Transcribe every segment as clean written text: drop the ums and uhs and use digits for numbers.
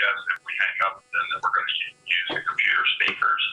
suggest if we hang up, then that we're going to use the computer speakers.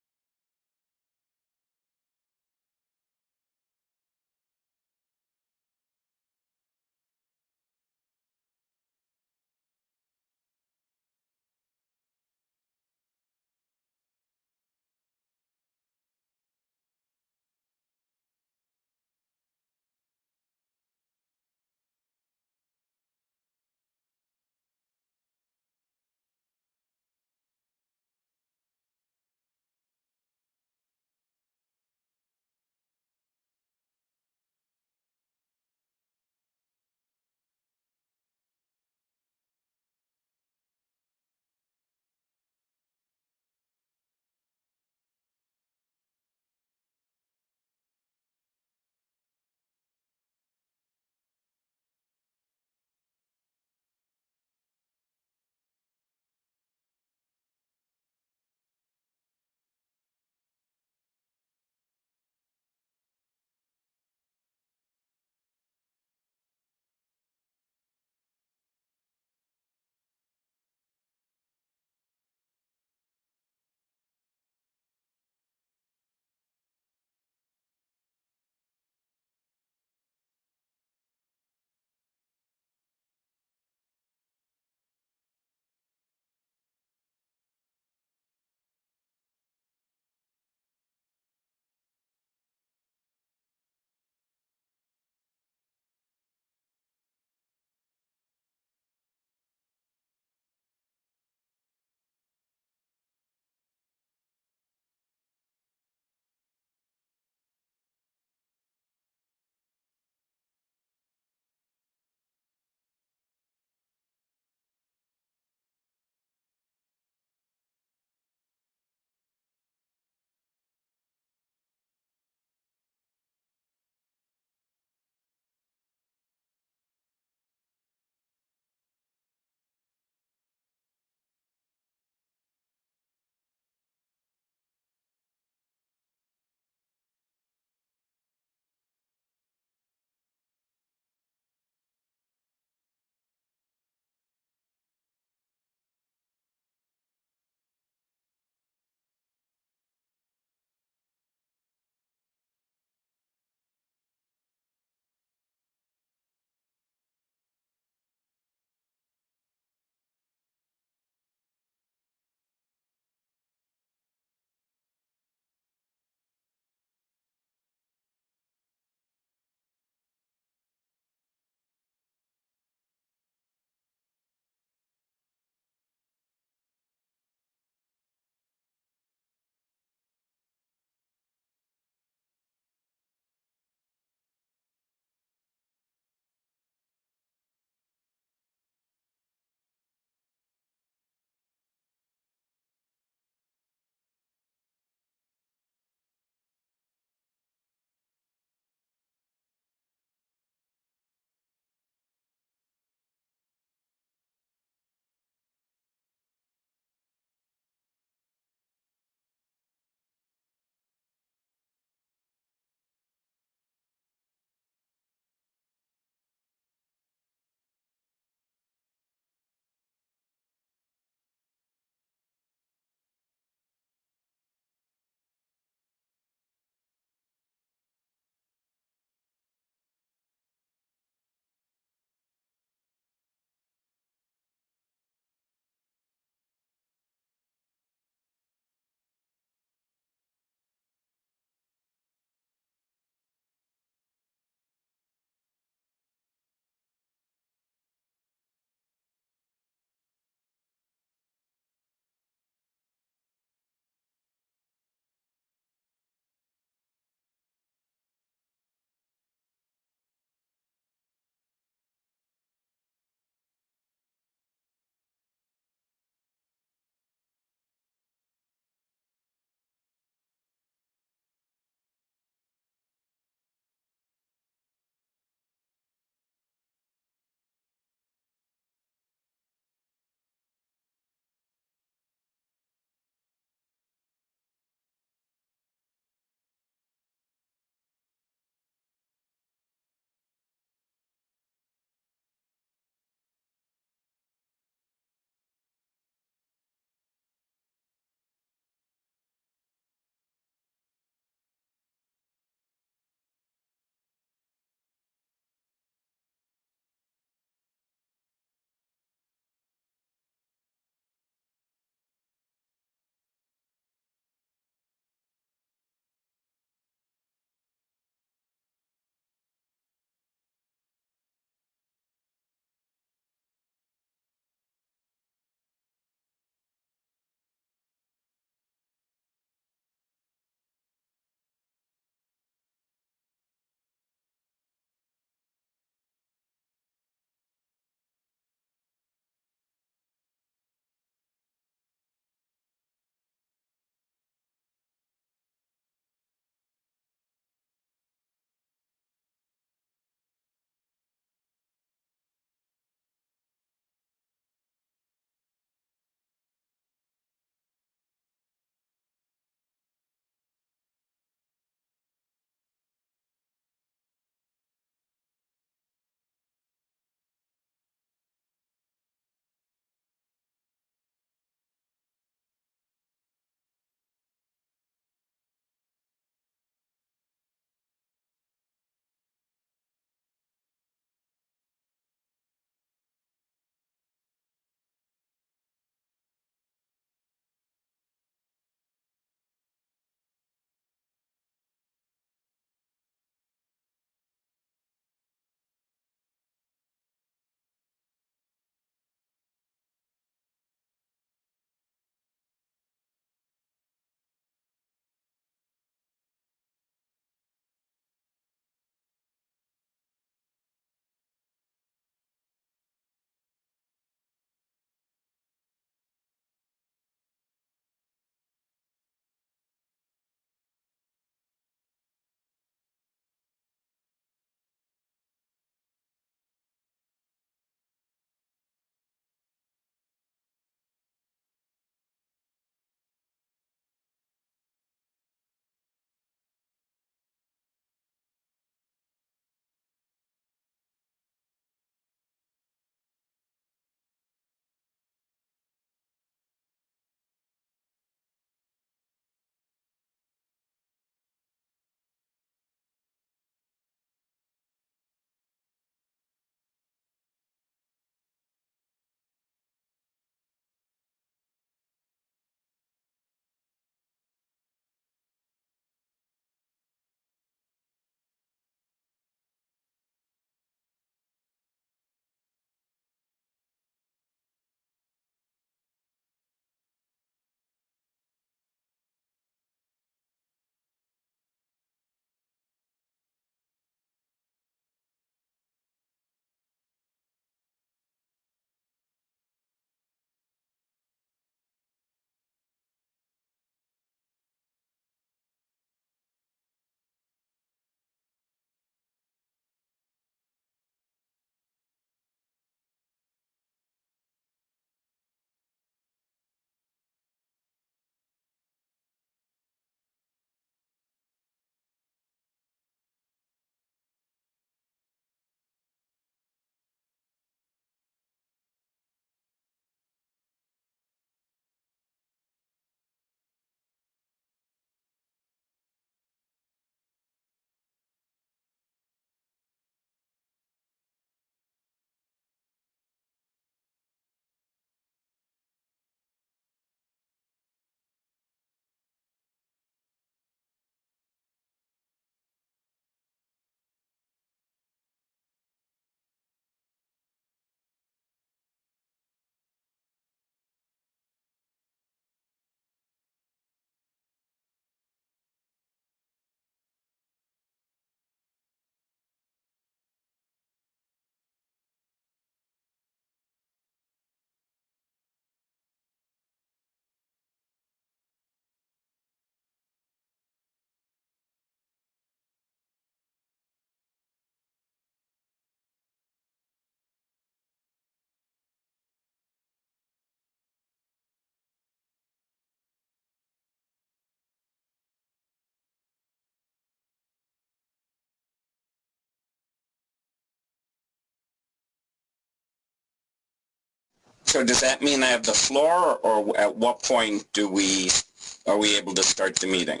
So does that mean I have the floor, or at what point are we able to start the meeting?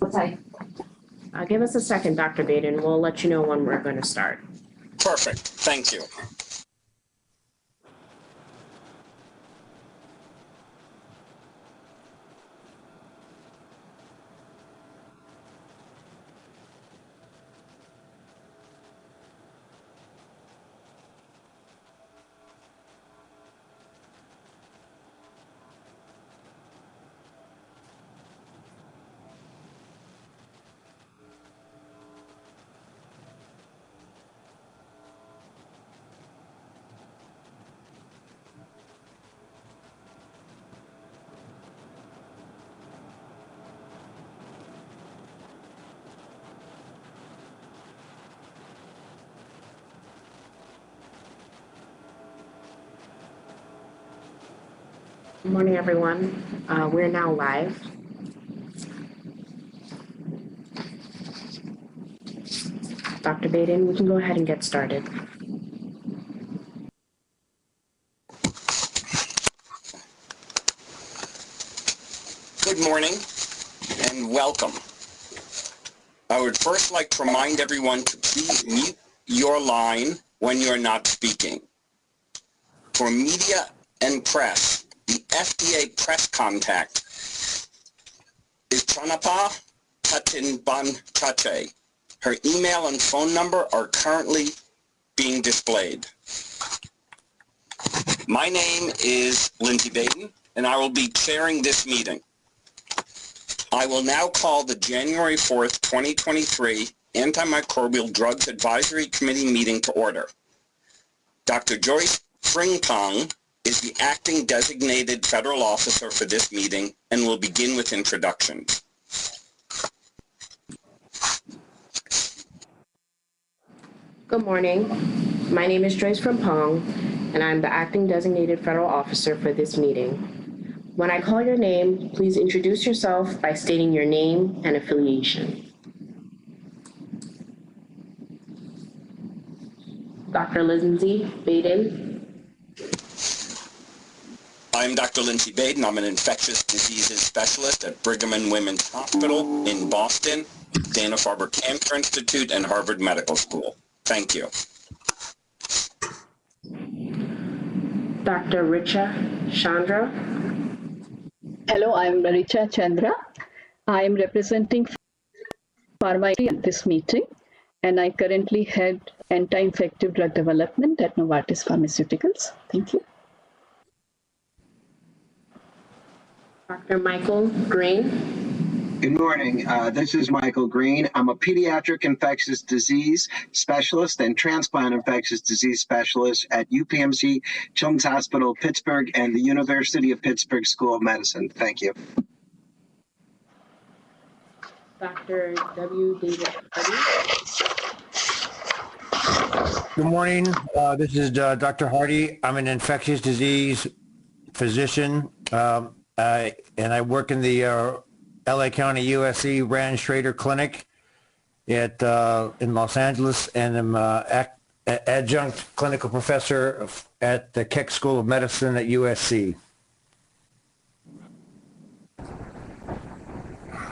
Okay. Give us a second, Dr. Baden. We'll let you know when we're going to start. Perfect. Thank you. Good morning, everyone. We're now live. Dr. Baden, we can go ahead and get started. Good morning and welcome. I would first like to remind everyone to please mute your line when you're not speaking. For media and press, the FDA press contact is Pranapa Patinbanchache. Her email and phone number are currently being displayed. My name is Lindsay Baden, and I will be chairing this meeting. I will now call the January 4th, 2023 Antimicrobial Drugs Advisory Committee meeting to order. Dr. Joyce Frimpong is the acting designated federal officer for this meeting and will begin with introductions. Good morning. My name is Joyce Frimpong, and I'm the acting designated federal officer for this meeting. When I call your name, please introduce yourself by stating your name and affiliation. Dr. Lindsay Baden. I'm Dr. Lindsay Baden. I'm an infectious diseases specialist at Brigham and Women's Hospital in Boston, Dana-Farber Cancer Institute, and Harvard Medical School. Thank you. Dr. Richa Chandra. Hello, I'm Richa Chandra. I am representing Pharma at this meeting, and I currently head anti-infective drug development at Novartis Pharmaceuticals. Thank you. Dr. Michael Green. Good morning. This is Michael Green. I'm a pediatric infectious disease specialist and transplant infectious disease specialist at UPMC Children's Hospital, Pittsburgh, and the University of Pittsburgh School of Medicine. Thank you. Dr. W. David Hardy. Good morning. This is Dr. Hardy. I'm an infectious disease physician, and I work in the LA County USC Rand Schrader Clinic in Los Angeles, and I'm adjunct clinical professor at the Keck School of Medicine at USC.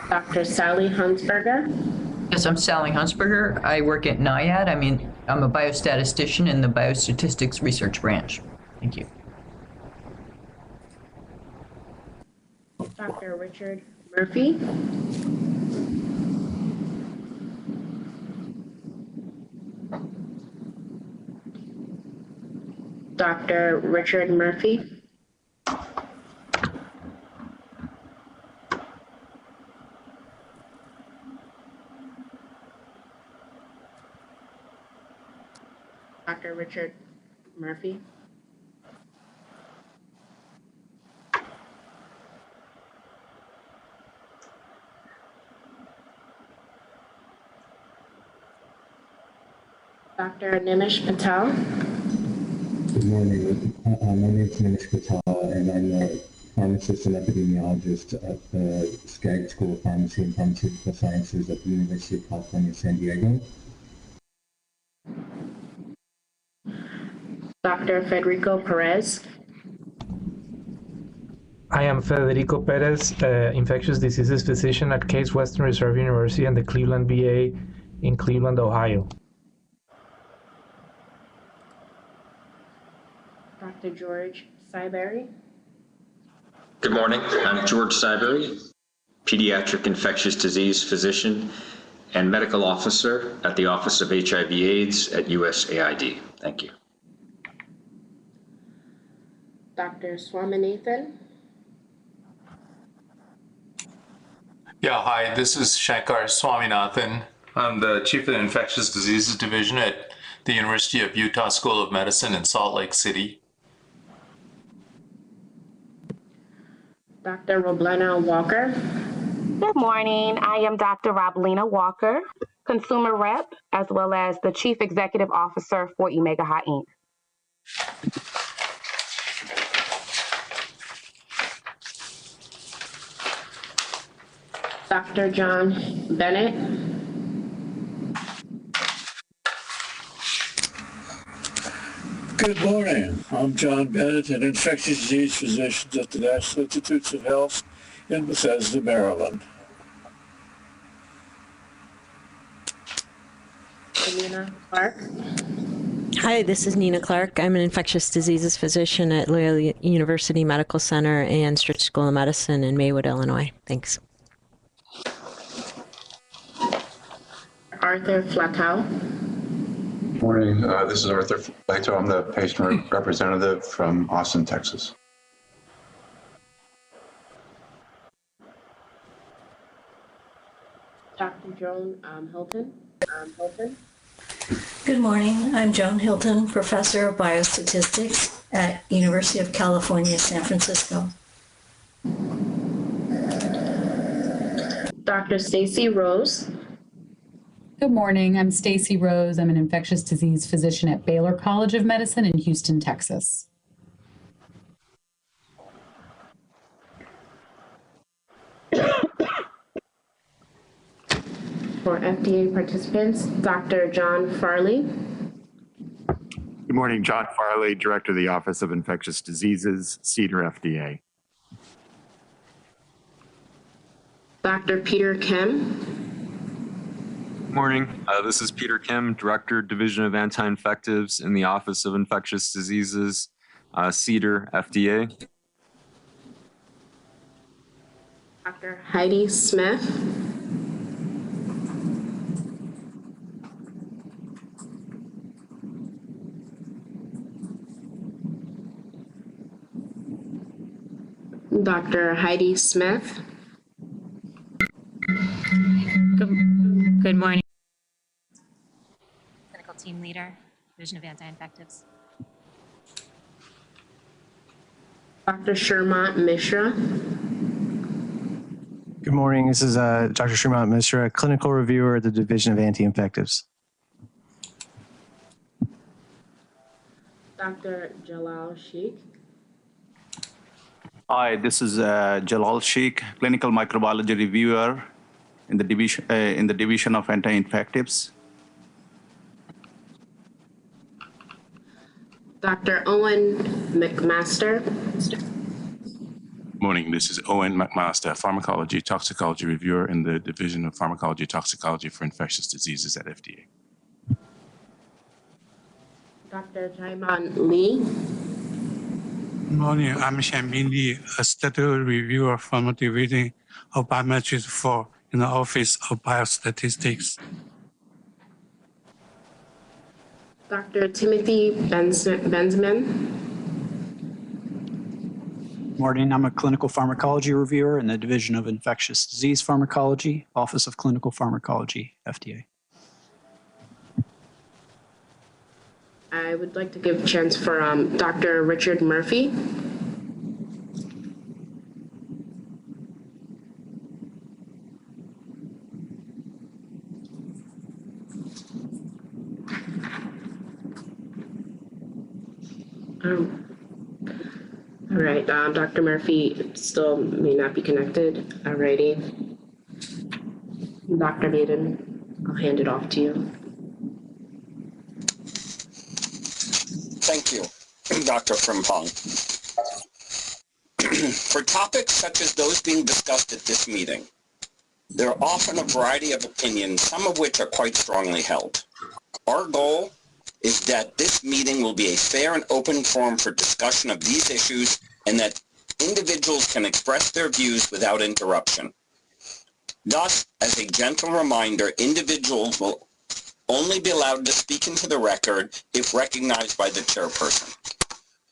Dr. Sally Hunsberger. Yes, I'm Sally Hunsberger. I work at NIAID. I'm a biostatistician in the biostatistics research branch. Thank you. Dr. Richard Murphy. Dr. Richard Murphy. Dr. Richard Murphy. Dr. Nimish Patel. Good morning. My name is Nimish Patel, and I'm a pharmacist and epidemiologist at the Skaggs School of Pharmacy and Pharmaceutical Sciences at the University of California, San Diego. Dr. Federico Perez. I am Federico Perez, infectious diseases physician at Case Western Reserve University and the Cleveland VA in Cleveland, Ohio. Dr. George Cyberry. Good morning. I'm George Cyberry, pediatric infectious disease physician and medical officer at the Office of HIV/AIDS at USAID. Thank you. Dr. Swaminathan. Yeah, hi, this is Shankar Swaminathan. I'm the Chief of the Infectious Diseases Division at the University of Utah School of Medicine in Salt Lake City. Dr. Roblena Walker. Good morning. I am Dr. Roblena Walker, consumer rep, as well as the Chief Executive Officer for Omega Hot Inc. Dr. John Bennett. Good morning. I'm John Bennett, an infectious disease physician at the National Institutes of Health in Bethesda, Maryland. Nina Clark. Hi, this is Nina Clark. I'm an infectious diseases physician at Loyola University Medical Center and Stritch School of Medicine in Maywood, Illinois. Thanks. Arthur Flatow. Morning. This is Arthur Flatow. I'm the patient representative from Austin, Texas. Dr. Joan Hilton. Good morning. I'm Joan Hilton, professor of biostatistics at University of California, San Francisco. Dr. Stacy Rose. Good morning. I'm Stacy Rose. I'm an infectious disease physician at Baylor College of Medicine in Houston, Texas. For FDA participants, Dr. John Farley. Good morning, John Farley, Director of the Office of Infectious Diseases, CDER FDA. Dr. Peter Kim. Morning. This is Peter Kim, Director, Division of Anti-Infectives in the Office of Infectious Diseases, CDER FDA. Dr. Heidi Smith. Dr. Heidi Smith. Good morning. Clinical team leader, Division of Anti-Infectives. Dr. Shermant Mishra. Good morning. This is Dr. Shermant Mishra, clinical reviewer at the Division of Anti-Infectives. Dr. Jalal Sheikh. Hi, this is Jalal Sheikh, clinical microbiology reviewer in the division of anti-infectives. Dr. Owen McMaster. Morning, this is Owen McMaster, pharmacology toxicology reviewer in the Division of Pharmacology Toxicology for Infectious Diseases at FDA. Dr. Jaiman Lee. Good morning, I'm Xianbin Li, a statistical reviewer from the Division of Biometrics 4 in the Office of Biostatistics. Dr. Timothy Benzman. Morning, I'm a clinical pharmacology reviewer in the Division of Infectious Disease Pharmacology, Office of Clinical Pharmacology, FDA. I would like to give a chance for Dr. Richard Murphy. All right. right, Dr. Murphy still may not be connected. Alrighty. Dr. Baden, I'll hand it off to you. Thank you, Dr. Frimpong. For topics such as those being discussed at this meeting, there are often a variety of opinions, some of which are quite strongly held. Our goal is that this meeting will be a fair and open forum for discussion of these issues and that individuals can express their views without interruption. Thus, as a gentle reminder, individuals will only be allowed to speak into the record if recognized by the chairperson.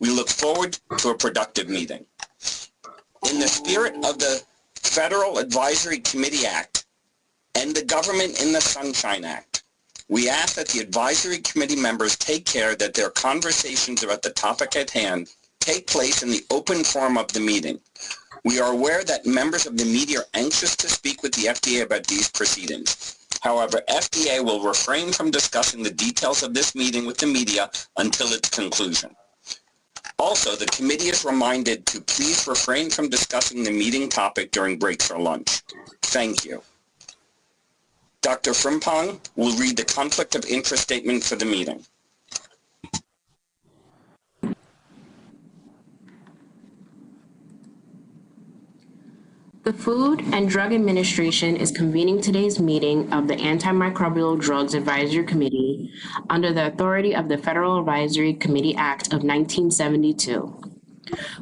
We look forward to a productive meeting. In the spirit of the Federal Advisory Committee Act and the Government in the Sunshine Act, we ask that the advisory committee members take care that their conversations about the topic at hand take place in the open forum of the meeting. We are aware that members of the media are anxious to speak with the FDA about these proceedings. However, FDA will refrain from discussing the details of this meeting with the media until its conclusion. Also, the committee is reminded to please refrain from discussing the meeting topic during breaks or lunch. Thank you. Dr. Frimpong will read the conflict of interest statement for the meeting. The Food and Drug Administration is convening today's meeting of the Antimicrobial Drugs Advisory Committee under the authority of the Federal Advisory Committee Act of 1972.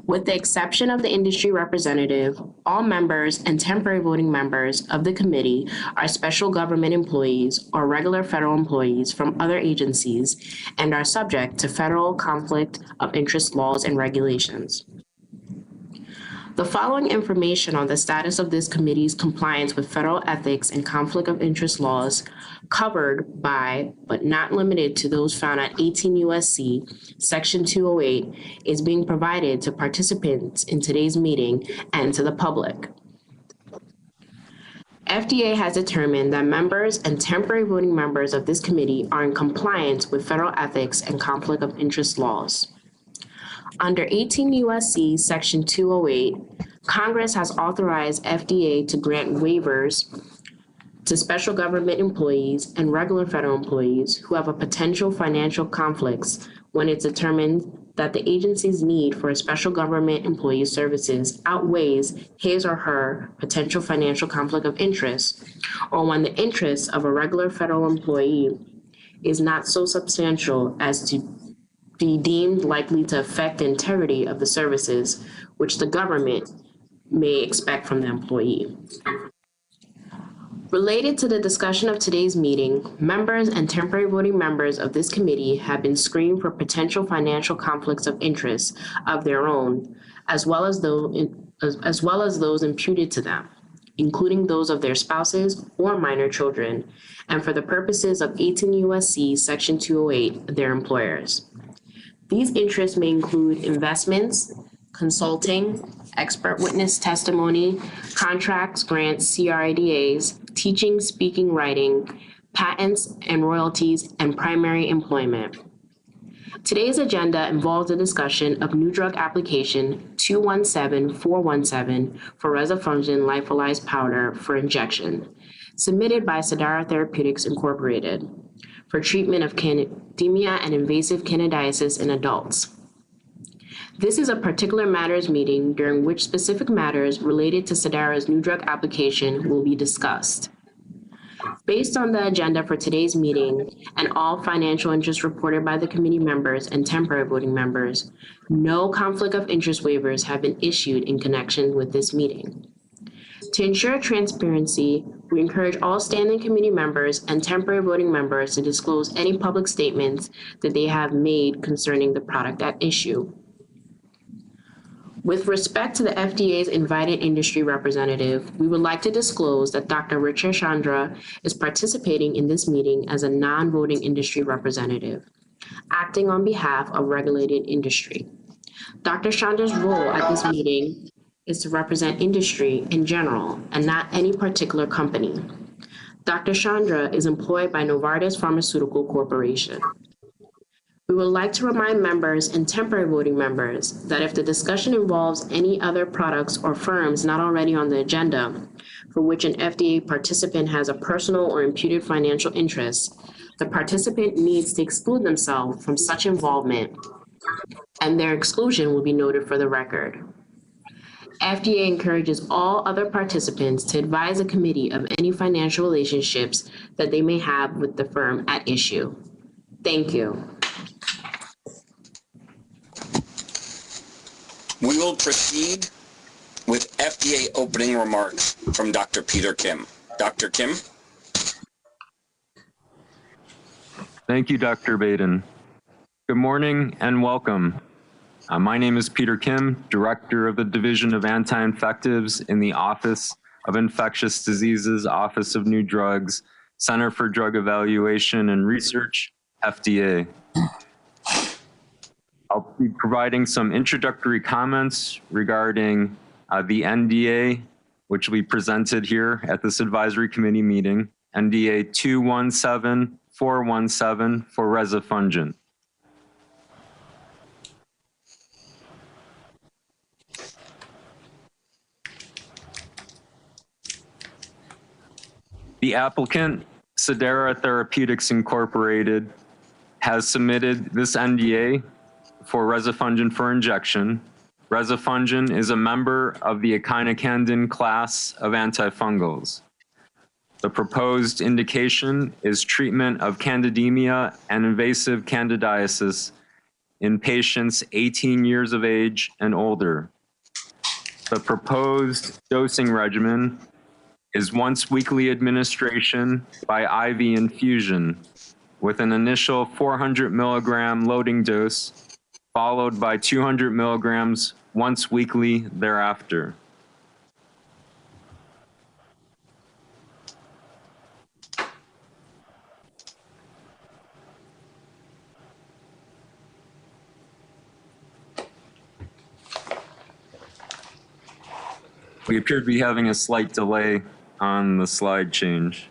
With the exception of the industry representative, all members and temporary voting members of the committee are special government employees or regular federal employees from other agencies and are subject to federal conflict of interest laws and regulations. The following information on the status of this committee's compliance with federal ethics and conflict of interest laws covered by, but not limited to those found at 18 U.S.C. Section 208 is being provided to participants in today's meeting and to the public. FDA has determined that members and temporary voting members of this committee are in compliance with federal ethics and conflict of interest laws. Under 18 U.S.C. Section 208, Congress has authorized FDA to grant waivers to special government employees and regular federal employees who have a potential financial conflicts when it's determined that the agency's need for a special government employee's services outweighs his or her potential financial conflict of interest, or when the interest of a regular federal employee is not so substantial as to be deemed likely to affect the integrity of the services which the government may expect from the employee. Related to the discussion of today's meeting, members and temporary voting members of this committee have been screened for potential financial conflicts of interest of their own, as well as those imputed to them, including those of their spouses or minor children, and for the purposes of 18 U.S.C. Section 208, their employers. These interests may include investments, consulting, expert witness testimony, contracts, grants, CRIDAs, teaching, speaking, writing, patents and royalties, and primary employment. Today's agenda involves a discussion of new drug application 217417 for rezafungin lyophilized powder for injection, submitted by Cidara Therapeutics Incorporated, for treatment of candidemia and invasive candidiasis in adults. This is a particular matters meeting during which specific matters related to Cidara's new drug application will be discussed. Based on the agenda for today's meeting and all financial interests reported by the committee members and temporary voting members, no conflict of interest waivers have been issued in connection with this meeting. To ensure transparency, we encourage all standing committee members and temporary voting members to disclose any public statements that they have made concerning the product at issue. With respect to the FDA's invited industry representative, we would like to disclose that Dr. Richa Chandra is participating in this meeting as a non-voting industry representative, acting on behalf of regulated industry. Dr. Chandra's role at this meeting is to represent industry in general and not any particular company. Dr. Chandra is employed by Novartis Pharmaceutical Corporation. We would like to remind members and temporary voting members that if the discussion involves any other products or firms not already on the agenda, for which an FDA participant has a personal or imputed financial interest, the participant needs to exclude themselves from such involvement, and their exclusion will be noted for the record. FDA encourages all other participants to advise a committee of any financial relationships that they may have with the firm at issue. Thank you. We will proceed with FDA opening remarks from Dr. Peter Kim. Dr. Kim? Thank you, Dr. Baden. Good morning and welcome. My name is Peter Kim, Director of the Division of Anti-Infectives in the Office of Infectious Diseases, Office of New Drugs, Center for Drug Evaluation and Research, FDA. I'll be providing some introductory comments regarding the NDA, which will be presented here at this advisory committee meeting, NDA 217417 for rezafungin. The applicant, Cidara Therapeutics Incorporated, has submitted this NDA for rezafungin for injection. Rezafungin is a member of the echinocandin class of antifungals. The proposed indication is treatment of candidemia and invasive candidiasis in patients 18 years of age and older. The proposed dosing regimen is once weekly administration by IV infusion with an initial 400 milligram loading dose followed by 200 milligrams once weekly thereafter. We appear to be having a slight delay on the slide change.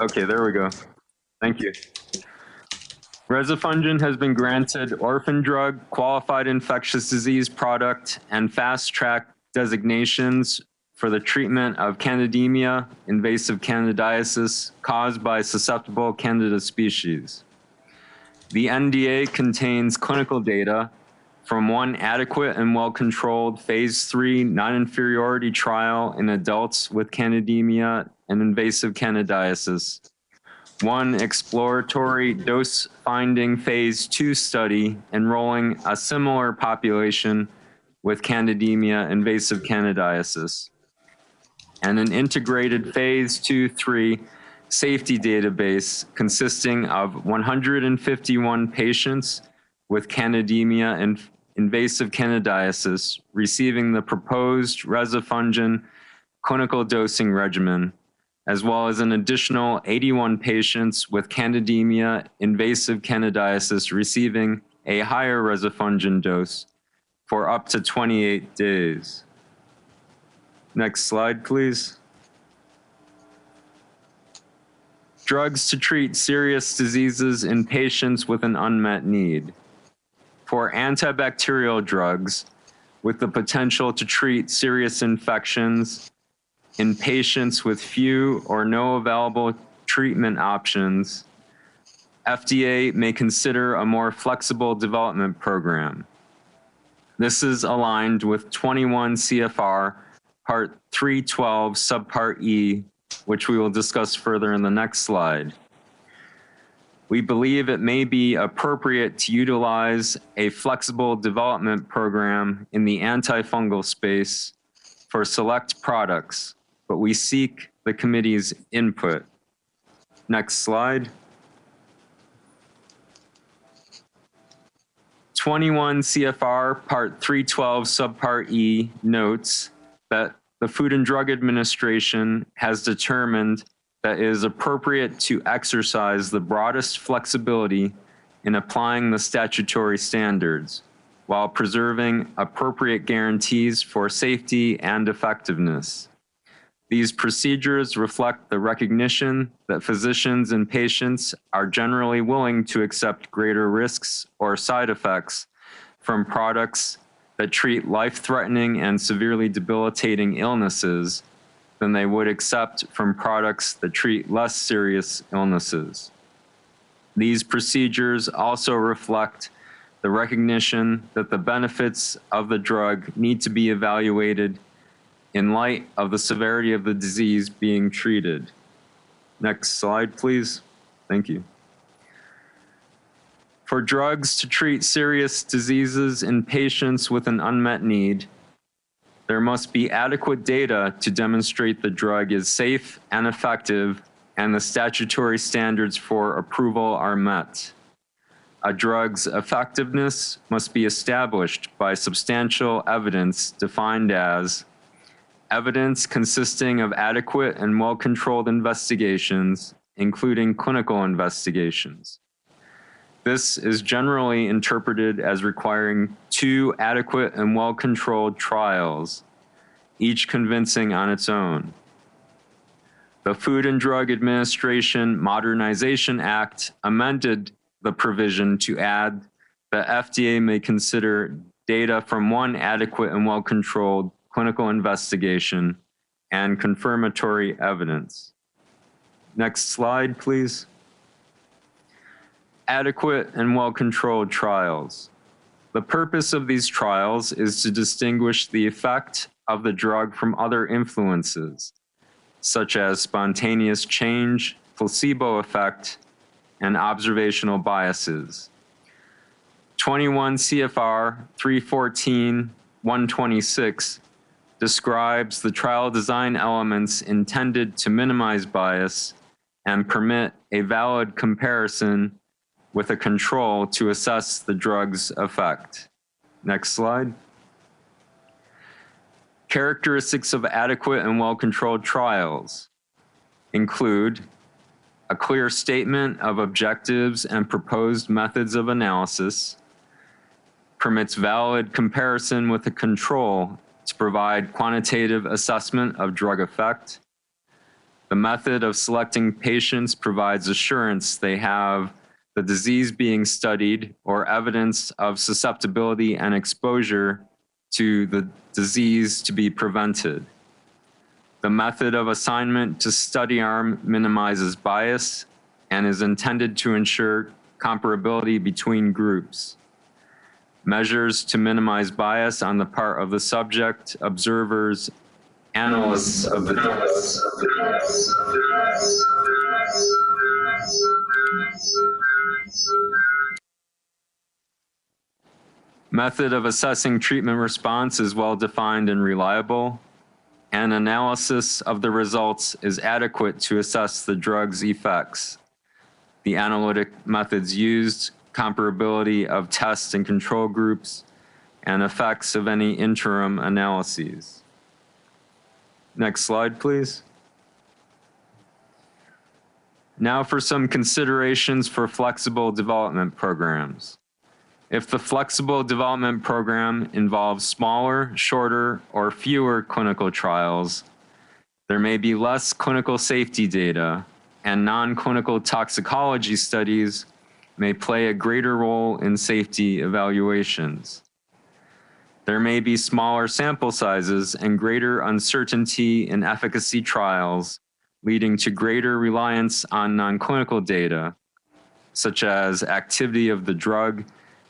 Okay, there we go. Thank you. Rezafungin has been granted orphan drug, qualified infectious disease product, and fast track designations for the treatment of candidemia, invasive candidiasis caused by susceptible Candida species. The NDA contains clinical data from one adequate and well-controlled phase 3 non-inferiority trial in adults with candidemia and invasive candidiasis, one exploratory dose-finding phase 2 study enrolling a similar population with candidemia invasive candidiasis, and an integrated phase 2-3 safety database consisting of 151 patients with candidemia and invasive candidiasis receiving the proposed rezafungin clinical dosing regimen, as well as an additional 81 patients with candidemia invasive candidiasis receiving a higher rezafungin dose for up to 28 days. Next slide, please. Drugs to treat serious diseases in patients with an unmet need. For antibacterial drugs with the potential to treat serious infections in patients with few or no available treatment options, FDA may consider a more flexible development program. This is aligned with 21 CFR Part 312 Subpart E, which we will discuss further in the next slide. We believe it may be appropriate to utilize a flexible development program in the antifungal space for select products, but we seek the committee's input. Next slide. 21 CFR Part 312 Subpart E notes that the Food and Drug Administration has determined that it is appropriate to exercise the broadest flexibility in applying the statutory standards. while preserving appropriate guarantees for safety and effectiveness. These procedures reflect the recognition that physicians and patients are generally willing to accept greater risks or side effects from products that treat life-threatening and severely debilitating illnesses than they would accept from products that treat less serious illnesses. These procedures also reflect the recognition that the benefits of the drug need to be evaluated in light of the severity of the disease being treated. Next slide, please. Thank you. For drugs to treat serious diseases in patients with an unmet need, there must be adequate data to demonstrate the drug is safe and effective, and the statutory standards for approval are met. A drug's effectiveness must be established by substantial evidence defined as evidence consisting of adequate and well-controlled investigations, including clinical investigations. This is generally interpreted as requiring 2 adequate and well-controlled trials, each convincing on its own. The Food and Drug Administration Modernization Act amended the provision to add that FDA may consider data from 1 adequate and well-controlled clinical investigation and confirmatory evidence. Next slide, please. Adequate and well-controlled trials. The purpose of these trials is to distinguish the effect of the drug from other influences, such as spontaneous change, placebo effect, and observational biases. 21 CFR 314-126 describes the trial design elements intended to minimize bias and permit a valid comparison with a control to assess the drug's effect. Next slide. Characteristics of adequate and well-controlled trials include a clear statement of objectives and proposed methods of analysis, permits valid comparison with a control to provide quantitative assessment of drug effect. The method of selecting patients provides assurance they have the disease being studied or evidence of susceptibility and exposure to the disease to be prevented. The method of assignment to study arm minimizes bias and is intended to ensure comparability between groups. Measures to minimize bias on the part of the subject, observers, analysts of the method of assessing treatment response is well defined and reliable, and analysis of the results is adequate to assess the drug's effects. The analytic methods used, comparability of test and control groups, and effects of any interim analyses. Next slide, please. Now for some considerations for flexible development programs. If the flexible development program involves smaller, shorter, or fewer clinical trials, there may be less clinical safety data, and non-clinical toxicology studies may play a greater role in safety evaluations. There may be smaller sample sizes and greater uncertainty in efficacy trials, leading to greater reliance on non-clinical data, such as activity of the drug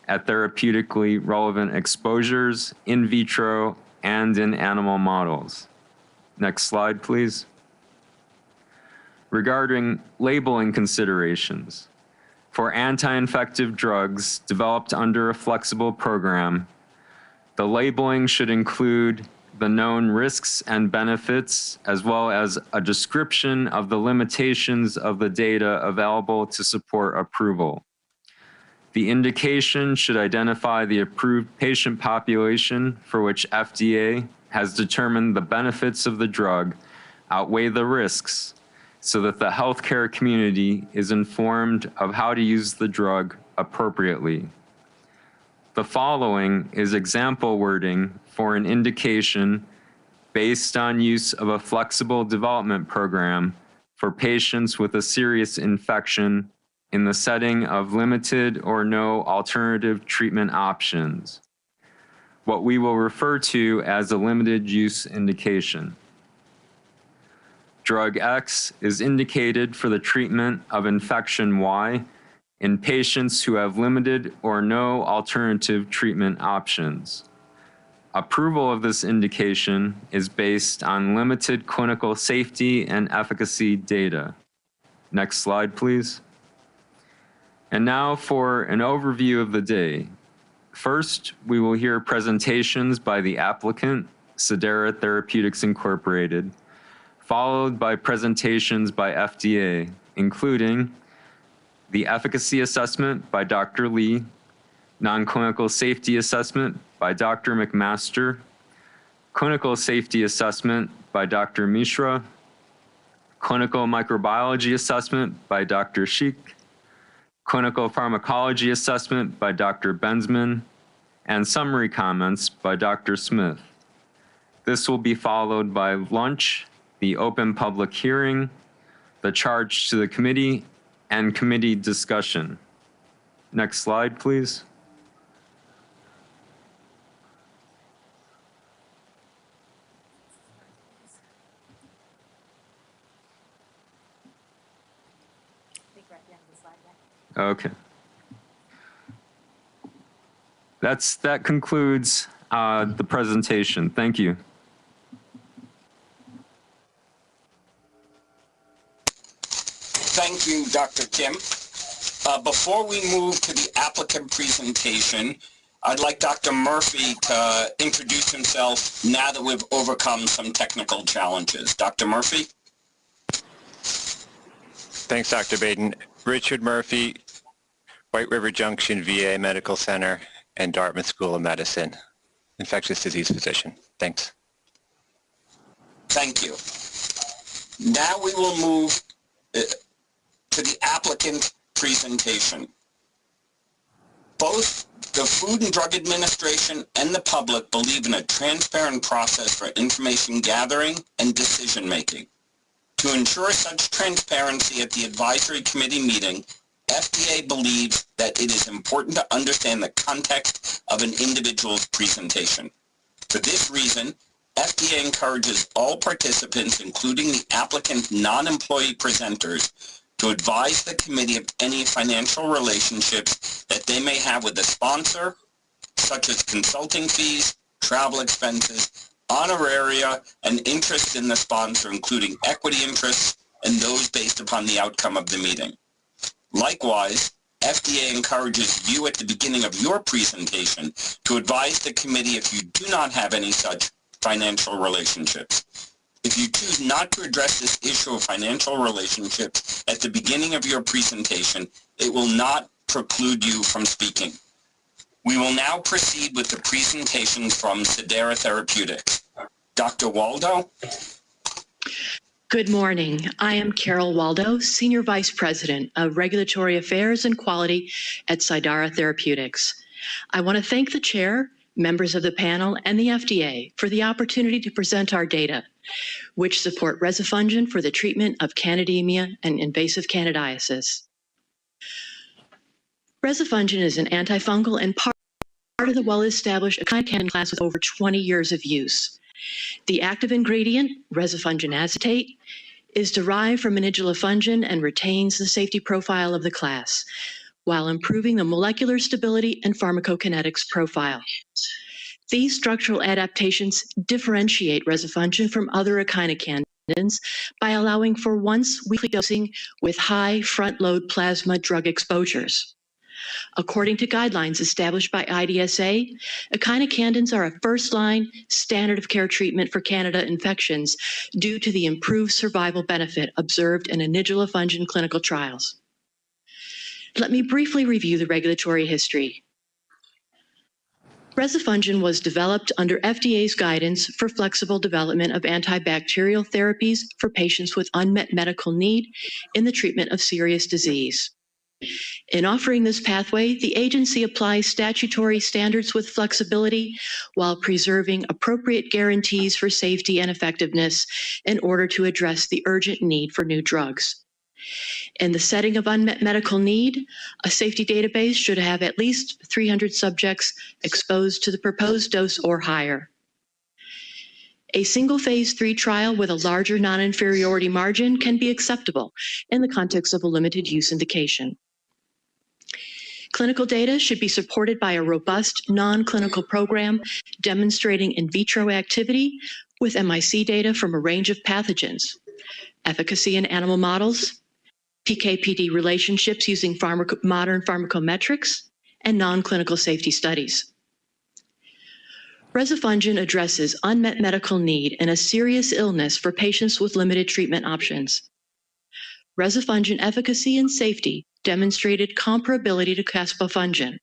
at therapeutically relevant exposures, in vitro, and in animal models. Next slide, please. Regarding labeling considerations, for anti-infective drugs developed under a flexible program, the labeling should include the known risks and benefits, as well as a description of the limitations of the data available to support approval. The indication should identify the approved patient population for which FDA has determined the benefits of the drug outweigh the risks, so that the healthcare community is informed of how to use the drug appropriately. The following is example wording for an indication based on use of a flexible development program for patients with a serious infection in the setting of limited or no alternative treatment options, what we will refer to as a limited use indication. Drug X is indicated for the treatment of infection Y in patients who have limited or no alternative treatment options. Approval of this indication is based on limited clinical safety and efficacy data. Next slide, please. And now for an overview of the day. First, we will hear presentations by the applicant, Cidara Therapeutics Incorporated, followed by presentations by FDA, including the efficacy assessment by Dr. Lee, non-clinical safety assessment by Dr. McMaster, clinical safety assessment by Dr. Mishra, clinical microbiology assessment by Dr. Sheikh, clinical pharmacology assessment by Dr. Benzman, and summary comments by Dr. Smith. This will be followed by lunch, the open public hearing, the charge to the committee, and committee discussion. Next slide, please. Okay. That concludes the presentation. Thank you. Thank you, Dr. Kim. Before we move to the applicant presentation, I'd like Dr. Murphy to introduce himself now that we've overcome some technical challenges. Dr. Murphy? Thanks, Dr. Baden. Richard Murphy, White River Junction VA Medical Center and Dartmouth School of Medicine, infectious disease physician. Thanks. Thank you. Now we will move to the applicant presentation. Both the Food and Drug Administration and the public believe in a transparent process for information gathering and decision making. To ensure such transparency at the advisory committee meeting, FDA believes that it is important to understand the context of an individual's presentation. For this reason, FDA encourages all participants, including the applicant's non-employee presenters, to advise the committee of any financial relationships that they may have with the sponsor, such as consulting fees, travel expenses, honoraria, and interest in the sponsor, including equity interests and those based upon the outcome of the meeting. Likewise, FDA encourages you at the beginning of your presentation to advise the committee if you do not have any such financial relationships. If you choose not to address this issue of financial relationships at the beginning of your presentation, it will not preclude you from speaking. We will now proceed with the presentations from Cidara Therapeutics. Dr. Waldo? Good morning. I am Carol Waldo, Senior Vice President of Regulatory Affairs and Quality at Cidara Therapeutics. I want to thank the chair, members of the panel, and the FDA for the opportunity to present our data, which support rezafungin for the treatment of candidemia and invasive candidiasis. Rezafungin is an antifungal and part of the well-established echinocandin class with over 20 years of use. The active ingredient, rezafungin acetate, is derived from manipulafungin and retains the safety profile of the class, while improving the molecular stability and pharmacokinetics profile. These structural adaptations differentiate rezafungin from other echinocandins by allowing for once-weekly dosing with high front-load plasma drug exposures. According to guidelines established by IDSA, echinocandins are a first-line standard of care treatment for Candida infections due to the improved survival benefit observed in inidulafungin clinical trials. Let me briefly review the regulatory history. Rezafungin was developed under FDA's guidance for flexible development of antibacterial therapies for patients with unmet medical need in the treatment of serious disease. In offering this pathway, the agency applies statutory standards with flexibility while preserving appropriate guarantees for safety and effectiveness in order to address the urgent need for new drugs. In the setting of unmet medical need, a safety database should have at least 300 subjects exposed to the proposed dose or higher. A single phase 3 trial with a larger non-inferiority margin can be acceptable in the context of a limited use indication. Clinical data should be supported by a robust non-clinical program demonstrating in vitro activity with MIC data from a range of pathogens, efficacy in animal models, PK/PD relationships using modern pharmacometrics, and non-clinical safety studies. Rezafungin addresses unmet medical need and a serious illness for patients with limited treatment options. Rezafungin efficacy and safety demonstrated comparability to caspofungin.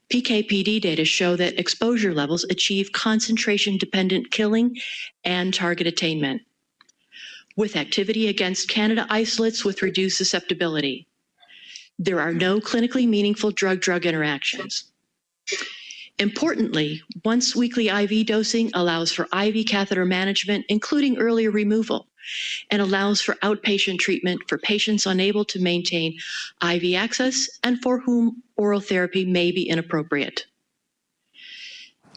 PK/PD data show that exposure levels achieve concentration-dependent killing and target attainment, with activity against Candida isolates with reduced susceptibility. There are no clinically meaningful drug-drug interactions. Importantly, once-weekly IV dosing allows for IV catheter management, including earlier removal, and allows for outpatient treatment for patients unable to maintain IV access and for whom oral therapy may be inappropriate.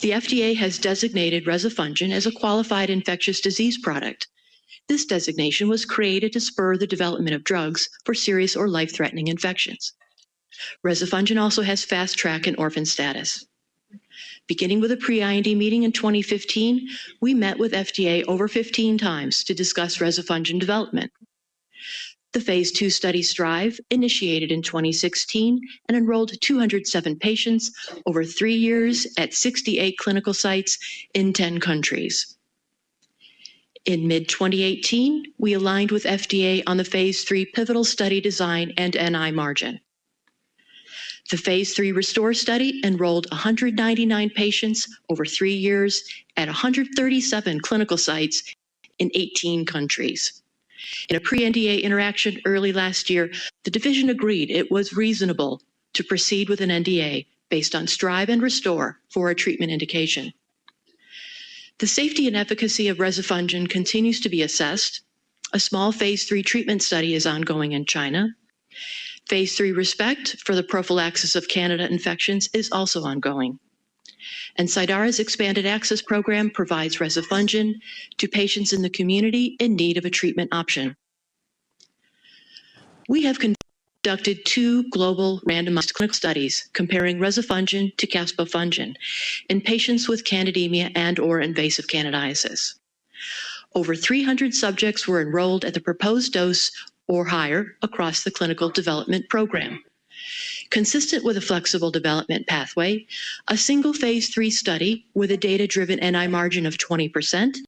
The FDA has designated rezafungin as a qualified infectious disease product. This designation was created to spur the development of drugs for serious or life-threatening infections. Rezafungin also has fast track and orphan status. Beginning with a pre-IND meeting in 2015, we met with FDA over 15 times to discuss rezafungin development. The phase 2 study STRIVE initiated in 2016 and enrolled 207 patients over 3 years at 68 clinical sites in 10 countries. In mid-2018, we aligned with FDA on the phase 3 pivotal study design and NI margin. The phase 3 RESTORE study enrolled 199 patients over 3 years at 137 clinical sites in 18 countries. In a pre-NDA interaction early last year, the division agreed it was reasonable to proceed with an NDA based on STRIVE and RESTORE for a treatment indication. The safety and efficacy of rezafungin continues to be assessed. A small phase 3 treatment study is ongoing in China. Phase 3 RESPECT for the prophylaxis of Candida infections is also ongoing. And Cidara's expanded access program provides rezafungin to patients in the community in need of a treatment option. We have conducted 2 global randomized clinical studies comparing rezafungin to caspofungin in patients with candidemia and/or invasive candidiasis. Over 300 subjects were enrolled at the proposed dose or higher across the clinical development program. Consistent with a flexible development pathway, a single phase 3 study with a data-driven NI margin of 20%,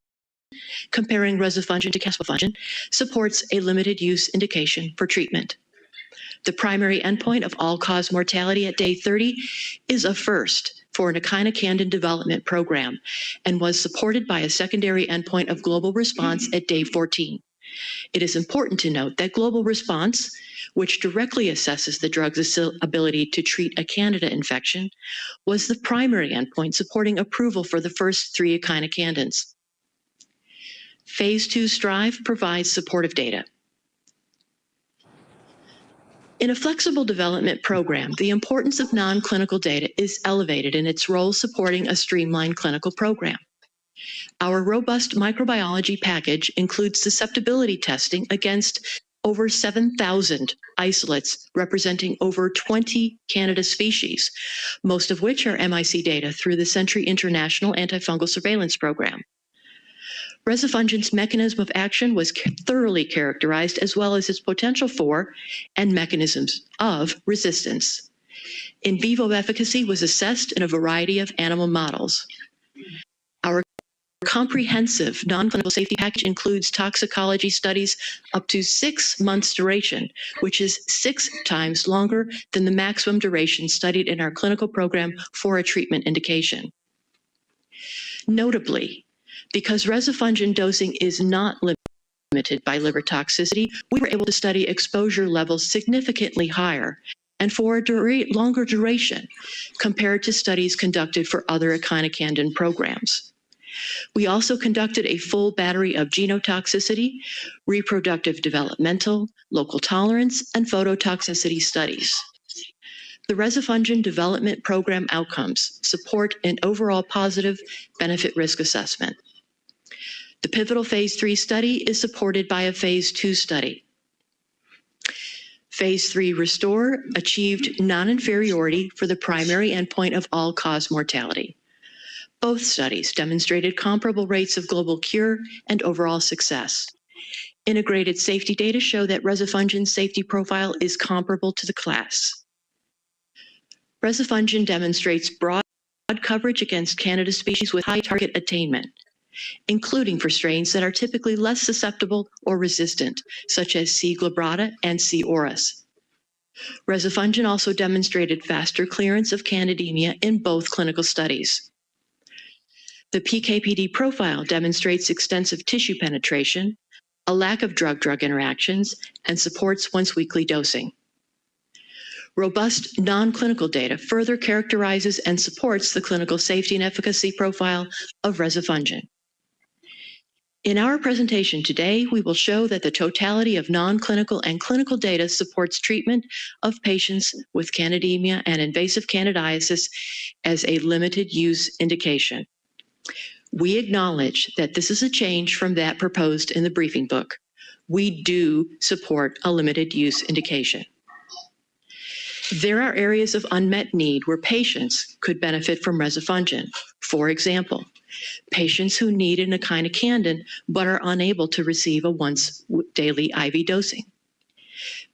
comparing rezafungin to caspofungin, supports a limited use indication for treatment. The primary endpoint of all-cause mortality at day 30 is a first for an echinocandin development program and was supported by a secondary endpoint of global response at day 14. It is important to note that global response, which directly assesses the drug's ability to treat a Candida infection, was the primary endpoint supporting approval for the first 3 echinocandins. Phase 2 STRIVE provides supportive data. In a flexible development program, the importance of non-clinical data is elevated in its role supporting a streamlined clinical program. Our robust microbiology package includes susceptibility testing against over 7,000 isolates representing over 20 Candida species, most of which are MIC data through the Sentry International Antifungal Surveillance Program. Rezafungin's mechanism of action was thoroughly characterized, as well as its potential for and mechanisms of resistance. In vivo efficacy was assessed in a variety of animal models. Our comprehensive non-clinical safety package includes toxicology studies up to 6 months duration, which is 6 times longer than the maximum duration studied in our clinical program for a treatment indication. Notably, because rezafungin dosing is not limited by liver toxicity, we were able to study exposure levels significantly higher and for a longer duration compared to studies conducted for other echinocandin programs. We also conducted a full battery of genotoxicity, reproductive developmental, local tolerance, and phototoxicity studies. The rezafungin development program outcomes support an overall positive benefit-risk assessment. The pivotal phase 3 study is supported by a phase 2 study. Phase 3 RESTORE achieved non-inferiority for the primary endpoint of all-cause mortality. Both studies demonstrated comparable rates of global cure and overall success. Integrated safety data show that rezafungin's safety profile is comparable to the class. Rezafungin demonstrates broad coverage against Candida species with high target attainment, including for strains that are typically less susceptible or resistant, such as C. glabrata and C. auris. Rezafungin also demonstrated faster clearance of candidemia in both clinical studies. The PK/PD profile demonstrates extensive tissue penetration, a lack of drug-drug interactions, and supports once-weekly dosing. Robust non-clinical data further characterizes and supports the clinical safety and efficacy profile of rezafungin. In our presentation today, we will show that the totality of non-clinical and clinical data supports treatment of patients with candidemia and invasive candidiasis as a limited use indication. We acknowledge that this is a change from that proposed in the briefing book. We do support a limited use indication. There are areas of unmet need where patients could benefit from rezafungin. For example, patients who need an echinocandin but are unable to receive a once-daily IV dosing.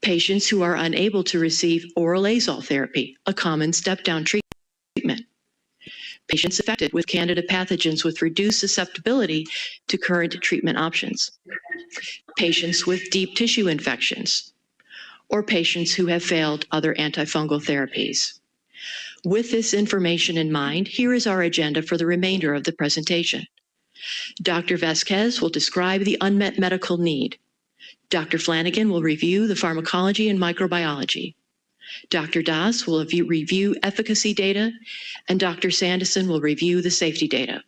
Patients who are unable to receive oral azole therapy, a common step-down treatment. Patients affected with Candida pathogens with reduced susceptibility to current treatment options. Patients with deep tissue infections, or patients who have failed other antifungal therapies. With this information in mind, here is our agenda for the remainder of the presentation. Dr. Vasquez will describe the unmet medical need. Dr. Flanagan will review the pharmacology and microbiology. Dr. Das will review efficacy data, and Dr. Sanderson will review the safety data.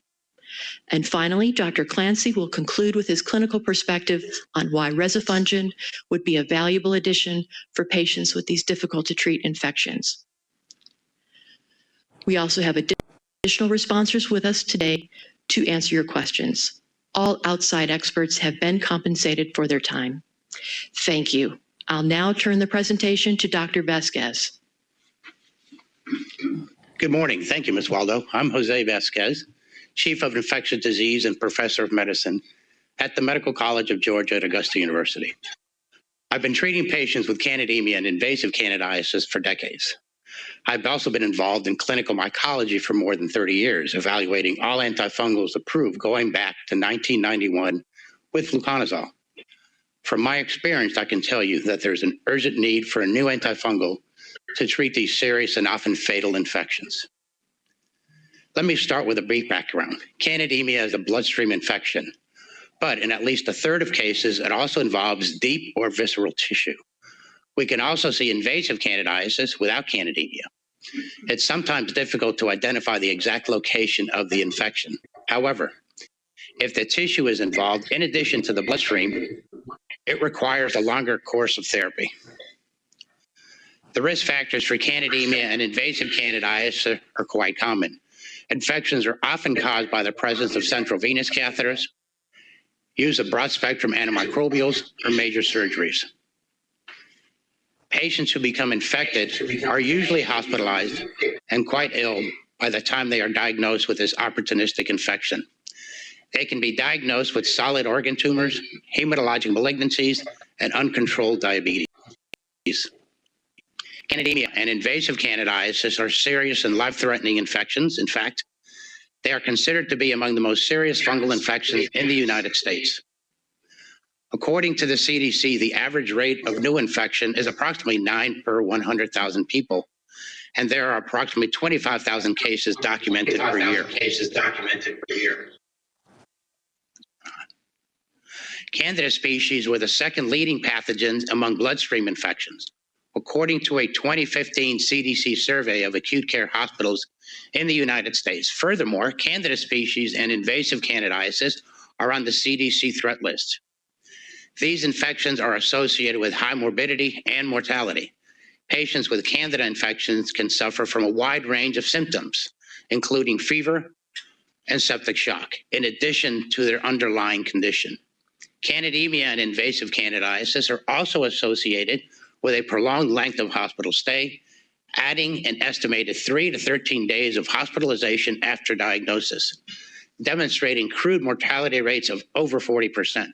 And finally, Dr. Clancy will conclude with his clinical perspective on why rezafungin would be a valuable addition for patients with these difficult-to-treat infections. We also have additional responders with us today to answer your questions. All outside experts have been compensated for their time. Thank you. I'll now turn the presentation to Dr. Vasquez. Good morning. Thank you, Ms. Waldo. I'm Jose Vasquez, Chief of Infectious Disease and Professor of Medicine at the Medical College of Georgia at Augusta University. I've been treating patients with candidemia and invasive candidiasis for decades. I've also been involved in clinical mycology for more than 30 years, evaluating all antifungals approved going back to 1991 with fluconazole. From my experience, I can tell you that there's an urgent need for a new antifungal to treat these serious and often fatal infections. Let me start with a brief background. Candidemia is a bloodstream infection, but in at least a third of cases, it also involves deep or visceral tissue. We can also see invasive candidiasis without candidemia. It's sometimes difficult to identify the exact location of the infection. However, if the tissue is involved, in addition to the bloodstream, it requires a longer course of therapy. The risk factors for candidemia and invasive candidiasis are quite common. Infections are often caused by the presence of central venous catheters, use of broad-spectrum antimicrobials, or major surgeries. Patients who become infected are usually hospitalized and quite ill by the time they are diagnosed with this opportunistic infection. They can be diagnosed with solid organ tumors, hematologic malignancies, and uncontrolled diabetes. Candidemia and invasive candidiasis are serious and life-threatening infections. In fact, they are considered to be among the most serious fungal infections in the United States. According to the CDC, the average rate of new infection is approximately 9 per 100,000 people, and there are approximately 25,000 cases documented per year. Candida species were the second leading pathogens among bloodstream infections, according to a 2015 CDC survey of acute care hospitals in the United States. Furthermore, Candida species and invasive candidiasis are on the CDC threat list. These infections are associated with high morbidity and mortality. Patients with Candida infections can suffer from a wide range of symptoms, including fever and septic shock, in addition to their underlying condition. Candidemia and invasive candidiasis are also associated with a prolonged length of hospital stay, adding an estimated 3 to 13 days of hospitalization after diagnosis, demonstrating crude mortality rates of over 40%.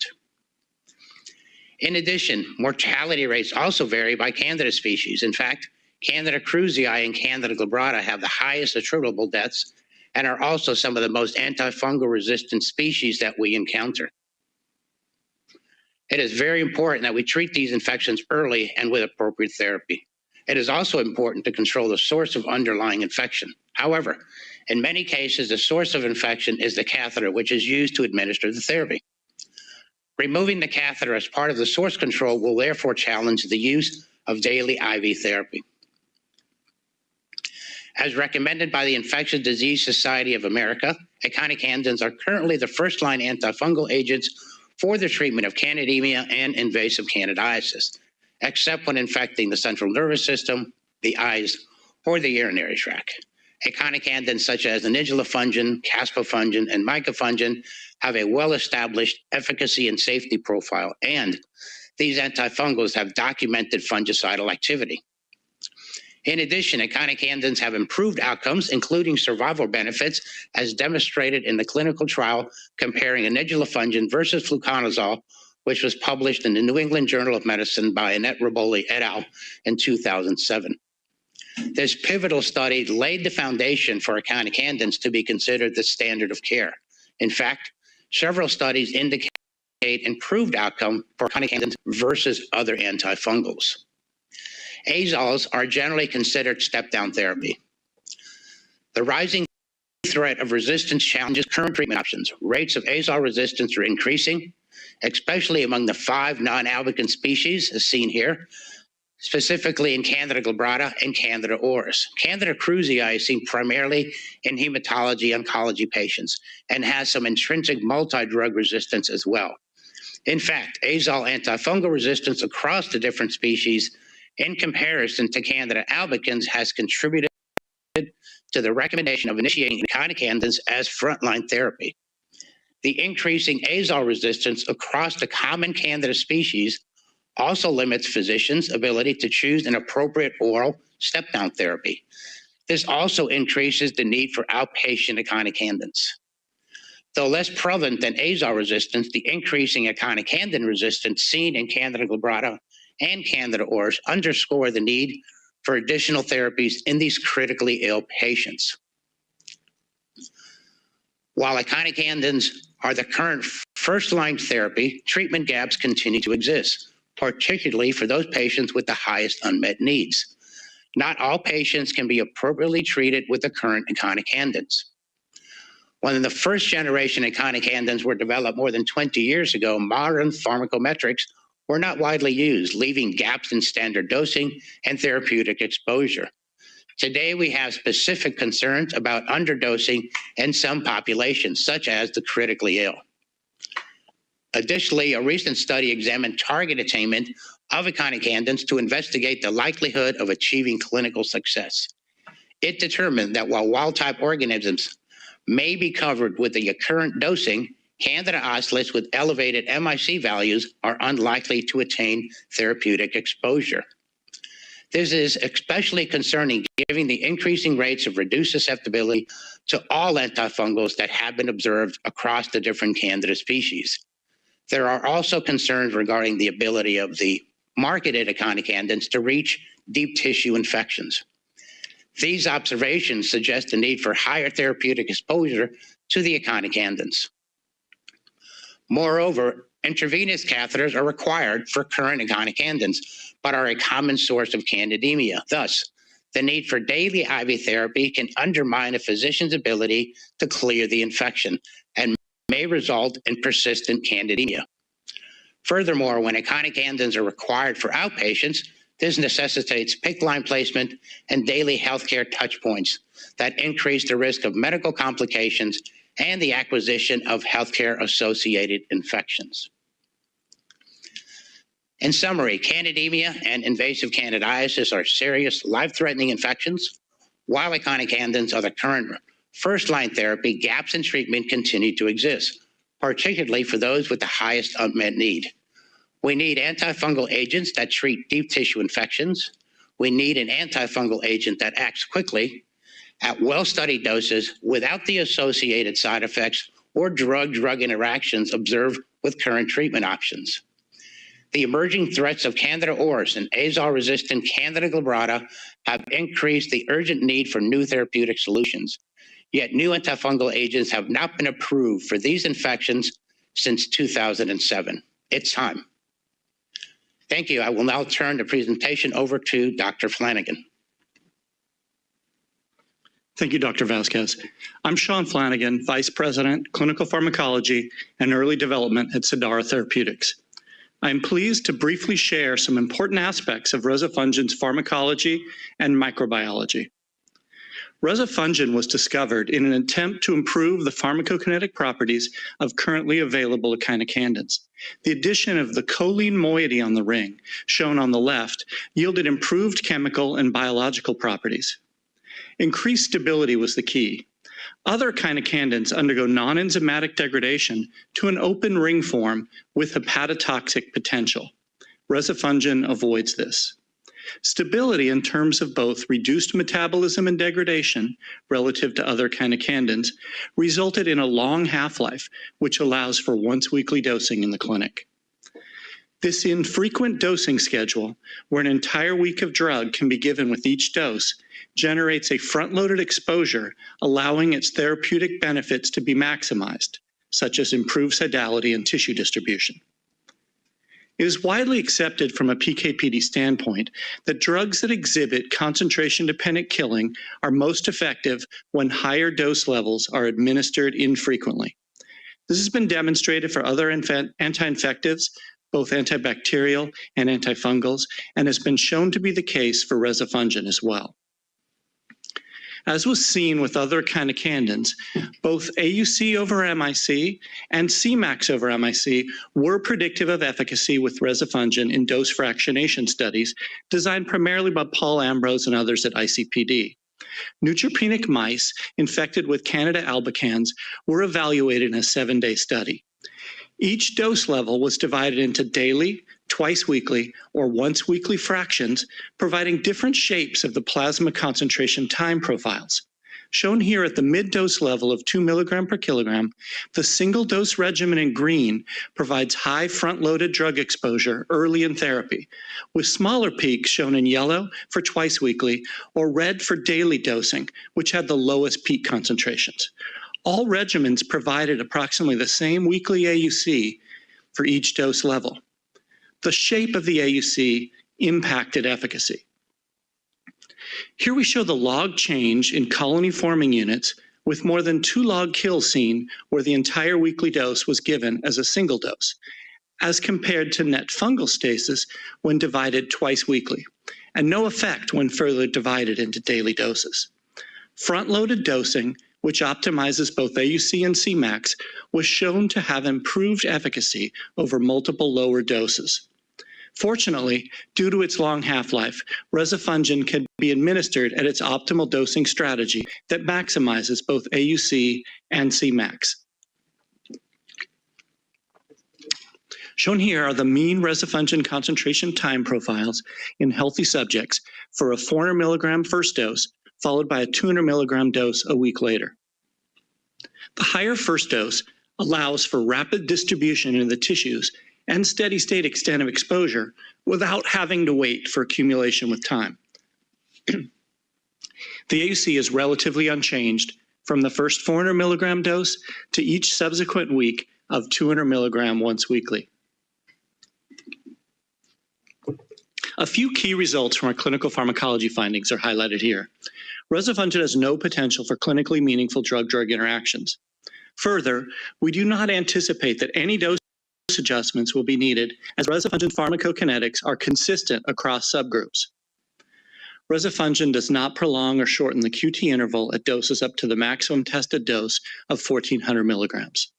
In addition, mortality rates also vary by Candida species. In fact, Candida krusei and Candida glabrata have the highest attributable deaths and are also some of the most antifungal resistant species that we encounter. It is very important that we treat these infections early and with appropriate therapy. It is also important to control the source of underlying infection. However, in many cases, the source of infection is the catheter, which is used to administer the therapy. Removing the catheter as part of the source control will therefore challenge the use of daily IV therapy. As recommended by the Infectious Disease Society of America, echinocandins are currently the first-line antifungal agents for the treatment of candidemia and invasive candidiasis, except when infecting the central nervous system, the eyes, or the urinary tract. Echinocandins such as inidilafungin, caspofungin, and micafungin have a well-established efficacy and safety profile, and these antifungals have documented fungicidal activity. In addition, echinocandins have improved outcomes, including survival benefits, as demonstrated in the clinical trial comparing inidilafungin versus fluconazole, which was published in the New England Journal of Medicine by Annette Roboli et al. In 2007. This pivotal study laid the foundation for echinocandins to be considered the standard of care. In fact, several studies indicate improved outcome for echinocandins versus other antifungals. Azoles are generally considered step-down therapy. The rising threat of resistance challenges current treatment options. Rates of azole resistance are increasing, especially among the 5 non-albicans species, as seen here, specifically in Candida glabrata and Candida auris. Candida krusei is seen primarily in hematology oncology patients and has some intrinsic multi-drug resistance as well. In fact, azole antifungal resistance across the different species in comparison to Candida albicans has contributed to the recommendation of initiating echinocandins as frontline therapy. The increasing azole resistance across the common Candida species also limits physicians' ability to choose an appropriate oral step-down therapy. This also increases the need for outpatient echinocandins. Though less prevalent than azole resistance, the increasing echinocandin resistance seen in Candida glabrata and Candida auris underscore the need for additional therapies in these critically ill patients. While echinocandins are the current first-line therapy, treatment gaps continue to exist, particularly for those patients with the highest unmet needs. Not all patients can be appropriately treated with the current echinocandins. When the first generation echinocandins were developed more than 20 years ago, modern pharmacometrics were not widely used, leaving gaps in standard dosing and therapeutic exposure. Today, we have specific concerns about underdosing in some populations, such as the critically ill. Additionally, a recent study examined target attainment of echinocandins to investigate the likelihood of achieving clinical success. It determined that while wild-type organisms may be covered with the current dosing, Candida isolates with elevated MIC values are unlikely to attain therapeutic exposure. This is especially concerning given the increasing rates of reduced susceptibility to all antifungals that have been observed across the different Candida species. There are also concerns regarding the ability of the marketed echinocandins to reach deep tissue infections. These observations suggest the need for higher therapeutic exposure to the echinocandins. Moreover, intravenous catheters are required for current echinocandins, but are a common source of candidemia. Thus, the need for daily IV therapy can undermine a physician's ability to clear the infection and may result in persistent candidemia. Furthermore, when echinocandins are required for outpatients, this necessitates PICC line placement and daily healthcare touchpoints that increase the risk of medical complications and the acquisition of healthcare-associated infections. In summary, candidemia and invasive candidiasis are serious, life-threatening infections. While echinocandins are the current first-line therapy, gaps in treatment continue to exist, particularly for those with the highest unmet need. We need antifungal agents that treat deep tissue infections. We need an antifungal agent that acts quickly at well-studied doses without the associated side effects or drug-drug interactions observed with current treatment options. The emerging threats of Candida auris and azole-resistant Candida glabrata have increased the urgent need for new therapeutic solutions. Yet new antifungal agents have not been approved for these infections since 2007. It's time. Thank you. I will now turn the presentation over to Dr. Flanagan. Thank you, Dr. Vasquez. I'm Sean Flanagan, Vice President, Clinical Pharmacology and Early Development at Cidara Therapeutics. I am pleased to briefly share some important aspects of rezafungin's pharmacology and microbiology. Rezafungin was discovered in an attempt to improve the pharmacokinetic properties of currently available echinocandins. The addition of the choline moiety on the ring, shown on the left, yielded improved chemical and biological properties. Increased stability was the key. Other echinocandins undergo non-enzymatic degradation to an open ring form with hepatotoxic potential. Rezafungin avoids this. Stability in terms of both reduced metabolism and degradation relative to other echinocandins resulted in a long half-life, which allows for once-weekly dosing in the clinic. This infrequent dosing schedule, where an entire week of drug can be given with each dose, generates a front-loaded exposure, allowing its therapeutic benefits to be maximized, such as improved sodality and tissue distribution. It is widely accepted from a PK/PD standpoint that drugs that exhibit concentration-dependent killing are most effective when higher dose levels are administered infrequently. This has been demonstrated for other anti-infectives, both antibacterial and antifungals, and has been shown to be the case for rezafungin as well. As was seen with other echinocandins, both AUC over MIC and Cmax over MIC were predictive of efficacy with rezafungin in dose fractionation studies designed primarily by Paul Ambrose and others at ICPD. Neutropenic mice infected with Candida albicans were evaluated in a 7-day study. Each dose level was divided into daily, twice weekly, or once weekly fractions, providing different shapes of the plasma concentration time profiles. Shown here at the mid-dose level of 2 milligram per kilogram, the single-dose regimen in green provides high front-loaded drug exposure early in therapy, with smaller peaks shown in yellow for twice weekly or red for daily dosing, which had the lowest peak concentrations. All regimens provided approximately the same weekly AUC for each dose level. The shape of the AUC impacted efficacy. Here we show the log change in colony-forming units with more than 2 log kills seen where the entire weekly dose was given as a single dose, as compared to net fungal stasis when divided twice weekly, and no effect when further divided into daily doses. Front-loaded dosing, which optimizes both AUC and Cmax, was shown to have improved efficacy over multiple lower doses. Fortunately, due to its long half-life, rezafungin can be administered at its optimal dosing strategy that maximizes both AUC and Cmax. Shown here are the mean rezafungin concentration time profiles in healthy subjects for a 400 milligram first dose, followed by a 200 milligram dose a week later. The higher first dose allows for rapid distribution in the tissues and steady state extent of exposure without having to wait for accumulation with time. The AUC is relatively unchanged from the first 400 milligram dose to each subsequent week of 200 milligram once weekly. A few key results from our clinical pharmacology findings are highlighted here. Rezafungin has no potential for clinically meaningful drug-drug interactions. Further, we do not anticipate that any dose adjustments will be needed as rezafungin pharmacokinetics are consistent across subgroups. Rezafungin does not prolong or shorten the QT interval at doses up to the maximum tested dose of 1,400 milligrams.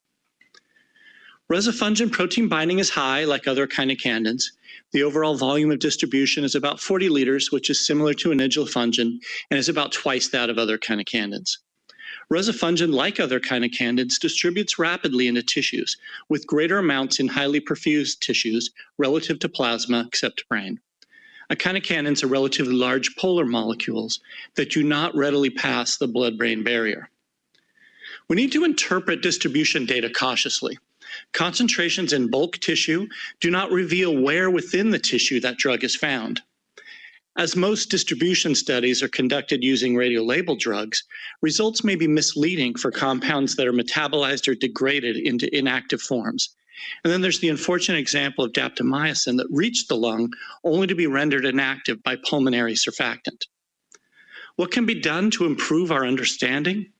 Rezafungin protein binding is high, like other echinocandins. The overall volume of distribution is about 40 liters, which is similar to enidulafungin and is about twice that of other echinocandins. Rezafungin, like other echinocandins, distributes rapidly into tissues, with greater amounts in highly perfused tissues relative to plasma, except brain. Echinocandins are relatively large polar molecules that do not readily pass the blood-brain barrier. We need to interpret distribution data cautiously. Concentrations in bulk tissue do not reveal where within the tissue that drug is found. As most distribution studies are conducted using radiolabeled drugs, results may be misleading for compounds that are metabolized or degraded into inactive forms. And then there's the unfortunate example of daptomycin that reached the lung only to be rendered inactive by pulmonary surfactant. What can be done to improve our understanding?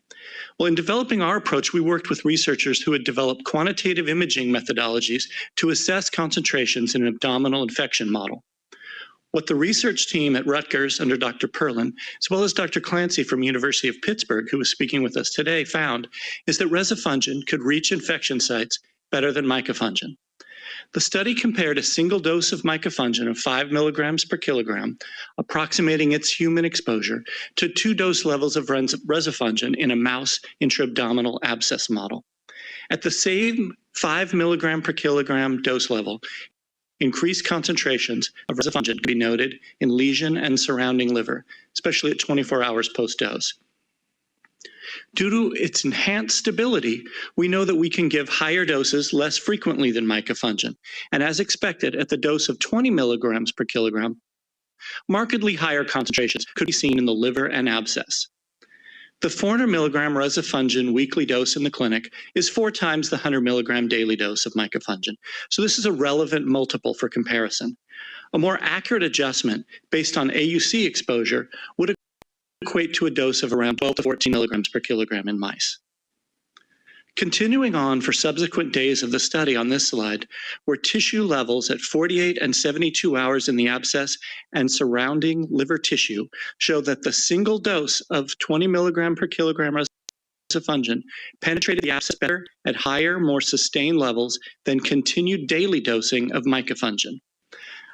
Well, in developing our approach, we worked with researchers who had developed quantitative imaging methodologies to assess concentrations in an abdominal infection model. What the research team at Rutgers under Dr. Perlin, as well as Dr. Clancy from University of Pittsburgh, who was speaking with us today, found is that rezafungin could reach infection sites better than micafungin. The study compared a single dose of micafungin of 5 milligrams per kilogram, approximating its human exposure, to 2 dose levels of rezafungin in a mouse intra-abdominal abscess model. At the same 5 milligram per kilogram dose level, increased concentrations of rezafungin could be noted in lesion and surrounding liver, especially at 24 hours post-dose. Due to its enhanced stability, we know that we can give higher doses less frequently than micafungin, and as expected, at the dose of 20 milligrams per kilogram, markedly higher concentrations could be seen in the liver and abscess. The 400 milligram rezafungin weekly dose in the clinic is 4 times the 100 milligram daily dose of micafungin, so this is a relevant multiple for comparison. A more accurate adjustment based on AUC exposure would equate to a dose of around 12 to 14 milligrams per kilogram in mice. Continuing on for subsequent days of the study on this slide, where tissue levels at 48 and 72 hours in the abscess and surrounding liver tissue show that the single dose of 20 milligram per kilogram rezafungin penetrated the abscess better at higher, more sustained levels than continued daily dosing of micafungin.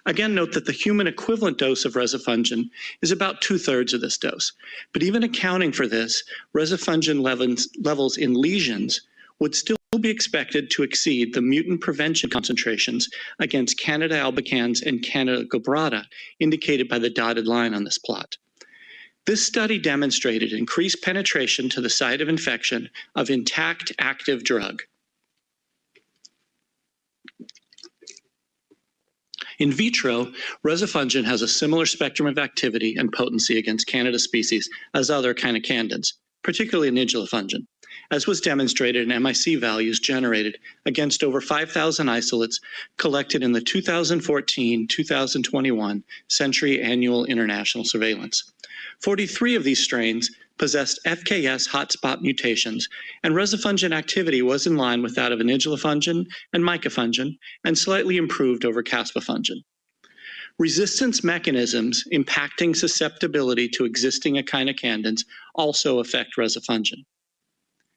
Again, note that the human equivalent dose of rezafungin is about 2/3 of this dose. But even accounting for this, rezafungin levels in lesions would still be expected to exceed the mutant prevention concentrations against Candida albicans and Candida glabrata, indicated by the dotted line on this plot. This study demonstrated increased penetration to the site of infection of intact active drug. In vitro, rezafungin has a similar spectrum of activity and potency against Candida species as other echinocandins, particularly enidulafungin, as was demonstrated in MIC values generated against over 5,000 isolates collected in the 2014-2021 Century Annual International Surveillance. 43 of these strains possessed FKS hotspot mutations, and rezafungin activity was in line with that of enidulafungin and micafungin, and slightly improved over caspofungin. Resistance mechanisms impacting susceptibility to existing echinocandins also affect rezafungin.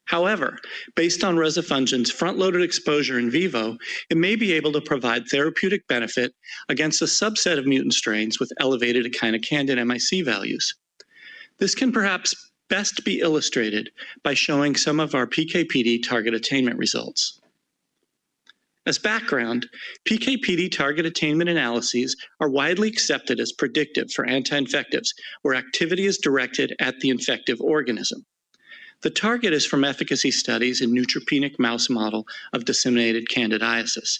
However, based on rezafungin's front-loaded exposure in vivo, it may be able to provide therapeutic benefit against a subset of mutant strains with elevated echinocandin MIC values. This can perhaps best be illustrated by showing some of our PK/PD target attainment results. As background, PK/PD target attainment analyses are widely accepted as predictive for anti-infectives, where activity is directed at the infective organism. The target is from efficacy studies in neutropenic mouse model of disseminated candidiasis.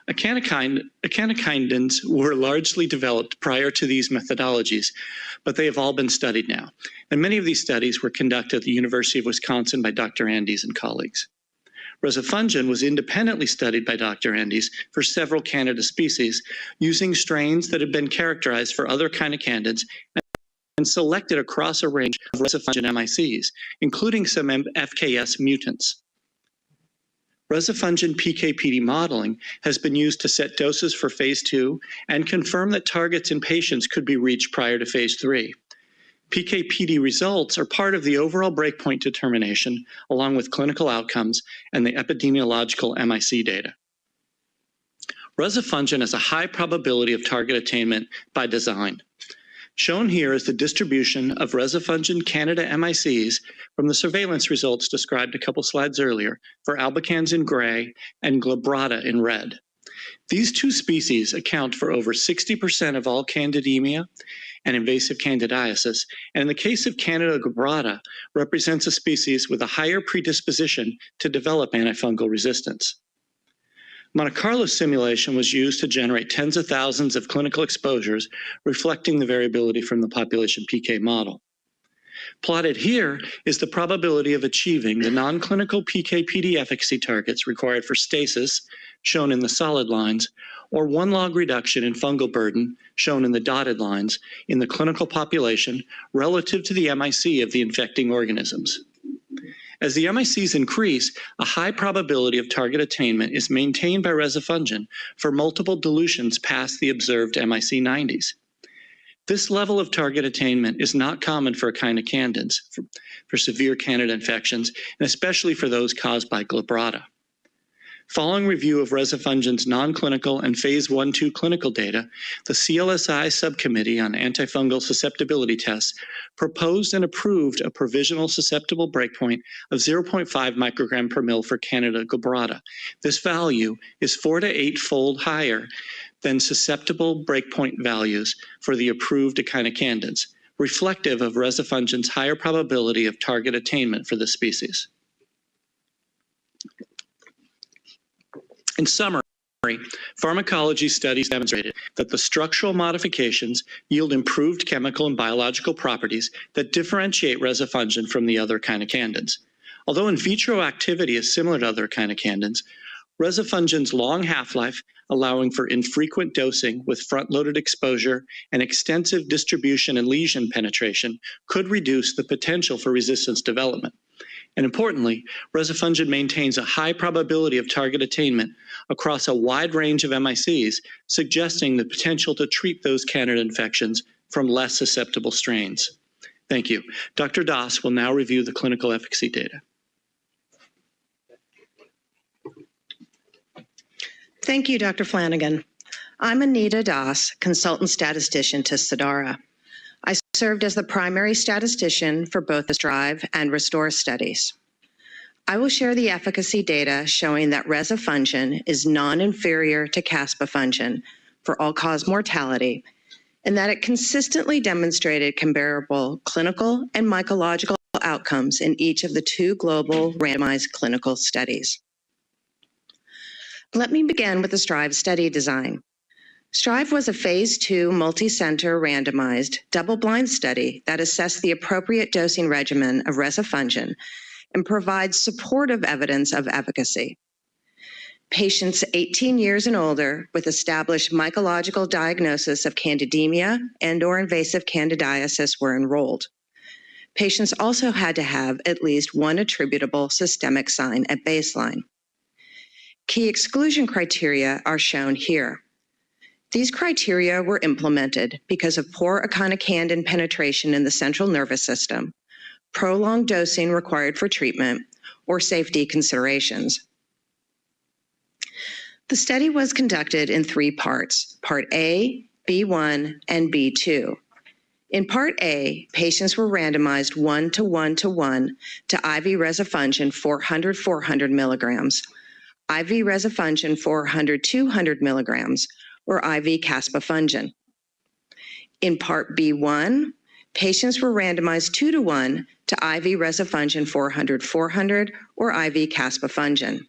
Echinocandins were largely developed prior to these methodologies, but they have all been studied now. And many of these studies were conducted at the University of Wisconsin by Dr. Andes and colleagues. Rezafungin was independently studied by Dr. Andes for several Candida species using strains that had been characterized for other echinocandins and selected across a range of rezafungin MICs, including some FKS mutants. Rezafungin PK/PD modeling has been used to set doses for phase 2 and confirm that targets in patients could be reached prior to phase 3. PK/PD results are part of the overall breakpoint determination, along with clinical outcomes and the epidemiological MIC data. Rezafungin has a high probability of target attainment by design. Shown here is the distribution of rezafungin Candida MICs from the surveillance results described a couple slides earlier for albicans in gray and glabrata in red. These two species account for over 60% of all candidemia and invasive candidiasis, and in the case of Candida glabrata, represents a species with a higher predisposition to develop antifungal resistance. Monte Carlo simulation was used to generate tens of thousands of clinical exposures, reflecting the variability from the population PK model. Plotted here is the probability of achieving the non-clinical PK/PD efficacy targets required for stasis, shown in the solid lines, or 1 log reduction in fungal burden, shown in the dotted lines, in the clinical population relative to the MIC of the infecting organisms. As the MICs increase, a high probability of target attainment is maintained by rezafungin for multiple dilutions past the observed MIC 90s. This level of target attainment is not common for echinocandins, for severe Candida infections, and especially for those caused by glabrata. Following review of rezafungin's non-clinical and phase 1-2 clinical data, the CLSI subcommittee on antifungal susceptibility tests proposed and approved a provisional susceptible breakpoint of 0.5 microgram per mil for Candida glabrata. This value is 4 to 8-fold higher than susceptible breakpoint values for the approved echinocandins, reflective of rezafungin's higher probability of target attainment for this species. In summary, pharmacology studies demonstrated that the structural modifications yield improved chemical and biological properties that differentiate rezafungin from the other echinocandins. Although in vitro activity is similar to other echinocandins, rezafungin's long half-life, allowing for infrequent dosing with front-loaded exposure and extensive distribution and lesion penetration, could reduce the potential for resistance development. And importantly, rezafungin maintains a high probability of target attainment across a wide range of MICs, suggesting the potential to treat those Candida infections from less susceptible strains. Thank you. Dr. Das will now review the clinical efficacy data. Thank you, Dr. Flanagan. I'm Anita Das, consultant statistician to Cidara. I served as the primary statistician for both the STRIVE and RESTORE studies. I will share the efficacy data showing that rezafungin is non-inferior to caspofungin for all-cause mortality, and that it consistently demonstrated comparable clinical and mycological outcomes in each of the 2 global randomized clinical studies. Let me begin with the STRIVE study design. STRIVE was a phase 2 multi-center randomized double-blind study that assessed the appropriate dosing regimen of rezafungin and provides supportive evidence of efficacy. Patients 18 years and older with established mycological diagnosis of candidemia and/or invasive candidiasis were enrolled. Patients also had to have at least 1 attributable systemic sign at baseline. Key exclusion criteria are shown here. These criteria were implemented because of poor echinocandin penetration in the central nervous system, prolonged dosing required for treatment, or safety considerations. The study was conducted in 3 parts, Part A, B1, and B2. In Part A, patients were randomized 1:1:1 to IV rezafungin 400 milligrams, IV rezafungin 200 milligrams, or IV caspofungin. In Part B1, patients were randomized 2:1 to IV rezafungin 400 or IV caspofungin.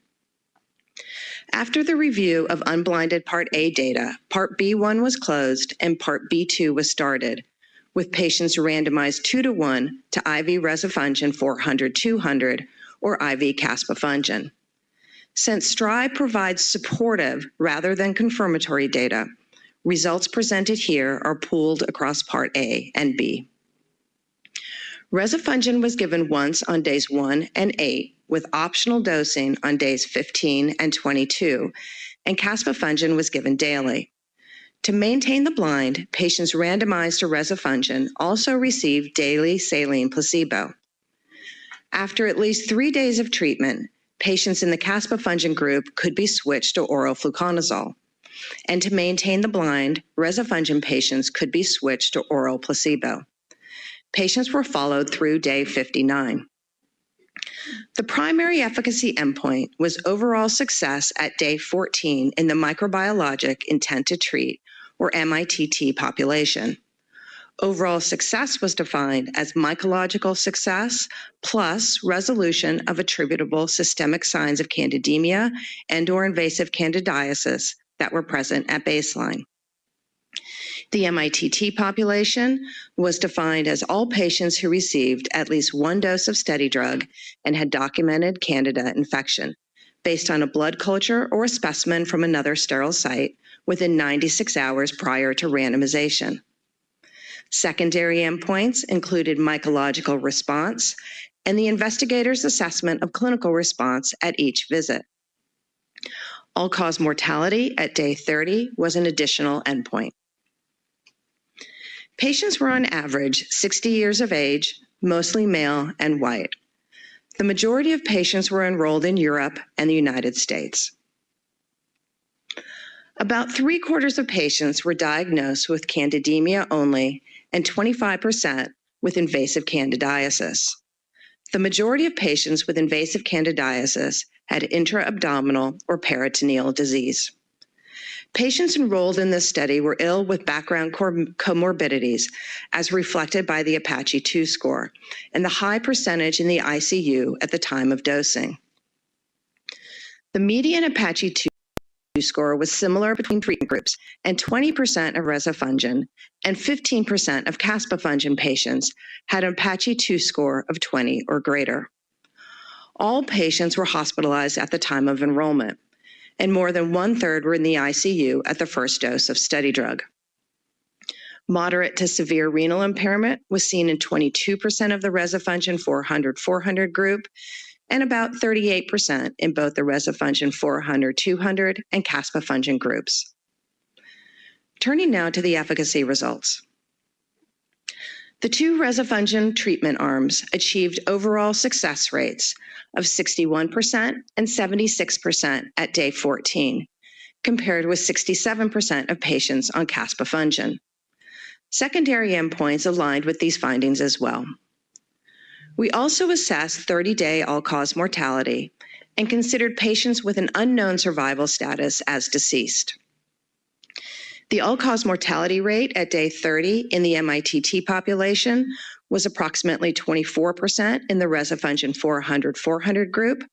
After the review of unblinded Part A data, Part B1 was closed and Part B2 was started, with patients randomized 2:1 to IV rezafungin 400 or IV caspofungin. Since STRIVE provides supportive rather than confirmatory data, results presented here are pooled across Part A and B. Rezafungin was given once on days 1 and 8 with optional dosing on days 15 and 22, and caspofungin was given daily. To maintain the blind, patients randomized to rezafungin also received daily saline placebo. After at least 3 days of treatment, patients in the caspofungin group could be switched to oral fluconazole. And to maintain the blind, rezafungin patients could be switched to oral placebo. Patients were followed through day 59. The primary efficacy endpoint was overall success at day 14 in the microbiologic intent to treat, or MITT population. Overall success was defined as mycological success plus resolution of attributable systemic signs of candidemia and/or invasive candidiasis that were present at baseline. The MITT population was defined as all patients who received at least one dose of study drug and had documented candida infection, based on a blood culture or a specimen from another sterile site within 96 hours prior to randomization. Secondary endpoints included mycological response and the investigator's assessment of clinical response at each visit. All-cause mortality at day 30 was an additional endpoint. Patients were on average 60 years of age, mostly male and white. The majority of patients were enrolled in Europe and the United States. About 3/4 of patients were diagnosed with candidemia only and 25% with invasive candidiasis. The majority of patients with invasive candidiasis had intra-abdominal or peritoneal disease. Patients enrolled in this study were ill with background comorbidities, as reflected by the Apache 2 score, and the high percentage in the ICU at the time of dosing. The median Apache 2 score was similar between treatment groups, and 20% of rezafungin and 15% of caspofungin patients had an Apache 2 score of 20 or greater. All patients were hospitalized at the time of enrollment, and more than 1/3 were in the ICU at the first dose of study drug. Moderate to severe renal impairment was seen in 22% of the rezafungin 400-400 group, and about 38% in both the rezafungin 400-200 and caspofungin groups. Turning now to the efficacy results. The two rezafungin treatment arms achieved overall success rates of 61% and 76% at day 14, compared with 67% of patients on caspofungin. Secondary endpoints aligned with these findings as well. We also assessed 30-day all-cause mortality and considered patients with an unknown survival status as deceased. The all-cause mortality rate at day 30 in the MITT population was approximately 24% in the rezafungin 400-400 group,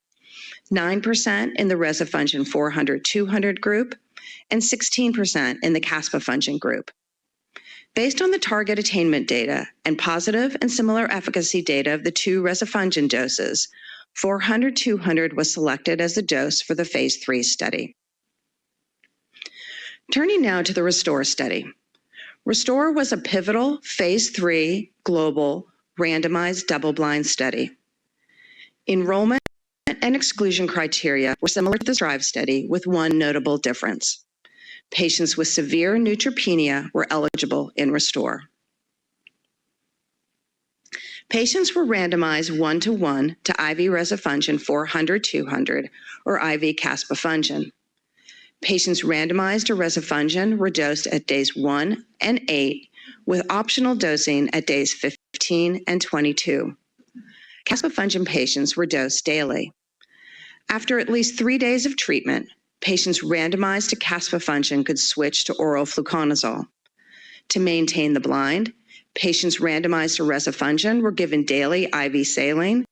9% in the rezafungin 400-200 group, and 16% in the caspofungin group. Based on the target attainment data and positive and similar efficacy data of the two rezafungin doses, 400-200 was selected as the dose for the phase 3 study. Turning now to the RESTORE study. RESTORE was a pivotal phase 3 global randomized double-blind study. Enrollment and exclusion criteria were similar to the STRIVE study, with one notable difference. Patients with severe neutropenia were eligible in RESTORE. Patients were randomized 1-to-1 to IV rezafungin 400-200 or IV caspofungin. Patients randomized to rezafungin were dosed at days 1 and 8, with optional dosing at days 15 and 22. Caspofungin patients were dosed daily. After at least 3 days of treatment, patients randomized to caspofungin could switch to oral fluconazole. To maintain the blind, patients randomized to rezafungin were given daily IV saline,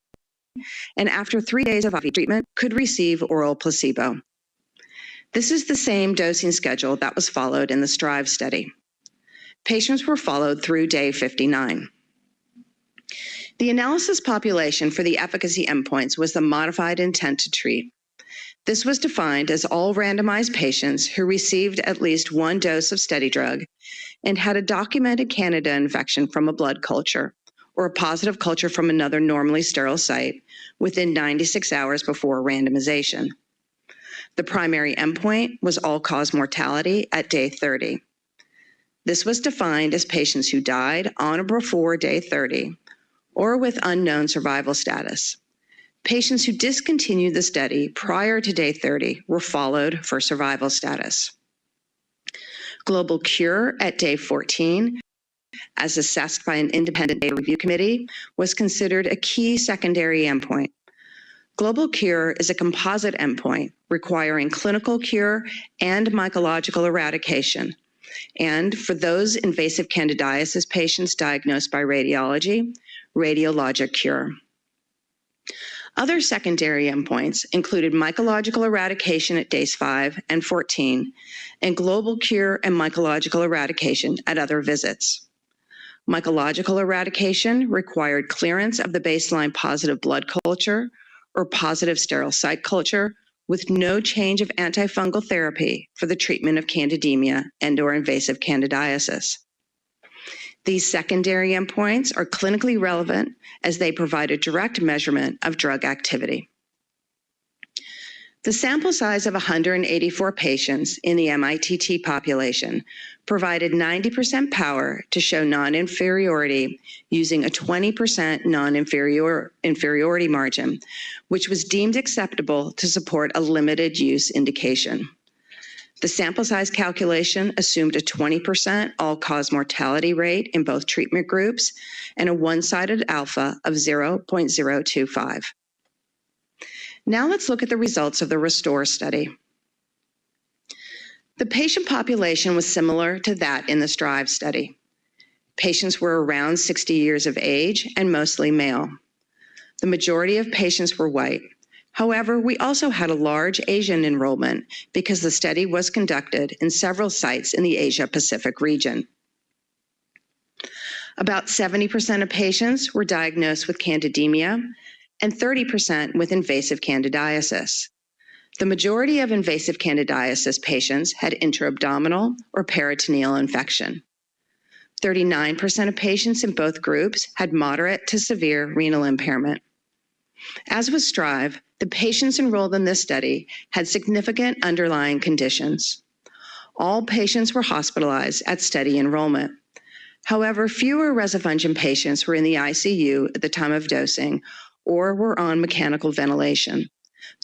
and after 3 days of IV treatment could receive oral placebo. This is the same dosing schedule that was followed in the STRIVE study. Patients were followed through day 59. The analysis population for the efficacy endpoints was the modified intent to treat. This was defined as all randomized patients who received at least one dose of study drug and had a documented candida infection from a blood culture, or a positive culture from another normally sterile site within 96 hours before randomization. The primary endpoint was all-cause mortality at day 30. This was defined as patients who died on or before day 30 or with unknown survival status. Patients who discontinued the study prior to day 30 were followed for survival status. Global cure at day 14, as assessed by an independent data review committee, was considered a key secondary endpoint. Global cure is a composite endpoint requiring clinical cure and mycological eradication. And for those invasive candidiasis patients diagnosed by radiology, radiologic cure. Other secondary endpoints included mycological eradication at days 5 and 14, and global cure and mycological eradication at other visits. Mycological eradication required clearance of the baseline positive blood culture or positive sterile site culture with no change of antifungal therapy for the treatment of candidemia and/or invasive candidiasis. These secondary endpoints are clinically relevant as they provide a direct measurement of drug activity. The sample size of 184 patients in the MITT population provided 90% power to show non-inferiority using a 20% non-inferiority margin, which was deemed acceptable to support a limited use indication. The sample size calculation assumed a 20% all-cause mortality rate in both treatment groups and a one-sided alpha of 0.025. Now let's look at the results of the RESTORE study. The patient population was similar to that in the STRIVE study. Patients were around 60 years of age and mostly male. The majority of patients were white. However, we also had a large Asian enrollment because the study was conducted in several sites in the Asia-Pacific region. About 70% of patients were diagnosed with candidemia and 30% with invasive candidiasis. The majority of invasive candidiasis patients had intra-abdominal or peritoneal infection. 39% of patients in both groups had moderate to severe renal impairment. As with STRIVE, the patients enrolled in this study had significant underlying conditions. All patients were hospitalized at study enrollment. However, fewer rezafungin patients were in the ICU at the time of dosing or were on mechanical ventilation,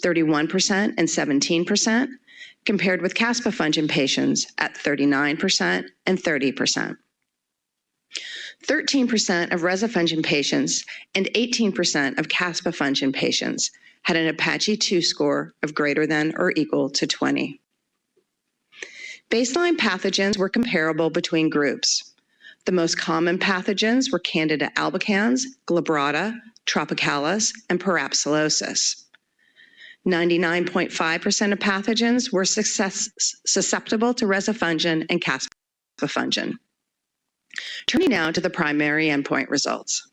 31% and 17%, compared with caspofungin patients at 39% and 30%. 13% of rezafungin patients and 18% of caspofungin patients had an Apache 2 score of greater than or equal to 20. Baseline pathogens were comparable between groups. The most common pathogens were Candida albicans, glabrata, tropicalis, and parapsilosis. 99.5% of pathogens were susceptible to rezafungin and caspofungin. Turning now to the primary endpoint results.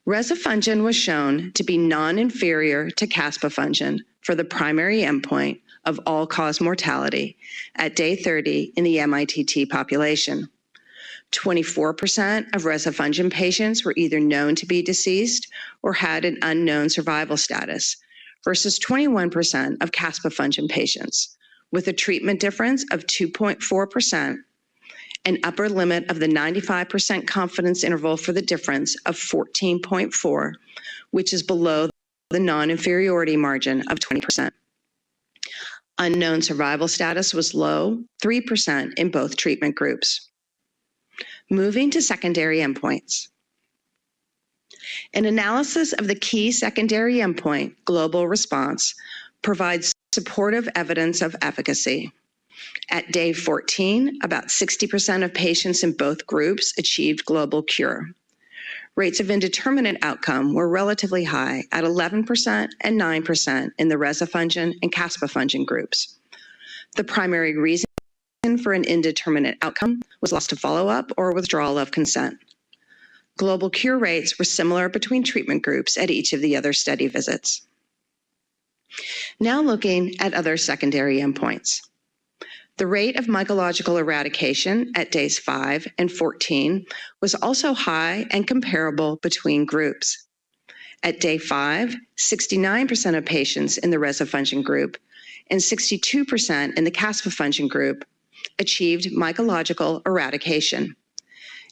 Rezafungin was shown to be non-inferior to caspofungin for the primary endpoint of all-cause mortality at day 30 in the MITT population. 24% of rezafungin patients were either known to be deceased or had an unknown survival status, versus 21% of caspofungin patients, with a treatment difference of 2.4%, an upper limit of the 95% confidence interval for the difference of 14.4, which is below the non-inferiority margin of 20%. Unknown survival status was low, 3% in both treatment groups. Moving to secondary endpoints. An analysis of the key secondary endpoint, global response, provides supportive evidence of efficacy. At day 14, about 60% of patients in both groups achieved global cure. Rates of indeterminate outcome were relatively high at 11% and 9% in the rezafungin and caspofungin groups. The primary reason for an indeterminate outcome was loss to follow-up or withdrawal of consent. Global cure rates were similar between treatment groups at each of the other study visits. Now looking at other secondary endpoints. The rate of mycological eradication at days 5 and 14 was also high and comparable between groups. At day 5, 69% of patients in the rezafungin group and 62% in the caspofungin group achieved mycological eradication.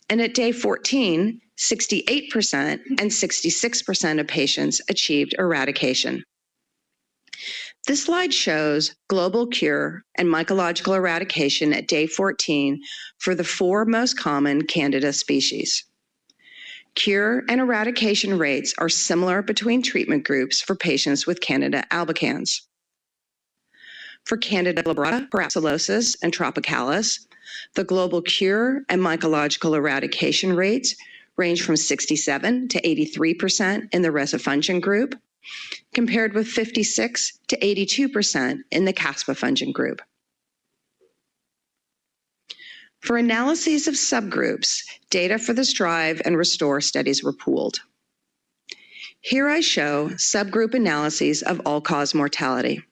And at day 14, 68% and 66% of patients achieved eradication. This slide shows global cure and mycological eradication at day 14 for the 4 most common Candida species. Cure and eradication rates are similar between treatment groups for patients with Candida albicans. For Candida glabrata, parapsilosis, and tropicalis, the global cure and mycological eradication rates range from 67 to 83% in the rezafungin group, compared with 56 to 82% in the caspofungin group. For analyses of subgroups, data for the STRIVE and RESTORE studies were pooled. Here I show subgroup analyses of all-cause mortality.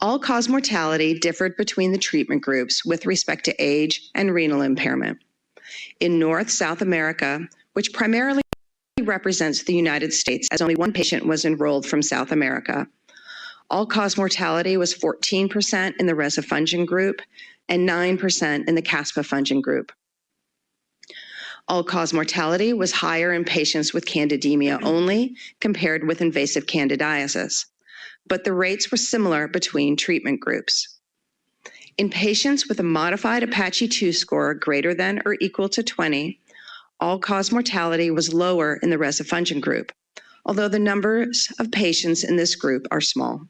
All-cause mortality differed between the treatment groups with respect to age and renal impairment. In South America, which primarily represents the United States, as only 1 patient was enrolled from South America, all-cause mortality was 14% in the rezafungin group and 9% in the caspofungin group. All-cause mortality was higher in patients with candidemia only compared with invasive candidiasis, but the rates were similar between treatment groups. In patients with a modified Apache 2 score greater than or equal to 20, all-cause mortality was lower in the rezafungin group, although the numbers of patients in this group are small.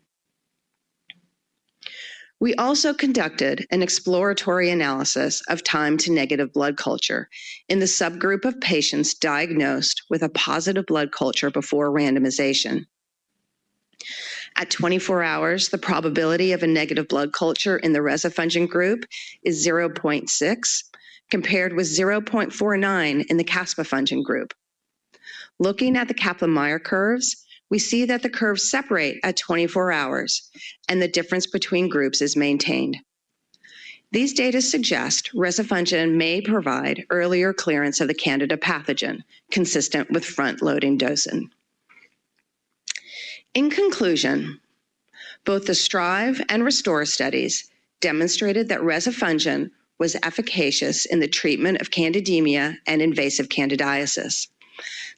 We also conducted an exploratory analysis of time to negative blood culture in the subgroup of patients diagnosed with a positive blood culture before randomization. At 24 hours, the probability of a negative blood culture in the rezafungin group is 0.6, compared with 0.49 in the caspofungin group. Looking at the Kaplan-Meier curves, we see that the curves separate at 24 hours, and the difference between groups is maintained. These data suggest rezafungin may provide earlier clearance of the Candida pathogen, consistent with front-loading dosing. In conclusion, both the STRIVE and RESTORE studies demonstrated that rezafungin was efficacious in the treatment of candidemia and invasive candidiasis.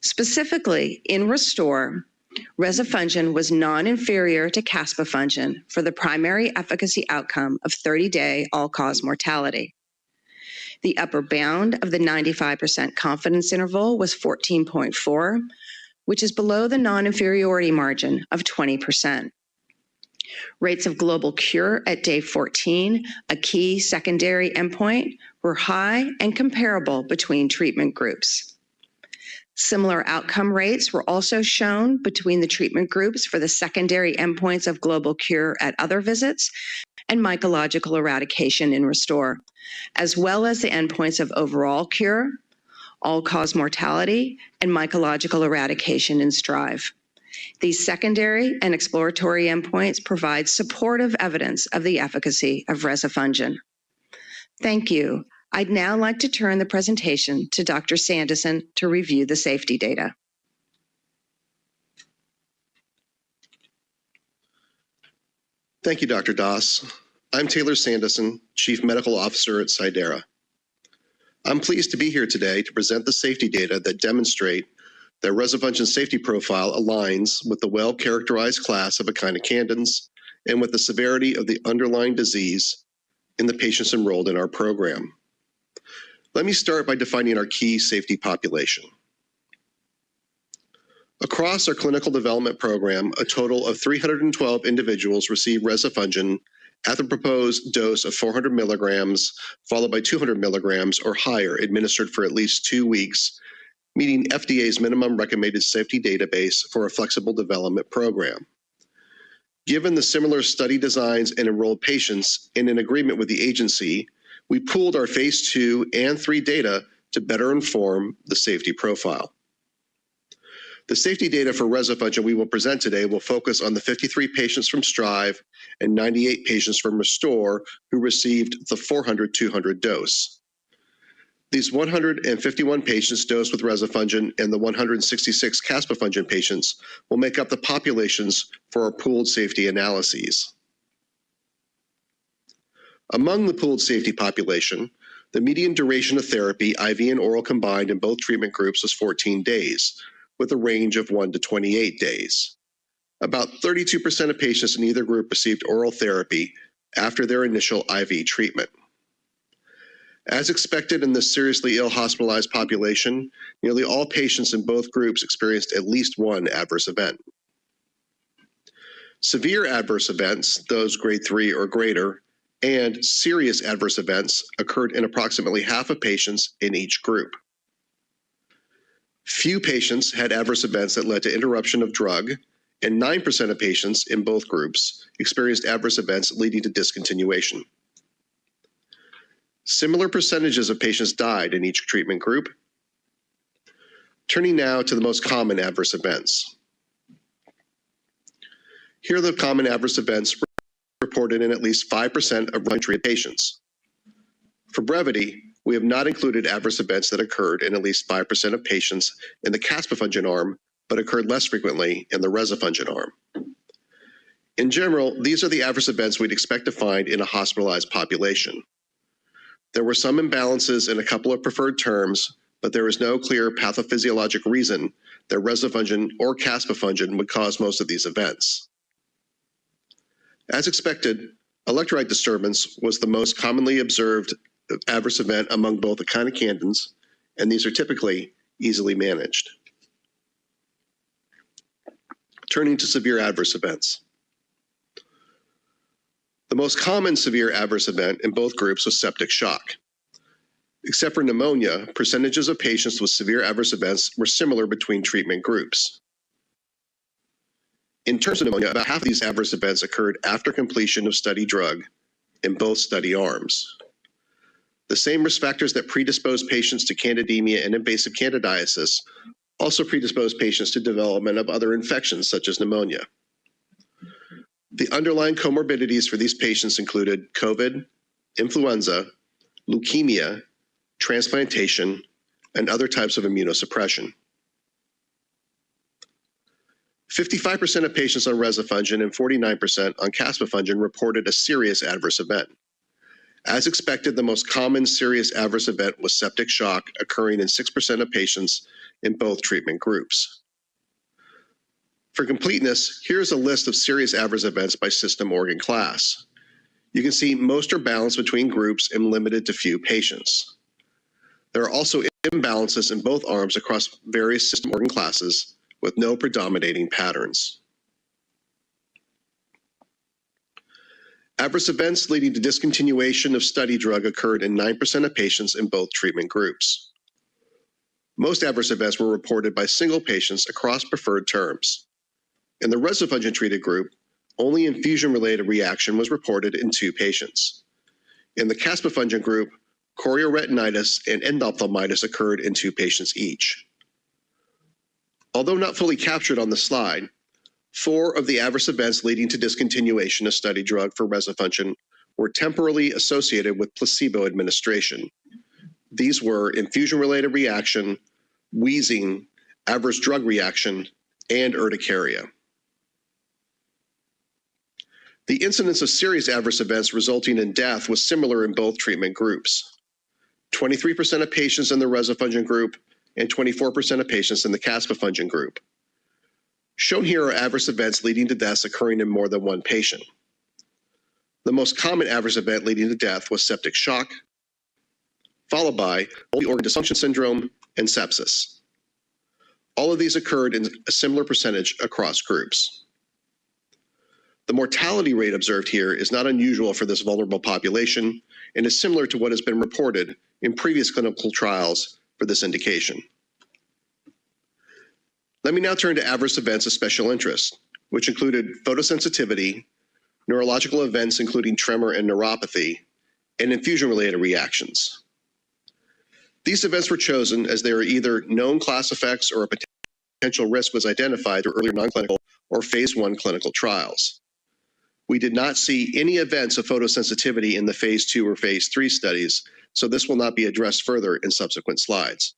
Specifically, in RESTORE, rezafungin was non-inferior to caspofungin for the primary efficacy outcome of 30-day all-cause mortality. The upper bound of the 95% confidence interval was 14.4, which is below the non-inferiority margin of 20%. Rates of global cure at day 14, a key secondary endpoint, were high and comparable between treatment groups. Similar outcome rates were also shown between the treatment groups for the secondary endpoints of global cure at other visits and mycological eradication in RESTORE, as well as the endpoints of overall cure, all-cause mortality, and mycological eradication in STRIVE. These secondary and exploratory endpoints provide supportive evidence of the efficacy of rezafungin. Thank you. I'd now like to turn the presentation to Dr. Sanderson to review the safety data. Thank you, Dr. Doss. I'm Taylor Sanderson, Chief Medical Officer at Cidara. I'm pleased to be here today to present the safety data that demonstrate that rezafungin's safety profile aligns with the well-characterized class of echinocandins and with the severity of the underlying disease in the patients enrolled in our program. Let me start by defining our key safety population. Across our clinical development program, a total of 312 individuals received rezafungin at the proposed dose of 400 milligrams, followed by 200 milligrams or higher, administered for at least 2 weeks, meeting FDA's minimum recommended safety database for a flexible development program. Given the similar study designs and enrolled patients, and in agreement with the agency, we pooled our phase 2 and 3 data to better inform the safety profile. The safety data for rezafungin we will present today will focus on the 53 patients from STRIVE and 98 patients from RESTORE who received the 400/200 dose. These 151 patients dosed with rezafungin and the 166 caspofungin patients will make up the populations for our pooled safety analyses. Among the pooled safety population, the median duration of therapy, IV and oral combined in both treatment groups, was 14 days, with a range of 1 to 28 days. About 32% of patients in either group received oral therapy after their initial IV treatment. As expected in this seriously ill hospitalized population, nearly all patients in both groups experienced at least one adverse event. Severe adverse events, those grade 3 or greater, and serious adverse events occurred in approximately half of patients in each group. Few patients had adverse events that led to interruption of drug, and 9% of patients in both groups experienced adverse events leading to discontinuation. Similar percentages of patients died in each treatment group. Turning now to the most common adverse events. Here are the common adverse events reported in at least 5% of untreated patients. For brevity, we have not included adverse events that occurred in at least 5% of patients in the caspofungin arm, but occurred less frequently in the rezafungin arm. In general, these are the adverse events we'd expect to find in a hospitalized population. There were some imbalances in a couple of preferred terms, but there is no clear pathophysiologic reason that rezafungin or caspofungin would cause most of these events. As expected, electrolyte disturbance was the most commonly observed adverse event among both echinocandins, and these are typically easily managed. Turning to severe adverse events. The most common severe adverse event in both groups was septic shock. Except for pneumonia, percentages of patients with severe adverse events were similar between treatment groups. In terms of pneumonia, about half of these adverse events occurred after completion of study drug in both study arms. The same risk factors that predispose patients to candidemia and invasive candidiasis also predispose patients to development of other infections such as pneumonia. The underlying comorbidities for these patients included COVID, influenza, leukemia, transplantation, and other types of immunosuppression. 55% of patients on rezafungin and 49% on caspofungin reported a serious adverse event. As expected, the most common serious adverse event was septic shock, occurring in 6% of patients in both treatment groups. For completeness, here's a list of serious adverse events by system organ class. You can see most are balanced between groups and limited to few patients. There are also imbalances in both arms across various system organ classes, with no predominating patterns. Adverse events leading to discontinuation of study drug occurred in 9% of patients in both treatment groups. Most adverse events were reported by single patients across preferred terms. In the rezafungin-treated group, only infusion-related reaction was reported in 2 patients. In the caspofungin group, chorioretinitis and endophthalmitis occurred in 2 patients each. Although not fully captured on the slide, 4 of the adverse events leading to discontinuation of study drug for rezafungin were temporally associated with placebo administration. These were infusion-related reaction, wheezing, adverse drug reaction, and urticaria. The incidence of serious adverse events resulting in death was similar in both treatment groups. 23% of patients in the rezafungin group and 24% of patients in the caspofungin group. Shown here are adverse events leading to deaths occurring in more than one patient. The most common adverse event leading to death was septic shock, followed by multi-organ dysfunction syndrome and sepsis. All of these occurred in a similar percentage across groups. The mortality rate observed here is not unusual for this vulnerable population and is similar to what has been reported in previous clinical trials for this indication. Let me now turn to adverse events of special interest, which included photosensitivity, neurological events including tremor and neuropathy, and infusion-related reactions. These events were chosen as they are either known class effects or a potential risk was identified through earlier non-clinical or phase 1 clinical trials. We did not see any events of photosensitivity in the phase 2 or phase 3 studies, so this will not be addressed further in subsequent slides.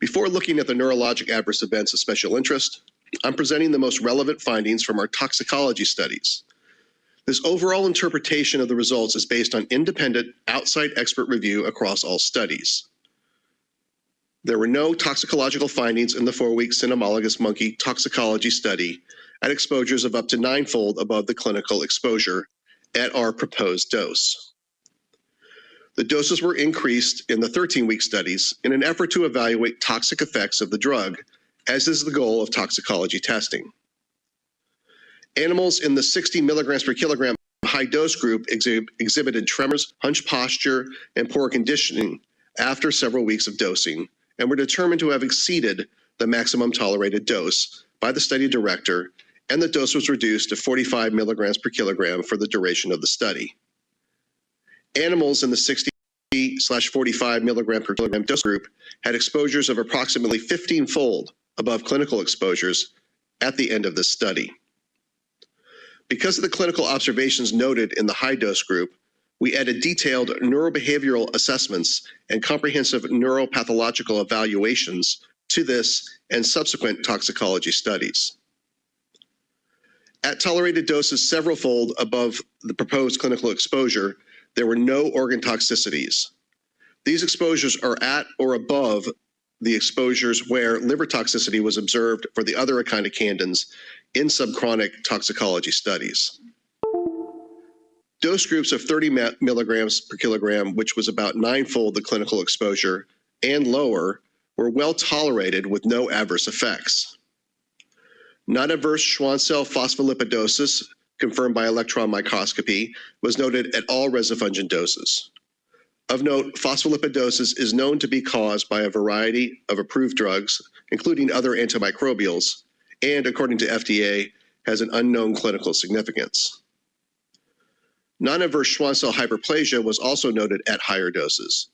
Before looking at the neurologic adverse events of special interest, I'm presenting the most relevant findings from our toxicology studies. This overall interpretation of the results is based on independent, outside expert review across all studies. There were no toxicological findings in the 4-week cynomolgus monkey toxicology study at exposures of up to 9-fold above the clinical exposure at our proposed dose. The doses were increased in the 13-week studies in an effort to evaluate toxic effects of the drug, as is the goal of toxicology testing. Animals in the 60 milligrams per kilogram high dose group exhibited tremors, hunched posture, and poor conditioning after several weeks of dosing, and were determined to have exceeded the maximum tolerated dose by the study director, and the dose was reduced to 45 milligrams per kilogram for the duration of the study. Animals in the 60/45 milligram per kilogram dose group had exposures of approximately 15-fold above clinical exposures at the end of the study. Because of the clinical observations noted in the high dose group, we added detailed neurobehavioral assessments and comprehensive neuropathological evaluations to this and subsequent toxicology studies. At tolerated doses several-fold above the proposed clinical exposure, there were no organ toxicities. These exposures are at or above the exposures where liver toxicity was observed for the other echinocandins in subchronic toxicology studies. Dose groups of 30 milligrams per kilogram, which was about 9-fold the clinical exposure, and lower, were well tolerated with no adverse effects. Non-adverse Schwann cell phospholipidosis, confirmed by electron microscopy, was noted at all rezafungin doses. Of note, phospholipidosis is known to be caused by a variety of approved drugs, including other antimicrobials, and according to FDA, has an unknown clinical significance. Non-adverse Schwann cell hyperplasia was also noted at higher doses.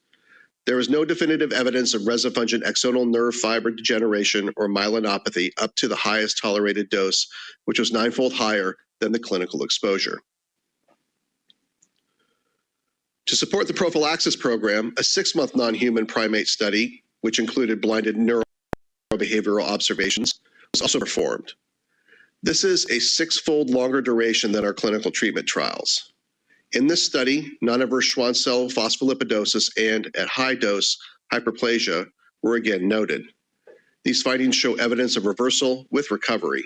There is no definitive evidence of rezafungin axonal nerve fiber degeneration or myelopathy up to the highest tolerated dose, which was 9-fold higher than the clinical exposure. To support the prophylaxis program, a 6-month non-human primate study, which included blinded neurobehavioral observations, was also performed. This is a 6-fold longer duration than our clinical treatment trials. In this study, non-adverse Schwann cell phospholipidosis and, at high dose, hyperplasia were again noted. These findings show evidence of reversal with recovery.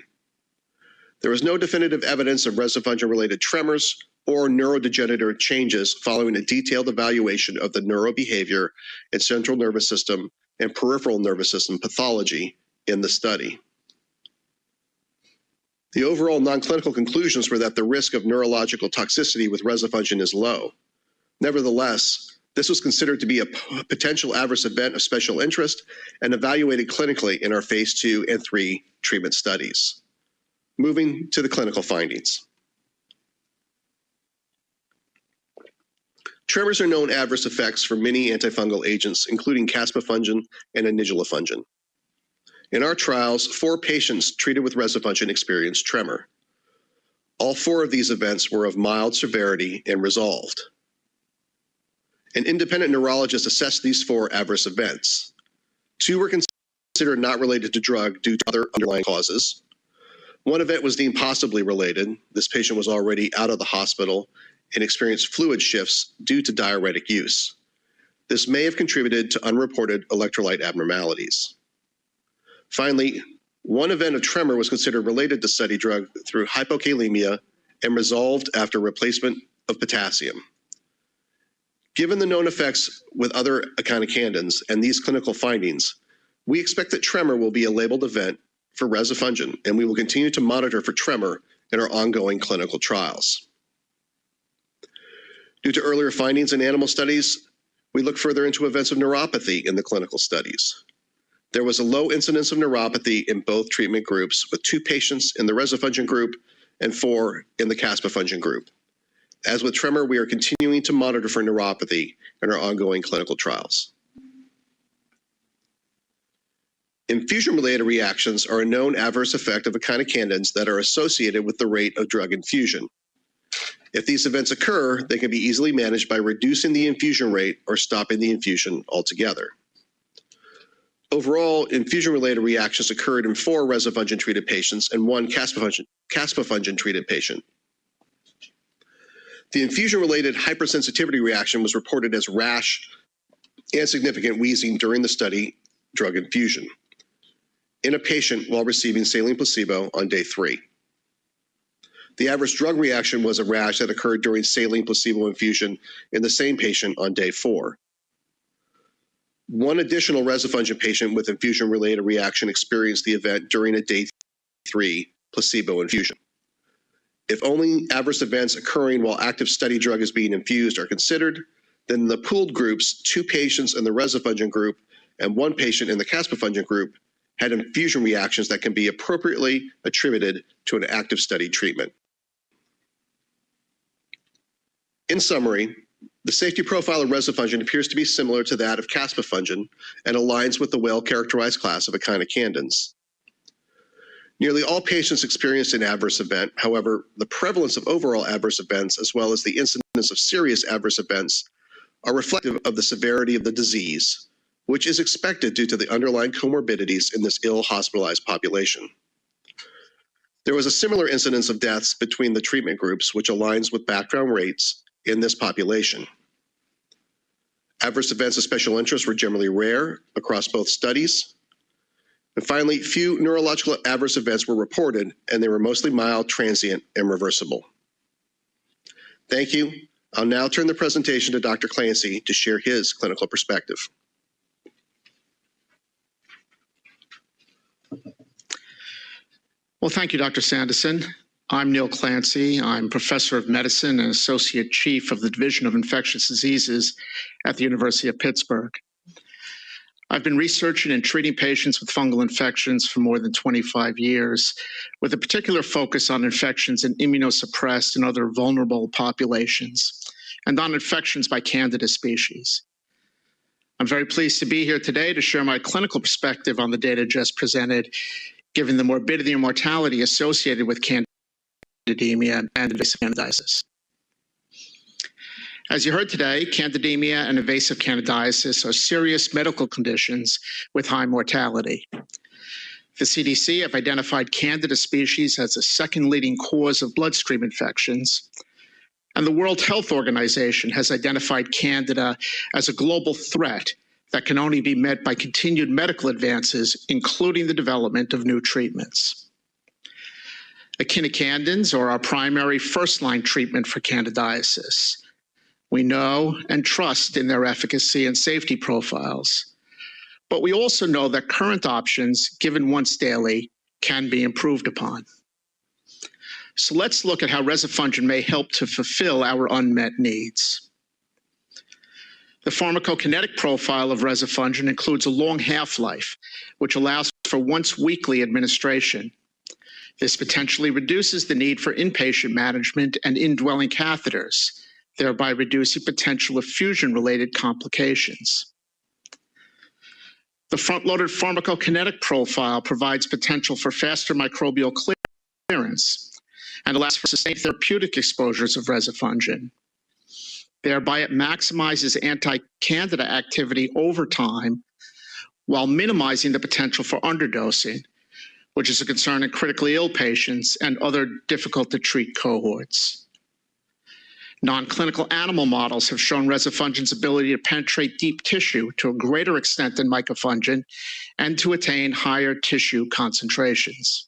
There was no definitive evidence of rezafungin-related tremors or neurodegenerative changes following a detailed evaluation of the neurobehavior and central nervous system and peripheral nervous system pathology in the study. The overall non-clinical conclusions were that the risk of neurological toxicity with rezafungin is low. Nevertheless, this was considered to be a potential adverse event of special interest and evaluated clinically in our phase 2 and 3 treatment studies. Moving to the clinical findings. Tremors are known adverse effects for many antifungal agents, including caspofungin and anidulafungin. In our trials, 4 patients treated with rezafungin experienced tremor. All 4 of these events were of mild severity and resolved. An independent neurologist assessed these 4 adverse events. 2 were considered not related to drug due to other underlying causes. 1 event was deemed possibly related. This patient was already out of the hospital and experienced fluid shifts due to diuretic use. This may have contributed to unreported electrolyte abnormalities. Finally, 1 event of tremor was considered related to study drug through hypokalemia and resolved after replacement of potassium. Given the known effects with other echinocandins and these clinical findings, we expect that tremor will be a labeled event for rezafungin, and we will continue to monitor for tremor in our ongoing clinical trials. Due to earlier findings in animal studies, we look further into events of neuropathy in the clinical studies. There was a low incidence of neuropathy in both treatment groups, with 2 patients in the rezafungin group and 4 in the caspofungin group. As with tremor, we are continuing to monitor for neuropathy in our ongoing clinical trials. Infusion-related reactions are a known adverse effect of echinocandins that are associated with the rate of drug infusion. If these events occur, they can be easily managed by reducing the infusion rate or stopping the infusion altogether. Overall, infusion-related reactions occurred in 4 rezafungin-treated patients and 1 caspofungin-treated patient. The infusion-related hypersensitivity reaction was reported as rash and significant wheezing during the study drug infusion in a patient while receiving saline placebo on day 3. The adverse drug reaction was a rash that occurred during saline placebo infusion in the same patient on day 4. 1 additional rezafungin patient with infusion-related reaction experienced the event during a day 3 placebo infusion. If only adverse events occurring while active study drug is being infused are considered, then in the pooled groups, 2 patients in the rezafungin group and 1 patient in the caspofungin group had infusion reactions that can be appropriately attributed to an active study treatment. In summary, the safety profile of rezafungin appears to be similar to that of caspofungin and aligns with the well-characterized class of echinocandins. Nearly all patients experienced an adverse event. However, the prevalence of overall adverse events, as well as the incidence of serious adverse events, are reflective of the severity of the disease, which is expected due to the underlying comorbidities in this ill hospitalized population. There was a similar incidence of deaths between the treatment groups, which aligns with background rates in this population. Adverse events of special interest were generally rare across both studies. And finally, few neurological adverse events were reported, and they were mostly mild, transient, and reversible. Thank you. I'll now turn the presentation to Dr. Clancy to share his clinical perspective. Well, thank you, Dr. Sanderson. I'm Neil Clancy. I'm Professor of Medicine and Associate Chief of the Division of Infectious Diseases at the University of Pittsburgh. I've been researching and treating patients with fungal infections for more than 25 years, with a particular focus on infections in immunosuppressed and other vulnerable populations, and on infections by Candida species. I'm very pleased to be here today to share my clinical perspective on the data just presented, given the morbidity and mortality associated with candidemia and invasive candidiasis. As you heard today, candidemia and invasive candidiasis are serious medical conditions with high mortality. The CDC have identified Candida species as the second leading cause of bloodstream infections, and the World Health Organization has identified Candida as a global threat that can only be met by continued medical advances, including the development of new treatments. Echinocandins are our primary first-line treatment for candidiasis. We know and trust in their efficacy and safety profiles, but we also know that current options, given once daily, can be improved upon. So let's look at how rezafungin may help to fulfill our unmet needs. The pharmacokinetic profile of rezafungin includes a long half-life, which allows for once-weekly administration. This potentially reduces the need for inpatient management and indwelling catheters, thereby reducing potential effusion-related complications. The front-loaded pharmacokinetic profile provides potential for faster microbial clearance and allows for sustained therapeutic exposures of rezafungin. Thereby, it maximizes anti-candida activity over time while minimizing the potential for underdosing, which is a concern in critically ill patients and other difficult-to-treat cohorts. Non-clinical animal models have shown rezafungin's ability to penetrate deep tissue to a greater extent than mycofungin and to attain higher tissue concentrations.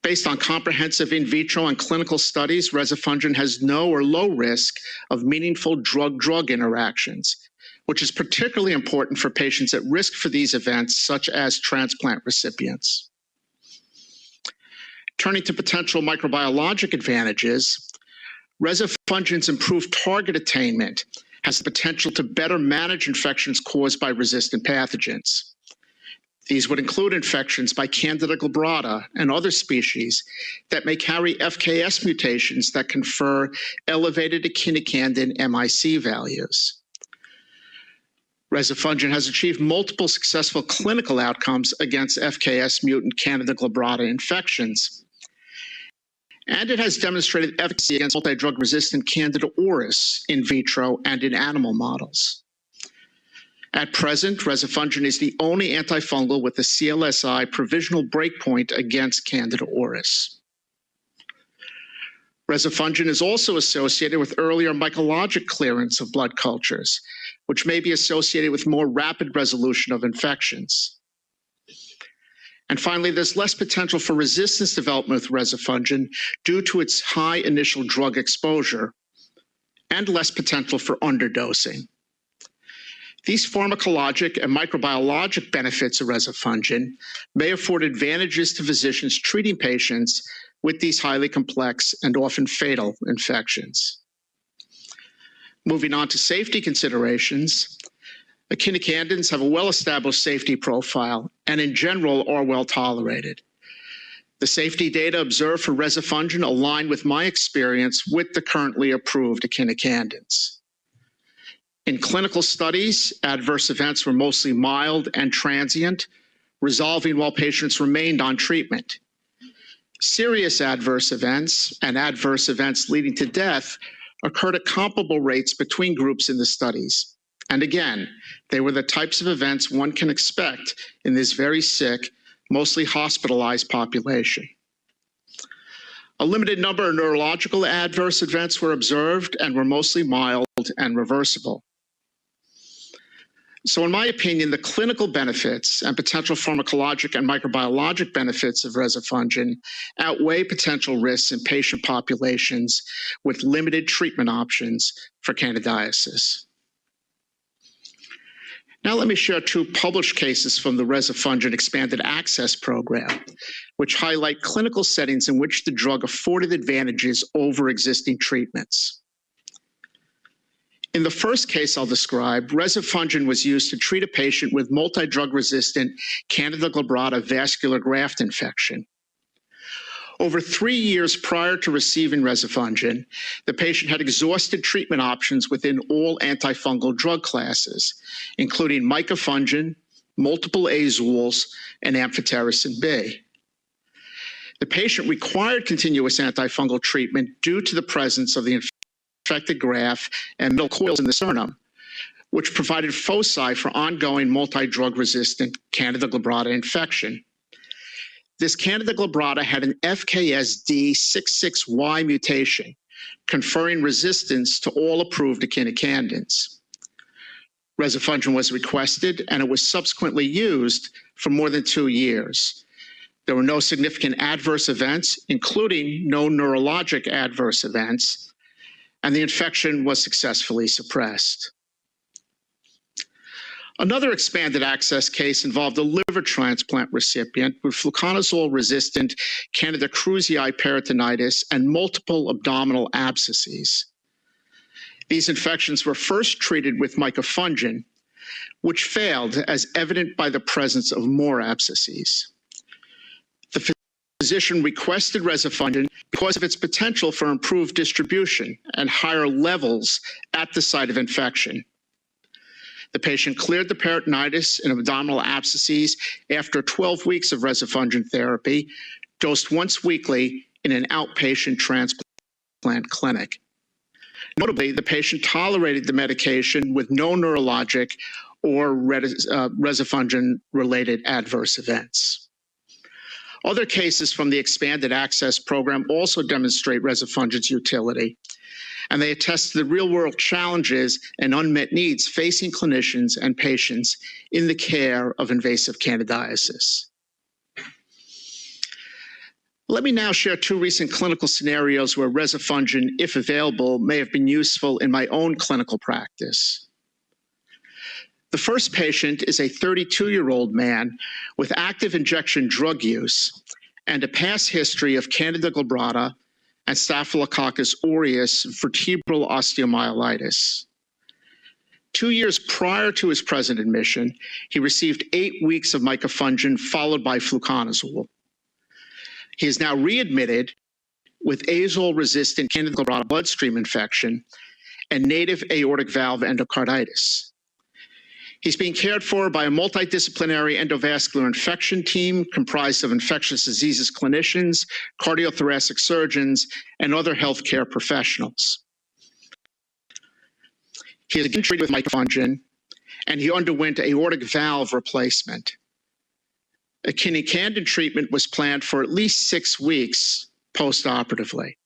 Based on comprehensive in vitro and clinical studies, rezafungin has no or low risk of meaningful drug-drug interactions, which is particularly important for patients at risk for these events, such as transplant recipients. Turning to potential microbiologic advantages, rezafungin's improved target attainment has the potential to better manage infections caused by resistant pathogens. These would include infections by Candida glabrata and other species that may carry FKS mutations that confer elevated echinocandin MIC values. Rezafungin has achieved multiple successful clinical outcomes against FKS mutant Candida glabrata infections, and it has demonstrated efficacy against multi-drug resistant Candida auris in vitro and in animal models. At present, rezafungin is the only antifungal with a CLSI provisional breakpoint against Candida auris. Rezafungin is also associated with earlier mycologic clearance of blood cultures, which may be associated with more rapid resolution of infections. And finally, there's less potential for resistance development with rezafungin due to its high initial drug exposure, and less potential for underdosing. These pharmacologic and microbiologic benefits of rezafungin may afford advantages to physicians treating patients with these highly complex and often fatal infections. Moving on to safety considerations, echinocandins have a well-established safety profile and in general are well tolerated. The safety data observed for rezafungin align with my experience with the currently approved echinocandins. In clinical studies, adverse events were mostly mild and transient, resolving while patients remained on treatment. Serious adverse events and adverse events leading to death occurred at comparable rates between groups in the studies. And again, they were the types of events one can expect in this very sick, mostly hospitalized population. A limited number of neurological adverse events were observed and were mostly mild and reversible. So in my opinion, the clinical benefits and potential pharmacologic and microbiologic benefits of rezafungin outweigh potential risks in patient populations with limited treatment options for candidiasis. Now let me share two published cases from the rezafungin Expanded Access Program, which highlight clinical settings in which the drug afforded advantages over existing treatments. In the first case I'll describe, rezafungin was used to treat a patient with multi-drug resistant Candida glabrata vascular graft infection. Over 3 years prior to receiving rezafungin, the patient had exhausted treatment options within all antifungal drug classes, including micafungin, multiple azoles, and amphotericin B. The patient required continuous antifungal treatment due to the presence of the infected graft and middle coils in the sternum, which provided foci for ongoing multi-drug resistant Candida glabrata infection. This Candida glabrata had an FKSD66Y mutation, conferring resistance to all approved echinocandins. Rezafungin was requested and it was subsequently used for more than 2 years. There were no significant adverse events, including no neurologic adverse events, and the infection was successfully suppressed. Another expanded access case involved a liver transplant recipient with fluconazole-resistant Candida krusei peritonitis and multiple abdominal abscesses. These infections were first treated with micafungin, which failed as evident by the presence of more abscesses. The physician requested rezafungin because of its potential for improved distribution and higher levels at the site of infection. The patient cleared the peritonitis and abdominal abscesses after 12 weeks of rezafungin therapy, dosed once weekly in an outpatient transplant clinic. Notably, the patient tolerated the medication with no neurologic or rezafungin-related adverse events. Other cases from the Expanded Access Program also demonstrate rezafungin's utility, and they attest to the real-world challenges and unmet needs facing clinicians and patients in the care of invasive candidiasis. Let me now share 2 recent clinical scenarios where rezafungin, if available, may have been useful in my own clinical practice. The first patient is a 32-year-old man with active injection drug use and a past history of Candida glabrata and Staphylococcus aureus vertebral osteomyelitis. 2 years prior to his present admission, he received 8 weeks of micafungin followed by fluconazole. He is now readmitted with azole-resistant Candida glabrata bloodstream infection and native aortic valve endocarditis. He's being cared for by a multidisciplinary endovascular infection team comprised of infectious diseases clinicians, cardiothoracic surgeons, and other healthcare professionals. He is again treated with microfungin, and he underwent aortic valve replacement. A kidney candid treatment was planned for at least 6 weeks post-operatively.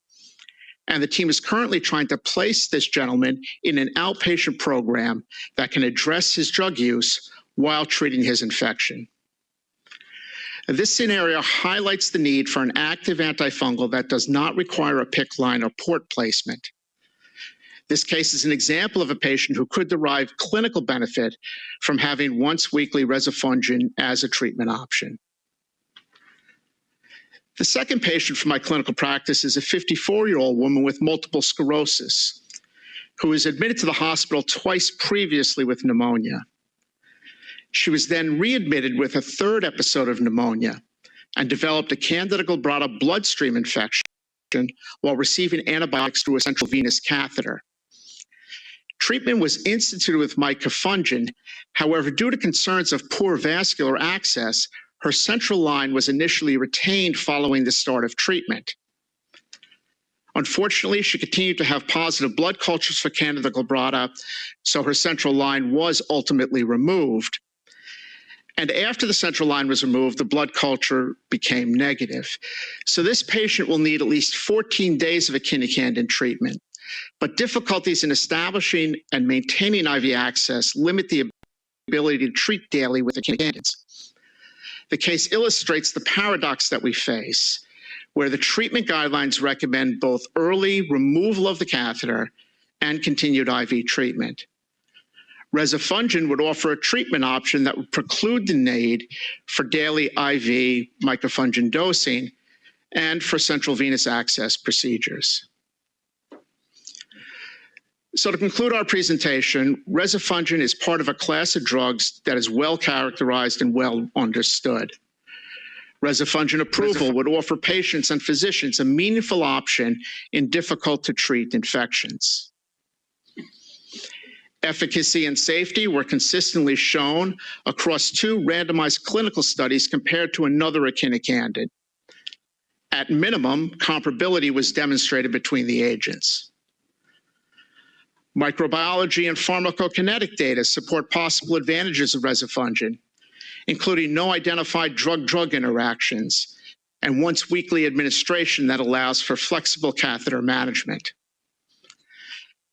And the team is currently trying to place this gentleman in an outpatient program that can address his drug use while treating his infection. This scenario highlights the need for an active antifungal that does not require a PICC line or port placement. This case is an example of a patient who could derive clinical benefit from having once-weekly rezafungin as a treatment option. The second patient from my clinical practice is a 54-year-old woman with multiple sclerosis who was admitted to the hospital twice previously with pneumonia. She was then readmitted with a third episode of pneumonia and developed a Candida glabrata bloodstream infection while receiving antibiotics through a central venous catheter. Treatment was instituted with microfungin. However, due to concerns of poor vascular access, her central line was initially retained following the start of treatment. Unfortunately, she continued to have positive blood cultures for Candida glabrata, so her central line was ultimately removed. And after the central line was removed, the blood culture became negative. So this patient will need at least 14 days of echinocandin treatment. But difficulties in establishing and maintaining IV access limit the ability to treat daily with echinocandins. The case illustrates the paradox that we face, where the treatment guidelines recommend both early removal of the catheter and continued IV treatment. Rezafungin would offer a treatment option that would preclude the need for daily IV microfungin dosing and for central venous access procedures. So to conclude our presentation, rezafungin is part of a class of drugs that is well characterized and well understood. Rezafungin approval would offer patients and physicians a meaningful option in difficult to treat infections. Efficacy and safety were consistently shown across 2 randomized clinical studies compared to another echinocandin. At minimum, comparability was demonstrated between the agents. Microbiology and pharmacokinetic data support possible advantages of rezafungin, including no identified drug-drug interactions and once-weekly administration that allows for flexible catheter management.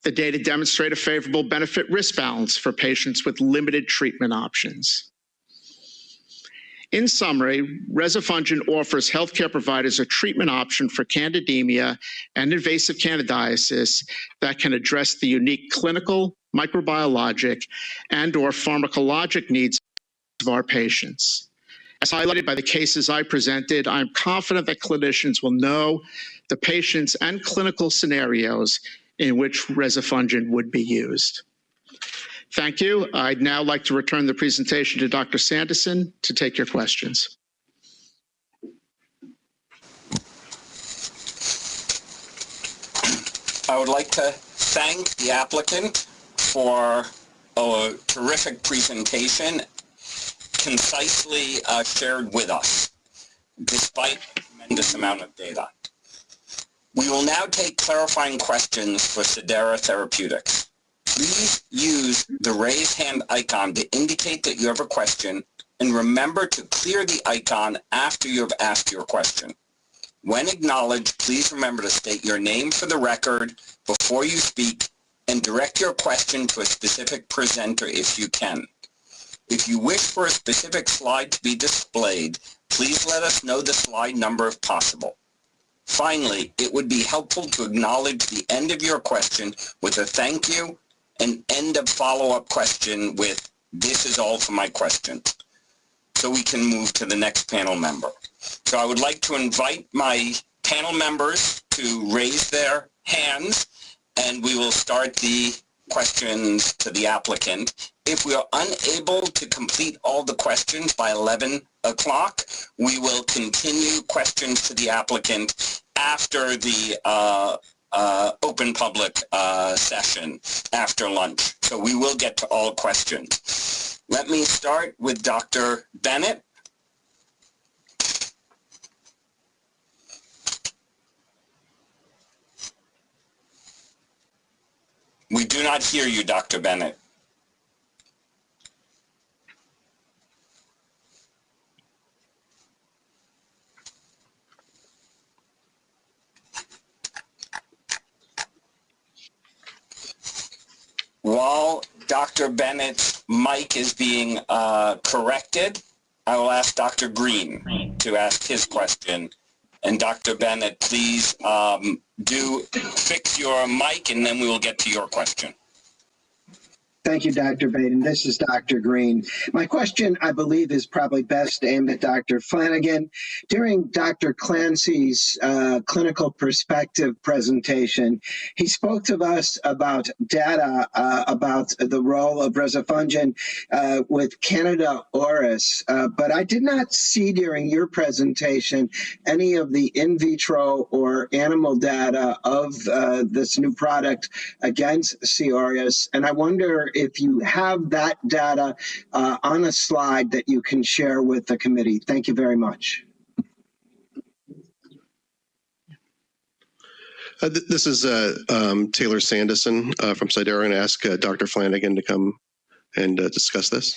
The data demonstrate a favorable benefit-risk balance for patients with limited treatment options. In summary, rezafungin offers healthcare providers a treatment option for candidemia and invasive candidiasis that can address the unique clinical, microbiologic, and/or pharmacologic needs of our patients. As highlighted by the cases I presented, I'm confident that clinicians will know the patients and clinical scenarios in which rezafungin would be used. Thank you. I'd now like to return the presentation to Dr. Sanderson to take your questions. I would like to thank the applicant for a terrific presentation, concisely shared with us, despite a tremendous amount of data. We will now take clarifying questions for Cidara Therapeutics. Please use the raise hand icon to indicate that you have a question, and remember to clear the icon after you have asked your question. When acknowledged, please remember to state your name for the record before you speak and direct your question to a specific presenter if you can. If you wish for a specific slide to be displayed, please let us know the slide number if possible. Finally, it would be helpful to acknowledge the end of your question with a thank you and end of follow-up question with, "This is all for my questions," so we can move to the next panel member. So I would like to invite my panel members to raise their hands, and we will start the questions to the applicant. If we are unable to complete all the questions by 11 o'clock, we will continue questions to the applicant after the open public session after lunch. So we will get to all questions. Let me start with Dr. Bennett. We do not hear you, Dr. Bennett. While Dr. Bennett's mic is being corrected, I will ask Dr. Green to ask his question. And Dr. Bennett, please do fix your mic, and then we will get to your question. Thank you, Dr. Baden. This is Dr. Green. My question, I believe, is probably best aimed at Dr. Flanagan. During Dr. Clancy's clinical perspective presentation, he spoke to us about data about the role of rezafungin with Candida auris, but I did not see during your presentation any of the in vitro or animal data of this new product against C. auris, and I wonder if you have that data on a slide that you can share with the committee. Thank you very much. This is Taylor Sanderson from Cidara, and ask Dr. Flanagan to come and discuss this.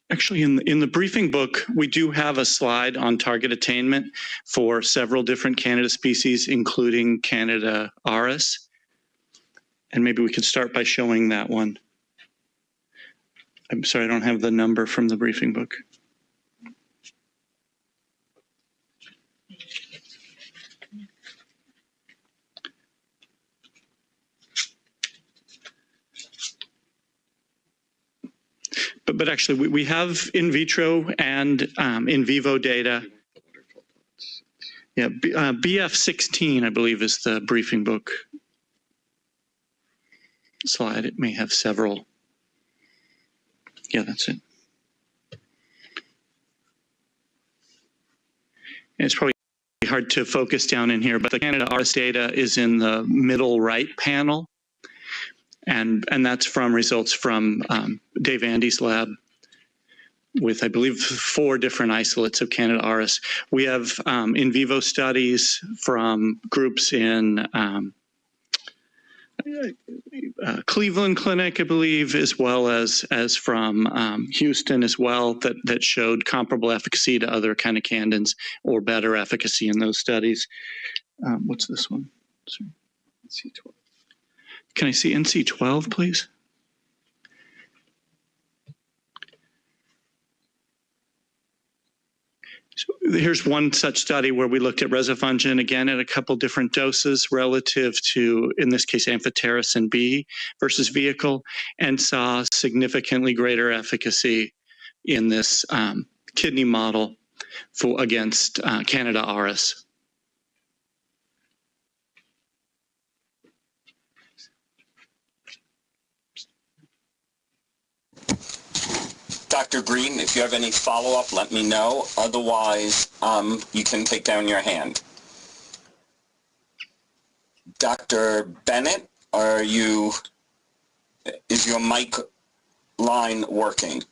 Actually, in the briefing book, we do have a slide on target attainment for several different Candida species, including Candida auris. And maybe we could start by showing that one. I'm sorry, I don't have the number from the briefing book. But actually, we have in vitro and in vivo data. Yeah, BF16, I believe, is the briefing book slide. It may have several. Yeah, that's it. And it's probably hard to focus down in here, but the Candida auris data is in the middle right panel. And that's from results from Dave Andy's lab with, I believe, 4 different isolates of Candida auris. We have in vivo studies from groups in Cleveland Clinic, I believe, as well as from Houston as well, that showed comparable efficacy to other candidans or better efficacy in those studies. What's this one? Sorry. C12. Can I see NC12, please? So here's one such study where we looked at rezafungin again at a couple different doses relative to, in this case, amphotericin B versus vehicle, and saw significantly greater efficacy in this kidney model against Candida auris. Dr. Green, if you have any follow-up, let me know. Otherwise, you can take down your hand. Dr. Bennett, is your mic line working?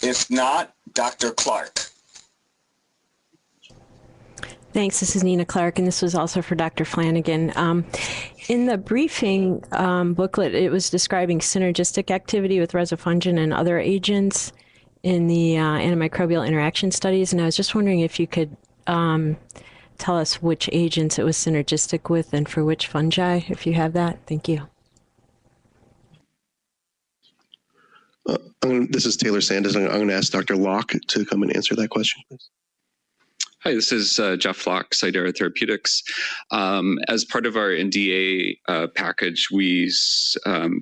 If not, Dr. Clark. Thanks. This is Nina Clark, and this was also for Dr. Flanagan. In the briefing booklet, it was describing synergistic activity with rezafungin and other agents in the antimicrobial interaction studies, and I was just wondering if you could tell us which agents it was synergistic with and for which fungi, if you have that. Thank you. This is Taylor Sanders. I'm going to ask Dr. Locke to come and answer that question, please. Hi, this is Jeff Locke, Cidara Therapeutics. As part of our NDA package, we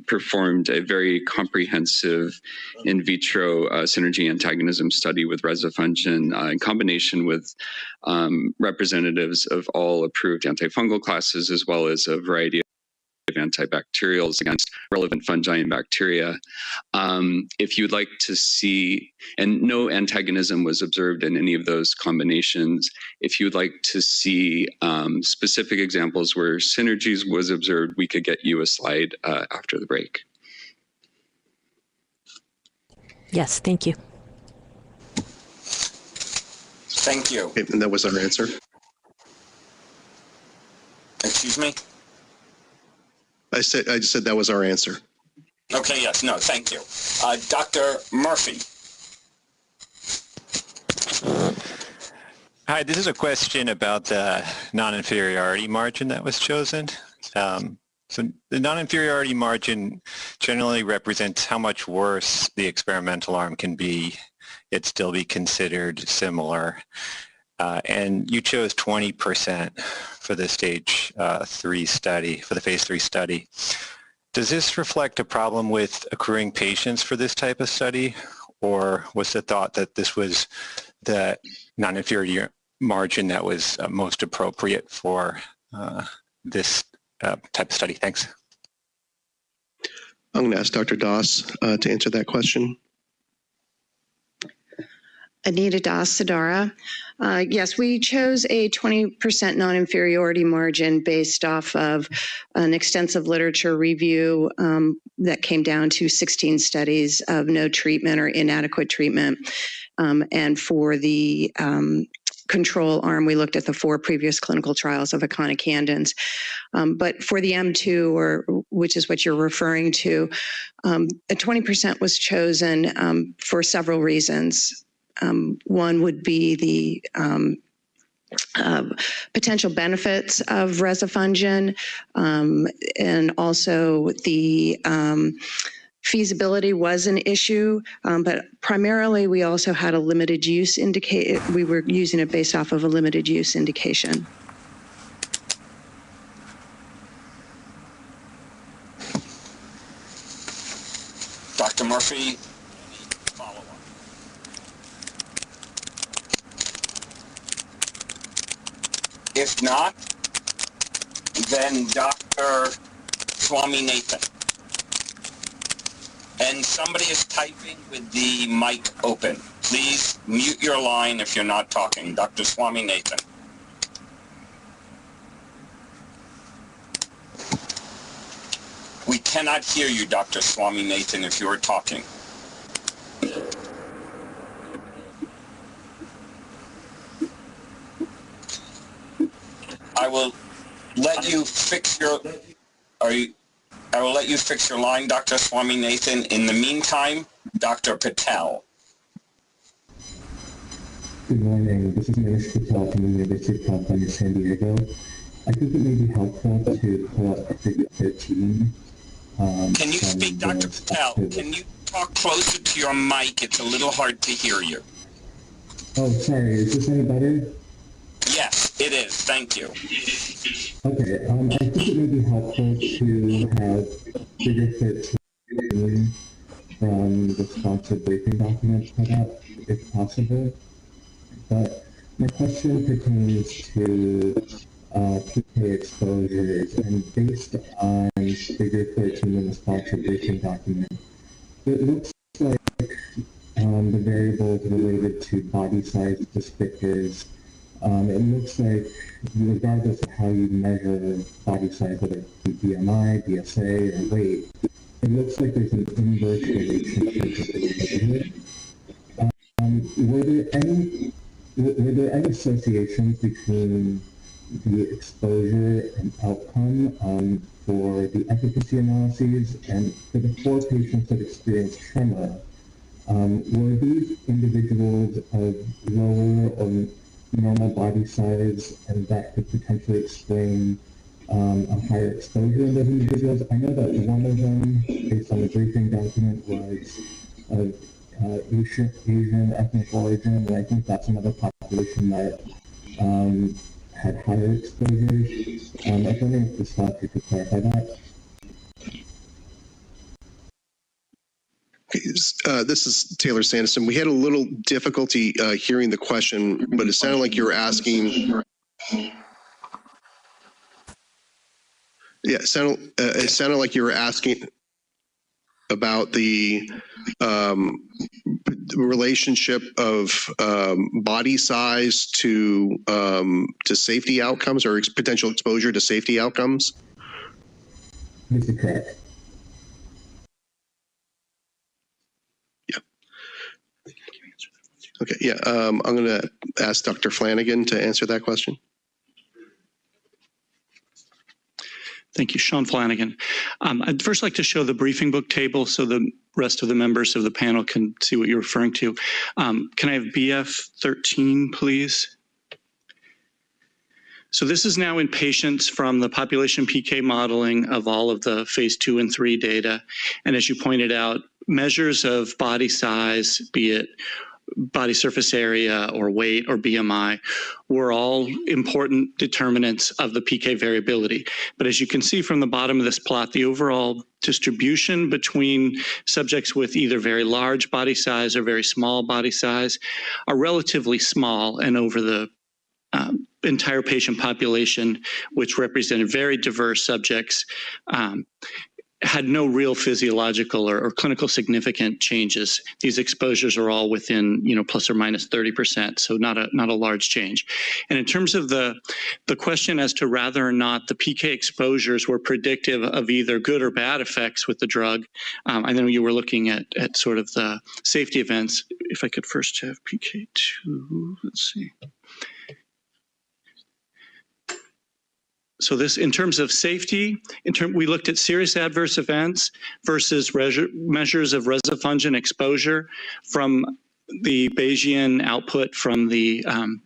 performed a very comprehensive in vitro synergy antagonism study with rezafungin in combination with representatives of all approved antifungal classes, as well as a variety antibacterials against relevant fungi and bacteria. If you'd like to see, and no antagonism was observed in any of those combinations, if you'd like to see specific examples where synergies was observed, we could get you a slide after the break. Yes, thank you. Thank you. Okay, and that was our answer. Excuse me? I just said that was our answer. Okay, yes, no, thank you. Dr. Murphy. Hi, this is a question about the non-inferiority margin that was chosen. So the non-inferiority margin generally represents how much worse the experimental arm can be, yet still be considered similar. And you chose 20% for the stage 3 study, for the phase 3 study. Does this reflect a problem with accruing patients for this type of study, or was the thought that this was the non-inferiority margin that was most appropriate for this type of study? Thanks. I'm going to ask Dr. Doss to answer that question. Anita Doss, Cidara. Yes, we chose a 20% non-inferiority margin based off of an extensive literature review that came down to 16 studies of no treatment or inadequate treatment. And for the control arm, we looked at the 4 previous clinical trials of echinocandins. But for the M2, or which is what you're referring to, a 20% was chosen for several reasons. One would be the potential benefits of rezafungin, and also the feasibility was an issue, but primarily we also had a limited use indication. We were using it based off of a limited use indication. Dr. Murphy. If not, then Dr. Swaminathan. And somebody is typing with the mic open. Please mute your line if you're not talking. Dr. Swaminathan. We cannot hear you, Dr. Swaminathan, if you are talking. I will let you fix your, I will let you fix your line, Dr. Swaminathan. In the meantime, Dr. Patel. Good morning. This is Manish Patel from the University of California, San Diego. I think it may be helpful to pull up Figure 13. Can you speak, Dr. Patel? Can you talk closer to your mic? It's a little hard to hear you. Oh, sorry. Is this any better? Yes, it is. Thank you. Okay. I think it may be helpful to have Figure 13 from the sponsored briefing document put up, if possible. But my question pertains to PK exposures, and based on Figure 13 in the sponsored briefing document, it looks like the variables related to body size descriptors, it looks like regardless of how you measure body size, whether it be BMI, BSA, or weight, it looks like there's an inverse relationship. Were there any associations between the exposure and outcome for the efficacy analyses? And for the 4 patients that experienced tremor, were these individuals of lower or normal body size, and that could potentially explain a higher exposure in those individuals? I know that one of them, based on the briefing document, was of Asian ethnic origin, and I think that's another population that had higher exposures. I was wondering if this slide could clarify that. This is Taylor Sanderson. We had a little difficulty hearing the question, but it sounded like you were asking. Yeah, it sounded like you were asking about the relationship of body size to safety outcomes or potential exposure to safety outcomes. This is correct. Yeah. Okay. Yeah. I'm going to ask Dr. Flanagan to answer that question. Thank you, Sean Flanagan. I'd first like to show the briefing book table so the rest of the members of the panel can see what you're referring to. Can I have BF 13, please? So this is now in patients from the population PK modeling of all of the phase 2 and 3 data. And as you pointed out, measures of body size, be it body surface area or weight or BMI, were all important determinants of the PK variability. But as you can see from the bottom of this plot, the overall distribution between subjects with either very large body size or very small body size are relatively small, and over the entire patient population, which represented very diverse subjects, had no real physiological or clinical significant changes. These exposures are all within, plus or minus 30%, so not a large change. And in terms of the question as to whether or not the PK exposures were predictive of either good or bad effects with the drug, I know you were looking at sort of the safety events. If I could first have PK2, let's see. So this, in terms of safety, we looked at serious adverse events versus measures of rezafungin exposure from the Bayesian output from the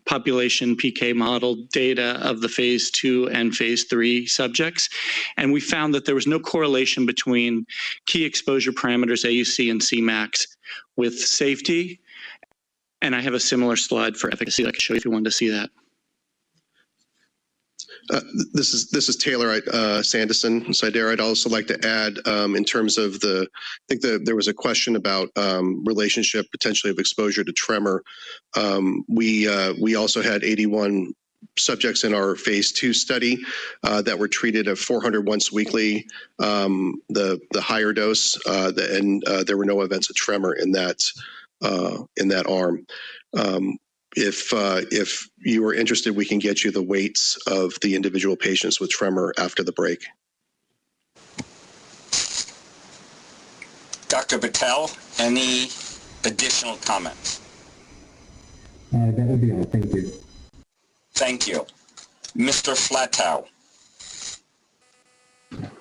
population PK model data of the phase 2 and phase 3 subjects. And we found that there was no correlation between key exposure parameters, AUC and Cmax, with safety. And I have a similar slide for efficacy that I can show you if you wanted to see that. This is Taylor Sanderson, Cidara. I'd also like to add, in terms of I think there was a question about relationship potentially of exposure to tremor. We also had 81 subjects in our phase 2 study that were treated at 400 once weekly, the higher dose, and there were no events of tremor in that arm. If you are interested, we can get you the weights of the individual patients with tremor after the break. Dr. Patel, any additional comments? That would be all. Thank you. Thank you. Mr. Flatow.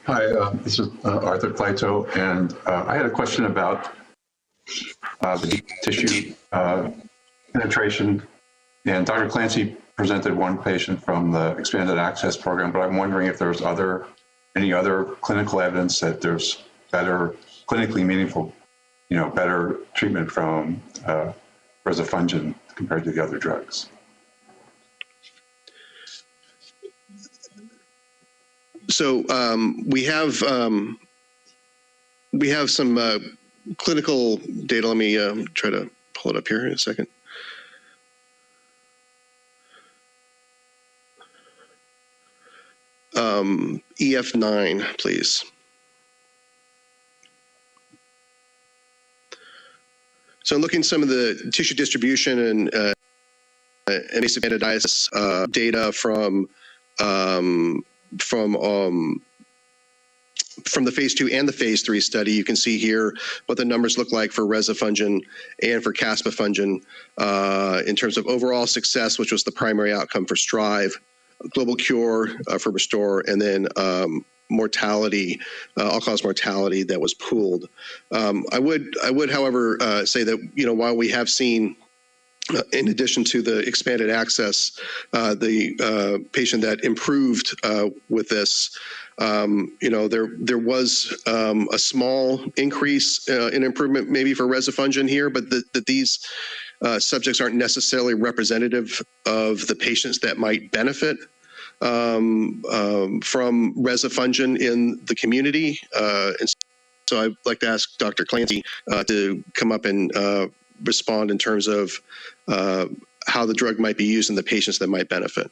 Hi, this is Arthur Plato, and I had a question about the deep tissue penetration, and Dr. Clancy presented one patient from the expanded access program, but I'm wondering if there's any other clinical evidence that there's better, clinically meaningful, better treatment from rezafungin compared to the other drugs. So we have some clinical data. Let me try to pull it up here in a second. EF9, please. So looking at some of the tissue distribution and invasive candidiasis data from the phase 2 and the phase 3 study, you can see here what the numbers look like for rezafungin and for caspofungin in terms of overall success, which was the primary outcome for STRIVE, global cure for RESTORE, and then mortality, all-cause mortality that was pooled. I would, however, say that while we have seen, in addition to the expanded access, the patient that improved with this, there was a small increase in improvement maybe for rezafungin here, but that these subjects aren't necessarily representative of the patients that might benefit from rezafungin in the community. And so I'd like to ask Dr. Clancy to come up and respond in terms of how the drug might be used in the patients that might benefit.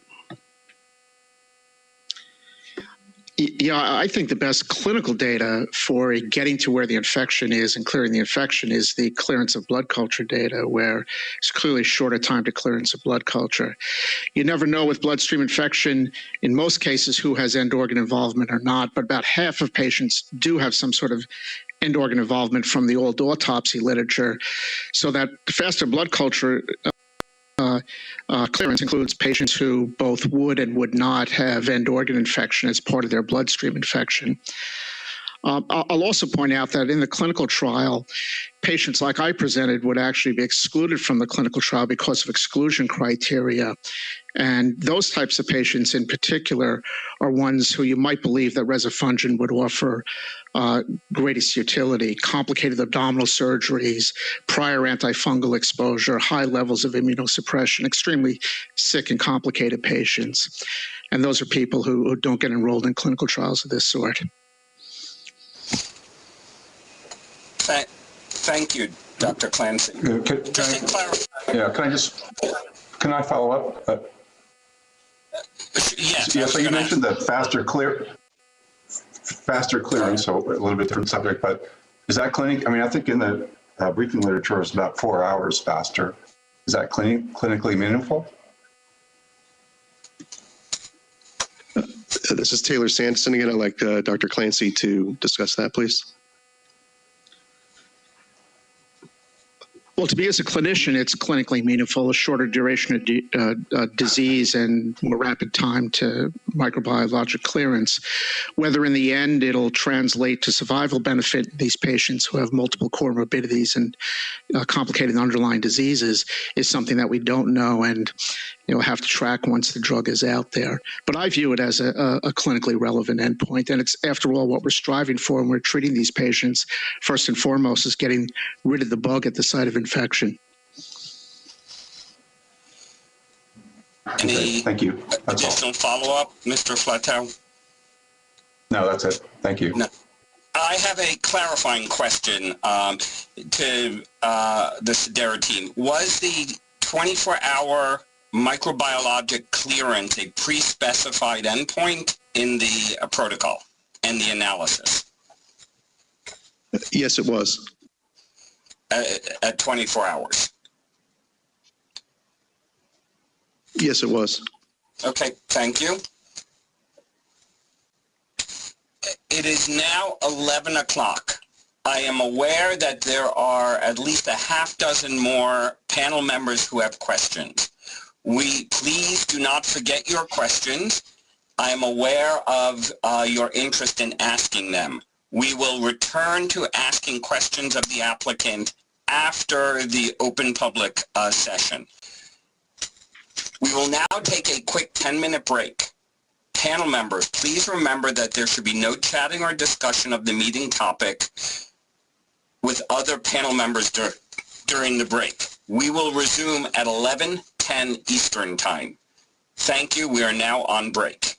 Yeah, I think the best clinical data for getting to where the infection is and clearing the infection is the clearance of blood culture data, where it's clearly shorter time to clearance of blood culture. You never know with bloodstream infection, in most cases, who has end organ involvement or not, but about half of patients do have some sort of end organ involvement from the old autopsy literature. So that faster blood culture clearance includes patients who both would and would not have end organ infection as part of their bloodstream infection. I'll also point out that in the clinical trial, patients like I presented would actually be excluded from the clinical trial because of exclusion criteria. And those types of patients in particular are ones who you might believe that rezafungin would offer greatest utility: complicated abdominal surgeries, prior antifungal exposure, high levels of immunosuppression, extremely sick and complicated patients. And those are people who don't get enrolled in clinical trials of this sort. Thank you, Dr. Clancy. Can I follow up? Yes. Yeah, so you mentioned the faster clearing, so a little bit different subject, but is that clinic? I mean, I think in the briefing literature it's about 4 hours faster. Is that clinically meaningful? This is Taylor Sanderson again. I'd like Dr. Clancy to discuss that, please. Well, to me as a clinician, it's clinically meaningful: a shorter duration of disease and more rapid time to microbiologic clearance. Whether in the end it'll translate to survival benefit, these patients who have multiple comorbidities and complicated underlying diseases, is something that we don't know and have to track once the drug is out there. But I view it as a clinically relevant endpoint. And it's, after all, what we're striving for when we're treating these patients. First and foremost is getting rid of the bug at the site of infection. Any Thank you. additional follow-up, Mr. Flatow? No, that's it. Thank you. No. I have a clarifying question to the Cidara team. Was the 24-hour microbiologic clearance a pre-specified endpoint in the protocol and the analysis? Yes, it was. At 24 hours? Yes, it was. Okay, thank you. It is now 11 o'clock. I am aware that there are at least a half dozen more panel members who have questions. Please do not forget your questions. I am aware of your interest in asking them. We will return to asking questions of the applicant after the open public session. We will now take a quick 10-minute break. Panel members, please remember that there should be no chatting or discussion of the meeting topic with other panel members during the break. We will resume at 11:10 Eastern Time. Thank you. We are now on break.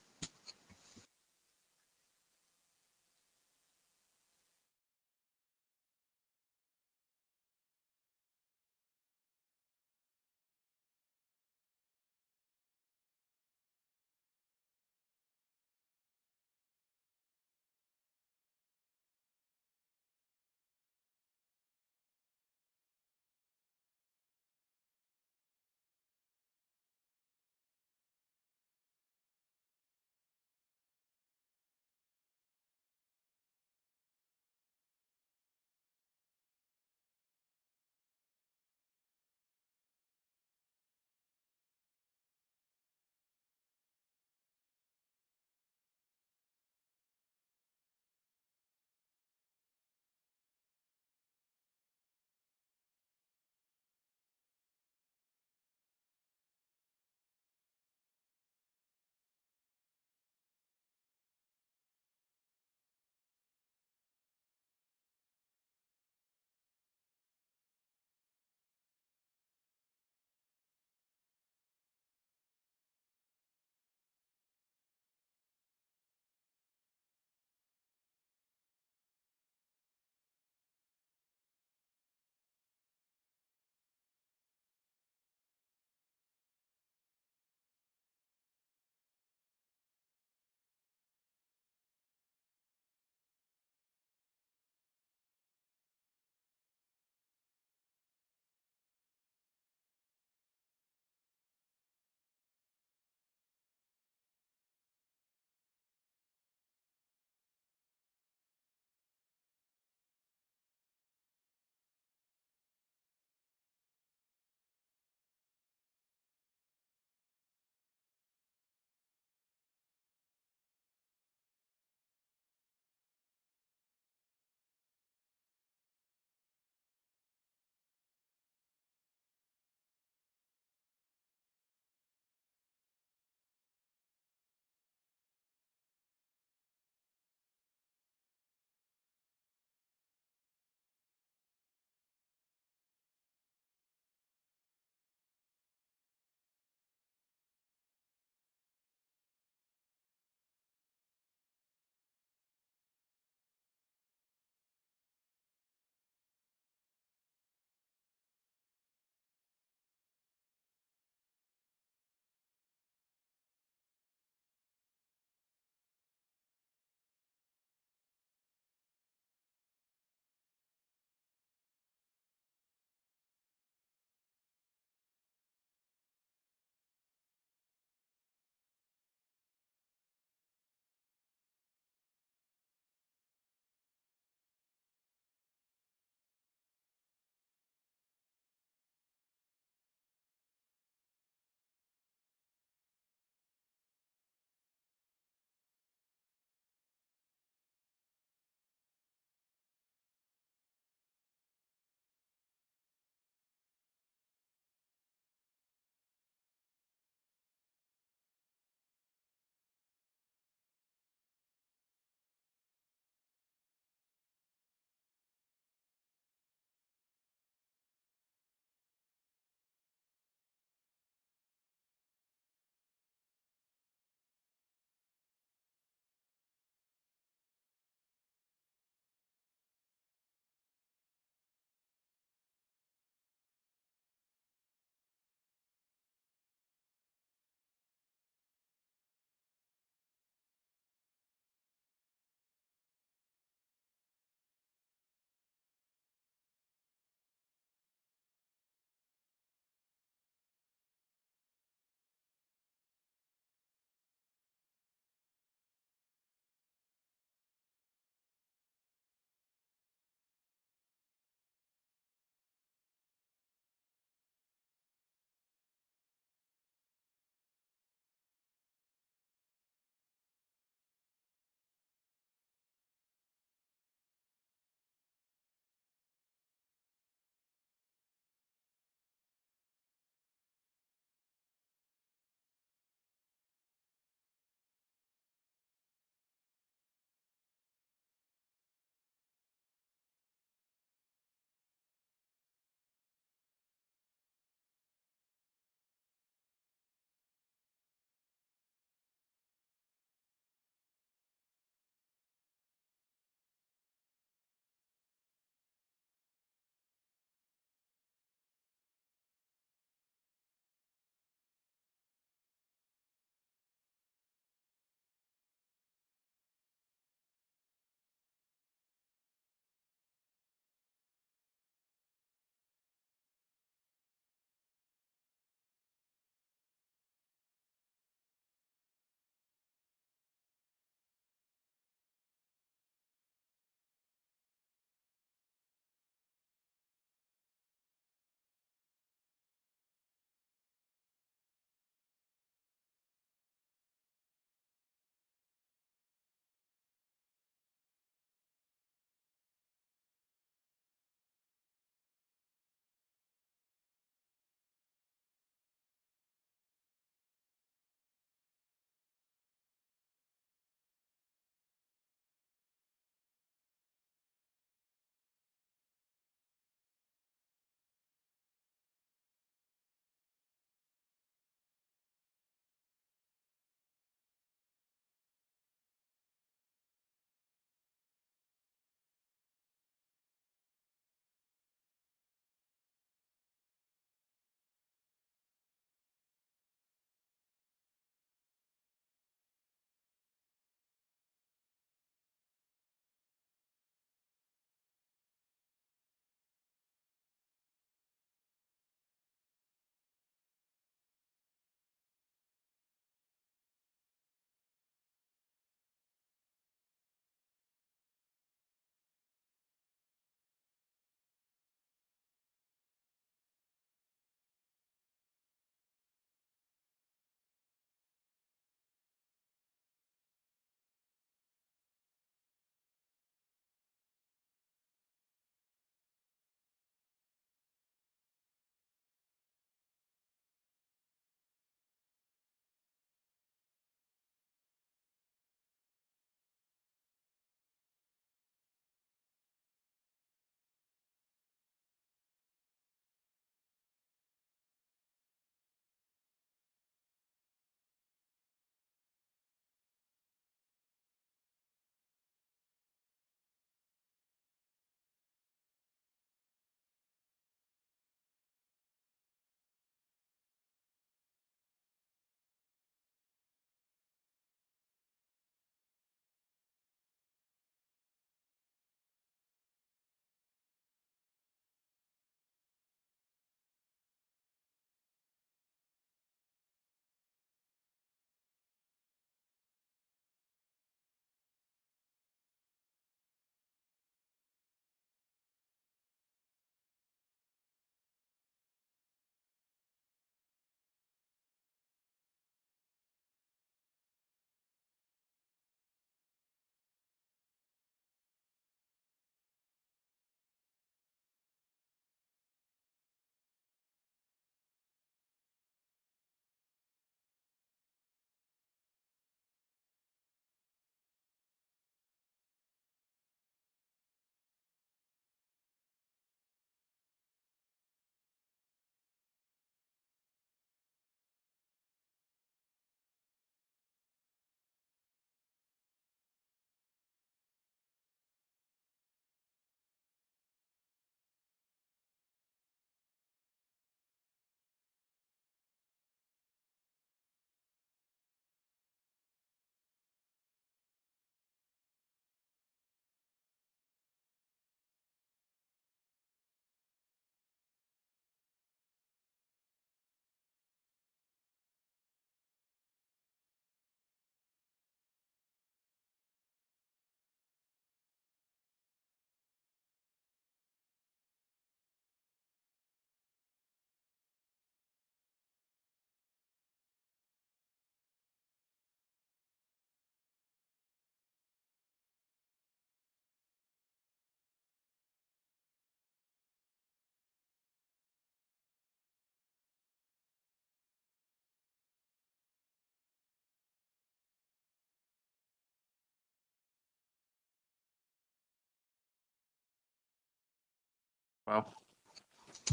Well.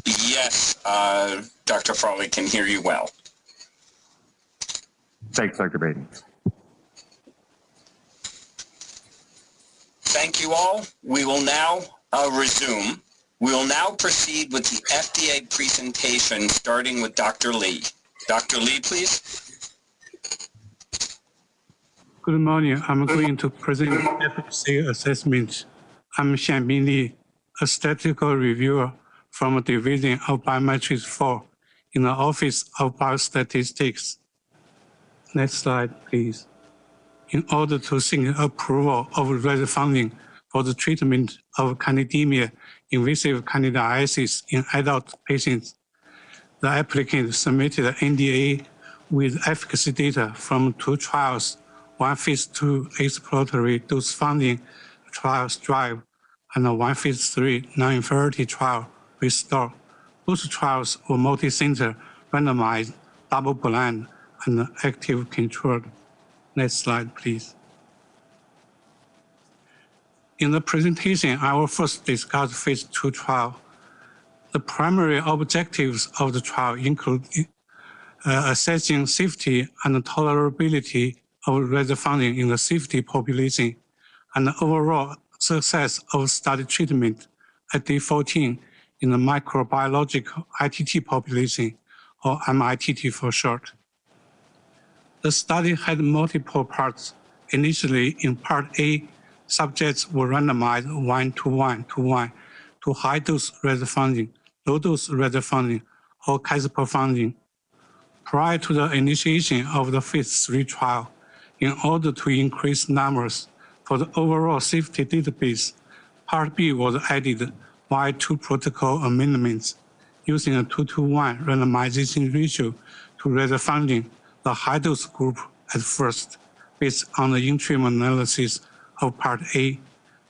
Yes, Dr. Farley can hear you well. Thanks, Dr. Baden. Thank you all. We will now resume. We will now proceed with the FDA presentation, starting with Dr. Lee. Dr. Lee, please. Good morning. I'm going to present efficacy assessment. I'm Xianbin Li, a statistical reviewer from the Division of Biometrics 4 in the Office of Biostatistics. Next slide, please. In order to seek approval of rezafungin for the treatment of candidemia, invasive candidiasis in adult patients, the applicant submitted an NDA with efficacy data from 2 trials, one phase 2 exploratory dose-finding trial STRIVE and one phase 3 non-inferiority trial RESTORE. Both trials were multi-center, randomized, double-blind, and active controlled. Next slide, please. In the presentation, I will first discuss phase 2 trial. The primary objectives of the trial include assessing safety and tolerability of rezafungin in the safety population and the overall success of study treatment at day 14 in the microbiological ITT population, or MITT for short. The study had multiple parts. Initially, in Part A, subjects were randomized 1:1:1 to high-dose rezafungin, low-dose rezafungin, or caspofungin. Prior to the initiation of the phase 3 trial, in order to increase numbers for the overall safety database, Part B was added via 2 protocol amendments using a 2:1 randomization ratio to rezafungin, the high-dose group at first, based on the interim analysis of Part A,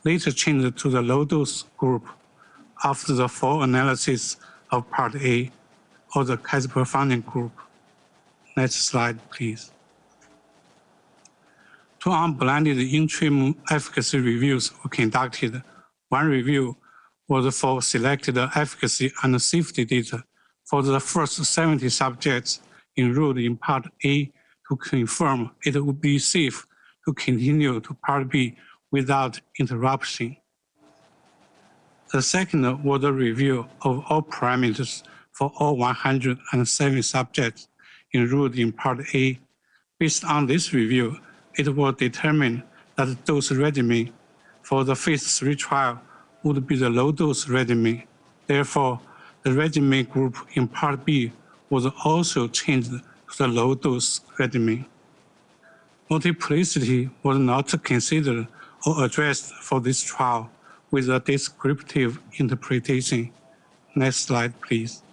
later changed to the low-dose group after the full analysis of Part A, or the caspofungin group. Next slide, please. 2 unblinded interim efficacy reviews were conducted. One review was for selected efficacy and safety data for the first 70 subjects enrolled in Part A to confirm it would be safe to continue to Part B without interruption. The second was a review of all parameters for all 107 subjects enrolled in Part A. Based on this review, it was determined that the dose regimen for the phase 3 trial would be the low-dose regimen. Therefore, the regimen group in Part B was also changed to the low-dose regimen. Multiplicity was not considered or addressed for this trial with a descriptive interpretation. Next slide, please.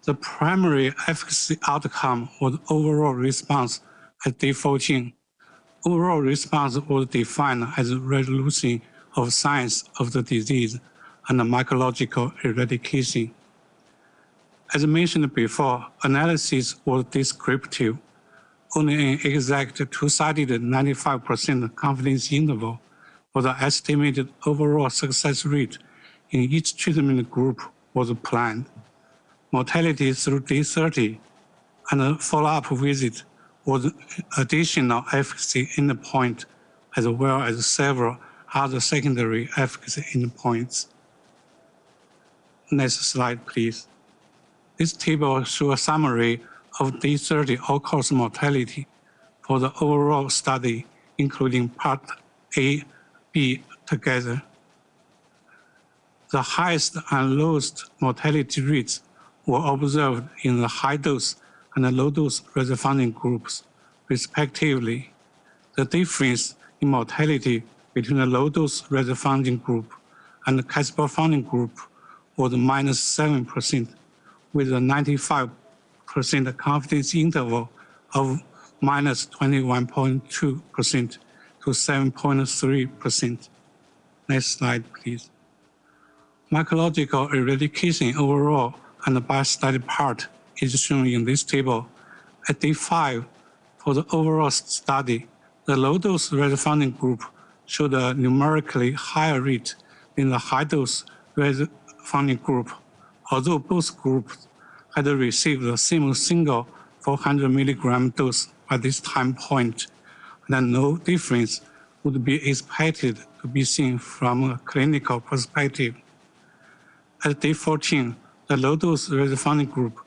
The primary efficacy outcome was overall response at day 14. Overall response was defined as resolution of signs of the disease and mycological eradication. As mentioned before, analysis was descriptive. Only an exact two-sided 95% confidence interval for the estimated overall success rate in each treatment group was planned. Mortality through day 30 and a follow-up visit was additional efficacy endpoint, as well as several other secondary efficacy endpoints. Next slide, please. This table shows a summary of day 30 all-cause mortality for the overall study, including Part A, B together. The highest and lowest mortality rates were observed in the high-dose and the low-dose rezafungin groups, respectively. The difference in mortality between the low-dose rezafungin group and the caspofungin group was -7%, with a 95% confidence interval of -21.2% to 7.3%. Next slide, please. Mycological eradication overall and by study part is shown in this table. At day 5, for the overall study, the low-dose rezafungin group showed a numerically higher rate than the high-dose rezafungin group, although both groups had received the same single 400 milligram dose at this time point, then no difference would be expected to be seen from a clinical perspective. At day 14, the low-dose rezafungin group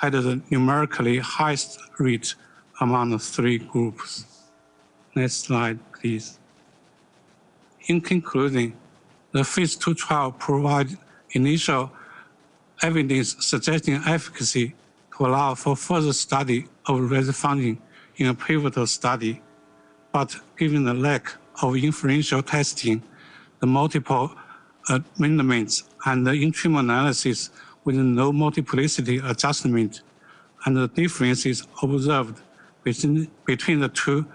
had the numerically highest rate among the three groups. Next slide, please. In conclusion, the phase 2 trial provided initial evidence suggesting efficacy to allow for further study of rezafungin in a pivotal study. But given the lack of inferential testing, the multiple amendments and the interim analysis with no multiplicity adjustment, and the differences observed between the two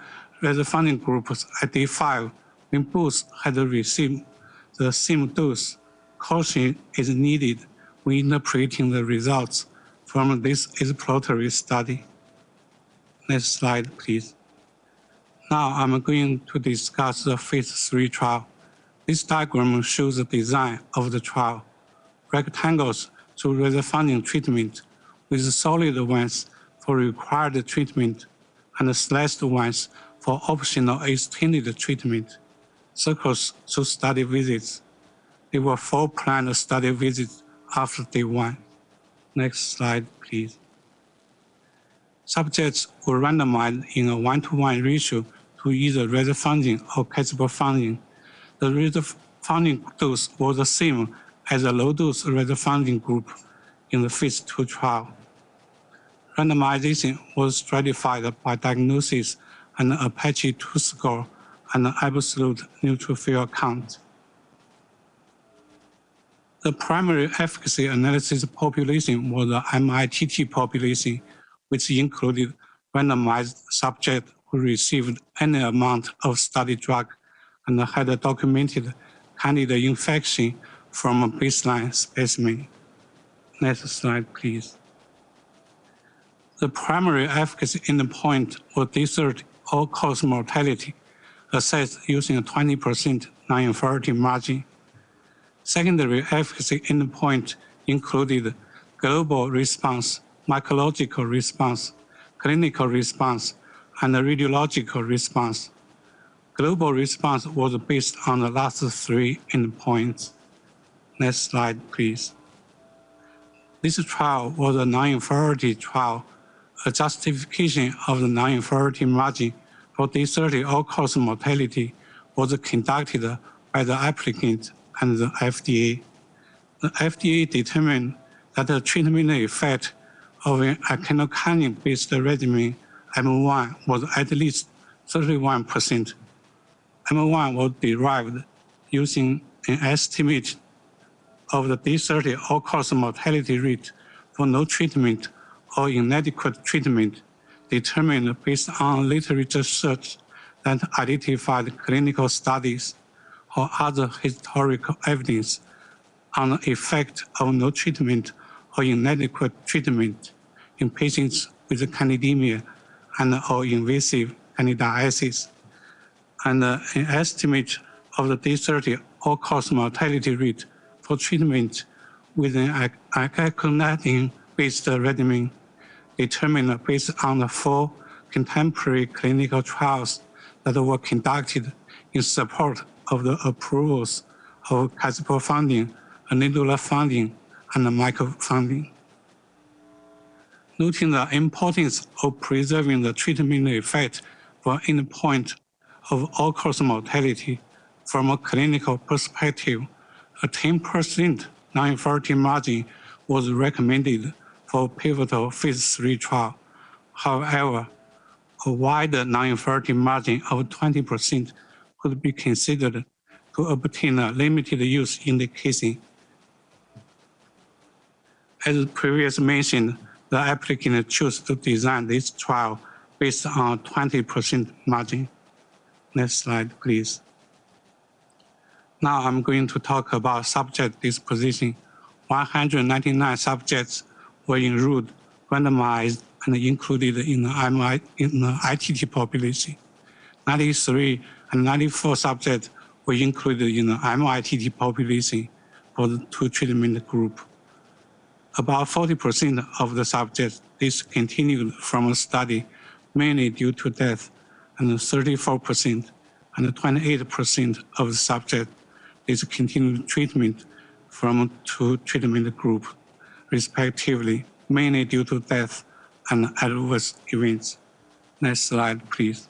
rezafungin groups at day 5 when both had received the same dose, caution is needed when interpreting the results from this exploratory study. Next slide, please. Now I'm going to discuss the phase 3 trial. This diagram shows the design of the trial. Rectangles show rezafungin treatment with solid ones for required treatment and slashed ones for optional extended treatment. Circles show study visits. There were 4 planned study visits after day 1. Next slide, please. Subjects were randomized in a 1-to-1 ratio to either rezafungin or candidemia. The rezafungin dose was the same as the low-dose rezafungin group in the phase 2 trial. Randomization was stratified by diagnosis and Apache 2 score and absolute neutrophil count. The primary efficacy analysis population was the MITT population, which included randomized subjects who received any amount of study drug and had a documented candida infection from a baseline specimen. Next slide, please. The primary efficacy endpoint was day 30 all-cause mortality, assessed using a 20% non-inferiority margin. Secondary efficacy endpoint included global response, mycological response, clinical response, and radiological response. Global response was based on the last 3 endpoints. Next slide, please. This trial was a non-inferiority trial. A justification of the non-inferiority margin for day 30 all-cause mortality was conducted by the applicant and the FDA. The FDA determined that the treatment effect of an echinocandin-based regimen, M1, was at least 31%. M1 was derived using an estimate of the day 30 all-cause mortality rate for no treatment or inadequate treatment, determined based on literature search that identified clinical studies or other historical evidence on the effect of no treatment or inadequate treatment in patients with candidemia and or invasive candidiasis, and an estimate of the day 30 all-cause mortality rate for treatment with an echinocandin-based regimen, determined based on the 4 contemporary clinical trials that were conducted in support of the approvals of caspofungin, anidulafungin, and microfungin. Noting the importance of preserving the treatment effect for endpoint of all-cause mortality from a clinical perspective, a 10% non-inferiority margin was recommended for pivotal phase 3 trial. However, a wider non-inferiority margin of 20% could be considered to obtain a limited use indication. As previously mentioned, the applicant chose to design this trial based on 20% margin. Next slide, please. Now I'm going to talk about subject disposition. 199 subjects were enrolled, randomized, and included in the ITT population. 93 and 94 subjects were included in the MITT population, for the two treatment group. About 40% of the subjects discontinued from the study, mainly due to death, and 34% and 28% of the subjects discontinued treatment from two treatment groups, respectively, mainly due to death and adverse events. Next slide, please.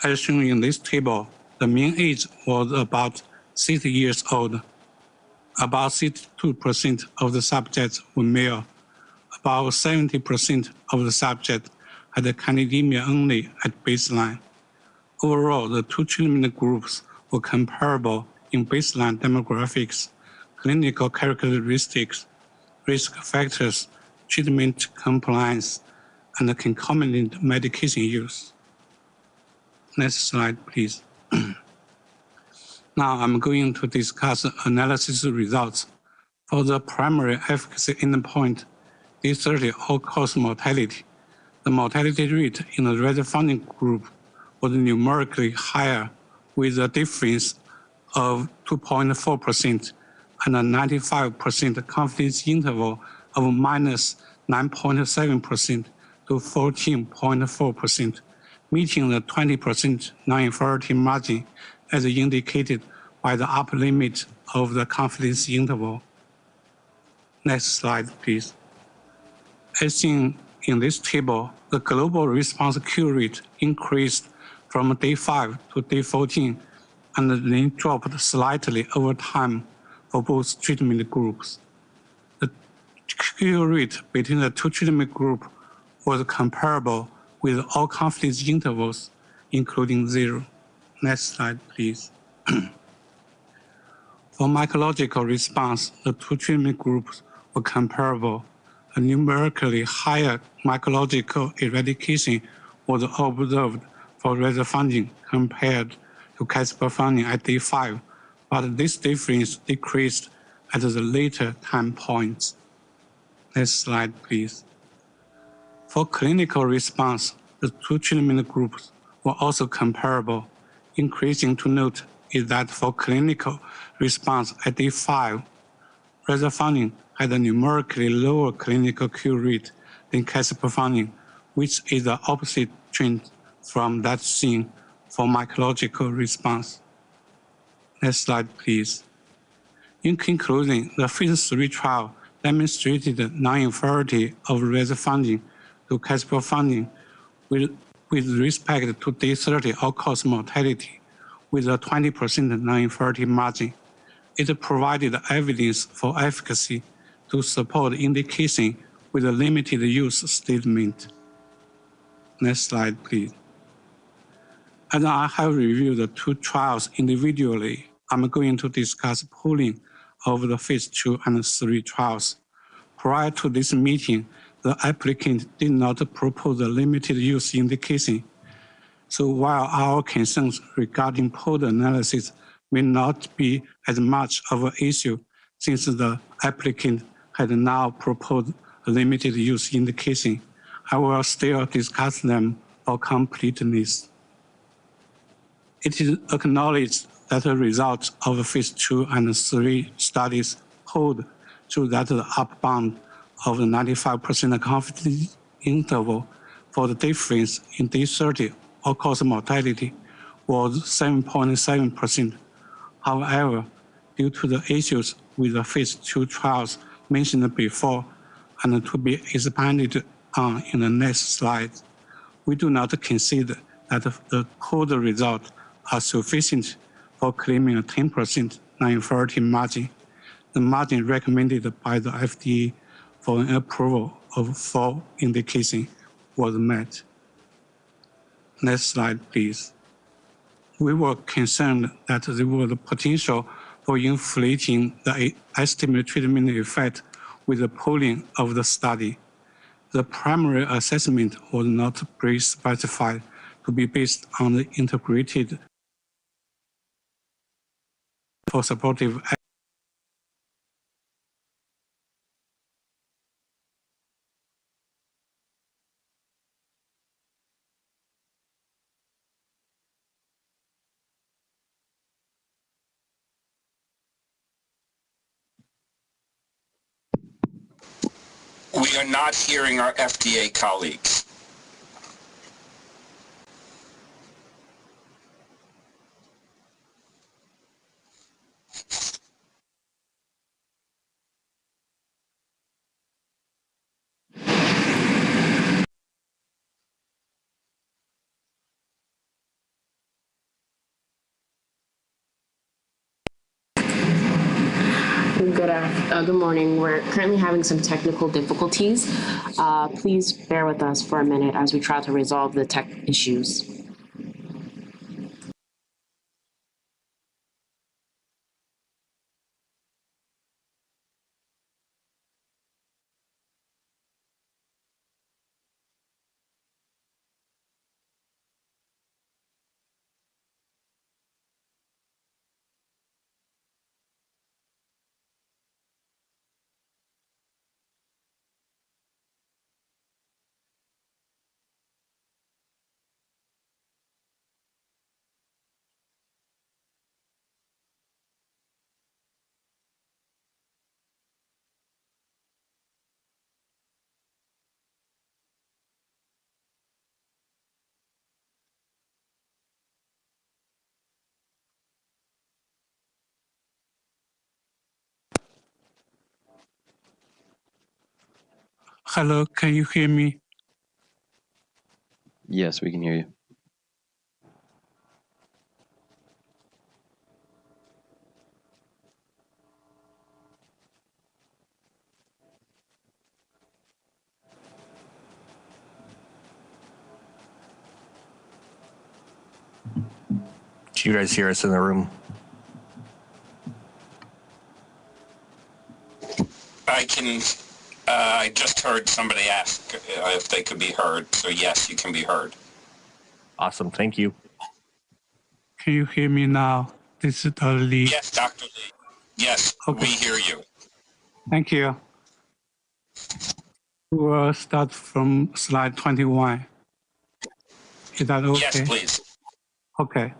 As shown in this table, the mean age was about 60 years old. About 62% of the subjects were male. About 70% of the subjects had candidemia only at baseline. Overall, the two treatment groups were comparable in baseline demographics, clinical characteristics, risk factors, treatment compliance, and concomitant medication use. Next slide, please. Now I'm going to discuss analysis results. For the primary efficacy endpoint, day 30 all-cause mortality, the mortality rate in the rezafungin group was numerically higher with a difference of 2.4% and a 95% confidence interval of minus 9.7% to 14.4%, meeting the 20% non-inferiority margin as indicated by the upper limit of the confidence interval. Next slide, please. As seen in this table, the global response cure rate increased from day 5 to day 14 and then dropped slightly over time for both treatment groups. The cure rate between the two treatment groups was comparable with all confidence intervals, including 0. Next slide, please. For mycological response, the two treatment groups were comparable. A numerically higher mycological eradication was observed for rezafungin compared to caspofungin at day 5, but this difference decreased at the later time points. Next slide, please. For clinical response, the two treatment groups were also comparable. Increasing to note is that for clinical response at day 5, rezafungin had a numerically lower clinical cure rate than caspofungin, which is the opposite trend from that seen for mycological response. Next slide, please. In conclusion, the phase 3 trial demonstrated non-inferiority of rezafungin to caspofungin with respect to day 30 all-cause mortality with a 20% non-inferiority margin. It provided evidence for efficacy to support indication with a limited use statement. Next slide, please. As I have reviewed the two trials individually, I'm going to discuss pooling of the phase 2 and 3 trials. Prior to this meeting, the applicant did not propose a limited use indication. So while our concerns regarding pooled analysis may not be as much of an issue since the applicant had now proposed a limited use indication, I will still discuss them for completeness. It is acknowledged that the results of phase 2 and 3 studies hold to that the upper bound of the 95% confidence interval for the difference in day 30 all-cause mortality was 7.7%. However, due to the issues with the phase 2 trials mentioned before and to be expanded on in the next slide, we do not consider that the pooled results are sufficient for claiming a 10% non-inferiority margin. The margin recommended by the FDA for an approval of 4 indications was met. Next slide, please. We were concerned that there was a potential for inflating the estimated treatment effect with the pooling of the study. The primary assessment was not pre-specified to be based on the integrated for supportive We are not hearing our FDA colleagues. Good morning. We're currently having some technical difficulties. Please bear with us for a minute as we try to resolve the tech issues. Hello, can you hear me? Yes, we can hear you. Do you guys hear us in the room? I just heard somebody ask if they could be heard. So yes, you can be heard. Awesome, thank you. Can you hear me now? This is Lee. Yes, Dr. Lee. Yes, okay. We hear you. Thank you. We will start from slide 21. Is that okay? Yes, please. Okay.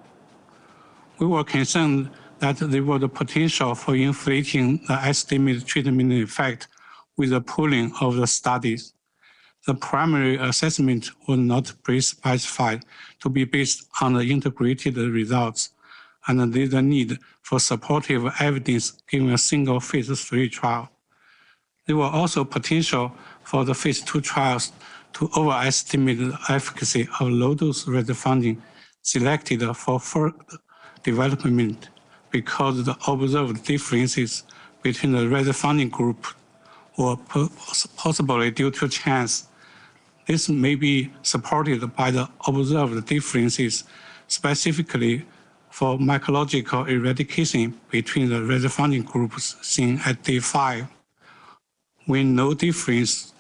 We were concerned that there was a potential for inflating the estimated treatment effect with the pooling of the studies. The primary assessment was not pre-specified to be based on the integrated results, and there's a need for supportive evidence given a single phase 3 trial. There were also potential for the phase 2 trials to overestimate the efficacy of low-dose rezafungin selected for further development because the observed differences between the rezafungin group were possibly due to chance. This may be supported by the observed differences, specifically for mycological eradication between the rezafungin groups seen at day 5, when no difference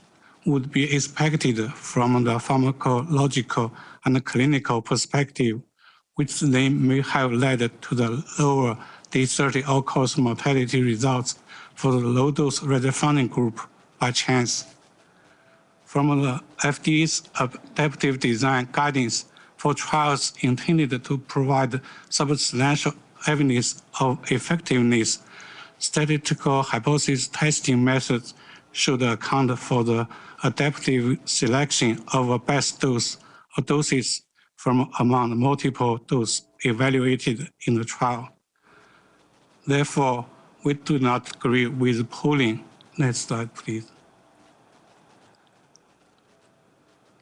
would be expected from the pharmacological and clinical perspective, which then may have led to the lower day 30 all-cause mortality results for the low-dose rezafungin group by chance. From the FDA's adaptive design guidance for trials intended to provide substantial evidence of effectiveness, statistical hypothesis testing methods should account for the adaptive selection of a best dose or doses from among multiple doses evaluated in the trial. Therefore, we do not agree with pooling. Next slide, please.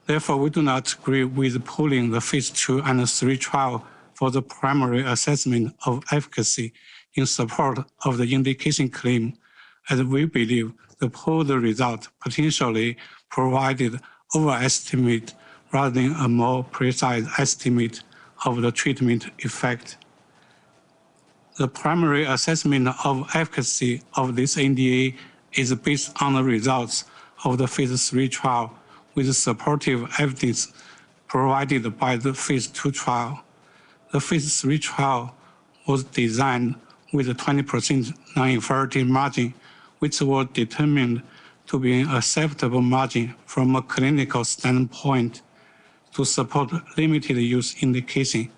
Therefore, we do not agree with pooling the phase 2 and 3 trial for the primary assessment of efficacy in support of the indication claim, as we believe the pooled result potentially provided overestimate rather than a more precise estimate of the treatment effect. The primary assessment of efficacy of this NDA is based on the results of the phase 3 trial with supportive evidence provided by the phase 2 trial. The phase 3 trial was designed with a 20% non-inferiority margin, which was determined to be an acceptable margin from a clinical standpoint to support limited use indication.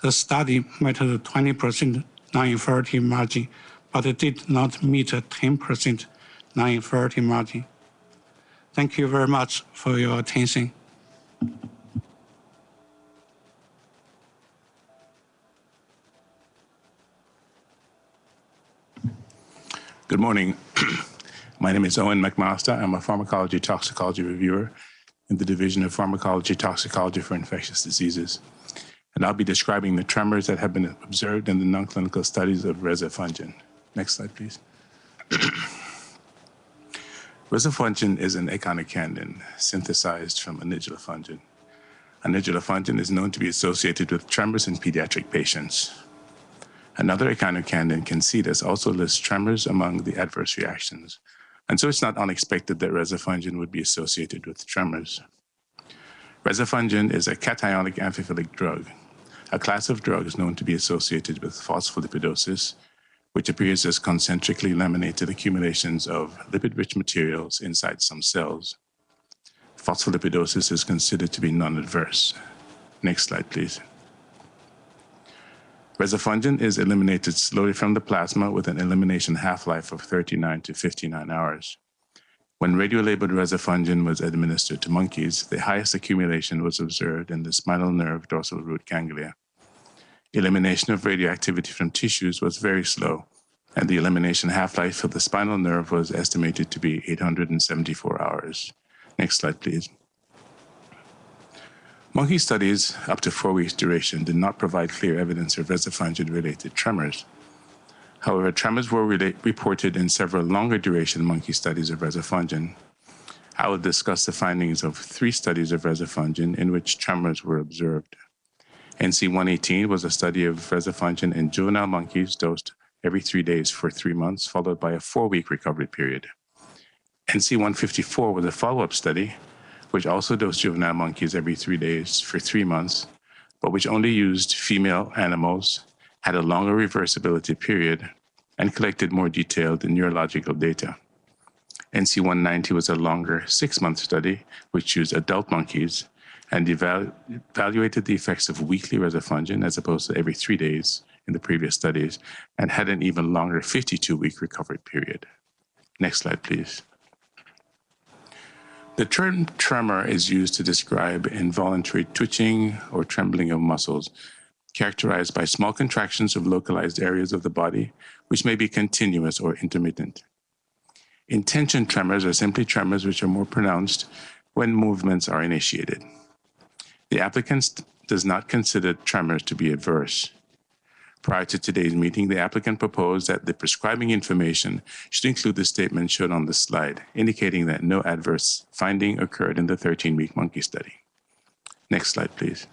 The study met the 20% non-inferiority margin, but it did not meet a 10% non-inferiority margin. Thank you very much for your attention. Good morning. My name is Owen McMaster. I'm a pharmacology toxicology reviewer in the Division of Pharmacology Toxicology for Infectious Diseases. And I'll be describing the tremors that have been observed in the non-clinical studies of rezafungin. Next slide, please. Rezafungin is an echinocandin synthesized from anidulafungin. Anidulafungin is known to be associated with tremors in pediatric patients. Another echinocandin, candidiasis, also lists tremors among the adverse reactions. And so it's not unexpected that rezafungin would be associated with tremors. Rezafungin is a cationic amphiphilic drug, a class of drugs known to be associated with phospholipidosis, which appears as concentrically laminated accumulations of lipid-rich materials inside some cells. Phospholipidosis is considered to be non-adverse. Next slide, please. Rezafungin is eliminated slowly from the plasma with an elimination half-life of 39 to 59 hours. When radiolabeled rezafungin was administered to monkeys, the highest accumulation was observed in the spinal nerve dorsal root ganglia. Elimination of radioactivity from tissues was very slow, and the elimination half-life of the spinal nerve was estimated to be 874 hours. Next slide, please. Monkey studies up to 4 weeks duration did not provide clear evidence of rezafungin-related tremors. However, tremors were reported in several longer duration monkey studies of rezafungin. I will discuss the findings of 3 studies of rezafungin in which tremors were observed. NC-118 was a study of rezafungin in juvenile monkeys dosed every 3 days for 3 months, followed by a 4-week recovery period. NC-154 was a follow-up study, which also dosed juvenile monkeys every 3 days for 3 months, but which only used female animals, had a longer reversibility period, and collected more detailed neurological data. NC-190 was a longer 6-month study, which used adult monkeys and evaluated the effects of weekly rezafungin as opposed to every 3 days in the previous studies, and had an even longer 52-week recovery period. Next slide, please. The term tremor is used to describe involuntary twitching or trembling of muscles, characterized by small contractions of localized areas of the body, which may be continuous or intermittent. Intention tremors are simply tremors which are more pronounced when movements are initiated. The applicant does not consider tremors to be adverse. Prior to today's meeting, the applicant proposed that the prescribing information should include the statement shown on the slide, indicating that no adverse finding occurred in the 13-week monkey study. Next slide, please.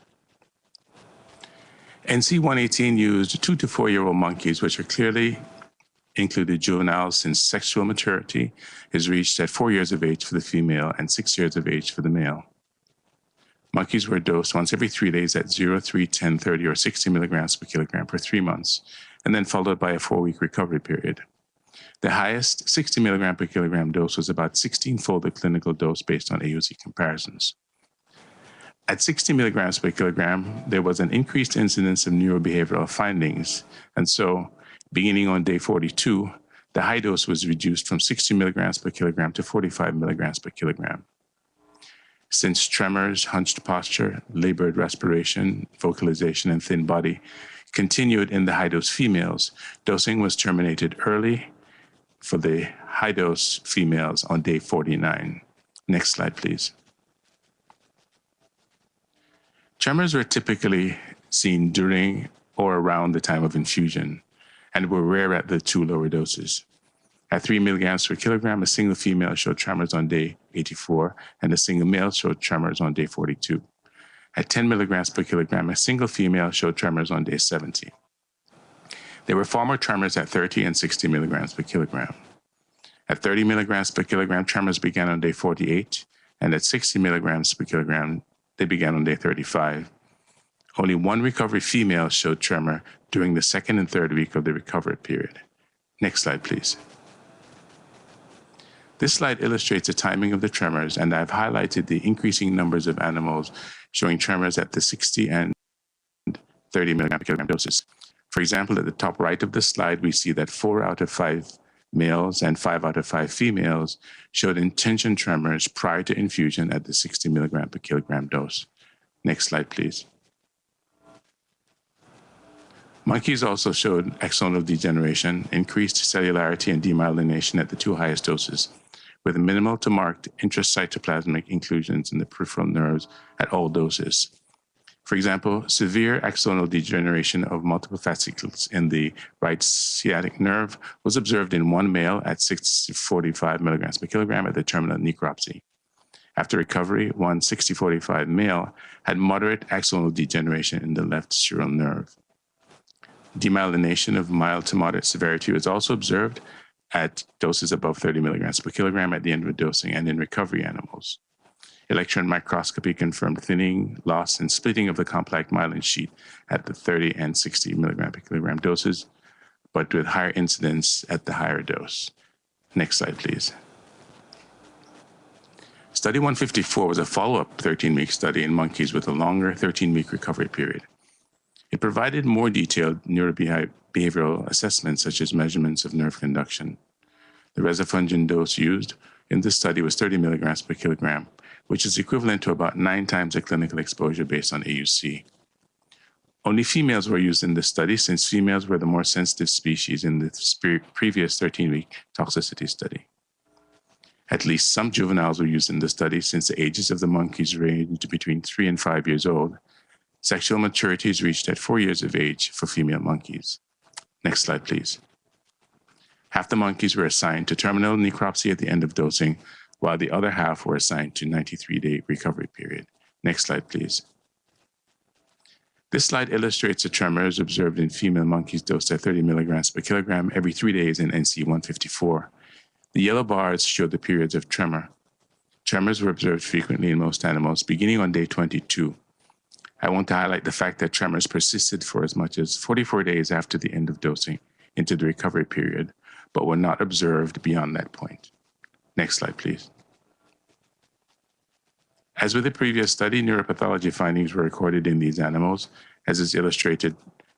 NC-118 used 2 to 4-year-old monkeys, which are clearly included juveniles since sexual maturity is reached at 4 years of age for the female and 6 years of age for the male. Monkeys were dosed once every 3 days at 0, 3, 10, 30, or 60 milligrams per kilogram for 3 months, and then followed by a 4-week recovery period. The highest 60 milligram per kilogram dose was about 16-fold the clinical dose based on AUC comparisons. At 60 milligrams per kilogram, there was an increased incidence of neurobehavioral findings, and so, beginning on day 42, the high dose was reduced from 60 milligrams per kilogram to 45 milligrams per kilogram. Since tremors, hunched posture, labored respiration, vocalization, and thin body continued in the high-dose females, dosing was terminated early for the high-dose females on day 49. Next slide, please. Tremors were typically seen during or around the time of infusion and were rare at the 2 lower doses. At 3 milligrams per kilogram, a single female showed tremors on day 84, and a single male showed tremors on day 42. At 10 milligrams per kilogram, a single female showed tremors on day 70. There were far more tremors at 30 and 60 milligrams per kilogram. At 30 milligrams per kilogram, tremors began on day 48, and at 60 milligrams per kilogram, they began on day 35. Only 1 recovery female showed tremor during the 2nd and 3rd week of the recovery period. Next slide, please. This slide illustrates the timing of the tremors, and I've highlighted the increasing numbers of animals showing tremors at the 60 and 30 milligram per kilogram doses. For example, at the top right of the slide, we see that 4 out of 5 males and 5 out of 5 females showed intention tremors prior to infusion at the 60 milligram per kilogram dose. Next slide, please. Monkeys also showed axonal degeneration, increased cellularity, and demyelination at the 2 highest doses, with minimal to marked intracytoplasmic inclusions in the peripheral nerves at all doses. For example, severe axonal degeneration of multiple fascicles in the right sciatic nerve was observed in 1 male at 645 milligrams per kilogram at the terminal necropsy. After recovery, one 6045 male had moderate axonal degeneration in the left sural nerve. Demyelination of mild to moderate severity was also observed at doses above 30 milligrams per kilogram at the end of dosing and in recovery animals. Electron microscopy confirmed thinning, loss, and splitting of the complex myelin sheet at the 30 and 60 milligram per kilogram doses, but with higher incidence at the higher dose. Next slide, please. Study 154 was a follow-up 13-week study in monkeys with a longer 13-week recovery period. It provided more detailed neurobehavioral assessments such as measurements of nerve conduction. The rezafungin dose used in this study was 30 milligrams per kilogram, which is equivalent to about 9 times the clinical exposure based on AUC. Only females were used in this study since females were the more sensitive species in the previous 13-week toxicity study. At least some juveniles were used in the study since the ages of the monkeys ranged between 3 and 5 years old. Sexual maturity is reached at 4 years of age for female monkeys. Next slide, please. Half the monkeys were assigned to terminal necropsy at the end of dosing, while the other half were assigned to 93-day recovery period. Next slide, please. This slide illustrates the tremors observed in female monkeys dosed at 30 milligrams per kilogram every 3 days in NC 154. The yellow bars show the periods of tremor. Tremors were observed frequently in most animals, beginning on day 22. I want to highlight the fact that tremors persisted for as much as 44 days after the end of dosing into the recovery period, but were not observed beyond that point. Next slide, please. As with the previous study, neuropathology findings were recorded in these animals, as is illustrated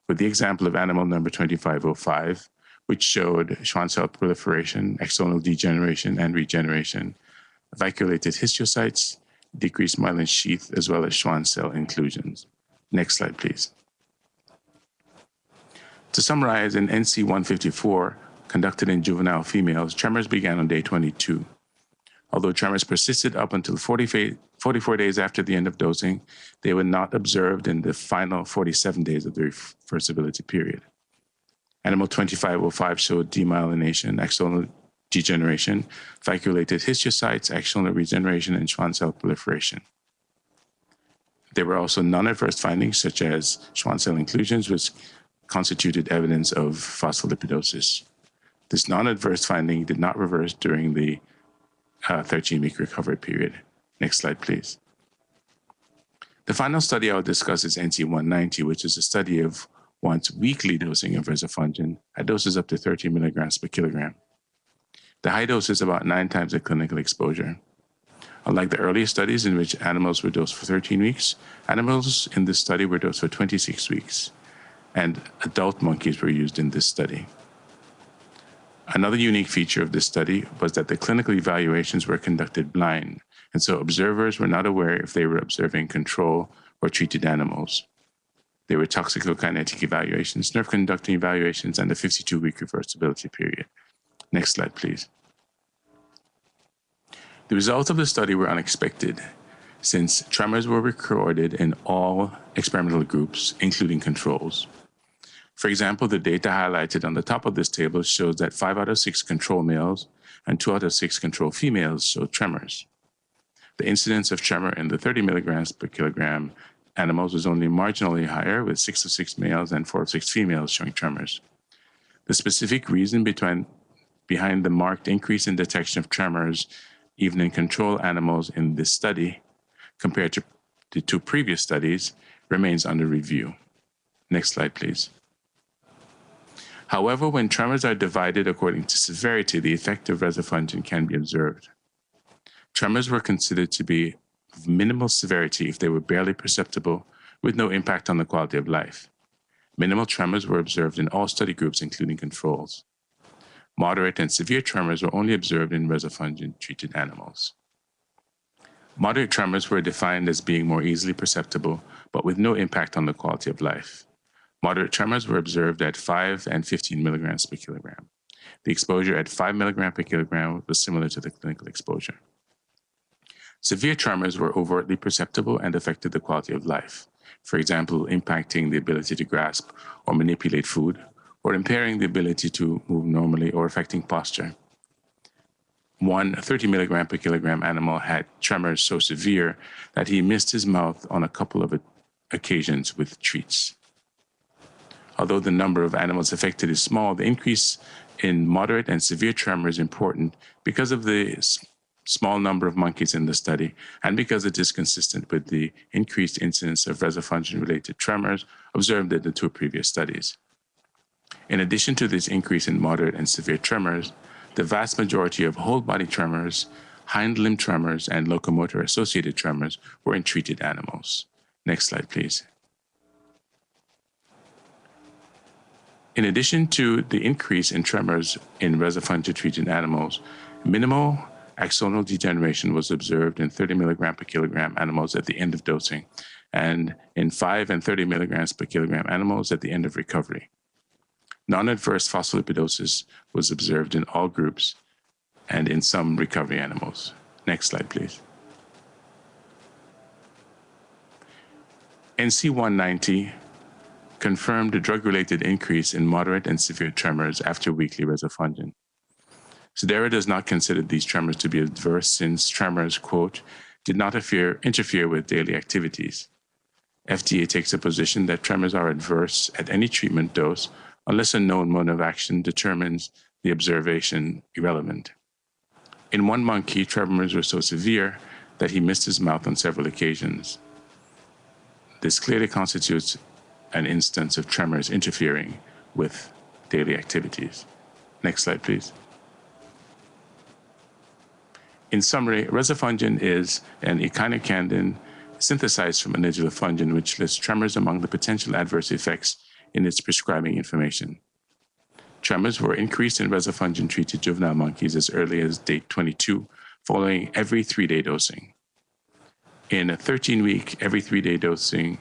with the example of animal number 2505, which showed Schwann cell proliferation, axonal degeneration and regeneration, vacuolated histiocytes, decreased myelin sheath, as well as Schwann cell inclusions. Next slide, please. To summarize, in NC 154, conducted in juvenile females, tremors began on day 22. Although tremors persisted up until 44 days after the end of dosing, they were not observed in the final 47 days of the reversibility period. Animal 2505 showed demyelination, axonal degeneration, vacuolated histiocytes, axonal regeneration, and Schwann cell proliferation. There were also non-adverse findings such as Schwann cell inclusions, which constituted evidence of phospholipidosis. This non-adverse finding did not reverse during the 13-week recovery period. Next slide, please. The final study I will discuss is NC 190, which is a study of once weekly dosing of rezafungin at doses up to 30 milligrams per kilogram. The high dose is about 9 times the clinical exposure. Unlike the earlier studies in which animals were dosed for 13 weeks, animals in this study were dosed for 26 weeks, and adult monkeys were used in this study. Another unique feature of this study was that the clinical evaluations were conducted blind, and so observers were not aware if they were observing control or treated animals. There were toxicokinetic evaluations, nerve conducting evaluations, and a 52-week reversibility period. Next slide, please. The results of the study were unexpected, since tremors were recorded in all experimental groups, including controls. For example, the data highlighted on the top of this table shows that 5 out of 6 control males and 2 out of 6 control females showed tremors. The incidence of tremor in the 30 milligrams per kilogram animals was only marginally higher, with 6 of 6 males and 4 of 6 females showing tremors. The specific reason behind the marked increase in detection of tremors, even in control animals in this study, compared to the 2 previous studies, remains under review. Next slide, please. However, when tremors are divided according to severity, the effect of rezafungin can be observed. Tremors were considered to be of minimal severity if they were barely perceptible, with no impact on the quality of life. Minimal tremors were observed in all study groups, including controls. Moderate and severe tremors were only observed in rezafungin-treated animals. Moderate tremors were defined as being more easily perceptible, but with no impact on the quality of life. Moderate tremors were observed at 5 and 15 milligrams per kilogram. The exposure at 5 milligrams per kilogram was similar to the clinical exposure. Severe tremors were overtly perceptible and affected the quality of life, for example, impacting the ability to grasp or manipulate food, or impairing the ability to move normally or affecting posture. One 30 milligram per kilogram animal had tremors so severe that he missed his mouth on a couple of occasions with treats. Although the number of animals affected is small, the increase in moderate and severe tremor is important because of the small number of monkeys in the study and because it is consistent with the increased incidence of rezafungin-related tremors observed in the 2 previous studies. In addition to this increase in moderate and severe tremors, the vast majority of whole-body tremors, hind limb tremors, and locomotor-associated tremors were in treated animals. Next slide, please. In addition to the increase in tremors in rezafungin-treated animals, minimal axonal degeneration was observed in 30 milligram per kilogram animals at the end of dosing, and in 5 and 30 milligrams per kilogram animals at the end of recovery. Non-adverse phospholipidosis was observed in all groups and in some recovery animals. Next slide, please. NC190 confirmed a drug-related increase in moderate and severe tremors after weekly rezafungin. Cidara does not consider these tremors to be adverse since tremors, quote, did not interfere with daily activities. FDA takes a position that tremors are adverse at any treatment dose unless a known mode of action determines the observation irrelevant. In one monkey, tremors were so severe that he missed his mouth on several occasions. This clearly constitutes an instance of tremors interfering with daily activities. Next slide, please. In summary, rezafungin is an echinocandin synthesized from anidulafungin, which lists tremors among the potential adverse effects in its prescribing information. Tremors were increased in rezafungin-treated juvenile monkeys as early as day 22, following every 3-day dosing. In a 13-week, every 3-day dosing,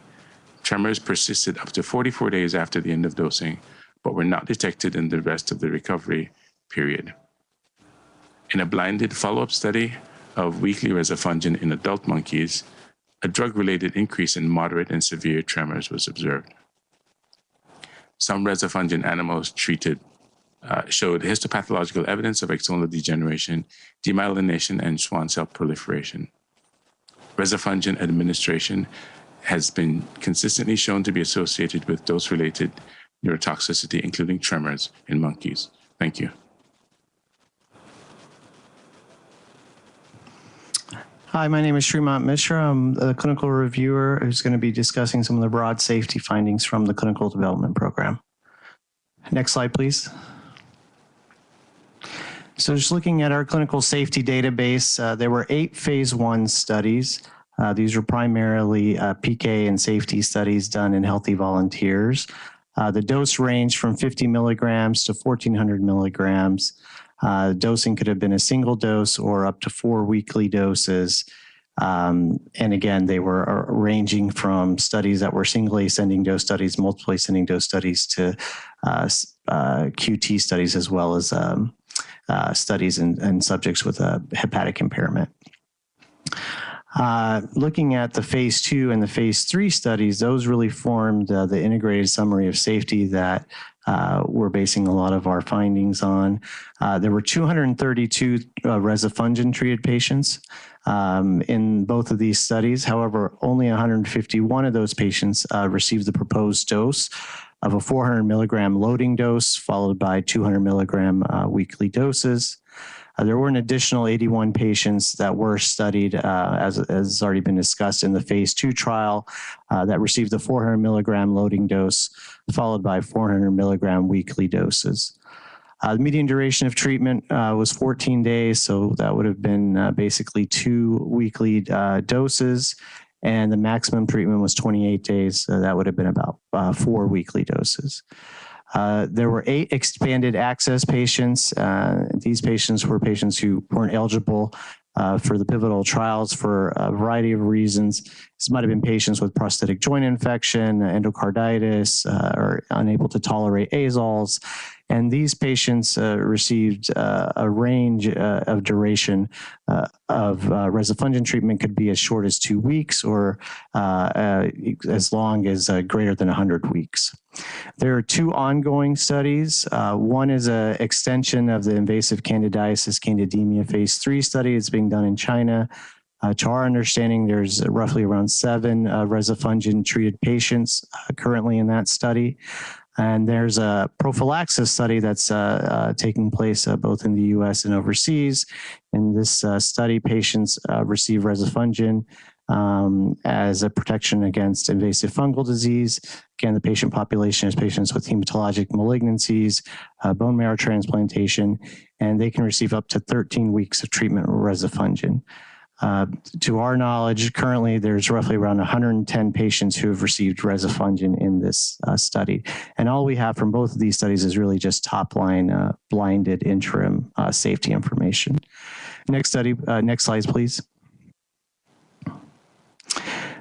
tremors persisted up to 44 days after the end of dosing, but were not detected in the rest of the recovery period. In a blinded follow-up study of weekly rezafungin in adult monkeys, a drug-related increase in moderate and severe tremors was observed. Some rezafungin animals treated showed histopathological evidence of axonal degeneration, demyelination, and Schwann cell proliferation. Rezafungin administration has been consistently shown to be associated with dose-related neurotoxicity, including tremors in monkeys. Thank you. Hi, my name is Srimant Mishra. I'm the clinical reviewer who's going to be discussing some of the broad safety findings from the clinical development program. Next slide, please. So just looking at our clinical safety database, there were 8 phase 1 studies. These were primarily PK and safety studies done in healthy volunteers. The dose ranged from 50 milligrams to 1,400 milligrams. Dosing could have been a single dose or up to 4 weekly doses. And again, they were ranging from studies that were single ascending dose studies, multiple ascending dose studies to QT studies, as well as studies in subjects with hepatic impairment. Looking at the phase 2 and the phase 3 studies, those really formed the integrated summary of safety that we're basing a lot of our findings on. There were 232 rezafungin treated patients in both of these studies. However, only 151 of those patients received the proposed dose of a 400 milligram loading dose, followed by 200 milligram weekly doses. There were an additional 81 patients that were studied, as has already been discussed, in the phase 2 trial that received the 400 milligram loading dose, followed by 400 milligram weekly doses. The median duration of treatment was 14 days, so that would have been basically 2 weekly doses, and the maximum treatment was 28 days, so that would have been about 4 weekly doses. There were 8 expanded access patients. These patients were patients who weren't eligible for the pivotal trials for a variety of reasons. This might have been patients with prosthetic joint infection, endocarditis, or unable to tolerate azoles. And these patients received a range of duration of rezafungin treatment, could be as short as 2 weeks or as long as greater than 100 weeks. There are 2 ongoing studies. One is an extension of the invasive candidiasis candidemia phase 3 study. It's being done in China. To our understanding, there's roughly around 7 rezafungin treated patients currently in that study. And there's a prophylaxis study that's taking place both in the US and overseas. In this study, patients receive rezafungin as a protection against invasive fungal disease. Again, the patient population is patients with hematologic malignancies, bone marrow transplantation, and they can receive up to 13 weeks of treatment with rezafungin. To our knowledge, currently there's roughly around 110 patients who have received rezafungin in this study. And all we have from both of these studies is really just top-line blinded interim safety information. Next slide, please.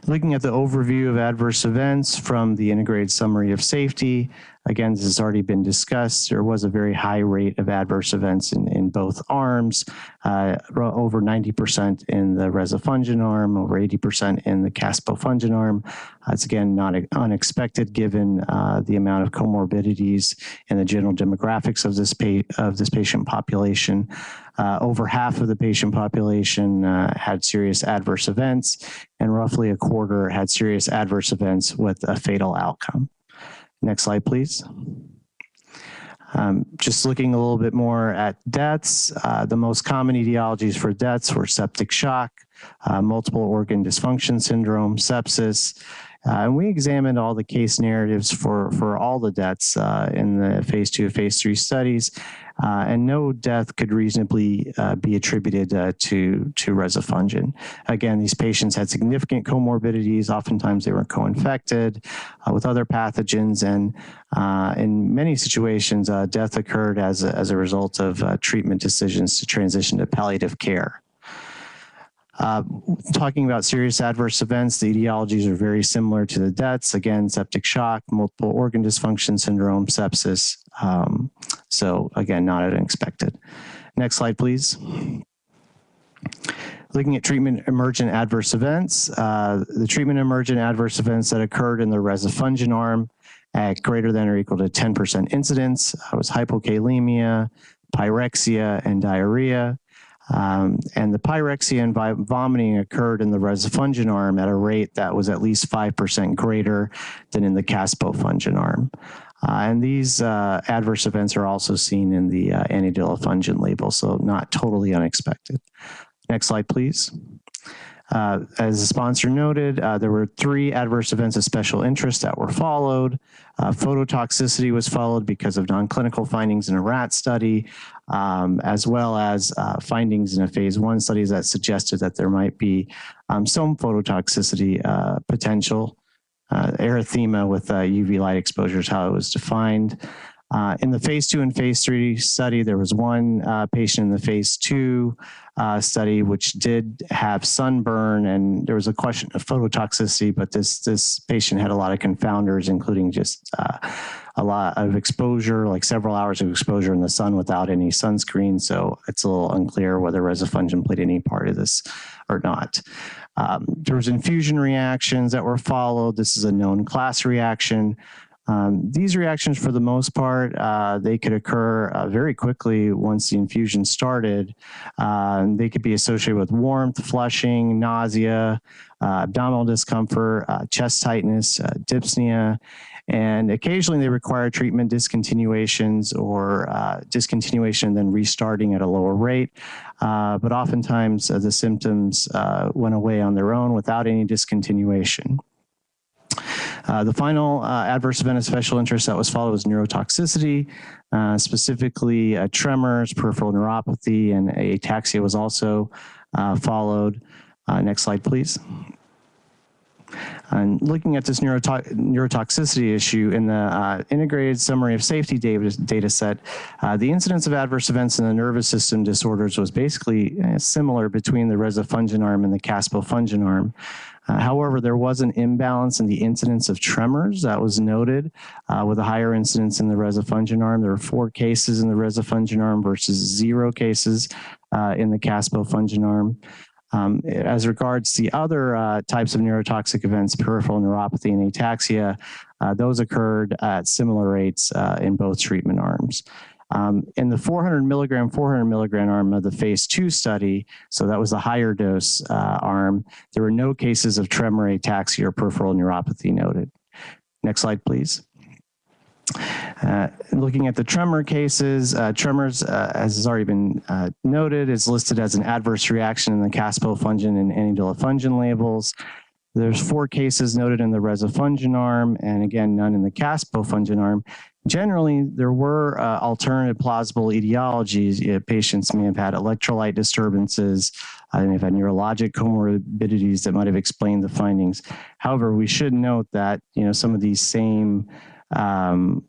Looking at the overview of adverse events from the integrated summary of safety, again, this has already been discussed. There was a very high rate of adverse events in both arms, over 90% in the rezafungin arm, over 80% in the caspofungin arm. It's again not unexpected given the amount of comorbidities and the general demographics of this patient population. Over half of the patient population had serious adverse events, and roughly a quarter had serious adverse events with a fatal outcome. Next slide, please. Just looking a little bit more at deaths, the most common etiologies for deaths were septic shock, multiple organ dysfunction syndrome, sepsis. And we examined all the case narratives for all the deaths in the phase 2 and phase 3 studies, and no death could reasonably be attributed to rezafungin. Again, these patients had significant comorbidities. Oftentimes they were co-infected with other pathogens, and in many situations, death occurred as a result of treatment decisions to transition to palliative care. Talking about serious adverse events, the etiologies are very similar to the deaths. Again, septic shock, multiple organ dysfunction syndrome, sepsis. So again, not unexpected. Next slide, please. Looking at treatment emergent adverse events, the treatment emergent adverse events that occurred in the rezafungin arm at greater than or equal to 10% incidence was hypokalemia, pyrexia, and diarrhea. And the pyrexia and vomiting occurred in the rezafungin arm at a rate that was at least 5% greater than in the caspofungin arm. And these adverse events are also seen in the anti-lyophilized label, so not totally unexpected. Next slide, please. As the sponsor noted, there were 3 adverse events of special interest that were followed. Phototoxicity was followed because of non-clinical findings in a rat study, as well as findings in a phase 1 study that suggested that there might be some phototoxicity potential. Erythema with UV light exposure is how it was defined. In the phase 2 and phase 3 study, there was 1 patient in the phase 2 study which did have sunburn, and there was a question of phototoxicity, but this patient had a lot of confounders, including just a lot of exposure, like several hours of exposure in the sun without any sunscreen. So it's a little unclear whether rezafungin played any part of this or not. There was infusion reactions that were followed. This is a known class reaction. These reactions, for the most part, they could occur very quickly once the infusion started. They could be associated with warmth, flushing, nausea, abdominal discomfort, chest tightness, dyspnea, and occasionally they require treatment discontinuations or discontinuation and then restarting at a lower rate. But oftentimes the symptoms went away on their own without any discontinuation. The final adverse event of special interest that was followed was neurotoxicity, specifically tremors, peripheral neuropathy, and ataxia was also followed. Next slide, please. And looking at this neurotoxicity issue in the integrated summary of safety data set, the incidence of adverse events in the nervous system disorders was basically similar between the rezafungin arm and the caspofungin arm. However, there was an imbalance in the incidence of tremors that was noted with a higher incidence in the rezafungin arm. There were 4 cases in the rezafungin arm versus 0 cases in the caspofungin arm. As regards the other types of neurotoxic events, peripheral neuropathy and ataxia, those occurred at similar rates in both treatment arms. In the 400 milligram arm of the phase 2 study, so that was the higher dose arm, there were no cases of tremor, ataxia, or peripheral neuropathy noted. Next slide, please. Looking at the tremor cases, tremors, as has already been noted, is listed as an adverse reaction in the caspofungin and anidilafungin labels. There's 4 cases noted in the rezafungin arm, and again, none in the caspofungin arm. Generally, there were alternative plausible etiologies. Patients may have had electrolyte disturbances, they may have had neurologic comorbidities that might have explained the findings. However, we should note that some of these same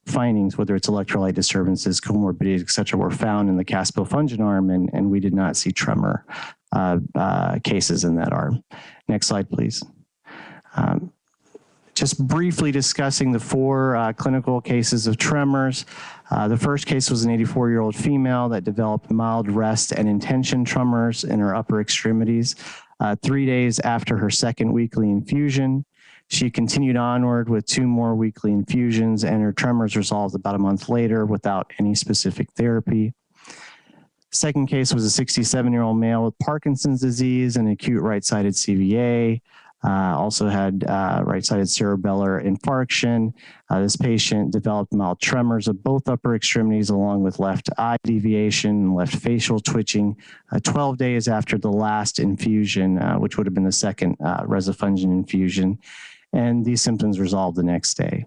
findings, whether it's electrolyte disturbances, comorbidities, et cetera, were found in the caspofungin arm, and we did not see tremor cases in that arm. Next slide, please. Just briefly discussing the 4 clinical cases of tremors. The first case was an 84-year-old female that developed mild rest and intention tremors in her upper extremities 3 days after her second weekly infusion. She continued onward with 2 more weekly infusions, and her tremors resolved about a month later without any specific therapy. Second case was a 67-year-old male with Parkinson's disease and acute right-sided CVA. Also had right-sided cerebellar infarction. This patient developed mild tremors of both upper extremities along with left eye deviation and left facial twitching 12 days after the last infusion, which would have been the second rezafungin infusion. And these symptoms resolved the next day.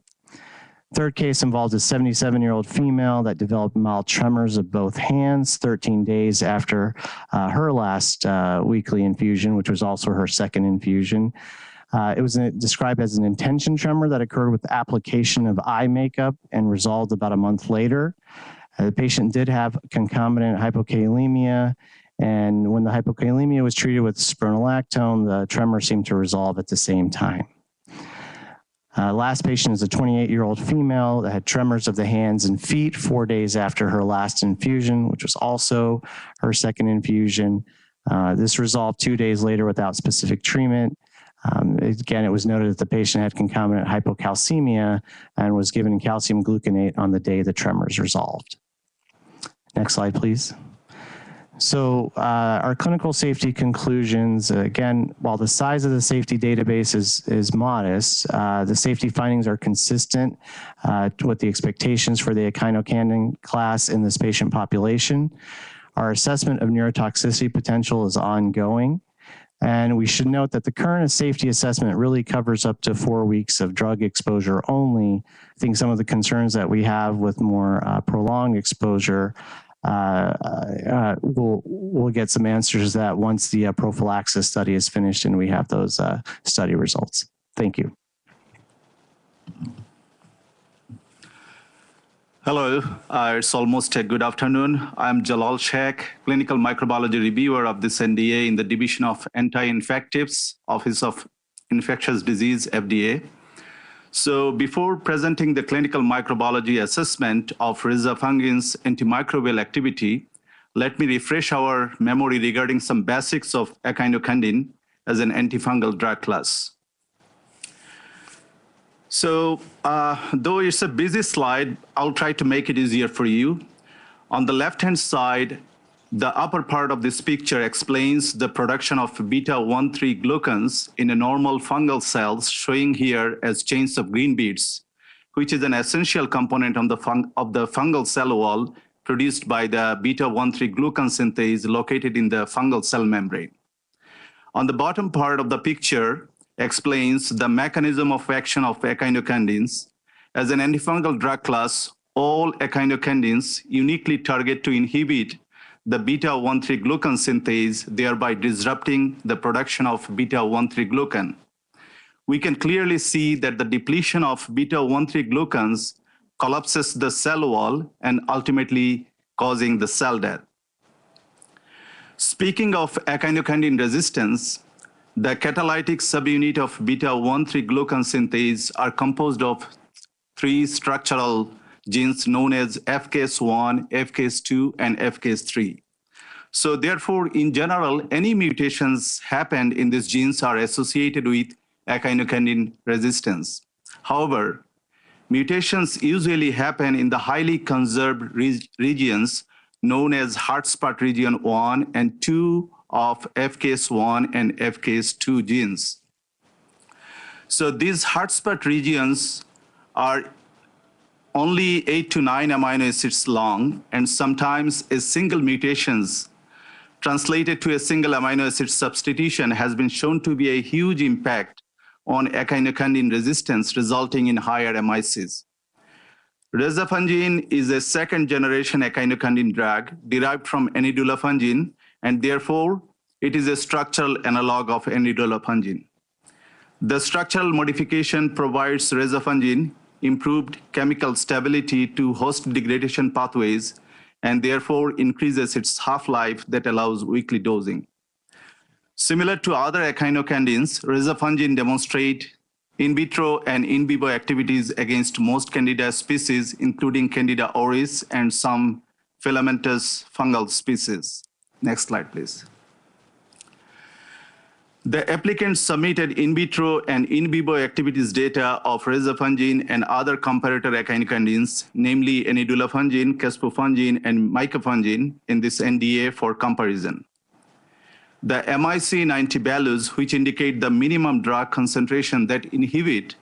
Third case involved a 77-year-old female that developed mild tremors of both hands 13 days after her last weekly infusion, which was also her second infusion. It was described as an intention tremor that occurred with application of eye makeup and resolved about a month later. The patient did have concomitant hypokalemia, and when the hypokalemia was treated with spironolactone, the tremor seemed to resolve at the same time. Last patient is a 28-year-old female that had tremors of the hands and feet 4 days after her last infusion, which was also her second infusion. This resolved 2 days later without specific treatment. Again, it was noted that the patient had concomitant hypocalcemia and was given calcium gluconate on the day the tremors resolved. Next slide, please. So our clinical safety conclusions, again, while the size of the safety database is modest, the safety findings are consistent with the expectations for the echinocandin class in this patient population. Our assessment of neurotoxicity potential is ongoing. And we should note that the current safety assessment really covers up to 4 weeks of drug exposure only. I think some of the concerns that we have with more prolonged exposure we'll get some answers to that once the prophylaxis study is finished and we have those study results. Thank you. Hello, it's almost a good afternoon. I'm Jalal Sheikh, clinical microbiology reviewer of this NDA in the Division of Anti-Infectives, Office of Infectious Disease, FDA. So before presenting the clinical microbiology assessment of rezafungin's antimicrobial activity, let me refresh our memory regarding some basics of echinocandin as an antifungal drug class. So though it's a busy slide, I'll try to make it easier for you. On the left-hand side, the upper part of this picture explains the production of beta-1,3 glucans in a normal fungal cells, showing here as chains of green beads, which is an essential component of the fungal cell wall produced by the beta-1,3 glucan synthase located in the fungal cell membrane. On the bottom part of the picture explains the mechanism of action of echinocandins. As an antifungal drug class, all echinocandins uniquely target to inhibit the beta-1,3 glucan synthase, thereby disrupting the production of beta-1,3 glucan. we can clearly see that the depletion of beta-1,3 glucans collapses the cell wall and ultimately causing the cell death. Speaking of echinocandin resistance, the catalytic subunit of beta-1,3 glucan synthase are composed of 3 structural genes known as FKS1, FKS2, and FKS3. So therefore, in general, any mutations happened in these genes are associated with echinocandin resistance. However, mutations usually happen in the highly conserved regions known as hard spot region 1 and 2 of FKS1 and FKS2 genes. So these hard spot regions are only 8 to 9 amino acids long, and sometimes a single mutations translated to a single amino acid substitution has been shown to be a huge impact on echinocandin resistance, resulting in higher MICs. Rezafungin is a second-generation echinocandin drug derived from enidulafungin, and therefore it is a structural analog of enidulafungin. The structural modification provides rezafungin improved chemical stability to host degradation pathways and therefore increases its half-life that allows weekly dosing. Similar to other echinocandins, rezafungin demonstrate in vitro and in vivo activities against most Candida species, including Candida auris and some filamentous fungal species. Next slide, please. The applicant submitted in vitro and in vivo activities data of rezafungin and other comparator echinocandins, namely enidulafungin, caspofungin, and micafungin in this NDA for comparison. The MIC 90 values, which indicate the minimum drug concentration that inhibit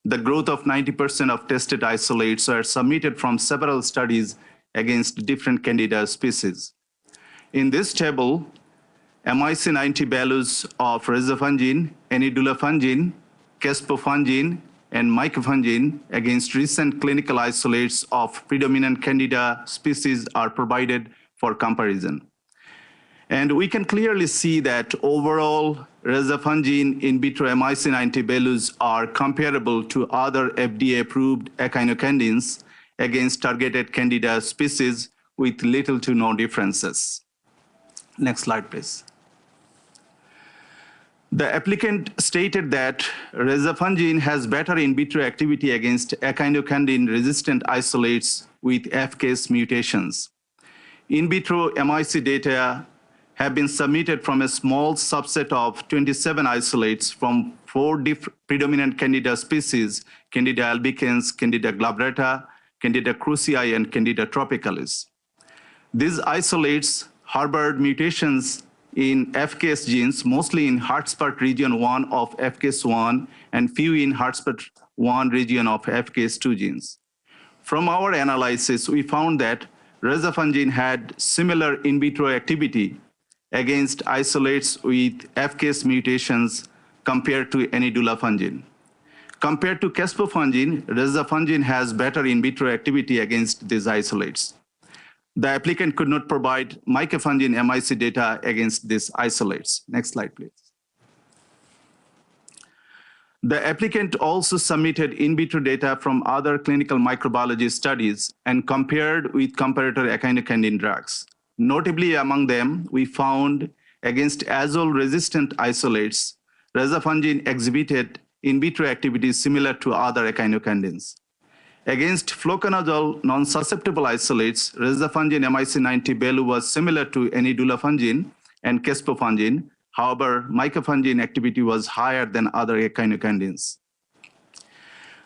the growth of 90% of tested isolates, are submitted from several studies against different Candida species. In this table, MIC 90 values of rezafungin, enidulafungin, caspofungin, and micafungin against recent clinical isolates of predominant Candida species are provided for comparison. And we can clearly see that overall rezafungin in vitro MIC 90 values are comparable to other FDA-approved echinocandins against targeted Candida species with little to no differences. Next slide, please. The applicant stated that rezafungin has better in vitro activity against echinocandin-resistant isolates with FKS mutations. In vitro MIC data have been submitted from a small subset of 27 isolates from 4 predominant Candida species, Candida albicans, Candida glabrata, Candida krusei, and Candida tropicalis. These isolates harbored mutations in FKS genes, mostly in hard spot region 1 of FKS1 and few in hard spot 1 region of FKS2 genes. From our analysis, we found that rezafungin had similar in vitro activity against isolates with FKS mutations compared to enidulafungin. Compared to caspofungin, rezafungin has better in vitro activity against these isolates. The applicant could not provide micafungin MIC data against these isolates. Next slide, please. The applicant also submitted in vitro data from other clinical microbiology studies and compared with comparator echinocandin drugs. Notably among them, we found against azole-resistant isolates, rezafungin exhibited in vitro activity similar to other echinocandins. Against fluconazole non-susceptible isolates, rezafungin MIC 90 value was similar to enidulafungin and caspofungin. However, micafungin activity was higher than other echinocandins.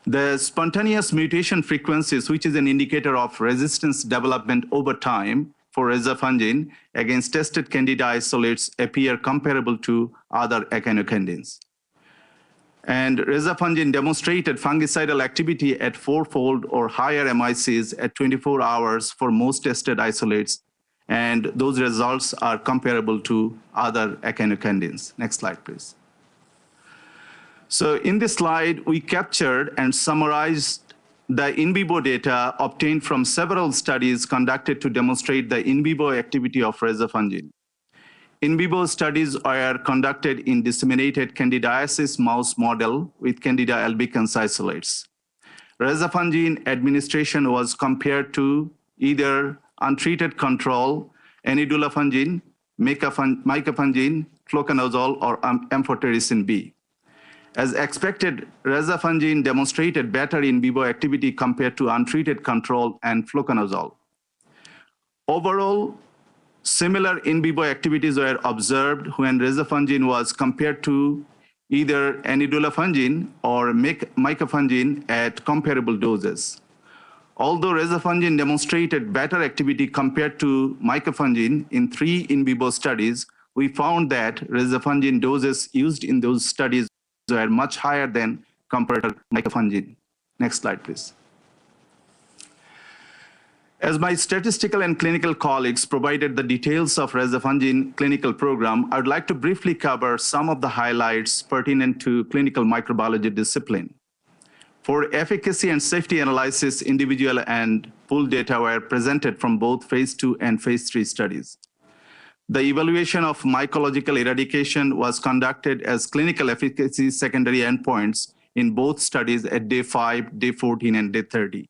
The spontaneous mutation frequencies, which is an indicator of resistance development over time for rezafungin against tested Candida isolates, appear comparable to other echinocandins. And rezafungin demonstrated fungicidal activity at 4-fold or higher MICs at 24 hours for most tested isolates, and those results are comparable to other echinocandins. Next slide, please. So in this slide, we captured and summarized the in vivo data obtained from several studies conducted to demonstrate the in vivo activity of rezafungin. In vivo studies are conducted in disseminated candidiasis mouse model with Candida albicans isolates. Rezafungin administration was compared to either untreated control, enidulafungin, micafungin, fluconazole, or amphotericin B. As expected, rezafungin demonstrated better in vivo activity compared to untreated control and fluconazole. Overall, similar in vivo activities were observed when rezafungin was compared to either enidulafungin or micafungin at comparable doses. Although rezafungin demonstrated better activity compared to micafungin in 3 in vivo studies, we found that rezafungin doses used in those studies were much higher than comparator micafungin. Next slide, please. As my statistical and clinical colleagues provided the details of rezafungin clinical program, I would like to briefly cover some of the highlights pertinent to clinical microbiology discipline. For efficacy and safety analysis, individual and pooled data were presented from both phase 2 and phase 3 studies. The evaluation of mycological eradication was conducted as clinical efficacy secondary endpoints in both studies at day 5, day 14, and day 30.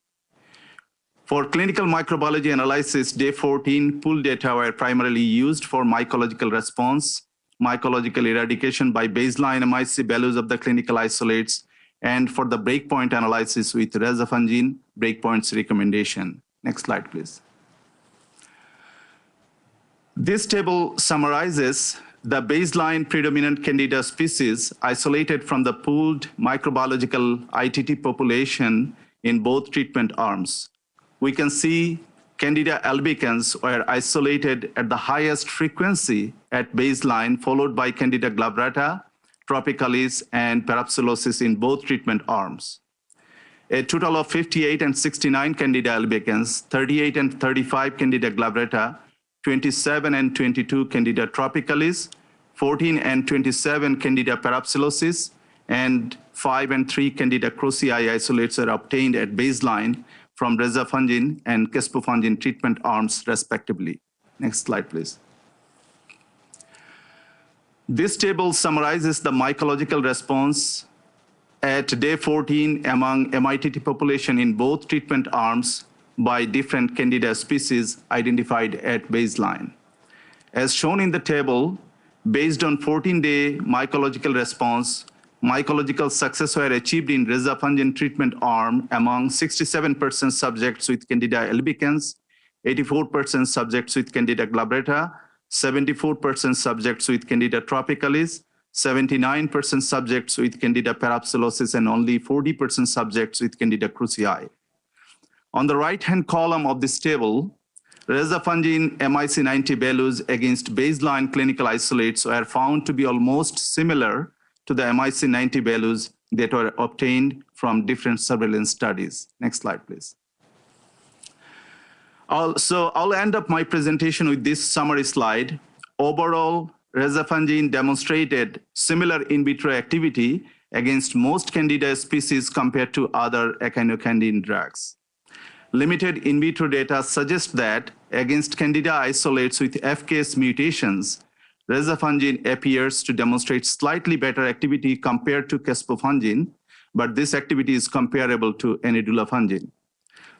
For clinical microbiology analysis, day 14 pooled data were primarily used for mycological response, mycological eradication by baseline MIC values of the clinical isolates, and for the breakpoint analysis with rezafungin breakpoints recommendation. Next slide, please. This table summarizes the baseline predominant Candida species isolated from the pooled microbiological ITT population in both treatment arms. We can see Candida albicans were isolated at the highest frequency at baseline, followed by Candida glabrata, tropicalis, and parapsilosis in both treatment arms. A total of 58 and 69 Candida albicans, 38 and 35 Candida glabrata, 27 and 22 Candida tropicalis, 14 and 27 Candida parapsilosis, and 5 and 3 Candida crocii isolates are obtained at baseline from rezafungin and caspofungin treatment arms, respectively. Next slide, please. This table summarizes the mycological response at day 14 among MITT population in both treatment arms by different Candida species identified at baseline. As shown in the table, based on 14-day mycological response, mycological success were achieved in rezafungin treatment arm among 67% subjects with Candida albicans, 84% subjects with Candida glabrata, 74% subjects with Candida tropicalis, 79% subjects with Candida parapsilosis, and only 40% subjects with Candida crocii. On the right-hand column of this table, rezafungin MIC90 values against baseline clinical isolates were found to be almost similar to the MIC90 values that were obtained from different surveillance studies. Next slide, please. I'll end up my presentation with this summary slide. Overall, rezafungin demonstrated similar in vitro activity against most Candida species compared to other echinocandin drugs. Limited in vitro data suggest that against Candida isolates with FKS mutations, rezafungin appears to demonstrate slightly better activity compared to caspofungin, but this activity is comparable to enidulafungin.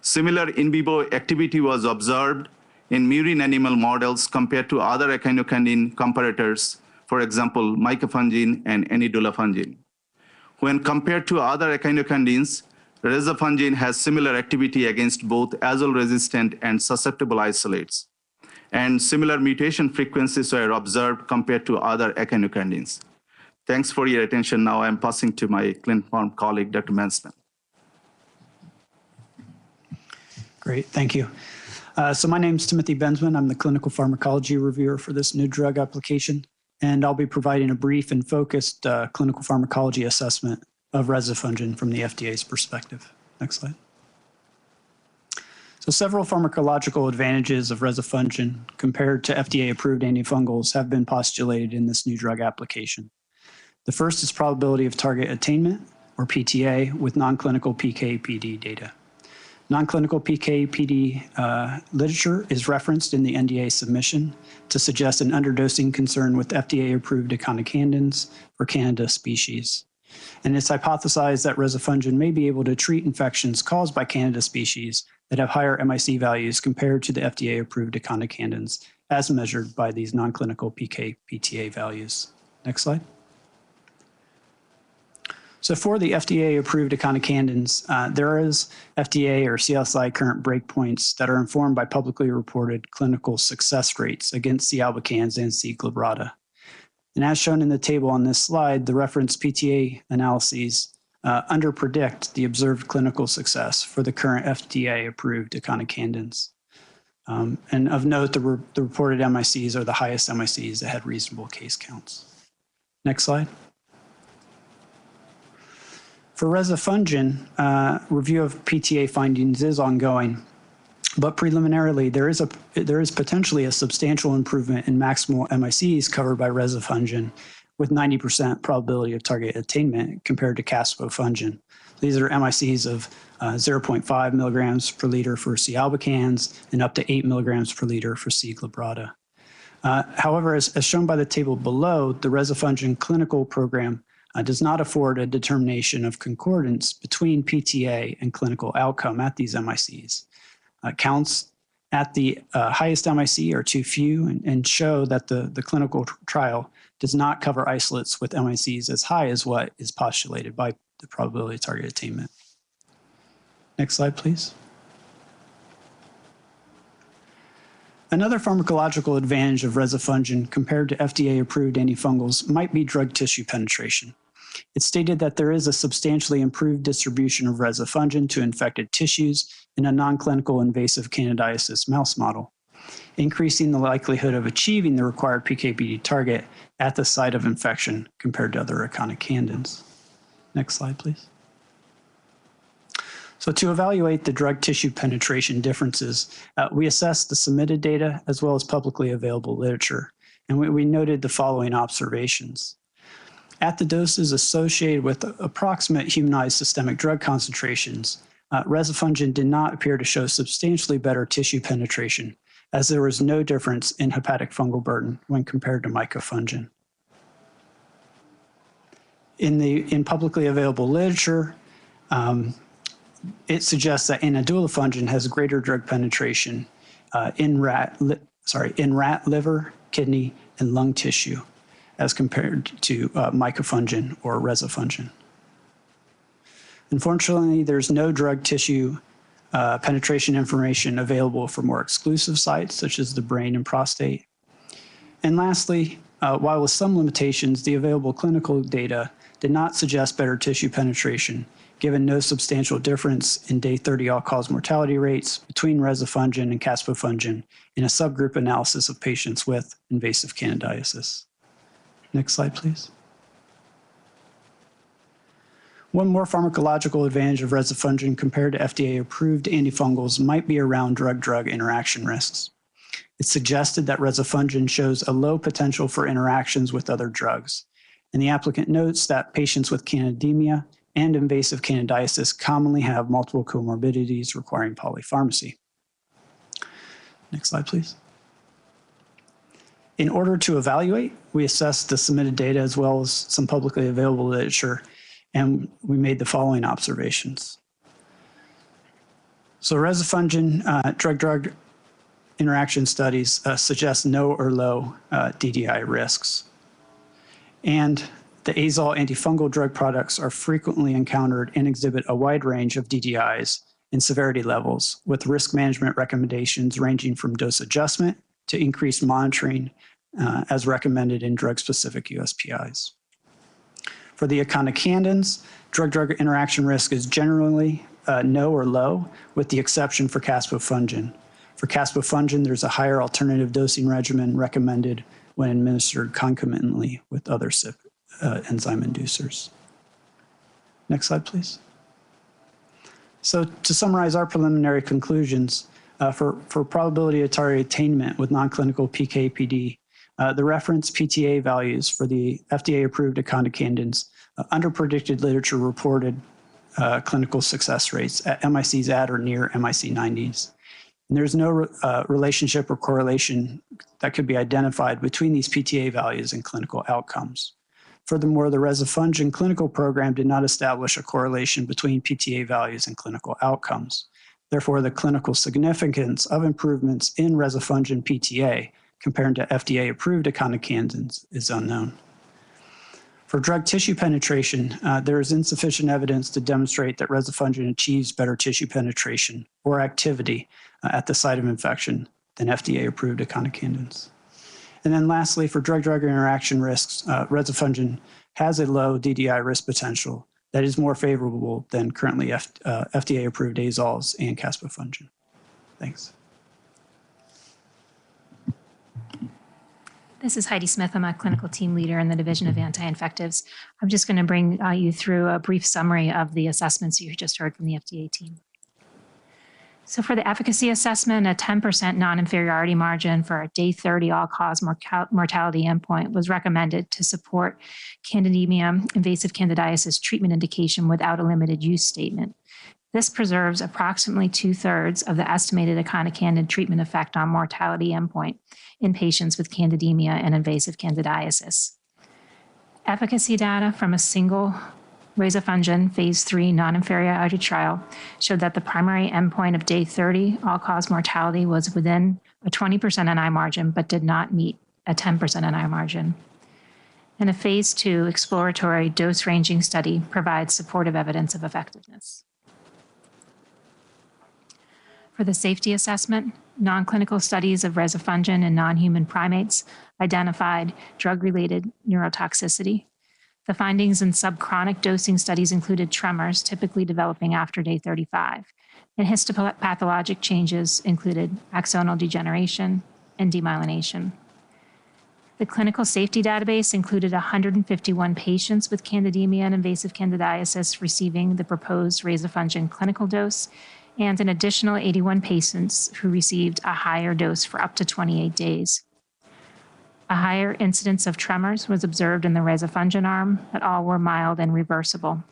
Similar in vivo activity was observed in murine animal models compared to other echinocandin comparators, for example, micafungin and enidulafungin. When compared to other echinocandins, rezafungin has similar activity against both azole-resistant and susceptible isolates, and similar mutation frequencies were observed compared to other echinocandins. Thanks for your attention. Now I'm passing to my ClinPharm colleague, Dr. Mansman. Great, thank you. So my name is Timothy Bensman. I'm the clinical pharmacology reviewer for this new drug application, and I'll be providing a brief and focused clinical pharmacology assessment of rezafungin from the FDA's perspective. Next slide. So several pharmacological advantages of rezafungin compared to FDA-approved antifungals have been postulated in this new drug application. The first is probability of target attainment, or PTA, with non-clinical PK/PD data. Non-clinical PK/PD literature is referenced in the NDA submission to suggest an underdosing concern with FDA-approved echinocandins for Candida species. And it's hypothesized that rezafungin may be able to treat infections caused by Candida species that have higher MIC values compared to the FDA-approved echinocandins as measured by these non-clinical PK/PTA values. Next slide. So for the FDA-approved echinocandins, there is FDA or CLSI current breakpoints that are informed by publicly reported clinical success rates against C. albicans and C. glabrata. And as shown in the table on this slide, the reference PTA analyses underpredict the observed clinical success for the current FDA-approved echinocandins. And of note, the reported MICs are the highest MICs that had reasonable case counts. Next slide. For rezafungin, review of PTA findings is ongoing, but preliminarily there is potentially a substantial improvement in maximal MICs covered by rezafungin with 90% probability of target attainment compared to caspofungin. These are MICs of 0.5 milligrams per liter for C. albicans and up to 8 milligrams per liter for C. glabrata. However, as shown by the table below, the rezafungin clinical program does not afford a determination of concordance between PTA and clinical outcome at these MICs. Counts at the highest MIC are too few and show that the clinical trial does not cover isolates with MICs as high as what is postulated by the probability of target attainment. Next slide, please. Another pharmacological advantage of rezafungin compared to FDA-approved antifungals might be drug tissue penetration. It's stated that there is a substantially improved distribution of rezafungin to infected tissues in a non-clinical invasive candidiasis mouse model, increasing the likelihood of achieving the required PK/PD target at the site of infection compared to other echinocandins. Next slide, please. So to evaluate the drug tissue penetration differences, we assessed the submitted data as well as publicly available literature, and we noted the following observations. At the doses associated with approximate humanized systemic drug concentrations, rezafungin did not appear to show substantially better tissue penetration, as there was no difference in hepatic fungal burden when compared to mycofungin. In publicly available literature, it suggests that anadulafungin has greater drug penetration in rat liver, kidney, and lung tissue as compared to mycofungin or rezafungin. Unfortunately, there's no drug tissue penetration information available for more exclusive sites, such as the brain and prostate. And lastly, while with some limitations, the available clinical data did not suggest better tissue penetration, given no substantial difference in day 30 all-cause mortality rates between rezafungin and caspofungin in a subgroup analysis of patients with invasive candidiasis. Next slide, please. One more pharmacological advantage of rezafungin compared to FDA-approved antifungals might be around drug-drug interaction risks. It's suggested that rezafungin shows a low potential for interactions with other drugs, and the applicant notes that patients with candidemia and invasive candidiasis commonly have multiple comorbidities requiring polypharmacy. Next slide, please. In order to evaluate, we assessed the submitted data as well as some publicly available literature, and we made the following observations. So rezafungin drug-drug interaction studies suggest no or low DDI risks. And the azole antifungal drug products are frequently encountered and exhibit a wide range of DDIs and severity levels, with risk management recommendations ranging from dose adjustment to increased monitoring as recommended in drug-specific USPIs. For the echinocandins, drug-drug interaction risk is generally no or low, with the exception for caspofungin. For caspofungin, there's a higher alternative dosing regimen recommended when administered concomitantly with other CYP enzyme inducers. Next slide, please. So to summarize our preliminary conclusions, for probability of target attainment with non-clinical PK/PD, the reference PTA values for the FDA-approved echinocandins underpredicted literature reported clinical success rates at MICs at or near MIC 90s. And there's no relationship or correlation that could be identified between these PTA values and clinical outcomes. Furthermore, the rezafungin clinical program did not establish a correlation between PTA values and clinical outcomes. Therefore, the clinical significance of improvements in rezafungin PTA compared to FDA-approved echinocandins is unknown. For drug tissue penetration, there is insufficient evidence to demonstrate that rezafungin achieves better tissue penetration or activity at the site of infection than FDA-approved echinocandins. And then lastly, for drug-drug interaction risks, rezafungin has a low DDI risk potential that is more favorable than currently FDA-approved azoles and caspofungin. Thanks. This is Heidi Smith. I'm a clinical team leader in the Division of Anti-Infectives. I'm just going to bring you through a brief summary of the assessments you just heard from the FDA team. So for the efficacy assessment, a 10% non-inferiority margin for a day 30 all-cause mortality endpoint was recommended to support candidemia invasive candidiasis treatment indication without a limited use statement. This preserves approximately 2/3 of the estimated echinocandin treatment effect on mortality endpoint in patients with candidemia and invasive candidiasis. Efficacy data from a single rezafungin phase 3 non-inferiority trial showed that the primary endpoint of day 30 all-cause mortality was within a 20% NI margin, but did not meet a 10% NI margin. And a phase 2 exploratory dose-ranging study provides supportive evidence of effectiveness. For the safety assessment, non-clinical studies of rezafungin in non-human primates identified drug-related neurotoxicity. The findings in subchronic dosing studies included tremors, typically developing after day 35, and histopathologic changes included axonal degeneration and demyelination. The clinical safety database included 151 patients with candidemia and invasive candidiasis receiving the proposed rezafungin clinical dose, and an additional 81 patients who received a higher dose for up to 28 days. A higher incidence of tremors was observed in the rezafungin arm, but all were mild and reversible.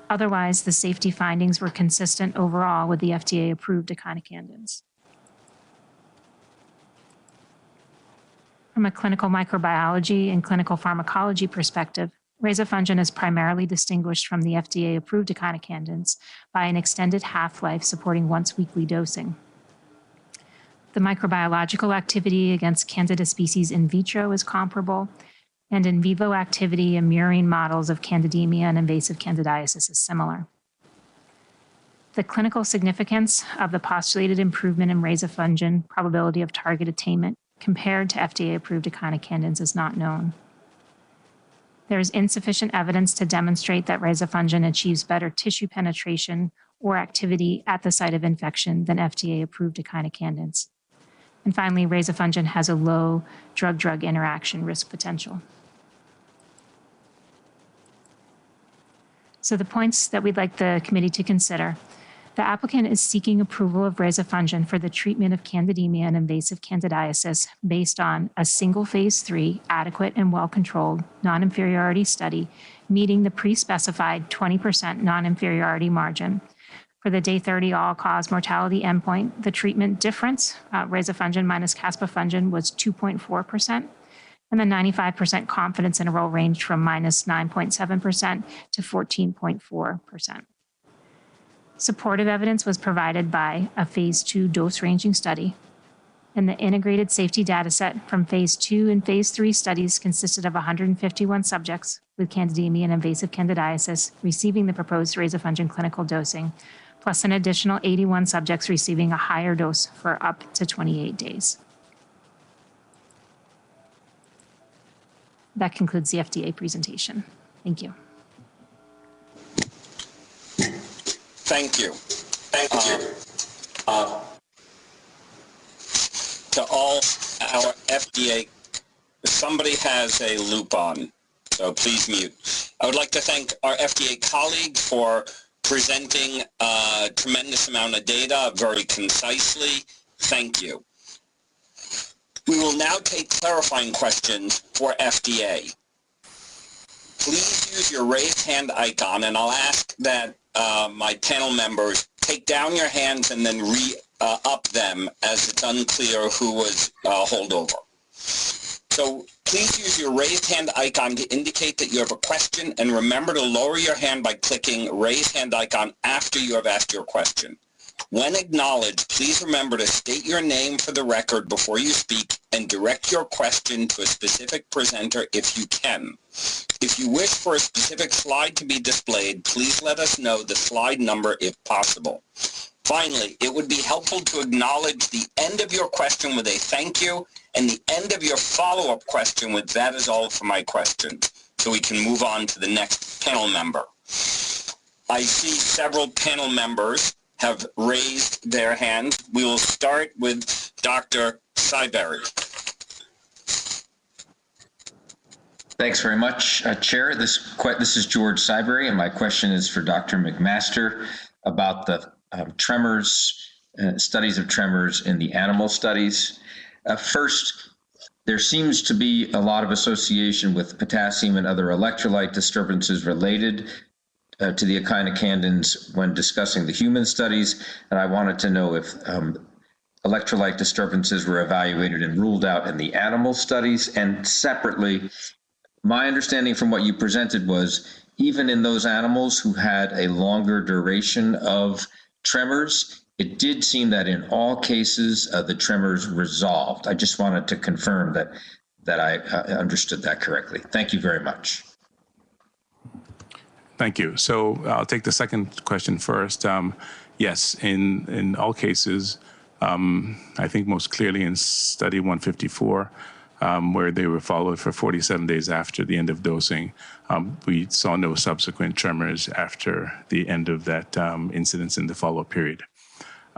Otherwise, the safety findings were consistent overall with the FDA-approved echinocandins. From a clinical microbiology and clinical pharmacology perspective, rezafungin is primarily distinguished from the FDA-approved echinocandins by an extended half-life supporting once-weekly dosing. The microbiological activity against Candida species in vitro is comparable, and in vivo activity in murine models of candidemia and invasive candidiasis is similar. The clinical significance of the postulated improvement in rezafungin probability of target attainment compared to FDA-approved echinocandins is not known. There is insufficient evidence to demonstrate that rezafungin achieves better tissue penetration or activity at the site of infection than FDA-approved echinocandins. And finally, rezafungin has a low drug-drug interaction risk potential. So the points that we'd like the committee to consider: the applicant is seeking approval of rezafungin for the treatment of candidemia and invasive candidiasis based on a single phase 3 adequate and well-controlled non-inferiority study meeting the pre-specified 20% non-inferiority margin. For the day 30 all-cause mortality endpoint, the treatment difference, rezafungin minus caspofungin, was 2.4%, and the 95% confidence interval ranged from minus 9.7% to 14.4%. Supportive evidence was provided by a phase 2 dose-ranging study, and the integrated safety dataset from phase 2 and phase 3 studies consisted of 151 subjects with candidemia and invasive candidiasis receiving the proposed rezafungin clinical dosing, plus an additional 81 subjects receiving a higher dose for up to 28 days. That concludes the FDA presentation. Thank you. Thank you. To all our FDA, somebody has a loop on, so please mute. I would like to thank our FDA colleagues for presenting a tremendous amount of data very concisely. Thank you. We will now take clarifying questions for FDA. Please use your raised hand icon, and I'll ask that my panel members take down your hands and then re-up them as it's unclear who was holdover. So please use your raised hand icon to indicate that you have a question, and remember to lower your hand by clicking raise hand icon after you have asked your question. When acknowledged, please remember to state your name for the record before you speak and direct your question to a specific presenter if you can. If you wish for a specific slide to be displayed, please let us know the slide number if possible. Finally, it would be helpful to acknowledge the end of your question with a thank you and the end of your follow-up question with that is all for my questions, so we can move on to the next panel member. I see several panel members have raised their hands. We will start with Dr. Cyberry. Thanks very much, Chair. This is George Cyberry, and my question is for Dr. McMaster about the tremors, studies of tremors in the animal studies. First, there seems to be a lot of association with potassium and other electrolyte disturbances related to the echinocandins when discussing the human studies, and I wanted to know if electrolyte disturbances were evaluated and ruled out in the animal studies. And separately, my understanding from what you presented was even in those animals who had a longer duration of tremors, it did seem that in all cases the tremors resolved. I just wanted to confirm that I understood that correctly. Thank you very much. Thank you. So I'll take the second question first. Yes, in all cases, I think most clearly in study 154, where they were followed for 47 days after the end of dosing, we saw no subsequent tremors after the end of that incidence in the follow-up period.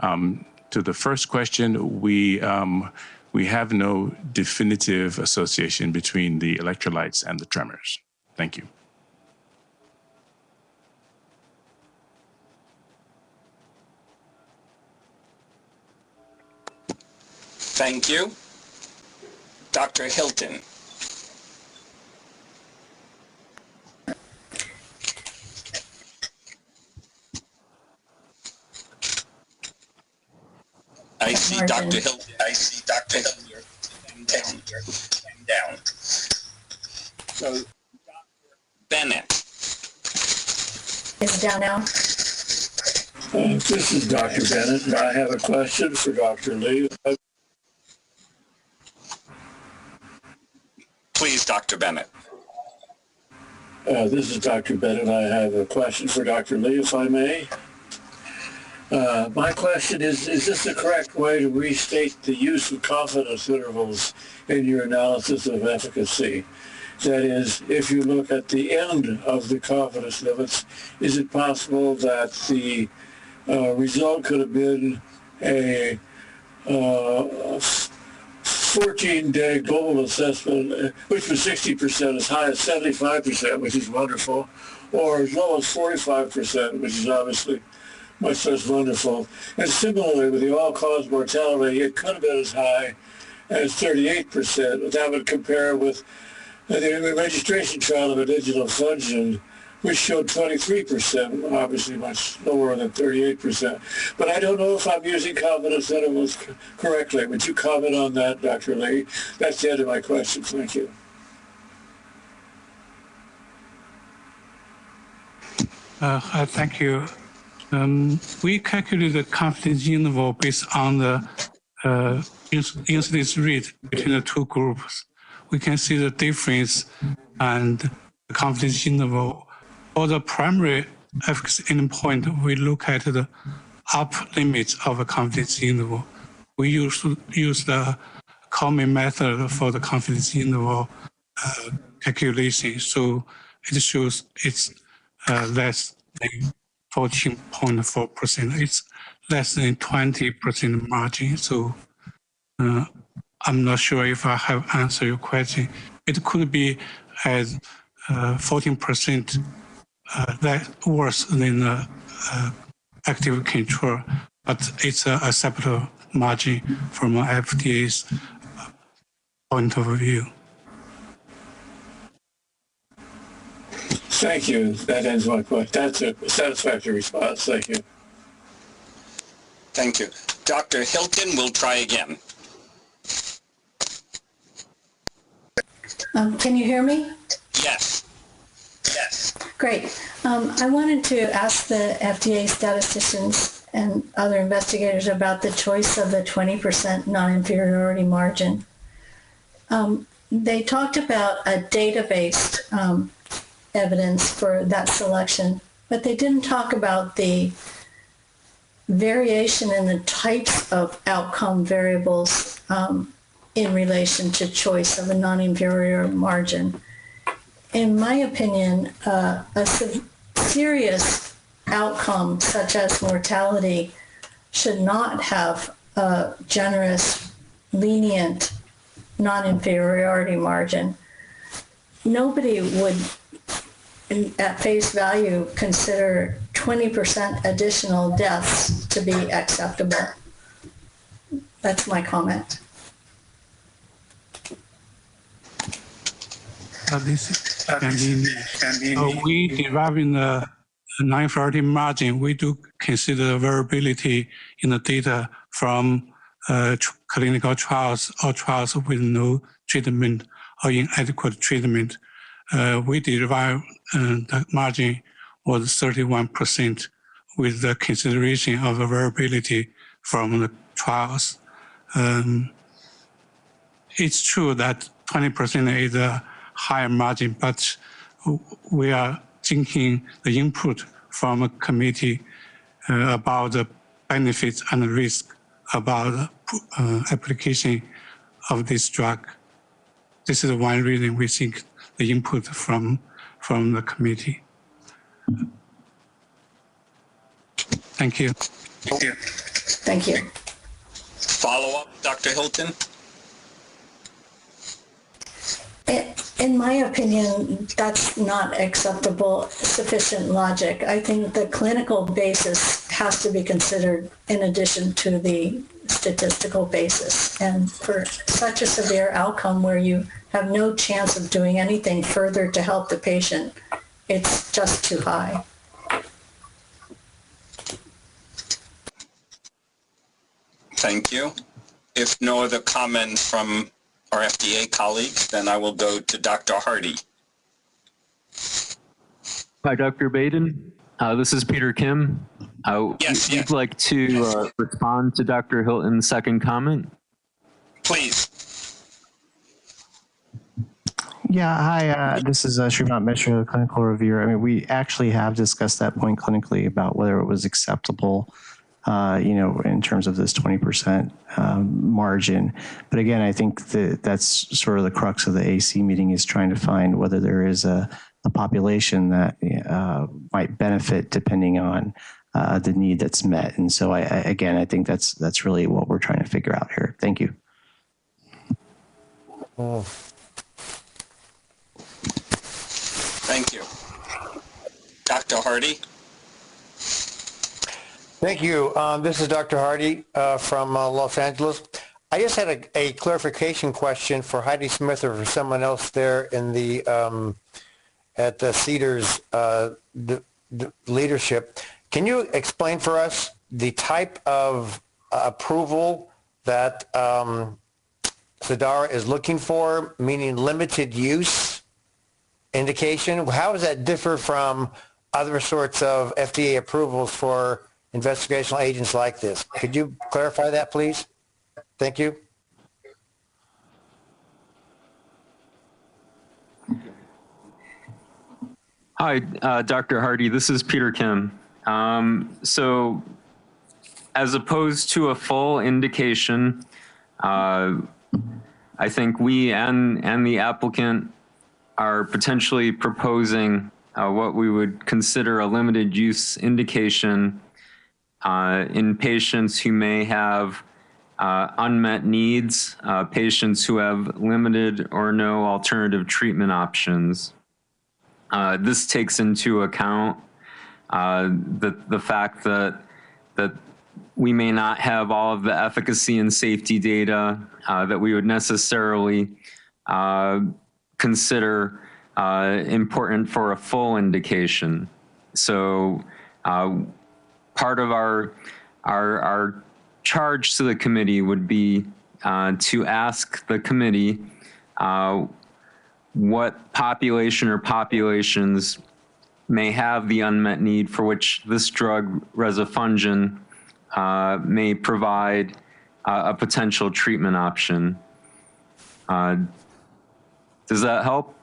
To the first question, we have no definitive association between the electrolytes and the tremors. Thank you. Thank you. Dr. Hilton. I see Dr. Hilton. I see Dr. Hilton. Down. So, Dr. Bennett. Is it down now? This is Dr. Bennett, and I have a question for Dr. Lee. Please, Dr. Bennett. This is Dr. Bennett. I have a question for Dr. Lee, if I may. My question is this the correct way to restate the use of confidence intervals in your analysis of efficacy? That is, if you look at the end of the confidence limits, is it possible that the result could have been a 14-day global assessment, which was 60%, as high as 75%, which is wonderful, or as low as 45%, which is obviously much less wonderful. And similarly, with the all-cause mortality, it could have been as high as 38%. That would compare with the registration trial of a digital fungin, which showed 23%, obviously much lower than 38%. But I don't know if I'm using confidence intervals correctly. Would you comment on that, Dr. Lee? That's the end of my question. Thank you. Thank you. We calculated the confidence interval based on the incidence rate between the two groups. We can see the difference and the confidence interval. For the primary efficacy endpoint, we look at the upper limits of a confidence interval. We use the common method for the confidence interval calculation. So it shows it's less than 14.4%. It's less than 20% margin. So I'm not sure if I have answered your question. It could be as 14% that worse than the active control, but it's an acceptable margin from FDA's point of view. Thank you. That ends my question. That's a satisfactory response. Thank you. Thank you. Dr. Hilton will try again. Can you hear me? Yes. Yes. Great. I wanted to ask the FDA statisticians and other investigators about the choice of the 20% non-inferiority margin. They talked about a data-based evidence for that selection, but they didn't talk about the variation in the types of outcome variables in relation to choice of a non-inferior margin. In my opinion, a serious outcome such as mortality should not have a generous, lenient non-inferiority margin. Nobody would, at face value, consider 20% additional deaths to be acceptable. That's my comment. We deriving the non-inferiority margin, we do consider variability in the data from clinical trials or trials with no treatment or inadequate treatment. We derive the margin was 31% with the consideration of the variability from the trials. It's true that 20% is a higher margin, but we are thinking the input from a committee about the benefits and the risk about application of this drug. This is one reason we think the input from the committee. Thank you. Thank you. Thank you. Follow up, Dr. Hilton? In my opinion, that's not acceptable, sufficient logic. I think the clinical basis has to be considered in addition to the statistical basis. And for such a severe outcome where you have no chance of doing anything further to help the patient, it's just too high. Thank you. If no other comments from our FDA colleagues, then I will go to Dr. Hardy. Hi, Dr. Baden. This is Peter Kim. We'd like to respond to Dr. Hilton's second comment. Please. Yeah, hi, this is Srivant Mishra, clinical reviewer. I mean, we actually have discussed that point clinically about whether it was acceptable, in terms of this 20% margin. But again, I think that's sort of the crux of the AC meeting, is trying to find whether there is a population that might benefit depending on the need that's met. And so I think that's really what we're trying to figure out here. Thank you. Thank you. Dr. Hardy? Thank you. This is Dr. Hardy from Los Angeles. I just had a clarification question for Heidi Smith or for someone else there in the at the Cedars leadership. Can you explain for us the type of approval that Cidara is looking for, meaning limited use indication? How does that differ from other sorts of FDA approvals for investigational agents like this? Could you clarify that, please? Thank you. Hi, Dr. Hardy. This is Peter Kim. So as opposed to a full indication, I think we and the applicant are potentially proposing what we would consider a limited use indication in patients who may have unmet needs, patients who have limited or no alternative treatment options. This takes into account the fact that we may not have all of the efficacy and safety data that we would necessarily consider important for a full indication. So part of our charge to the committee would be to ask the committee what population or populations may have the unmet need for which this drug, rezafungin, may provide a potential treatment option. Does that help?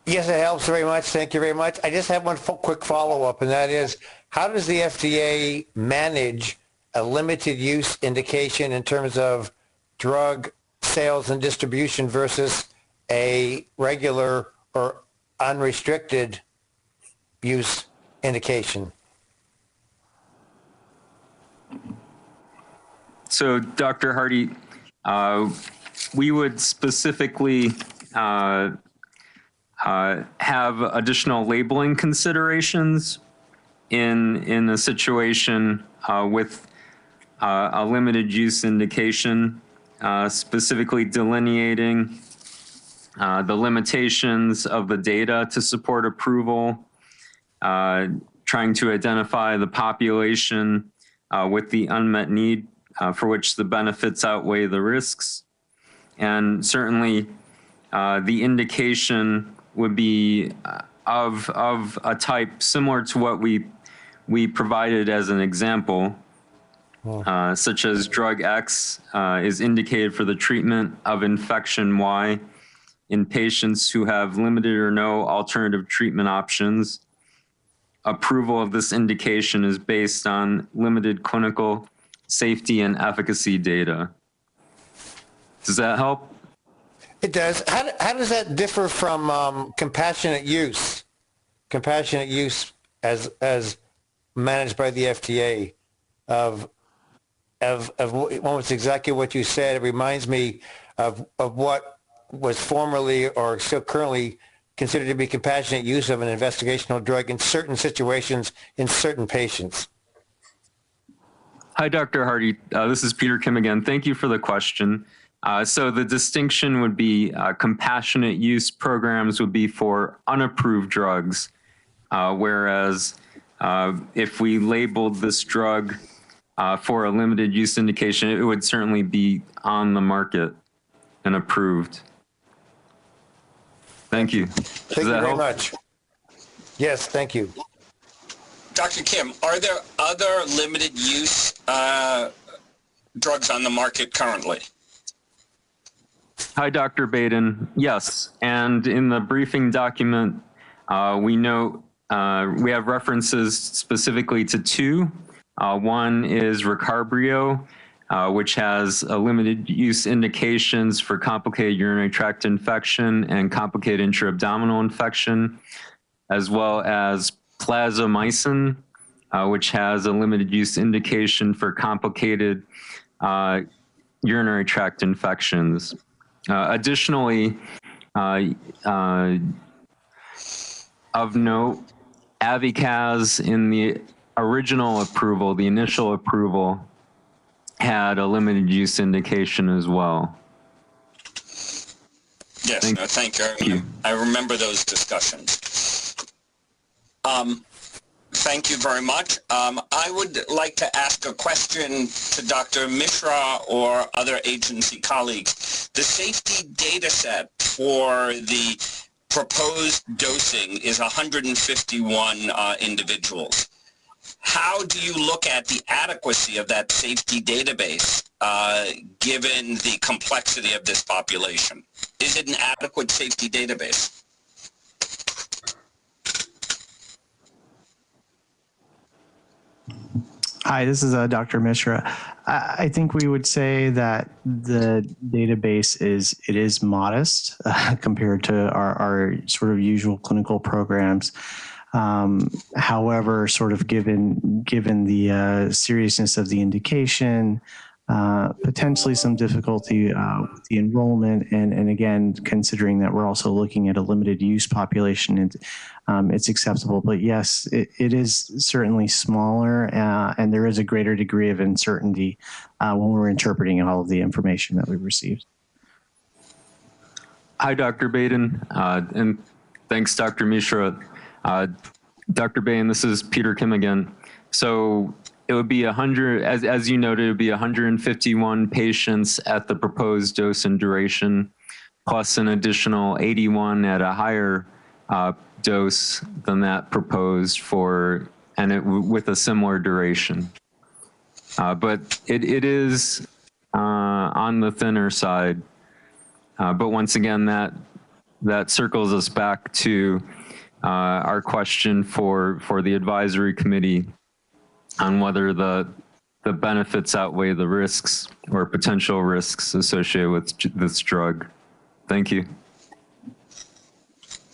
Yes, it helps very much. Thank you very much. I just have one quick follow-up, and that is, how does the FDA manage a limited use indication in terms of drug sales and distribution versus a regular or unrestricted use indication? So, Dr. Hardy, we would specifically have additional labeling considerations in a situation with a limited use indication, specifically delineating the limitations of the data to support approval, trying to identify the population with the unmet need for which the benefits outweigh the risks. And certainly the indication would be of a type similar to what we provided as an example, such as drug X is indicated for the treatment of infection Y in patients who have limited or no alternative treatment options. Approval of this indication is based on limited clinical safety and efficacy data. Does that help? It does. How does that differ from compassionate use? Compassionate use as managed by the FDA of almost exactly what you said. It reminds me of what was formerly or still currently considered to be compassionate use of an investigational drug in certain situations in certain patients. Hi, Dr. Hardy. This is Peter Kim again. Thank you for the question. So the distinction would be compassionate use programs would be for unapproved drugs, whereas if we labeled this drug for a limited use indication, it would certainly be on the market and approved. Thank you. Thank you very much. Yes, thank you. Dr. Kim, are there other limited use drugs on the market currently? Hi, Dr. Baden. Yes, and in the briefing document, we note we have references specifically to two. One is Ricarbrio, which has a limited use indications for complicated urinary tract infection and complicated intra-abdominal infection, as well as Plazomicin, which has a limited use indication for complicated urinary tract infections. Additionally, of note, Avicaz in the original approval, the initial approval, had a limited use indication as well. Yes, thank you. I remember those discussions. Thank you very much. I would like to ask a question to Dr. Mishra or other agency colleagues. The safety data set for the proposed dosing is 151 individuals. How do you look at the adequacy of that safety database given the complexity of this population? Is it an adequate safety database? Hi, this is Dr. Mishra. I think we would say that the database is modest compared to our sort of usual clinical programs. However, sort of given the seriousness of the indication, potentially some difficulty with the enrollment, and again, considering that we're also looking at a limited use population, it's acceptable. But yes, it is certainly smaller, and there is a greater degree of uncertainty when we're interpreting all of the information that we've received. Hi, Dr. Baden, and thanks, Dr. Mishra. Dr. Baden, this is Peter Kim again. So it would be 100, as you noted, it would be 151 patients at the proposed dose and duration, plus an additional 81 at a higher dose than that proposed for, and with a similar duration. But it is on the thinner side. But once again, that circles us back to our question for the advisory committee on whether the benefits outweigh the risks or potential risks associated with this drug. Thank you.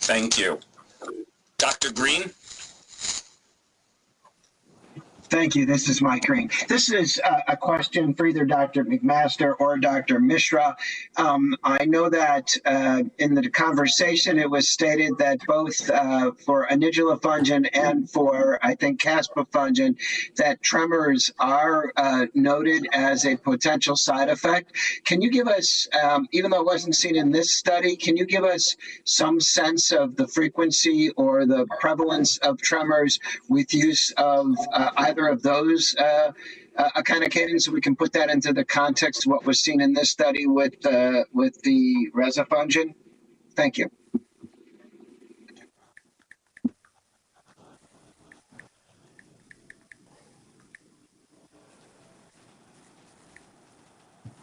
Thank you. Dr. Green? Thank you. This is Mike Green. This is a question for either Dr. McMaster or Dr. Mishra. I know that in the conversation, it was stated that both for anidulafungin and for, I think, caspofungin, that tremors are noted as a potential side effect. Can you give us, even though it wasn't seen in this study, can you give us some sense of the frequency or the prevalence of tremors with use of either of those echinocandins, so we can put that into the context of what was seen in this study with the rezafungin? Thank you.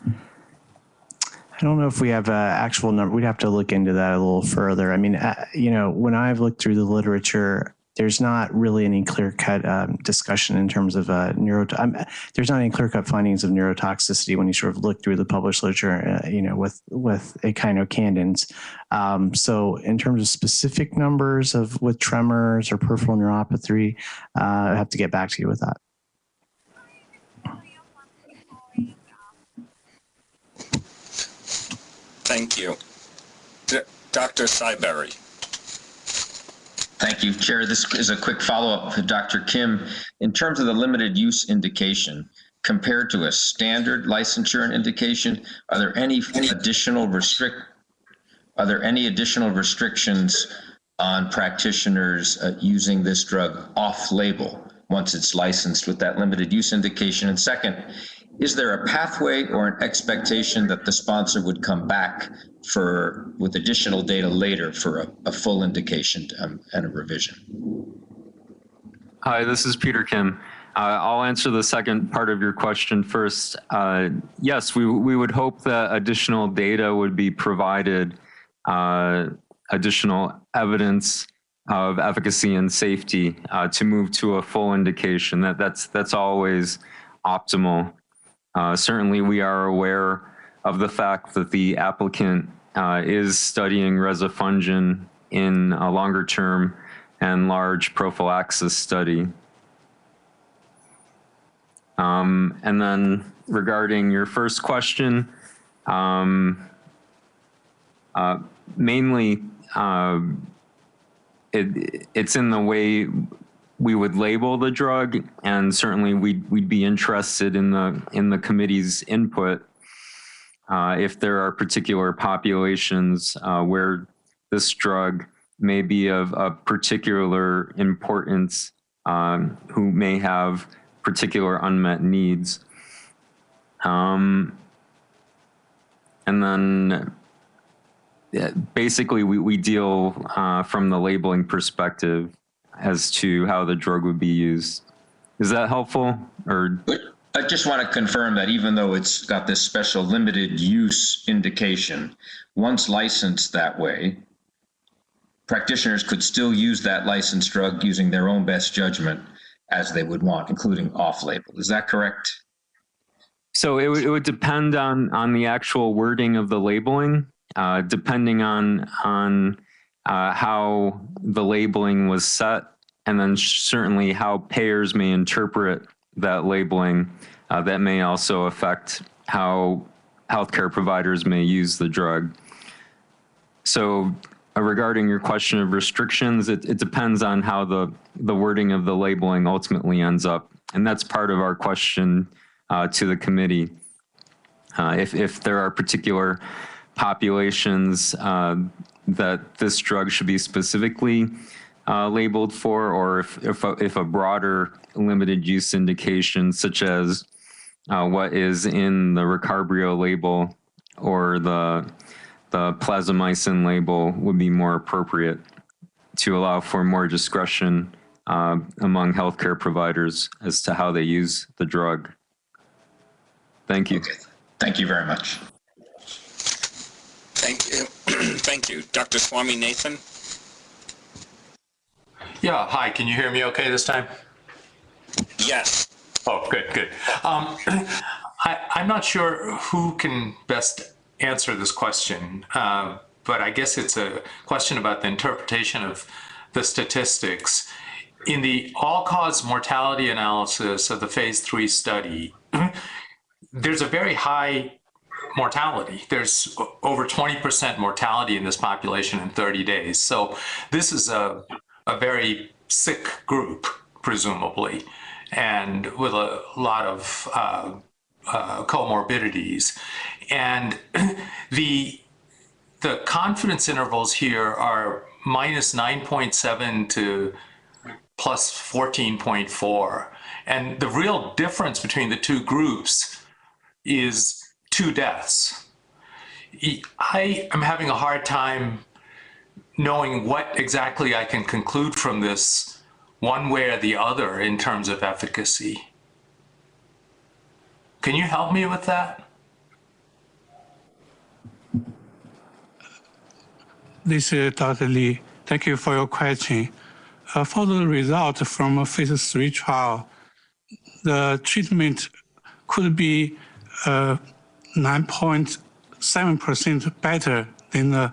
I don't know if we have an actual number. We'd have to look into that a little further. I mean, you know, when I've looked through the literature, there's not really any clear-cut discussion in terms of there's not any clear-cut findings of neurotoxicity when you sort of look through the published literature, you know, with echinocandins. So in terms of specific numbers with tremors or peripheral neuropathy, I have to get back to you with that. Thank you. Dr. Cyberry. Thank you, Chair. This is a quick follow-up for Dr. Kim. In terms of the limited use indication, compared to a standard licensure indication, are there any additional restrictions on practitioners using this drug off-label once it's licensed with that limited use indication? And second, is there a pathway or an expectation that the sponsor would come back with additional data later for a full indication and a revision? Hi, this is Peter Kim. I'll answer the second part of your question first. Yes, we would hope that additional data would be provided, additional evidence of efficacy and safety to move to a full indication. That's always optimal. Certainly, we are aware of the fact that the applicant is studying rezafungin in a longer-term and large prophylaxis study. And then regarding your first question, mainly it's in the way we would label the drug, and certainly we'd be interested in the committee's input if there are particular populations where this drug may be of particular importance, who may have particular unmet needs. And then basically we deal from the labeling perspective as to how the drug would be used. Is that helpful? Or I just want to confirm that even though it's got this special limited use indication, once licensed that way, practitioners could still use that licensed drug using their own best judgment as they would want, including off-label. Is that correct? So it would depend on the actual wording of the labeling, depending on how the labeling was set, and then certainly how payers may interpret that labeling. That may also affect how healthcare providers may use the drug. So regarding your question of restrictions, it depends on how the wording of the labeling ultimately ends up. And that's part of our question to the committee. If there are particular populations that this drug should be specifically labeled for, or if a broader limited use indication, such as what is in the Recarbrio label or the plasmamycin label, would be more appropriate to allow for more discretion among healthcare providers as to how they use the drug. Thank you. Okay. Thank you very much. Thank you. Thank you. Dr. Swami Nathan? Yeah, hi, can you hear me okay this time? Yes. Oh, good. I'm not sure who can best answer this question, but I guess it's a question about the interpretation of the statistics. In the all-cause mortality analysis of the phase 3 study, there's a very high mortality. There's over 20% mortality in this population in 30 days. So this is a very sick group, presumably, and with a lot of comorbidities. And the confidence intervals here are minus 9.7 to plus 14.4. And the real difference between the two groups is 2 deaths. I am having a hard time knowing what exactly I can conclude from this one way or the other in terms of efficacy. Can you help me with that? This is Dr. Lee. Thank you for your question. For the result from a phase 3 trial, the treatment could be 9.7% better than the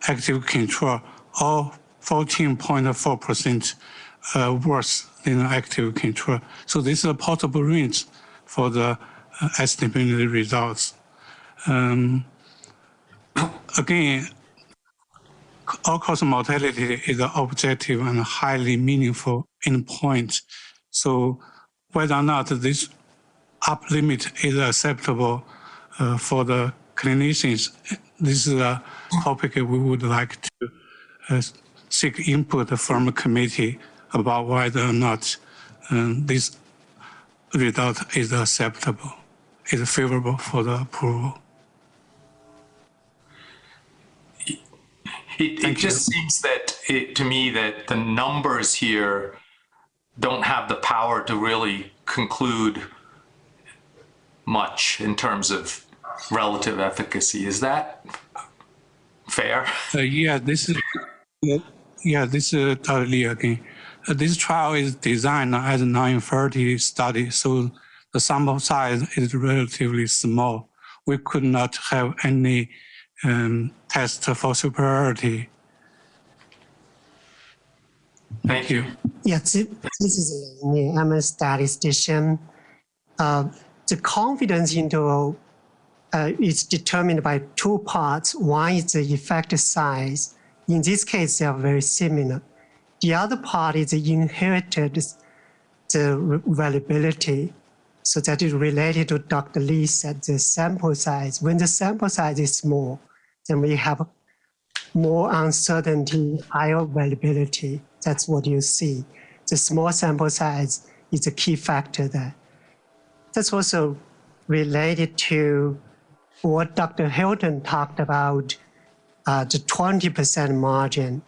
active control, or 14.4% worse than the active control. So this is a possible range for the estimated results. Again, all-cause mortality is an objective and highly meaningful endpoint. So whether or not this upper limit is acceptable for the clinicians, this is a topic we would like to seek input from a committee about whether or not this result is acceptable, is favorable for the approval. It just seems that to me that the numbers here don't have the power to really conclude much in terms of relative efficacy. Is that fair? This is totally again. This trial is designed as a non-inferiority study, so the sample size is relatively small. We could not have any test for superiority. Thank you. Yeah, this is I'm a statistician. The confidence interval is determined by 2 parts. One is the effect size. In this case, they are very similar. The other part is the inherited variability. So that is related to Dr. Lee said, the sample size. When the sample size is small, then we have more uncertainty, higher variability. That's what you see. The small sample size is a key factor there. That's also related to what Dr. Hilton talked about, the 20% margin.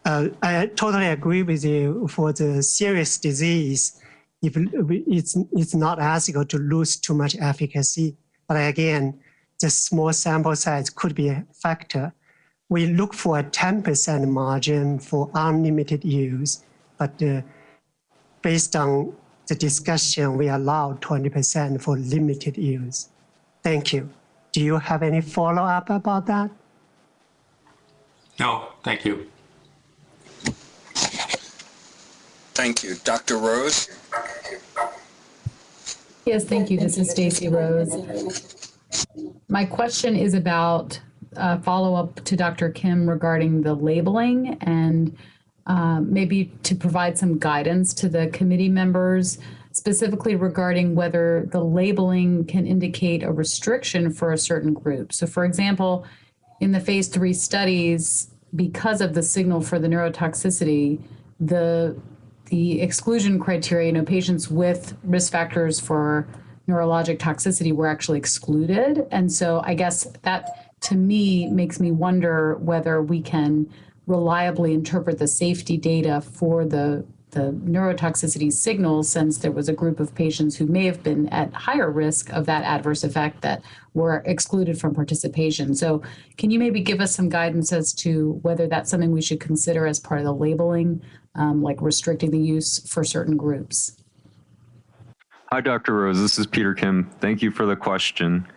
I totally agree with you. For the serious disease, if it's not ethical to lose too much efficacy. But again, the small sample size could be a factor. We look for a 10% margin for unlimited use, but based on the discussion, we allow 20% for limited use. Thank you. Do you have any follow-up about that? No, thank you. Thank you. Dr. Rose? Yes, thank you. This is Stacy Rose. My question is about follow-up to Dr. Kim regarding the labeling and maybe to provide some guidance to the committee members, specifically specifically regarding whether the labeling can indicate a restriction for a certain group. So for example, in the phase 3 studies, because of the signal for the neurotoxicity, the exclusion criteria, patients with risk factors for neurologic toxicity were actually excluded. And so I guess that, to me, makes me wonder whether we can reliably interpret the safety data for the neurotoxicity signals, since there was a group of patients who may have been at higher risk of that adverse effect that were excluded from participation. So can you maybe give us some guidance as to whether that's something we should consider as part of the labeling, like restricting the use for certain groups? Hi, Dr. Rose. This is Peter Kim. Thank you for the question.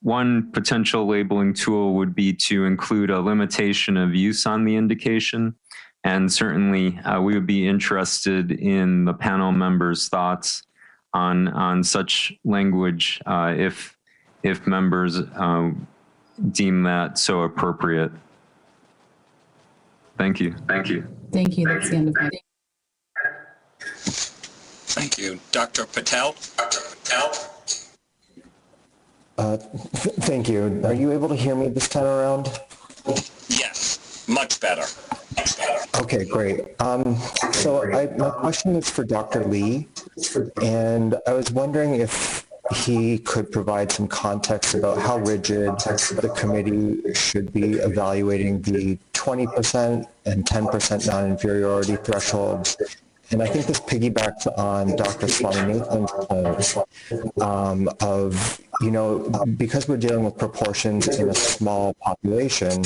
One potential labeling tool would be to include a limitation of use on the indication. And certainly we would be interested in the panel members' thoughts on such language if members deem that so appropriate. Thank you. Thank you. Thank you. That's the end of my. Thank you. Dr. Patel? Dr. Patel? Thank you. Are you able to hear me this time around? Yes, much better. Okay, great. So my question is for Dr. Lee, and I was wondering if he could provide some context about how rigid the committee should be evaluating the 20% and 10% non-inferiority thresholds. And I think this piggybacks on Dr. Swaminathan's point of, because we're dealing with proportions in a small population,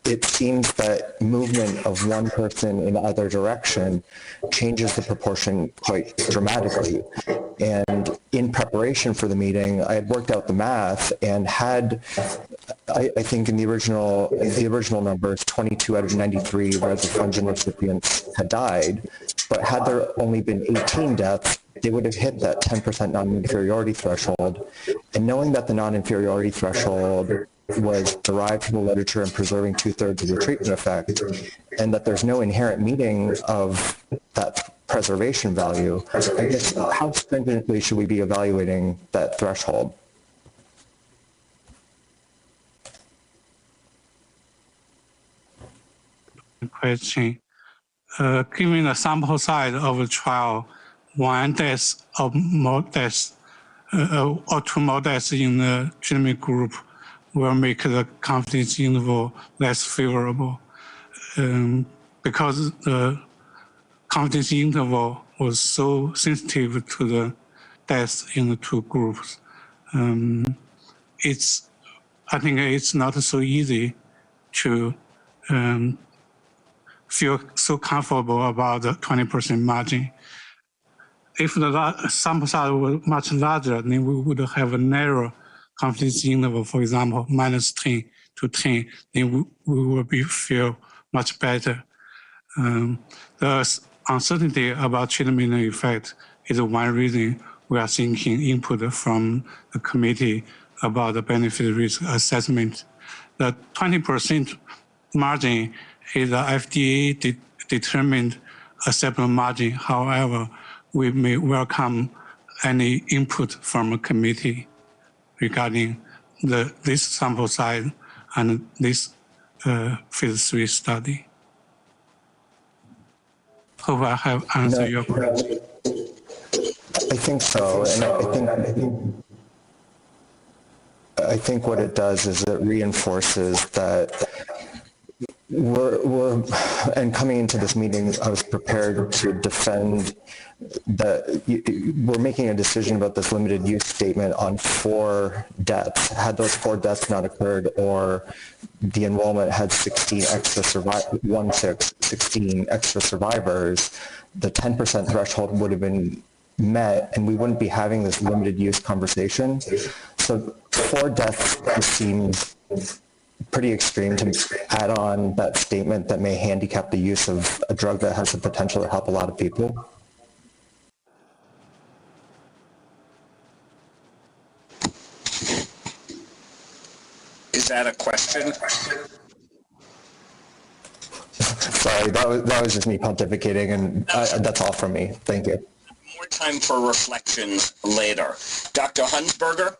it seems that movement of one person in either direction changes the proportion quite dramatically. And in preparation for the meeting, I had worked out the math and had, I think in the original numbers, 22 out of 93 rezafungin recipients had died. But had there only been 18 deaths, they would have hit that 10% non-inferiority threshold. And knowing that the non-inferiority threshold was derived from the literature and preserving 2/3 of the treatment effect, and that there's no inherent meaning of that preservation value, I guess how stringently should we be evaluating that threshold? Question. Given the sample size of the trial, one death or more deaths, or two more deaths in the treatment group will make the confidence interval less favorable, because the confidence interval was so sensitive to the deaths in the two groups. I think it's not so easy to feel so comfortable about the 20% margin. If the sample size was much larger, then we would have a narrow confidence interval, for example, -10 to 10, then we will feel much better. The uncertainty about treatment effect is one reason we are seeking input from the committee about the benefit risk assessment. The 20% margin is the FDA determined acceptable margin. However, we may welcome any input from a committee regarding this sample size and this phase 3 study. Hope I have answered your question. I think so, and I think what it does is it reinforces that and coming into this meeting, I was prepared to defend that we're making a decision about this limited use statement on 4 deaths. Had those 4 deaths not occurred, or the enrollment had 16 extra survivors, the 10% threshold would have been met, and we wouldn't be having this limited use conversation. So 4 deaths seems pretty extreme to add on that statement that may handicap the use of a drug that has the potential to help a lot of people. Is that a question? Sorry, that was just me pontificating, and that's all from me. Thank you. more time for reflections later. Dr. Hunsberger?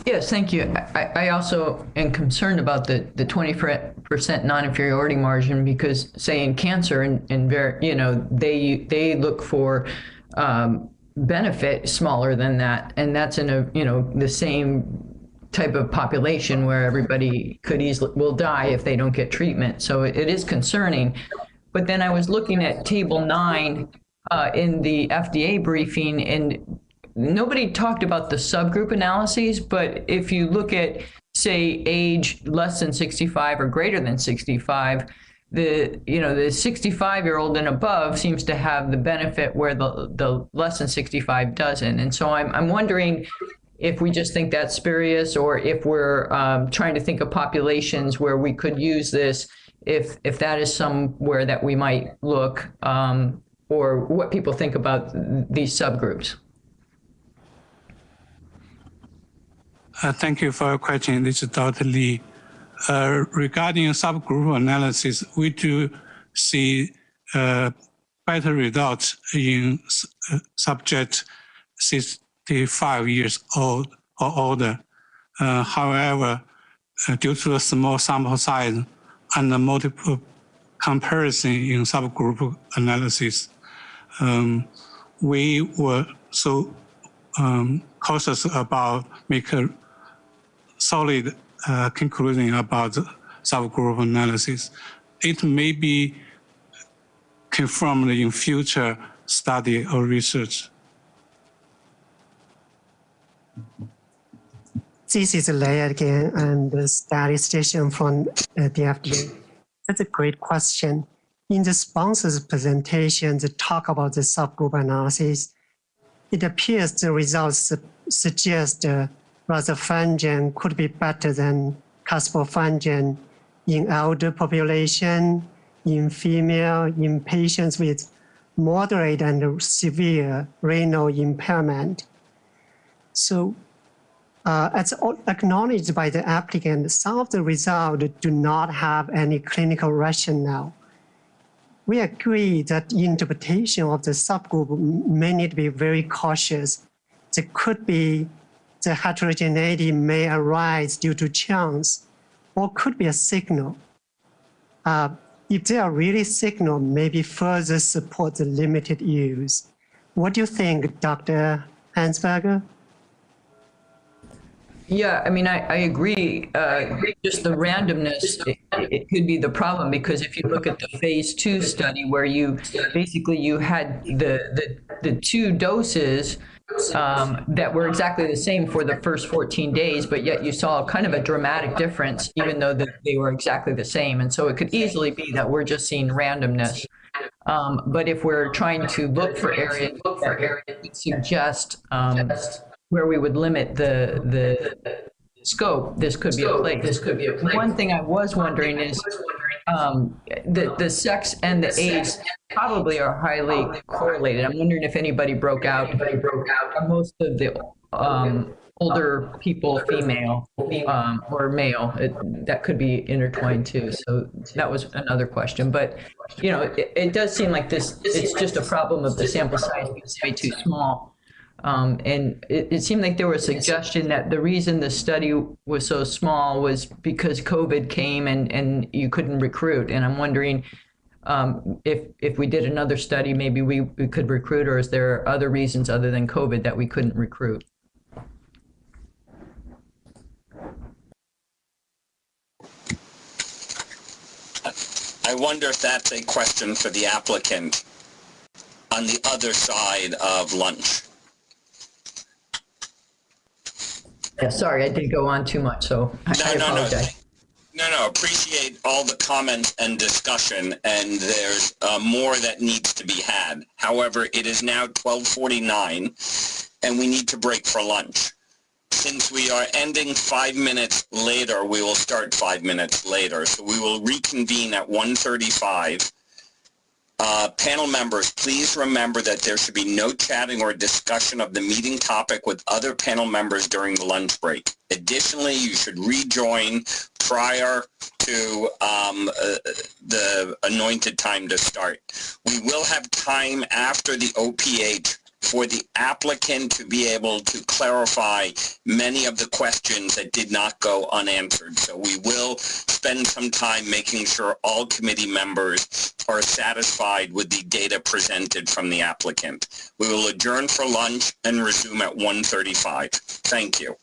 Yes, thank you. I also am concerned about the 20% non-inferiority margin because, say, in cancer, they look for benefit smaller than that, and that's in the same type of population where everybody will die if they don't get treatment. So it is concerning. But then I was looking at Table 9 in the FDA briefing, and nobody talked about the subgroup analyses, but if you look at, say, age less than 65 or greater than 65, the 65-year-old and above seems to have the benefit where the less than 65 doesn't. And so I'm wondering if we just think that's spurious, or if we're trying to think of populations where we could use this, if that is somewhere that we might look, or what people think about these subgroups. Thank you for your question. This is Dr. Lee. Regarding subgroup analysis, we do see better results in subject 65 years old or older. However, due to the small sample size and the multiple comparison in subgroup analysis, we were so cautious about making solid conclusion about subgroup analysis. It may be confirmed in future study or research. This is Lei again. I'm the statistician from the FDA. That's a great question. In the sponsor's presentation, they talk about the subgroup analysis. It appears the results suggest rezafungin could be better than caspofungin in elder population, in female, in patients with moderate and severe renal impairment. So as acknowledged by the applicant, some of the results do not have any clinical rationale. We agree that interpretation of the subgroup may need to be very cautious. There could be the heterogeneity may arise due to chance, or could be a signal. If they are really signal, maybe further support the limited use. What do you think, Dr. Hansberger? Yeah, I mean, I agree. Just the randomness, it could be the problem, because if you look at the phase 2 study where you had the two doses that were exactly the same for the first 14 days, but yet you saw kind of a dramatic difference, even though they were exactly the same. And so it could easily be that we're just seeing randomness. But if we're trying to look for areas that would suggest where we would limit the scope, this could be a place. One thing I was wondering is the sex and the age probably are highly correlated. I'm wondering if anybody broke out. Most of the older people, female or male, that could be intertwined too. So that was another question. But it does seem like it's just a problem of the sample size being way too small. And it seemed like there was a suggestion that the reason the study was so small was because COVID came and you couldn't recruit. And I'm wondering if we did another study, maybe we could recruit, or is there other reasons other than COVID that we couldn't recruit? I wonder if that's a question for the applicant on the other side of lunch. Yeah, sorry, I did go on too much, so I apologize. No, appreciate all the comments and discussion, and there's more that needs to be had. However, it is now 12:49, and we need to break for lunch. Since we are ending 5 minutes later, we will start 5 minutes later. So we will reconvene at 1:35 Panel members, please remember that there should be no chatting or discussion of the meeting topic with other panel members during the lunch break. Additionally, you should rejoin prior to the anointed time to start. We will have time after the OPH for the applicant to be able to clarify many of the questions that did not go unanswered. So we will spend some time making sure all committee members are satisfied with the data presented from the applicant. We will adjourn for lunch and resume at 1:35. Thank you.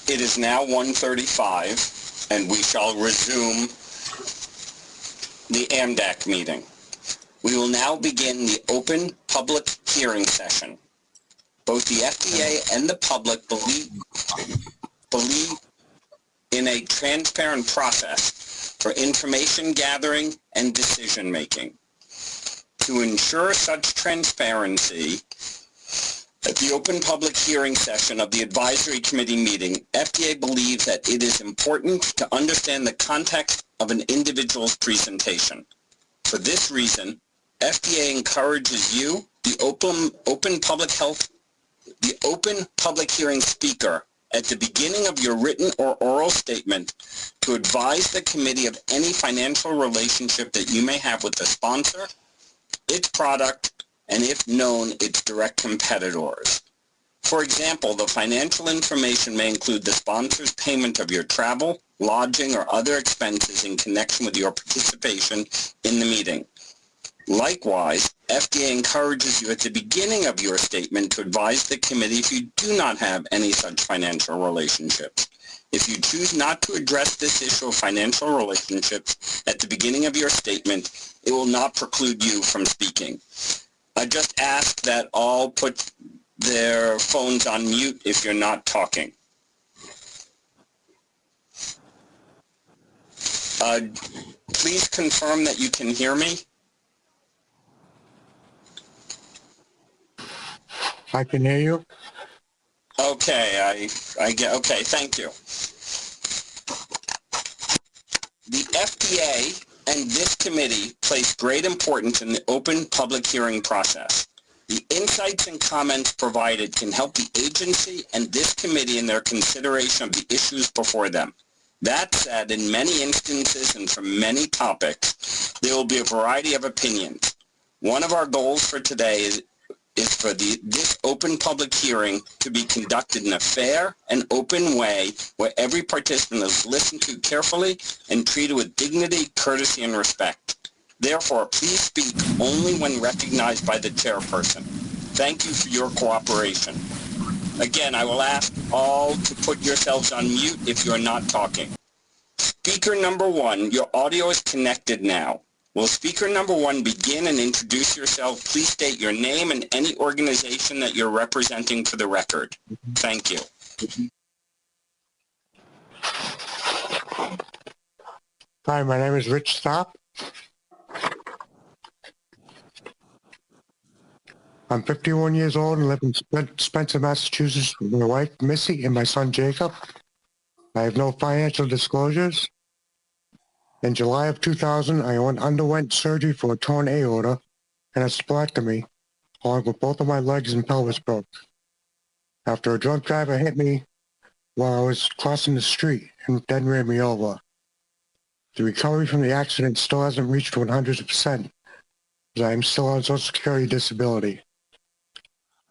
It is now 1:35, and we shall resume the AMDAC meeting. We will now begin the open public hearing session. Both the FDA and the public believe in a transparent process for information gathering and decision making. To ensure such transparency, at the open public hearing session of the advisory committee meeting, FDA believes that it is important to understand the context of an individual's presentation. For this reason, FDA encourages you, the open public hearing speaker, at the beginning of your written or oral statement to advise the committee of any financial relationship that you may have with the sponsor, its product, and if known, its direct competitors. For example, the financial information may include the sponsor's payment of your travel, lodging, or other expenses in connection with your participation in the meeting. Likewise, FDA encourages you at the beginning of your statement to advise the committee if you do not have any such financial relationships. If you choose not to address this issue of financial relationships at the beginning of your statement, it will not preclude you from speaking. I just ask that all put their phones on mute if you're not talking. Please confirm that you can hear me. I can hear you. Okay, I get, okay, thank you. The FDA and this committee place great importance in the open public hearing process. The insights and comments provided can help the agency and this committee in their consideration of the issues before them. That said, in many instances and for many topics, there will be a variety of opinions. One of our goals for today is for this open public hearing to be conducted in a fair and open way where every participant is listened to carefully and treated with dignity, courtesy, and respect. Therefore, please speak only when recognized by the chairperson. Thank you for your cooperation. Again, I will ask all to put yourselves on mute if you are not talking. Speaker number one, your audio is connected now. Will speaker number one begin and introduce yourself? Please state your name and any organization that you're representing for the record. Thank you. Hi, my name is Rich Stopp. I'm 51 years old and live in Spencer, Massachusetts with my wife, Missy, and my son, Jacob. I have no financial disclosures. In July of 2000, I underwent surgery for a torn aorta and a splenectomy, along with both of my legs and pelvis broke. After a drunk driver hit me while I was crossing the street and then ran me over. The recovery from the accident still hasn't reached 100%, as I am still on Social Security disability.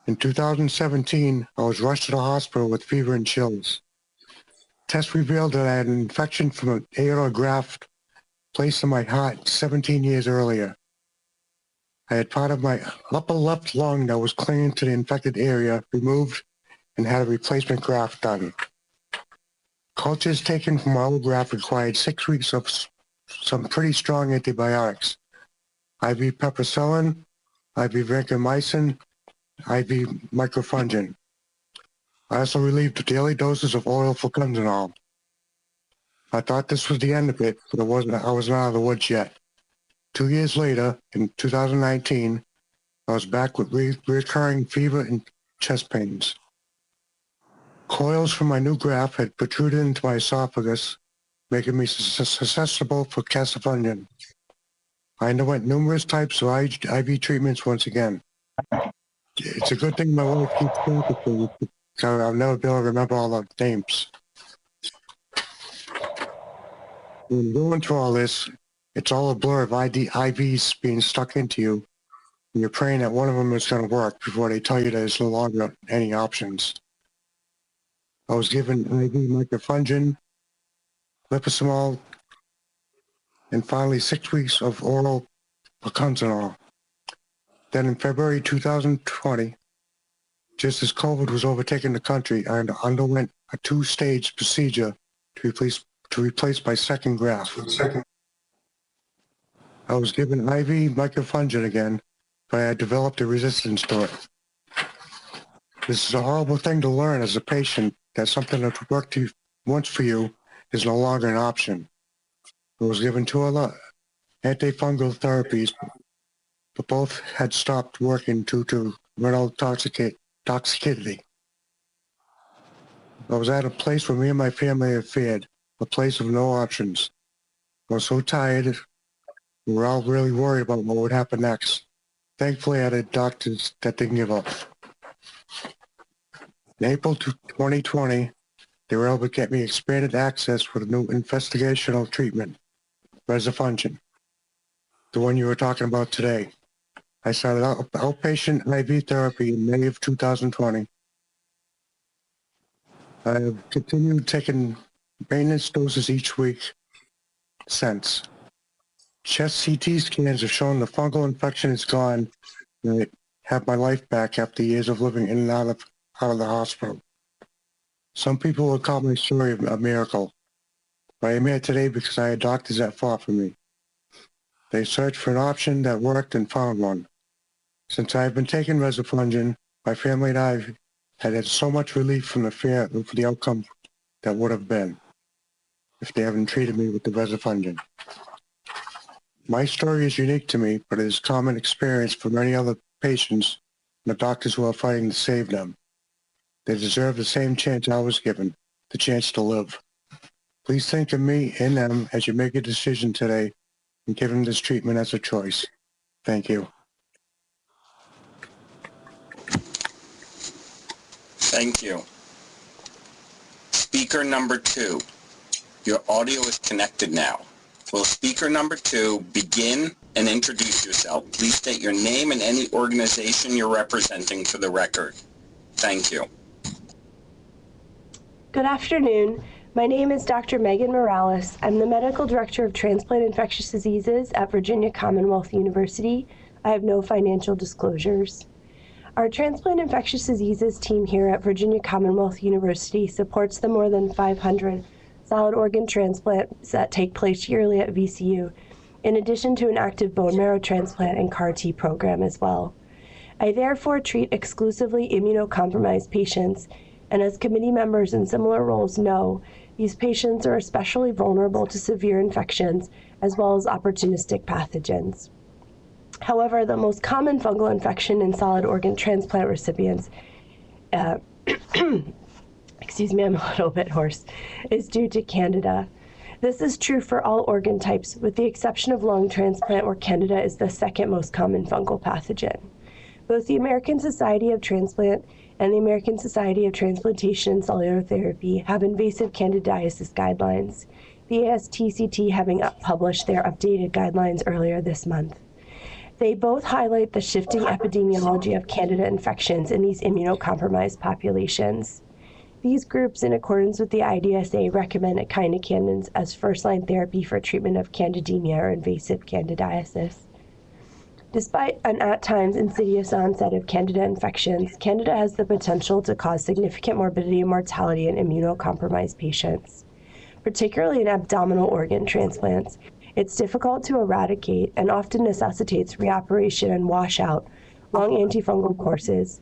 In 2017, I was rushed to the hospital with fever and chills. Tests revealed that I had an infection from an aortic graft placed in my heart 17 years earlier. I had part of my upper left lung that was clinging to the infected area removed and had a replacement graft done. Cultures taken from my old graft required 6 weeks of some pretty strong antibiotics. IV penicillin, IV vancomycin, IV microfungin. I also relieved daily doses of oil fluconazole. I thought this was the end of it, but I wasn't out of the woods yet. 2 years later, in 2019, I was back with recurring fever and chest pains. Coils from my new graft had protruded into my esophagus, making me susceptible for casifungin. I underwent numerous types of IV treatments once again. It's a good thing my wife keeps track of things, so I'll never be able to remember all the names. When going through all this, it's all a blur of IVs being stuck into you, and you're praying that one of them is going to work before they tell you there's no longer any options. I was given IV microfungin, liposomol, and finally 6 weeks of oral fluconazole. Then in February 2020, Just as COVID was overtaking the country, I underwent a 2-stage procedure to replace my second graft. I was given IV microfungin again, but I had developed a resistance to it. This is a horrible thing to learn as a patient, that something that worked once for you is no longer an option. I was given 2 antifungal therapies, but both had stopped working due to renal toxicity. I was at a place where me and my family had feared, a place of no options. I was so tired, we were all really worried about what would happen next. Thankfully, I had doctors that didn't give up. In April 2020, they were able to get me expanded access for the new investigational treatment, rezafungin, the one you were talking about today. I started outpatient IV therapy in May of 2020. I have continued taking maintenance doses each week since. Chest CT scans have shown the fungal infection is gone, and I have my life back after years of living in and out of the hospital. Some people will call my story a miracle, but I am here today because I had doctors that fought for me. They searched for an option that worked and found one. Since I have been taking rezafungin, my family and I have had so much relief from the fear for the outcome that would have been if they haven't treated me with the rezafungin. My story is unique to me, but it is common experience for many other patients and the doctors who are fighting to save them. They deserve the same chance I was given, the chance to live. Please think of me and them as you make a decision today and give them this treatment as a choice. Thank you. Thank you. Speaker number 2, your audio is connected now. Will speaker number 2 begin and introduce yourself? Please state your name and any organization you're representing for the record. Thank you. Good afternoon. My name is Dr. Megan Morales. I'm the Medical Director of Transplant Infectious Diseases at Virginia Commonwealth University. I have no financial disclosures. Our Transplant Infectious Diseases team here at Virginia Commonwealth University supports the more than 500 solid organ transplants that take place yearly at VCU, in addition to an active bone marrow transplant and CAR-T program as well. I therefore treat exclusively immunocompromised patients, and as committee members in similar roles know, these patients are especially vulnerable to severe infections as well as opportunistic pathogens. However, the most common fungal infection in solid organ transplant recipients, excuse me, I'm a little bit hoarse, is due to Candida. This is true for all organ types, with the exception of lung transplant, where Candida is the second most common fungal pathogen. Both the American Society of Transplant and the American Society of Transplantation and Cellular Therapy have invasive candidiasis guidelines, the ASTCT having published their updated guidelines earlier this month. They both highlight the shifting epidemiology of Candida infections in these immunocompromised populations. These groups, in accordance with the IDSA, recommend echinocandins as first-line therapy for treatment of candidemia or invasive candidiasis. Despite an at times insidious onset of Candida infections, Candida has the potential to cause significant morbidity and mortality in immunocompromised patients. Particularly in abdominal organ transplants, it's difficult to eradicate and often necessitates reoperation and washout, long antifungal courses,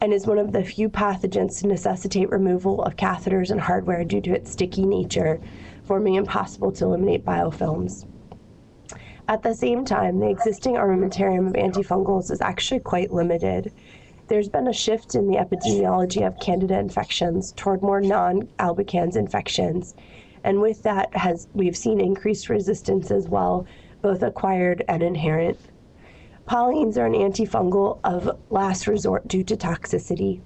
and is one of the few pathogens to necessitate removal of catheters and hardware due to its sticky nature, forming impossible to eliminate biofilms. At the same time, the existing armamentarium of antifungals is actually quite limited. There's been a shift in the epidemiology of Candida infections toward more non-albicans infections, and with that we've seen increased resistance as well, both acquired and inherent. Polyenes are an antifungal of last resort due to toxicity.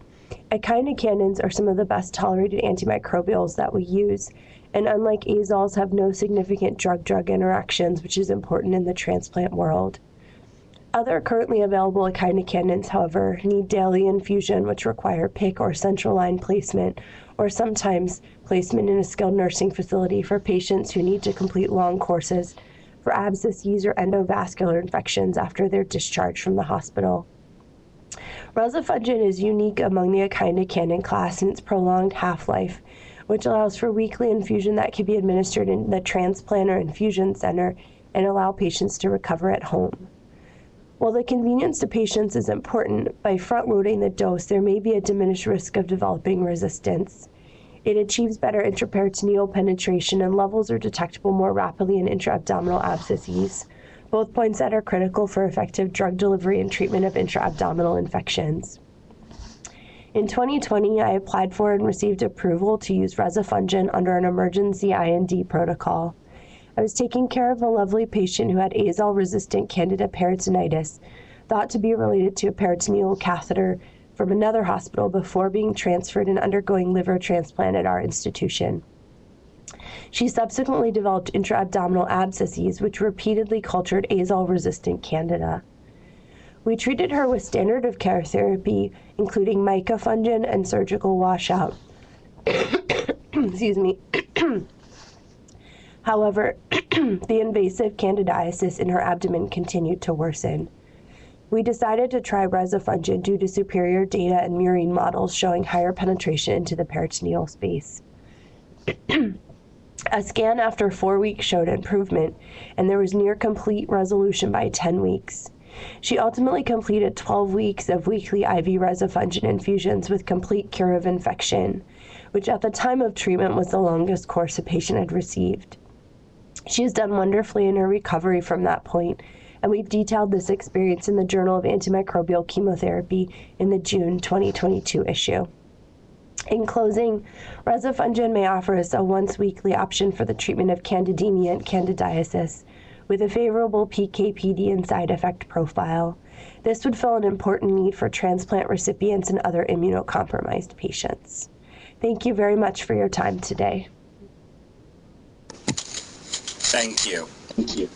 Echinocandins are some of the best tolerated antimicrobials that we use, and unlike azoles, have no significant drug-drug interactions, which is important in the transplant world. Other currently available echinocandins, however, need daily infusion, which require PICC or central line placement, or sometimes placement in a skilled nursing facility for patients who need to complete long courses for abscesses or endovascular infections after their discharge from the hospital. Rezafungin is unique among the echinocandin class in its prolonged half-life, which allows for weekly infusion that can be administered in the transplant or infusion center and allow patients to recover at home. While the convenience to patients is important, by front-loading the dose, there may be a diminished risk of developing resistance. It achieves better intraperitoneal penetration and levels are detectable more rapidly in intra-abdominal abscesses, both points that are critical for effective drug delivery and treatment of intra-abdominal infections. In 2020, I applied for and received approval to use rezafungin under an emergency IND protocol. I was taking care of a lovely patient who had azole-resistant candida peritonitis, thought to be related to a peritoneal catheter from another hospital before being transferred and undergoing liver transplant at our institution. She subsequently developed intra-abdominal abscesses, which repeatedly cultured azole-resistant candida. We treated her with standard of care therapy, including micafungin and surgical washout. Excuse me. However, the invasive candidiasis in her abdomen continued to worsen. We decided to try rezafungin due to superior data and murine models showing higher penetration into the peritoneal space. A scan after 4 weeks showed improvement, and there was near complete resolution by 10 weeks. She ultimately completed 12 weeks of weekly IV rezafungin infusions with complete cure of infection, which at the time of treatment was the longest course a patient had received. She has done wonderfully in her recovery from that point, and we've detailed this experience in the Journal of Antimicrobial Chemotherapy in the June 2022 issue. In closing, rezafungin may offer us a once-weekly option for the treatment of candidemia and candidiasis with a favorable PK/PD and side effect profile. This would fill an important need for transplant recipients and other immunocompromised patients. Thank you very much for your time today. Thank you. Thank you.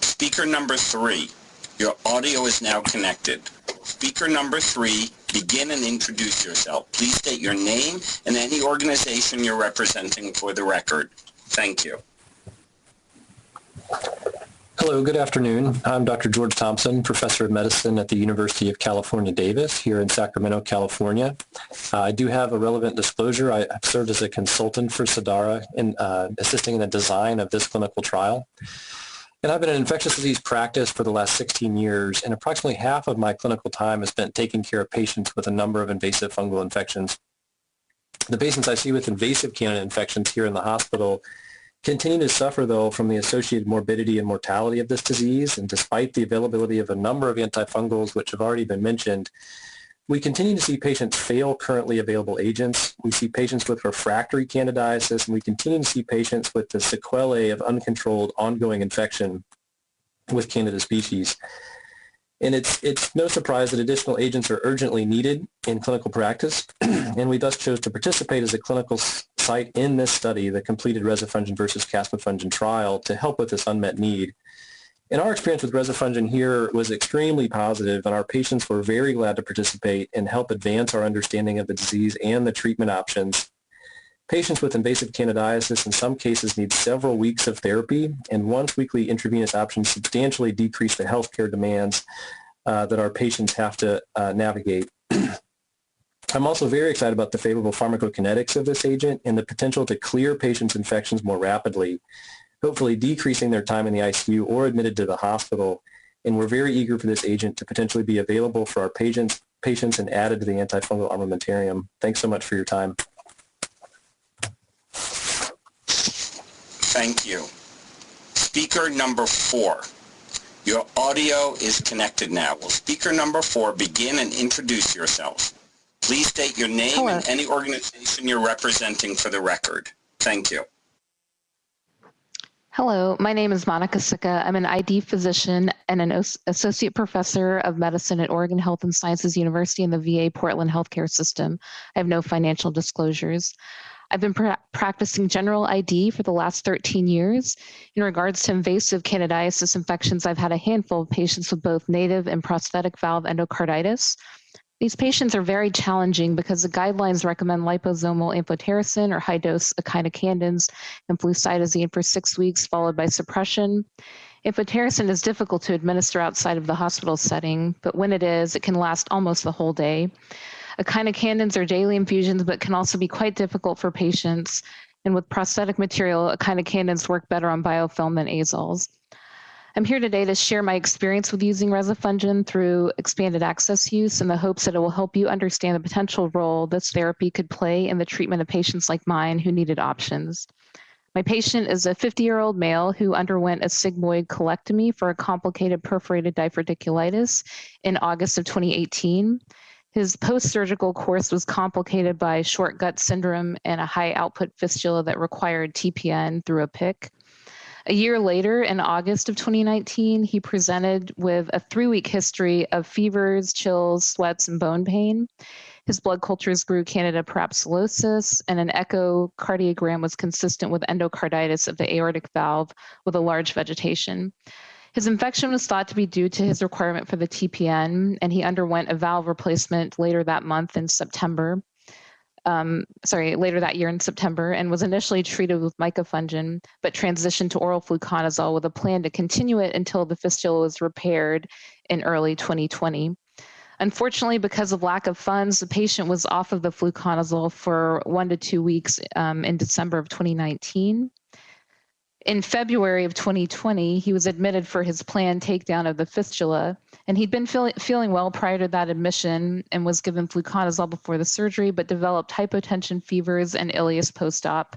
Speaker number 3, your audio is now connected. Speaker number 3, begin and introduce yourself. Please state your name and any organization you're representing for the record. Thank you. Hello, good afternoon. I'm Dr. George Thompson, Professor of Medicine at the University of California, Davis, here in Sacramento, California. I do have a relevant disclosure. I've served as a consultant for Cidara in assisting in the design of this clinical trial. And I've been in infectious disease practice for the last 16 years, and approximately half of my clinical time is spent taking care of patients with a number of invasive fungal infections. The patients I see with invasive candida infections here in the hospital continue to suffer, though, from the associated morbidity and mortality of this disease, and despite the availability of a number of antifungals, which have already been mentioned, we continue to see patients fail currently available agents. We see patients with refractory candidiasis, and we continue to see patients with the sequelae of uncontrolled ongoing infection with Candida species. And it's no surprise that additional agents are urgently needed in clinical practice, and we thus chose to participate as a clinical site in this study, the completed rezafungin versus caspofungin trial, to help with this unmet need. And our experience with rezafungin here was extremely positive, and our patients were very glad to participate and help advance our understanding of the disease and the treatment options. Patients with invasive candidiasis in some cases need several weeks of therapy, and once-weekly intravenous options substantially decrease the healthcare demands that our patients have to navigate. I'm also very excited about the favorable pharmacokinetics of this agent and the potential to clear patients' infections more rapidly, hopefully decreasing their time in the ICU or admitted to the hospital. And we're very eager for this agent to potentially be available for our patients and added to the antifungal armamentarium. Thanks so much for your time. Thank you. Speaker number 4, your audio is connected now. Will speaker number 4 begin and introduce yourself? Please state your name Hello. and any organization you're representing for the record. Thank you. Hello, my name is Monica Sicca. I'm an ID physician and an associate professor of medicine at Oregon Health and Sciences University in the VA Portland healthcare system. I have no financial disclosures. I've been practicing general ID for the last 13 years. In regards to invasive candidiasis infections, I've had a handful of patients with both native and prosthetic valve endocarditis. These patients are very challenging because the guidelines recommend liposomal amphotericin or high-dose echinocandins and flucytosine for 6 weeks, followed by suppression. Amphotericin is difficult to administer outside of the hospital setting, but when it is, it can last almost the whole day. Echinocandins are daily infusions, but can also be quite difficult for patients. And with prosthetic material, echinocandins work better on biofilm than azoles. I'm here today to share my experience with using rezafungin through expanded access use in the hopes that it will help you understand the potential role this therapy could play in the treatment of patients like mine who needed options. My patient is a 50-year-old male who underwent a sigmoid colectomy for a complicated perforated diverticulitis in August of 2018. His post-surgical course was complicated by short gut syndrome and a high output fistula that required TPN through a PICC. A year later, in August of 2019, he presented with a 3-week history of fevers, chills, sweats, and bone pain. His blood cultures grew Candida parapsilosis, and an echocardiogram was consistent with endocarditis of the aortic valve with a large vegetation. His infection was thought to be due to his requirement for the TPN, and he underwent a valve replacement later that month in September. Later that year in September, and was initially treated with micafungin, but transitioned to oral fluconazole with a plan to continue it until the fistula was repaired in early 2020. Unfortunately, because of lack of funds, the patient was off of the fluconazole for 1 to 2 weeks in December of 2019. In February of 2020, he was admitted for his planned takedown of the fistula, and he'd been feeling well prior to that admission and was given fluconazole before the surgery, but developed hypotension, fevers, and ileus post-op.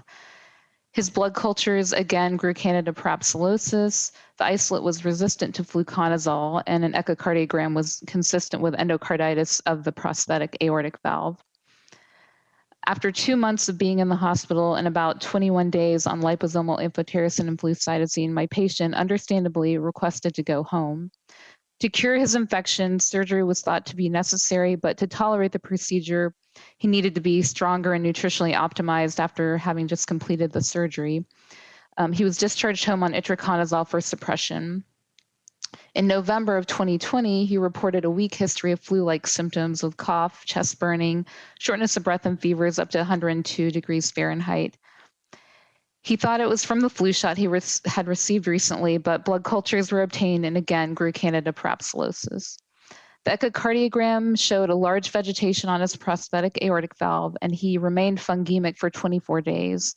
His blood cultures again grew Candida parapsilosis. The isolate was resistant to fluconazole, and an echocardiogram was consistent with endocarditis of the prosthetic aortic valve. After 2 months of being in the hospital and about 21 days on liposomal amphotericin and flucytosine, my patient understandably requested to go home. To cure his infection, surgery was thought to be necessary, but to tolerate the procedure, he needed to be stronger and nutritionally optimized after having just completed the surgery. He was discharged home on itraconazole for suppression. In November of 2020, he reported a weak history of flu-like symptoms with cough, chest burning, shortness of breath, and fevers up to 102 degrees Fahrenheit. He thought it was from the flu shot he had received recently, but blood cultures were obtained and again grew Candida parapsilosis. The echocardiogram showed a large vegetation on his prosthetic aortic valve, and he remained fungemic for 24 days.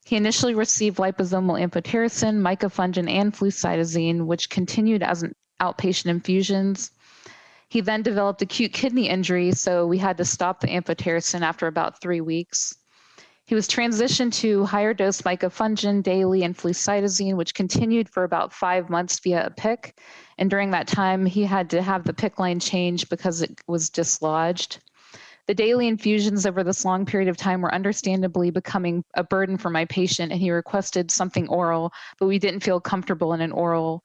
He initially received liposomal amphotericin, micafungin, and flucytosine, which continued as an outpatient infusions. He then developed acute kidney injury, so we had to stop the amphotericin after about 3 weeks. He was transitioned to higher dose micafungin daily and flucytosine, which continued for about 5 months via a PICC. And during that time, he had to have the PICC line changed because it was dislodged. The daily infusions over this long period of time were understandably becoming a burden for my patient, and he requested something oral, but we didn't feel comfortable in an oral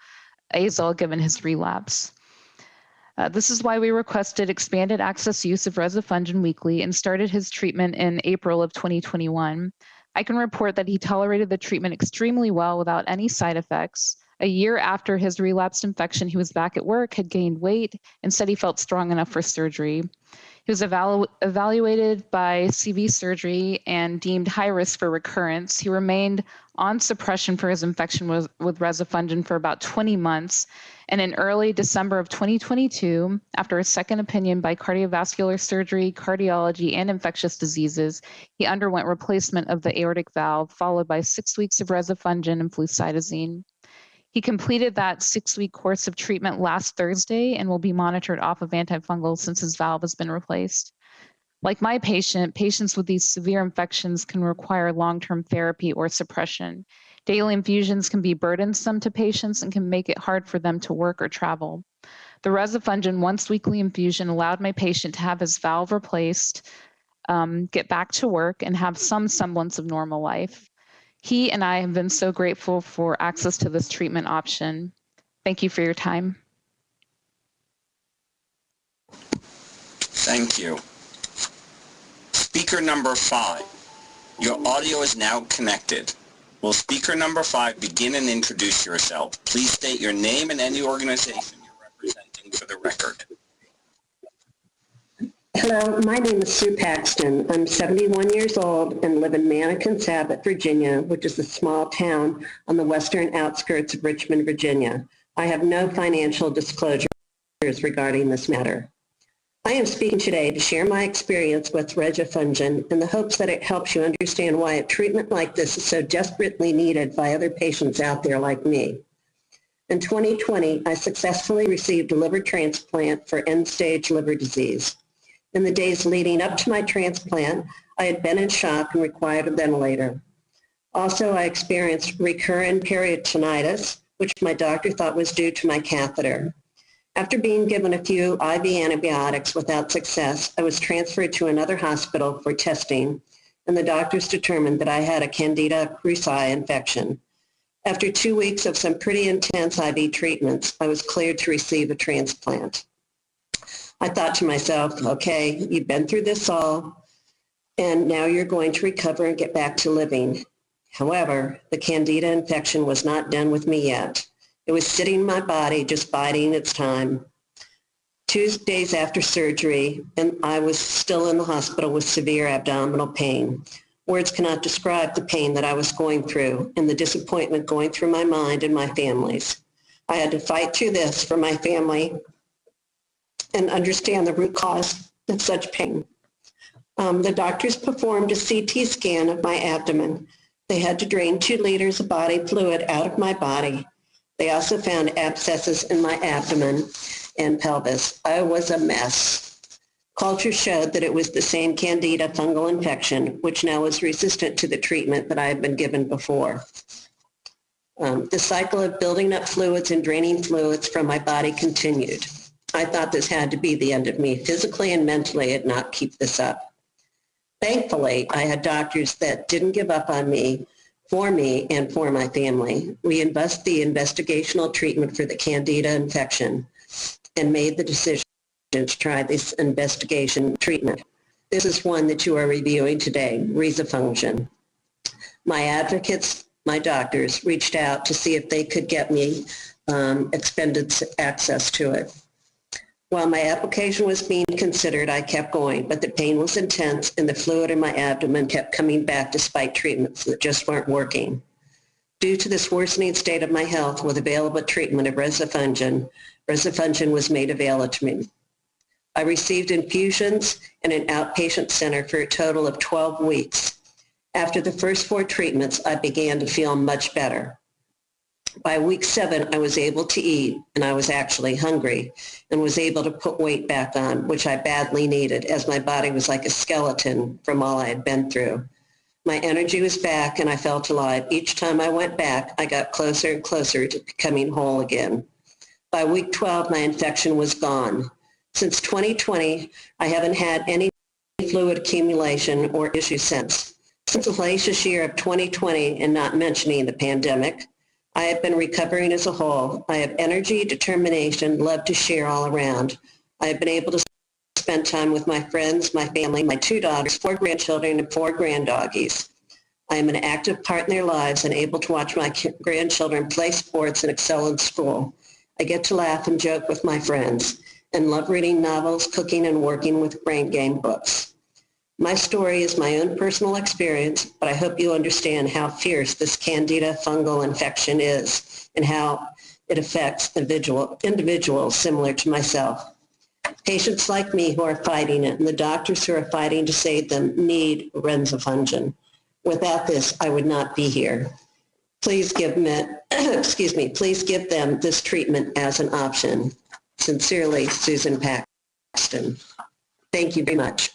azole given his relapse. This is why we requested expanded access use of rezafungin weekly and started his treatment in April of 2021. I can report that he tolerated the treatment extremely well without any side effects. A year after his relapsed infection, he was back at work, had gained weight, and said he felt strong enough for surgery. He was evaluated by CV surgery and deemed high risk for recurrence. He remained on suppression for his infection with rezafungin for about 20 months. And in early December of 2022, after a second opinion by cardiovascular surgery, cardiology, and infectious diseases, he underwent replacement of the aortic valve, followed by 6 weeks of rezafungin and flucytosine. He completed that 6-week course of treatment last Thursday and will be monitored off of antifungal since his valve has been replaced. Like my patient, patients with these severe infections can require long-term therapy or suppression. Daily infusions can be burdensome to patients and can make it hard for them to work or travel. The rezafungin once-weekly infusion allowed my patient to have his valve replaced, get back to work, and have some semblance of normal life. He and I have been so grateful for access to this treatment option. Thank you for your time. Thank you. Speaker number 5. Your audio is now connected. Will speaker number 5 begin and introduce yourself? Please state your name and any organization you're representing for the record. Hello, my name is Sue Paxton. I'm 71 years old and live in Mannequin-Sabot, Virginia, which is a small town on the western outskirts of Richmond, Virginia. I have no financial disclosures regarding this matter. I am speaking today to share my experience with rezafungin in the hopes that it helps you understand why a treatment like this is so desperately needed by other patients out there like me. In 2020, I successfully received a liver transplant for end-stage liver disease. In the days leading up to my transplant, I had been in shock and required a ventilator. Also, I experienced recurrent peritonitis, which my doctor thought was due to my catheter. After being given a few IV antibiotics without success, I was transferred to another hospital for testing, and the doctors determined that I had a Candida cruzi infection. After 2 weeks of some pretty intense IV treatments, I was cleared to receive a transplant. I thought to myself, okay, you've been through this all, and now you're going to recover and get back to living. However, the Candida infection was not done with me yet. It was sitting in my body, just biding its time. 2 days after surgery, and I was still in the hospital with severe abdominal pain. Words cannot describe the pain that I was going through and the disappointment going through my mind and my family's. I had to fight through this for my family and understand the root cause of such pain. The doctors performed a CT scan of my abdomen. They had to drain 2 liters of body fluid out of my body. They also found abscesses in my abdomen and pelvis. I was a mess. Culture showed that it was the same Candida fungal infection, which now was resistant to the treatment that I had been given before. The cycle of building up fluids and draining fluids from my body continued. I thought this had to be the end of me. Physically and mentally, I could not keep this up. Thankfully, I had doctors that didn't give up on me and for my family. We invested the investigational treatment for the Candida infection and made the decision to try this investigation treatment. This is one that you are reviewing today, rezafungin. My advocates, my doctors, reached out to see if they could get me expanded access to it. While my application was being considered, I kept going, but the pain was intense and the fluid in my abdomen kept coming back despite treatments that just weren't working. Due to this worsening state of my health with available treatment of rezafungin was made available to me. I received infusions in an outpatient center for a total of 12 weeks. After the first 4 treatments, I began to feel much better. By week 7, I was able to eat, and I was actually hungry, and was able to put weight back on, which I badly needed, as my body was like a skeleton from all I had been through. My energy was back, and I felt alive. Each time I went back, I got closer and closer to becoming whole again. By week 12, my infection was gone. Since 2020, I haven't had any fluid accumulation or issue since. Since the hellacious year of 2020, and not mentioning the pandemic, I have been recovering as a whole. I have energy, determination, love to share all around. I have been able to spend time with my friends, my family, my 2 daughters, 4 grandchildren, and 4 granddoggies. I am an active part in their lives and able to watch my grandchildren play sports and excel in school. I get to laugh and joke with my friends and love reading novels, cooking, and working with brain game books. My story is my own personal experience, but I hope you understand how fierce this Candida fungal infection is and how it affects individuals similar to myself. Patients like me who are fighting it and the doctors who are fighting to save them need rezafungin. Without this, I would not be here. Please give them, please give them this treatment as an option. Sincerely, Susan Paxton. Thank you very much.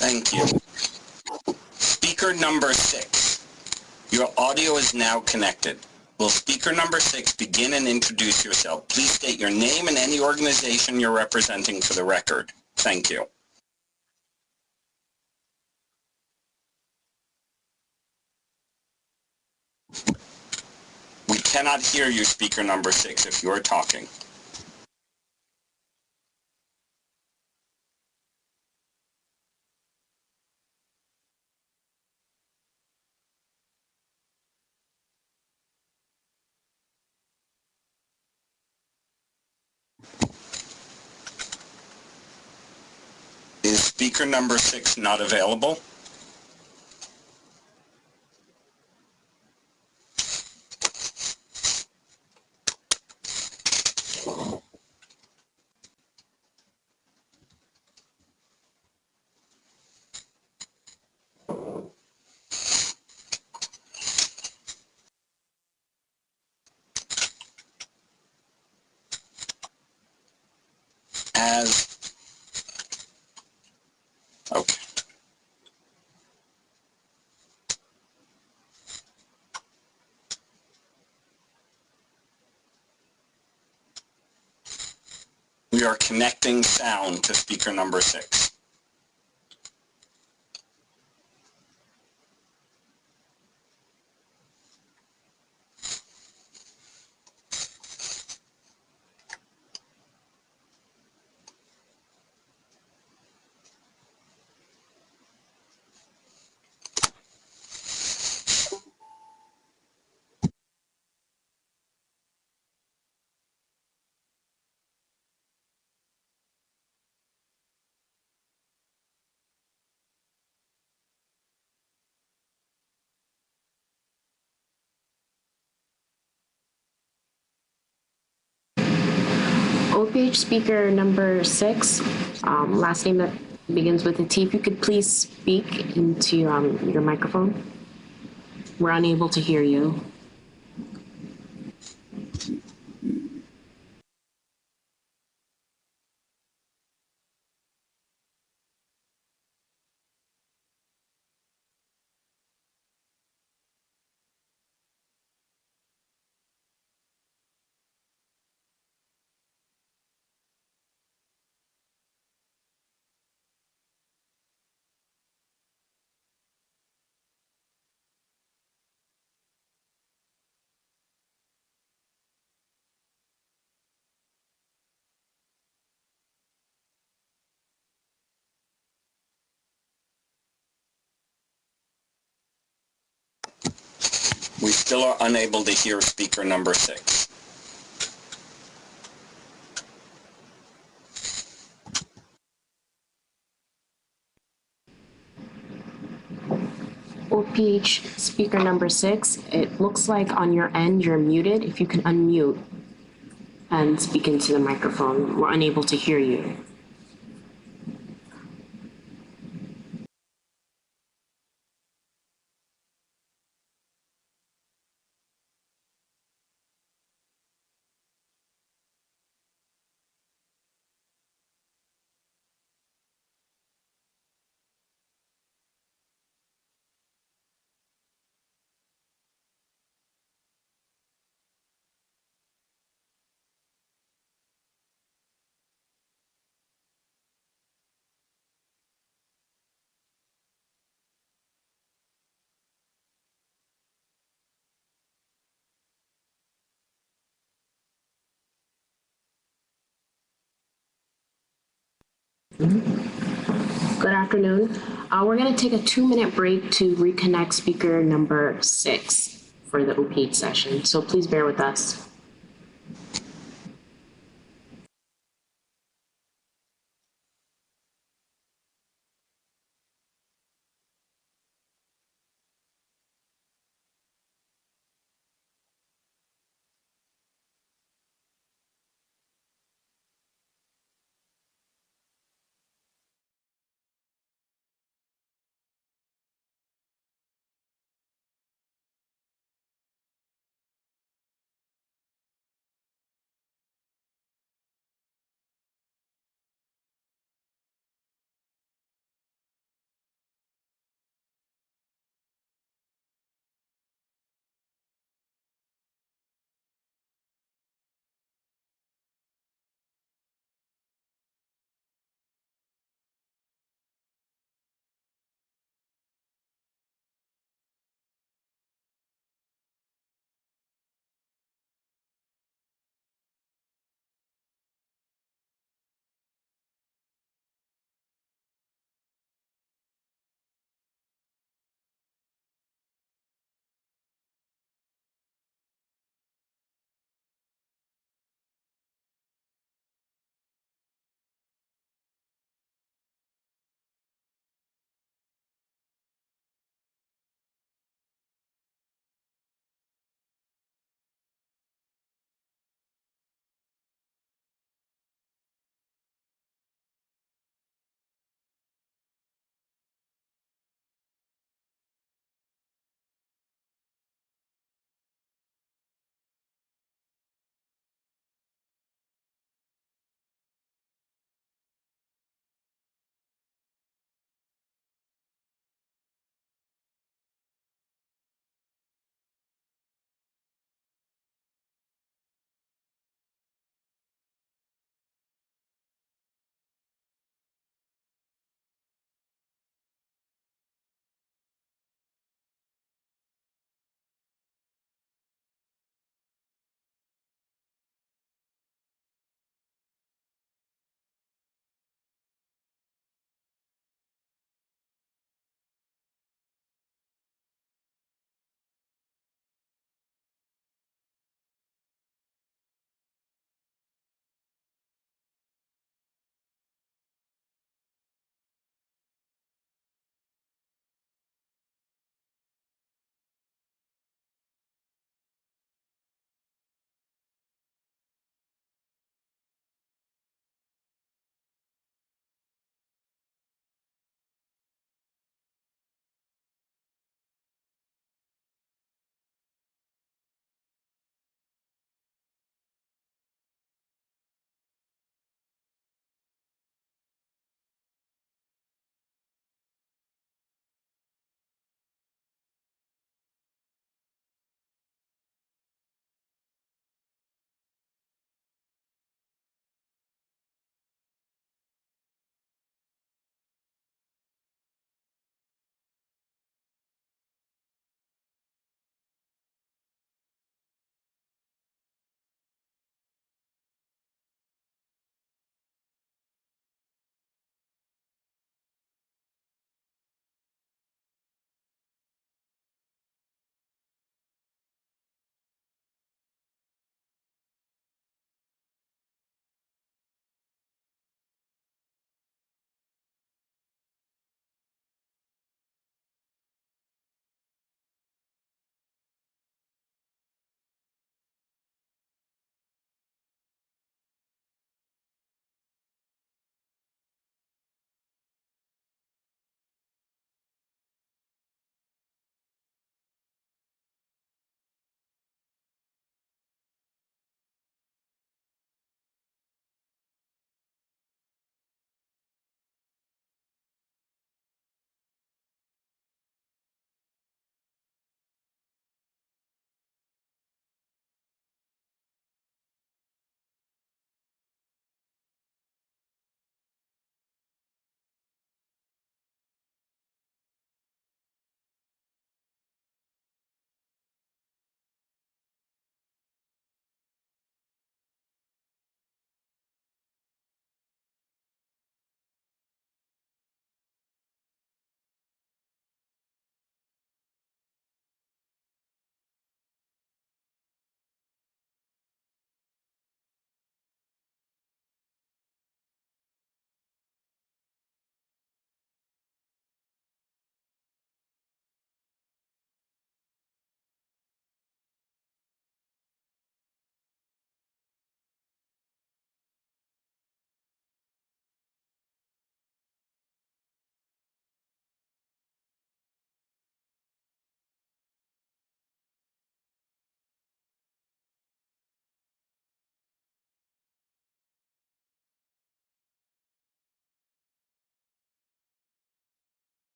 Thank you. Speaker number 6. Your audio is now connected. Will speaker number 6 begin and introduce yourself? Please state your name and any organization you're representing for the record. Thank you. We cannot hear you, speaker number 6, if you're talking. Speaker number 6 not available. Okay. We are connecting sound to speaker number 6. OPH speaker number 6, last name that begins with a T. If you could please speak into your microphone. We're unable to hear you. We still are unable to hear speaker number 6. OPH speaker number 6, it looks like on your end you're muted. If you can unmute and speak into the microphone, we're unable to hear you. Good afternoon. We're going to take a 2-minute break to reconnect speaker number 6 for the OPH session. So please bear with us.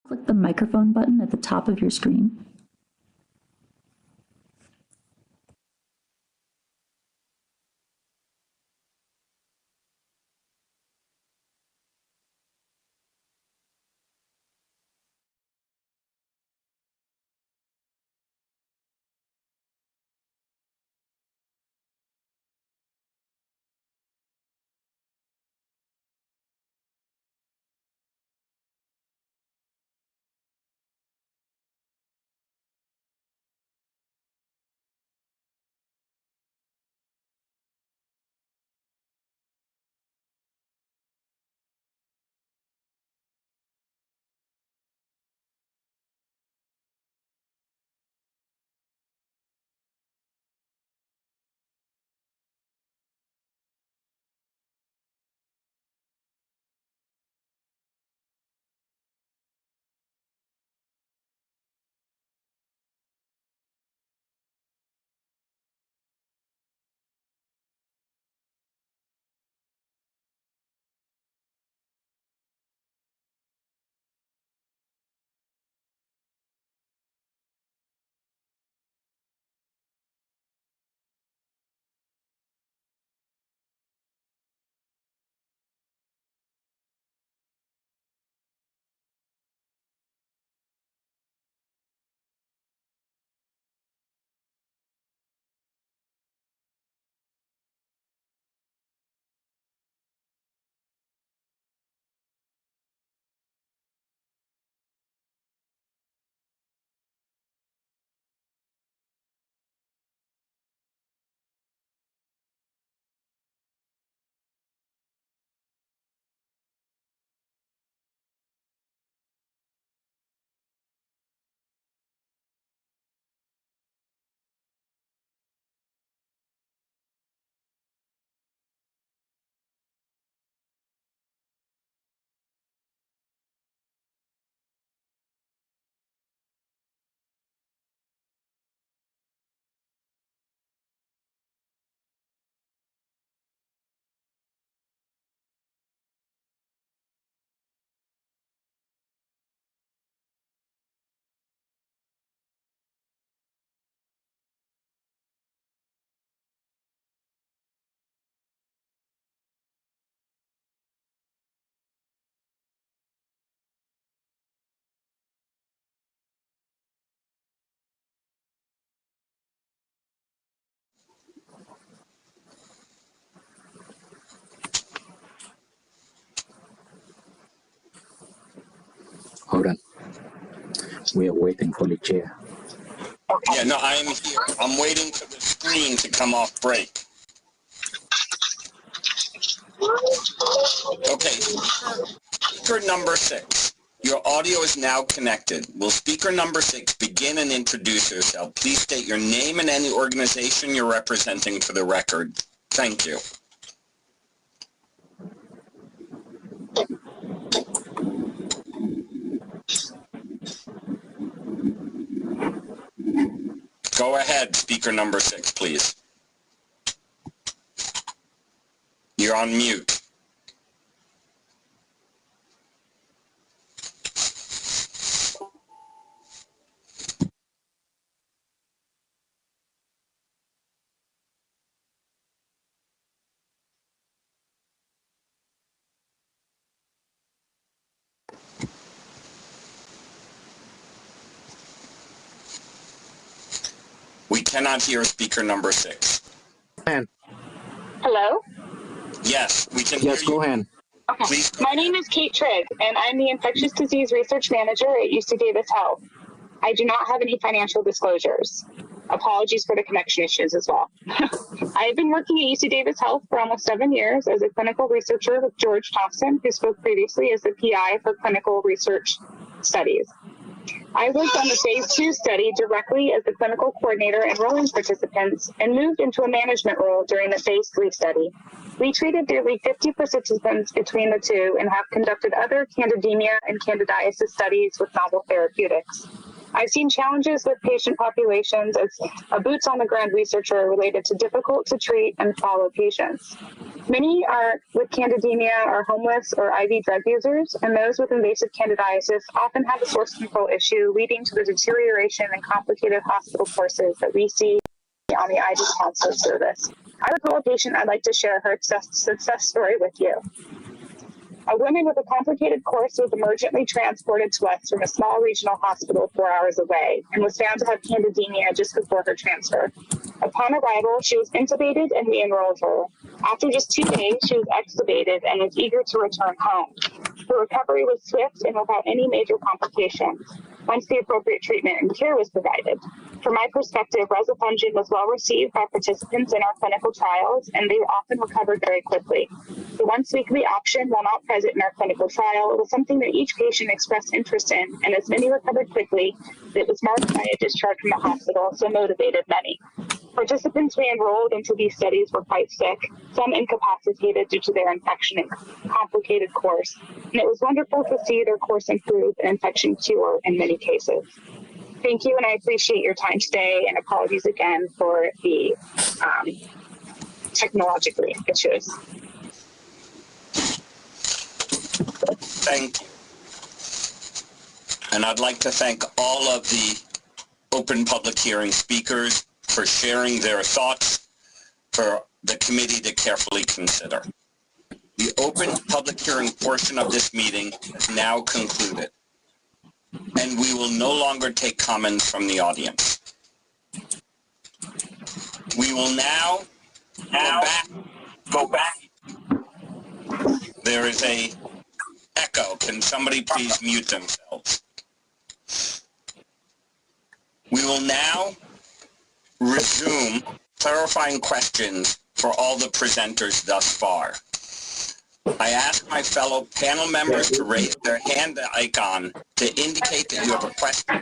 Click the microphone button at the top of your screen. Hold on. We are waiting for the chair. Yeah, no, I'm here. I'm waiting for the screen to come off break. Okay, speaker number 6. Your audio is now connected. Will speaker number 6 begin and introduce yourself? Please state your name and any organization you're representing for the record. Thank you. Go ahead, speaker number 6, please. You're on mute. We cannot hear speaker number 6. Hello? Yes, we can hear you. Yes, go ahead. Okay. Please. My name is Kate Trigg, and I'm the Infectious Disease Research Manager at UC Davis Health. I do not have any financial disclosures. Apologies for the connection issues as well. I have been working at UC Davis Health for almost 7 years as a clinical researcher with George Thompson, who spoke previously as the PI for clinical research studies. I worked on the phase 2 study directly as the clinical coordinator enrolling participants and moved into a management role during the phase 3 study. We treated nearly 50 participants between the two and have conducted other candidemia and candidiasis studies with novel therapeutics. I've seen challenges with patient populations as a boots on the ground researcher related to difficult to treat and follow patients. Many are with candidemia are homeless or IV drug users, and those with invasive candidiasis often have a source control issue leading to the deterioration and complicated hospital courses that we see on the IV counselor service. I recall a patient I'd like to share her success story with you. A woman with a complicated course was emergently transported to us from a small regional hospital 4 hours away and was found to have candidemia just before her transfer. Upon arrival, she was intubated and we enrolled her. After just 2 days, she was extubated and was eager to return home. Her recovery was swift and without any major complications once the appropriate treatment and care was provided. From my perspective, rezafungin was well received by participants in our clinical trials, and they often recovered very quickly. The once-weekly option, while not present in our clinical trial, was something that each patient expressed interest in, and as many recovered quickly, it was marked by a discharge from the hospital, so motivated many. Participants we enrolled into these studies were quite sick, some incapacitated due to their infection and complicated course, and it was wonderful to see their course improve and infection cure in many cases. Thank you, and I appreciate your time today, and apologies again for the technological issues. Thank you. And I'd like to thank all of the open public hearing speakers for sharing their thoughts for the committee to carefully consider. The open public hearing portion of this meeting is now concluded, and we will no longer take comments from the audience. We will now go back. There is a echo. Can somebody please mute themselves? We will now resume clarifying questions for all the presenters thus far. I ask my fellow panel members to raise their hand icon to indicate that you have a question.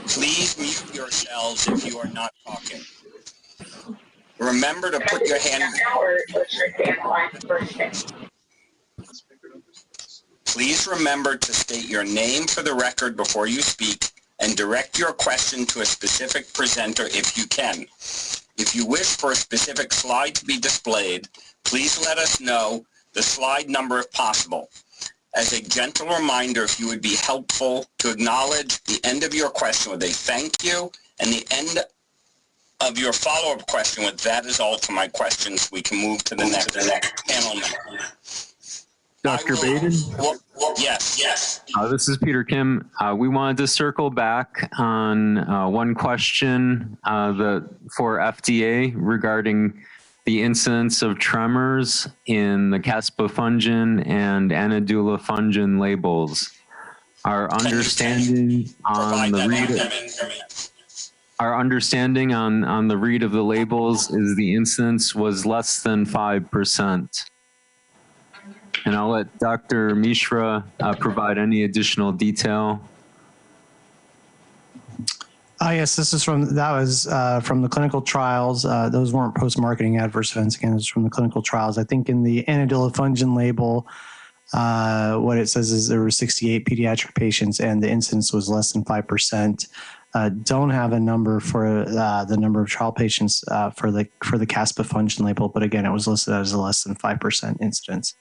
Please mute yourselves if you are not talking. Remember to put your hand Please remember to state your name for the record before you speak and direct your question to a specific presenter if you can. If you wish for a specific slide to be displayed, please let us know the slide number if possible. As a gentle reminder, if you would be helpful to acknowledge the end of your question with a thank you and the end of your follow-up question with that is all for my questions. We can move to the next panel member. Dr. Baden? Yes. This is Peter Kim. We wanted to circle back on one question for FDA regarding the incidence of tremors in the caspofungin and anidulafungin labels. Our understanding on the read of the labels is the incidence was less than 5%. And I'll let Dr. Mishra provide any additional detail. Yes, this is from the clinical trials. Those weren't post-marketing adverse events. Again, it's from the clinical trials. I think in the anidulafungin label, what it says is there were 68 pediatric patients and the incidence was less than 5%. Don't have a number for the number of trial patients for the caspofungin label, but again, it was listed as a less than 5% incidence.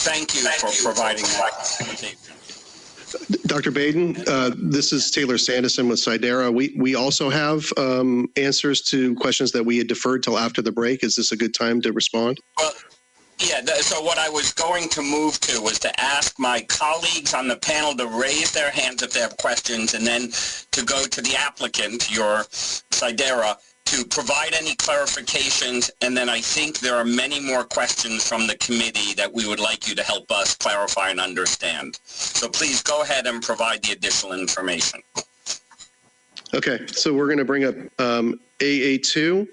Thank you for providing that. Dr. Baden, this is Taylor Sanderson with Cidara. We also have answers to questions that we had deferred till after the break. Is this a good time to respond? Well, yeah, so what I was going to move to was to ask my colleagues on the panel to raise their hands if they have questions, and then to go to the applicant, your Cidara, to provide any clarifications, and then I think there are many more questions from the committee that we would like you to help us clarify and understand. So please go ahead and provide the additional information. Okay, so we're going to bring up AA2,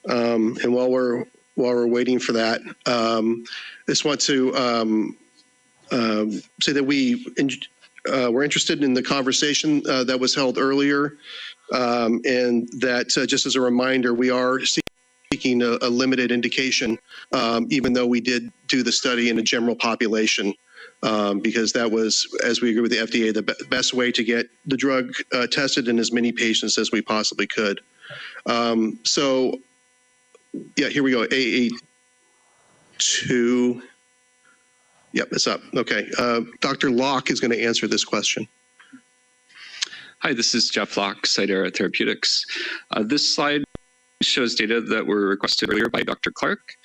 and while we're waiting for that, just want to say that we're interested in the conversation that was held earlier. And that just as a reminder, we are seeking a limited indication, even though we did do the study in a general population. because that was, as we agree with the FDA, the best way to get the drug tested in as many patients as we possibly could. So, yeah, here we go. AA2. Yep, it's up. Okay. Dr. Locke is going to answer this question. Hi, this is Jeff Locke, Cidara Therapeutics. This slide shows data that were requested earlier by Dr. Clark.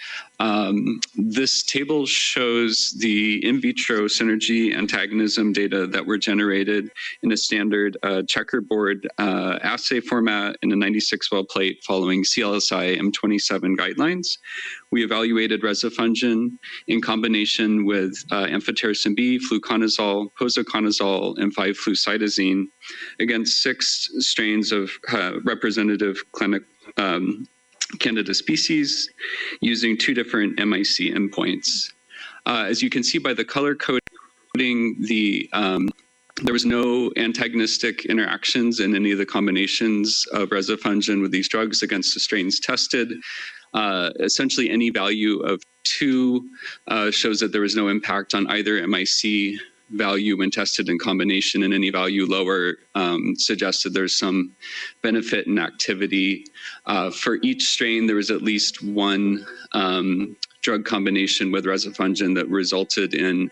This table shows the in vitro synergy antagonism data that were generated in a standard checkerboard assay format in a 96-well plate following CLSI M27 guidelines. We evaluated rezafungin in combination with amphotericin B, fluconazole, posaconazole, and 5-flucytosine against 6 strains of representative Candida species using 2 different MIC endpoints. As you can see by the color coding, there was no antagonistic interactions in any of the combinations of rezafungin with these drugs against the strains tested. Essentially, any value of 2 shows that there was no impact on either MIC value when tested in combination, and any value lower suggested there's some benefit in activity. For each strain, there was at least 1 drug combination with rezafungin that resulted in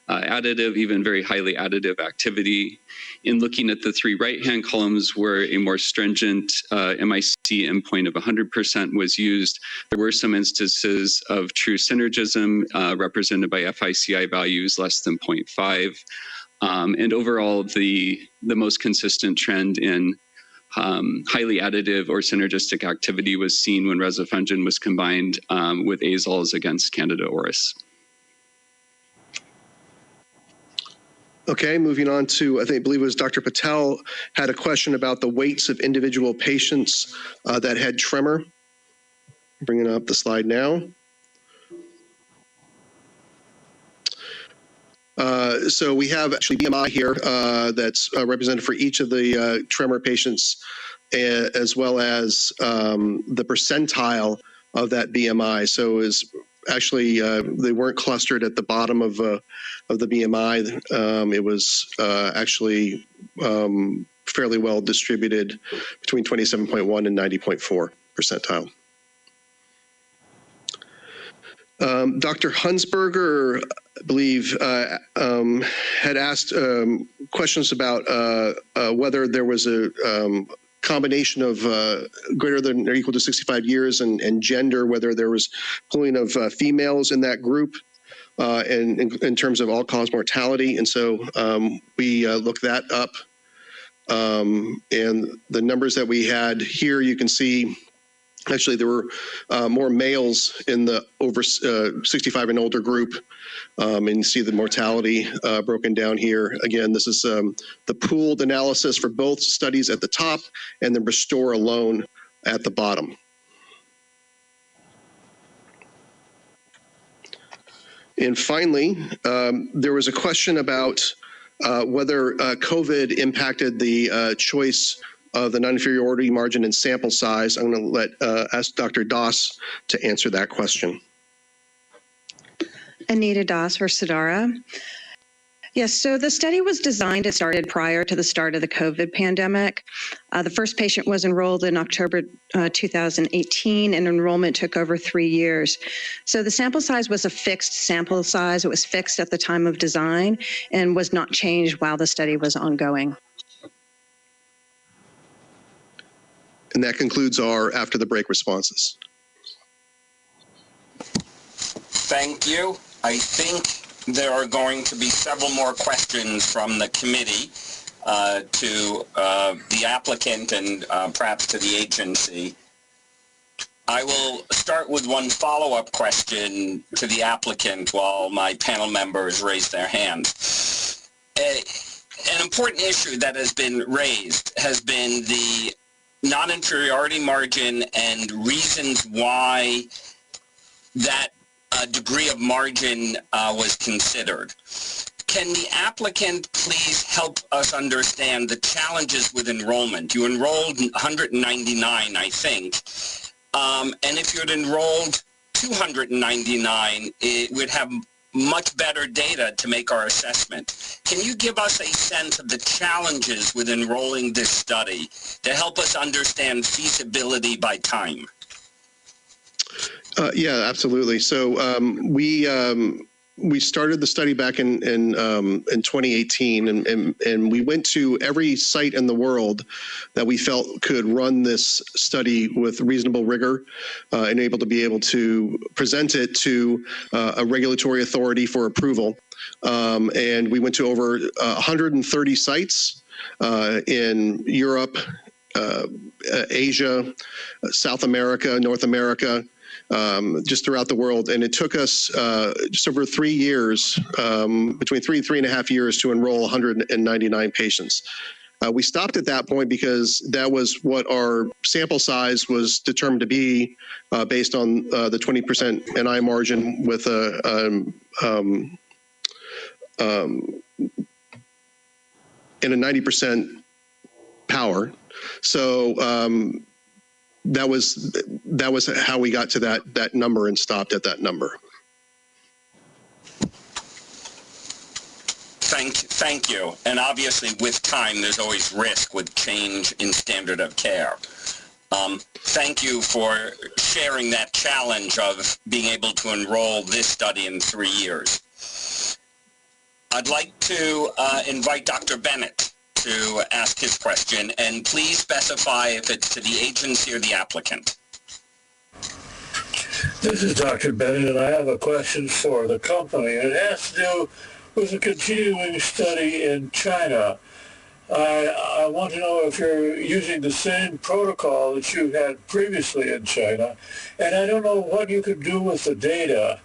additive, even very highly additive activity. In looking at the 3 right-hand columns where a more stringent MIC endpoint of 100% was used, there were some instances of true synergism represented by FICI values less than 0.5. And overall, the most consistent trend in highly additive or synergistic activity was seen when rezafungin was combined with azoles against Candida auris. Okay, moving on to, I believe it was Dr. Patel had a question about the weights of individual patients that had tremor. Bringing up the slide now. So we have actually BMI here that's represented for each of the tremor patients, as well as the percentile of that BMI. So is actually they weren't clustered at the bottom of the BMI. It was actually fairly well distributed between 27.1 and 90.4 percentile. Dr. Hunsberger, I believe, had asked questions about whether there was a combination of greater than or equal to 65 years and gender, whether there was pooling of females in that group in terms of all-cause mortality. And so we looked that up. And the numbers that we had here, you can see actually there were more males in the over 65 and older group. And you see the mortality broken down here. Again, this is the pooled analysis for both studies at the top and then Restore alone at the bottom. And finally, there was a question about whether COVID impacted the choice of the non-inferiority margin and sample size. I'm going to ask Dr. Doss to answer that question. Anita Doss for Cidara. Yes, so the study was designed and started prior to the start of the COVID pandemic. The first patient was enrolled in October 2018, and enrollment took over 3 years. So the sample size was a fixed sample size. It was fixed at the time of design and was not changed while the study was ongoing. And that concludes our after the break responses. Thank you. I think there are going to be several more questions from the committee to the applicant and perhaps to the agency. I will start with one follow-up question to the applicant while my panel members raise their hands. An important issue that has been raised has been the non-inferiority margin and reasons why that degree of margin was considered. Can the applicant please help us understand the challenges with enrollment? You enrolled 199, I think, and if you had enrolled 299, it would have much better data to make our assessment. Can you give us a sense of the challenges with enrolling this study to help us understand feasibility by time? Yeah, absolutely. So we started the study back in 2018, and we went to every site in the world that we felt could run this study with reasonable rigor and able to present it to a regulatory authority for approval. And we went to over 130 sites in Europe, Asia, South America, North America, just throughout the world. And it took us just over 3 years, between 3.5 years, to enroll 199 patients. We stopped at that point because that was what our sample size was determined to be based on the 20% NI margin with and a 90% power. So that was how we got to that number and stopped at that number. Thank you. And obviously, with time, there's always risk with change in standard of care. Thank you for sharing that challenge of being able to enroll this study in 3 years. I'd like to invite Dr. Bennett to ask his question, and please specify if it's to the agency or the applicant. This is Dr. Bennett, and I have a question for the company. It has to do with a continuing study in China. I want to know if you're using the same protocol that you had previously in China, and I don't know what you could do with the data.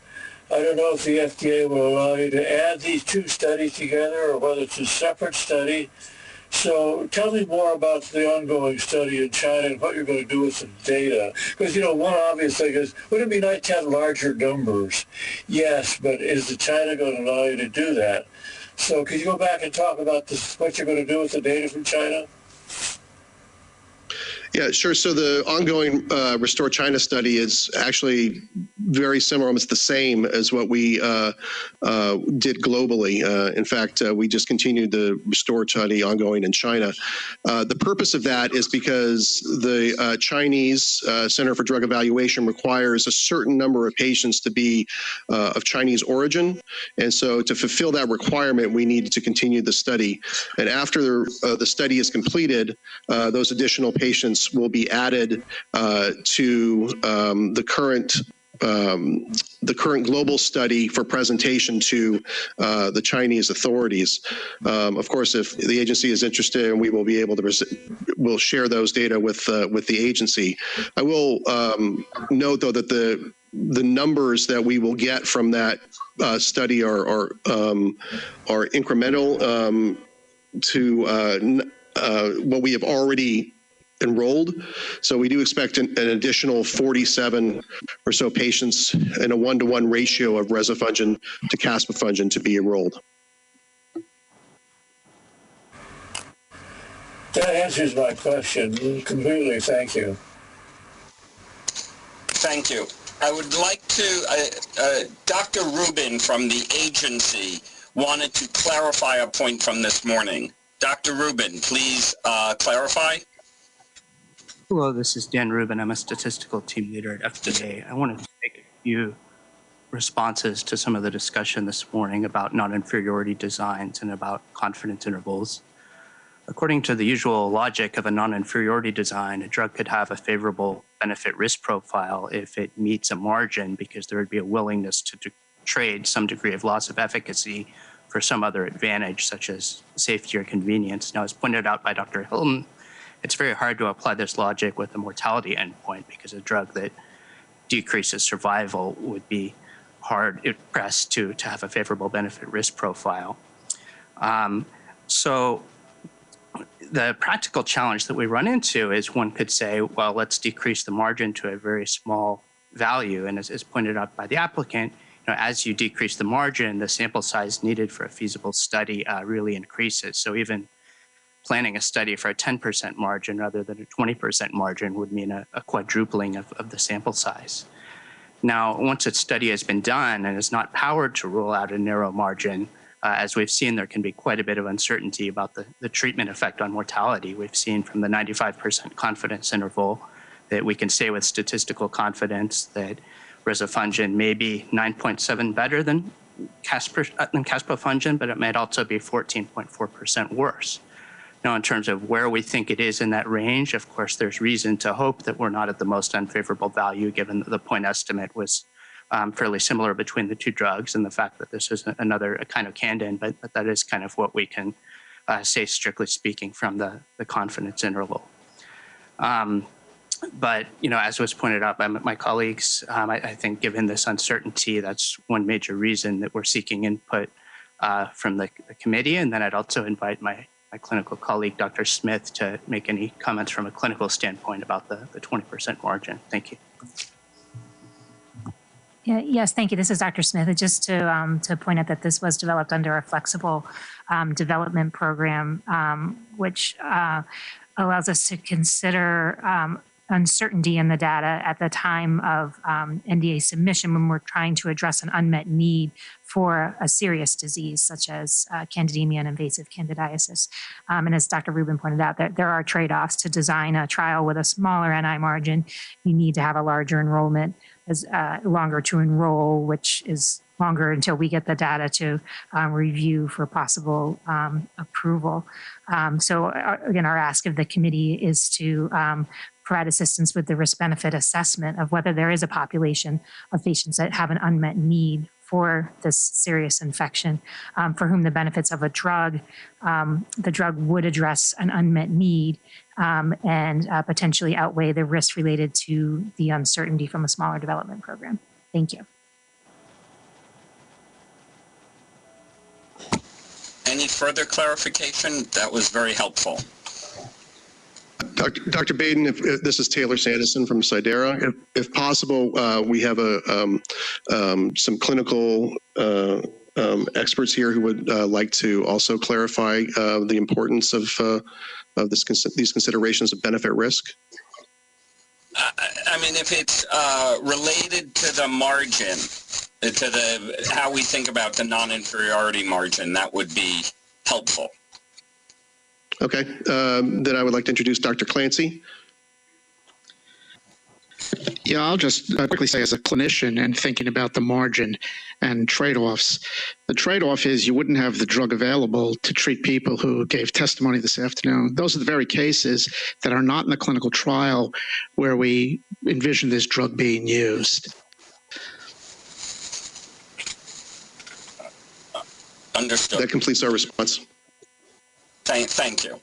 I don't know if the FDA will allow you to add these two studies together or whether it's a separate study. So tell me more about the ongoing study in China and what you're going to do with the data. Because, you know, one obvious thing is, wouldn't it be nice to have larger numbers? Yes, but is China going to allow you to do that? So could you go back and talk about this, what you're going to do with the data from China? Yeah, sure. So the ongoing Restore China study is actually very similar, almost the same as what we did globally. In fact, we just continued the Restore study ongoing in China. The purpose of that is because the Chinese Center for Drug Evaluation requires a certain number of patients to be of Chinese origin. And so to fulfill that requirement, we needed to continue the study. And after the study is completed, those additional patients will be added to the current global study for presentation to the Chinese authorities. Of course, if the agency is interested, we will be able to we'll share those data with the agency. I will note though that the numbers that we will get from that study are incremental to what we have already enrolled. So we do expect an additional 47 or so patients in a 1-to-1 ratio of rezafungin to caspofungin to be enrolled. That answers my question completely. Thank you. Thank you. I would like to, Dr. Rubin from the agency wanted to clarify a point from this morning. Dr. Rubin, please clarify. Hello, this is Dan Rubin. I'm a statistical team leader at FDA. I wanted to make a few responses to some of the discussion this morning about non-inferiority designs and about confidence intervals. According to the usual logic of a non-inferiority design, a drug could have a favorable benefit-risk profile if it meets a margin because there would be a willingness to trade some degree of loss of efficacy for some other advantage, such as safety or convenience. Now, as pointed out by Dr. Hilton, it's very hard to apply this logic with a mortality endpoint because a drug that decreases survival would be hard pressed to have a favorable benefit-risk profile. So the practical challenge that we run into is one could say, well, let's decrease the margin to a very small value. And as pointed out by the applicant, you know, as you decrease the margin, the sample size needed for a feasible study really increases. So even planning a study for a 10% margin rather than a 20% margin would mean a quadrupling of the sample size. Now, once a study has been done and is not powered to rule out a narrow margin, as we've seen, there can be quite a bit of uncertainty about the treatment effect on mortality. We've seen from the 95% confidence interval that we can say with statistical confidence that rezafungin may be 9.7 better than caspofungin, but it might also be 14.4% worse. Now, in terms of where we think it is in that range, of course, there's reason to hope that we're not at the most unfavorable value, given that the point estimate was fairly similar between the two drugs and the fact that this is another kind of candidate, but that is kind of what we can say, strictly speaking, from the confidence interval. But, you know, as was pointed out by my colleagues, I think given this uncertainty, that's one major reason that we're seeking input from the committee. And then I'd also invite my clinical colleague, Dr. Smith, to make any comments from a clinical standpoint about the 20% margin. Thank you. Yeah, yes, thank you. This is Dr. Smith. Just to point out that this was developed under a flexible development program, which allows us to consider uncertainty in the data at the time of NDA submission when we're trying to address an unmet need for a serious disease such as candidemia and invasive candidiasis. And as Dr. Rubin pointed out, there are trade-offs to design a trial with a smaller NI margin. You need to have a larger enrollment, as longer to enroll, which is longer until we get the data to review for possible approval. So again, our ask of the committee is to provide assistance with the risk-benefit assessment of whether there is a population of patients that have an unmet need for this serious infection, for whom the benefits of a drug, the drug would address an unmet need and potentially outweigh the risk related to the uncertainty from a smaller development program. Thank you. Any further clarification? That was very helpful. Dr. Baden, if this is Taylor Sanderson from Cidara. If possible, we have some clinical experts here who would like to also clarify the importance of these considerations of benefit risk. I mean, if it's related to the margin, to how we think about the non-inferiority margin, that would be helpful. Okay, then I would like to introduce Dr. Clancy. Yeah, I'll just quickly say, as a clinician and thinking about the margin and trade-offs, the trade-off is you wouldn't have the drug available to treat people who gave testimony this afternoon. Those are the very cases that are not in the clinical trial where we envision this drug being used. Understood. That completes our response. Thank you.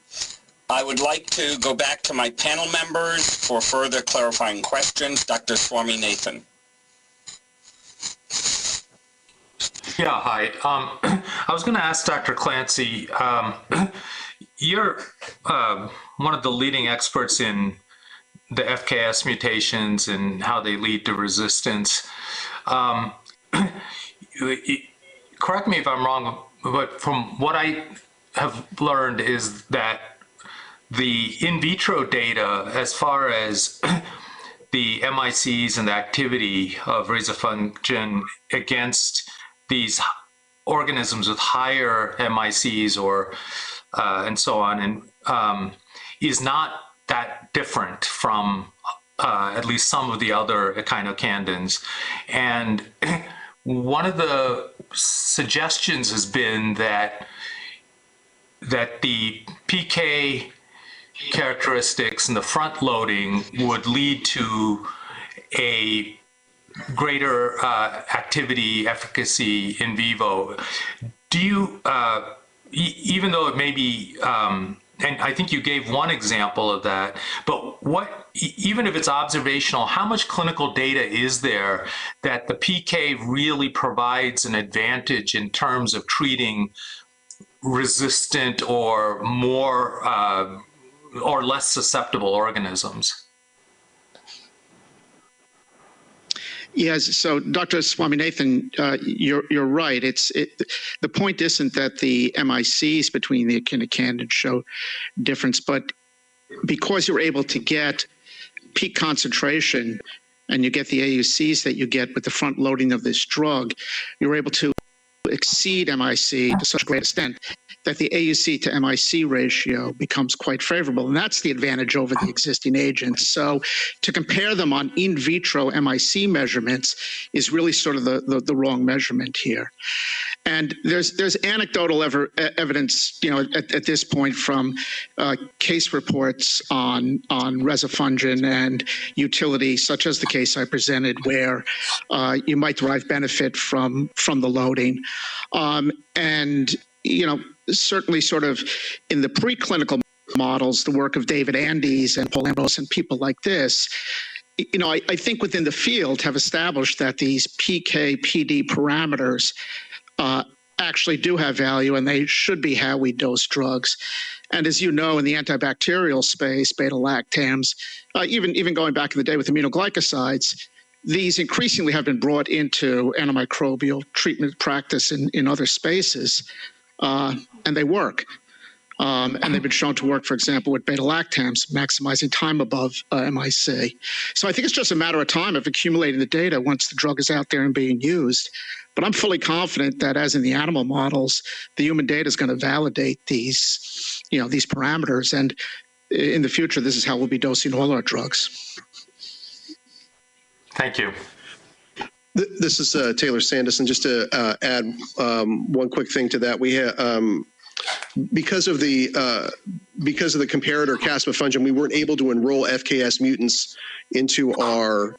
I would like to go back to my panel members for further clarifying questions. Dr. Swaminathan. Yeah, hi. I was going to ask Dr. Clancy, you're one of the leading experts in the FKS mutations and how they lead to resistance. Correct me if I'm wrong, but from what I have learned is that the in vitro data, as far as the MICs and the activity of rezafungin against these organisms with higher MICs or and so on, and is not that different from at least some of the other echinocandins. And one of the suggestions has been that the PK characteristics and the front loading would lead to a greater activity, efficacy in vivo. Do you, even though it may be, and I think you gave one example of that, but what, even if it's observational, how much clinical data is there that the PK really provides an advantage in terms of treating resistant or more or less susceptible organisms? Yes, so Dr. Swaminathan, you're right. The point isn't that the MICs between the echinocandins show difference, but because you're able to get peak concentration and you get the AUCs that you get with the front loading of this drug, you're able to exceed MIC to such a great extent that the AUC to MIC ratio becomes quite favorable. And that's the advantage over the existing agents. So to compare them on in vitro MIC measurements is really sort of the wrong measurement here. And there's anecdotal evidence, at this point from case reports on rezafungin and utility, such as the case I presented, where you might derive benefit from the loading, and certainly sort of in the preclinical models, the work of David Andes and Paul Ambrose and people like this. I think within the field have established that these PK/PD parameters actually do have value, and they should be how we dose drugs. And as you know, in the antibacterial space, beta-lactams, even going back in the day with aminoglycosides, these increasingly have been brought into antimicrobial treatment practice in other spaces, and they work. And they've been shown to work, for example, with beta-lactams, maximizing time above MIC. So I think it's just a matter of time of accumulating the data once the drug is out there and being used. But I'm fully confident that, as in the animal models, the human data is going to validate these parameters. And in the future, this is how we'll be dosing all our drugs. Thank you. This is Taylor Sanderson. Just to add one quick thing to that, we have. Because of the comparator caspofungin, we weren't able to enroll FKS mutants into our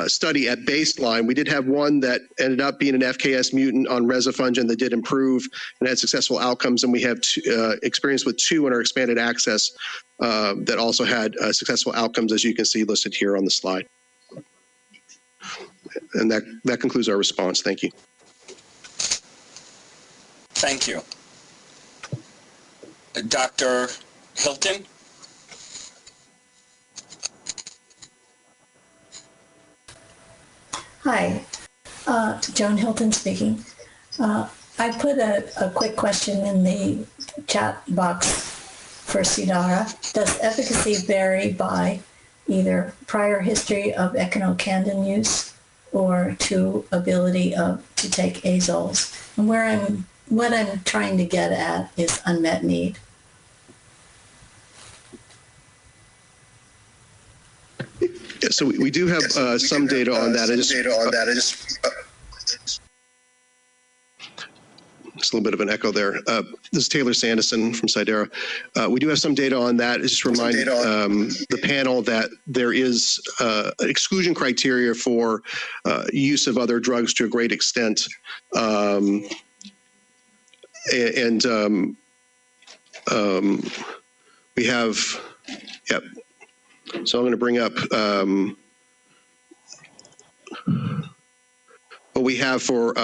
study at baseline. We did have one that ended up being an FKS mutant on rezafungin that did improve and had successful outcomes, and we have experience with 2 in our expanded access that also had successful outcomes, as you can see listed here on the slide. And that concludes our response. Thank you. Thank you. Dr. Hilton? Hi, Joan Hilton speaking. I put a quick question in the chat box for Cidara. Does efficacy vary by either prior history of echinocandin use or to ability to take azoles? And what I'm trying to get at is unmet need. Yeah, so we do have some data on that. Just a little bit of an echo there. This is Taylor Sanderson from Cidara. We do have some data on that. Just remind the panel that there is exclusion criteria for use of other drugs to a great extent. We have, yep. So I'm going to bring up what we have for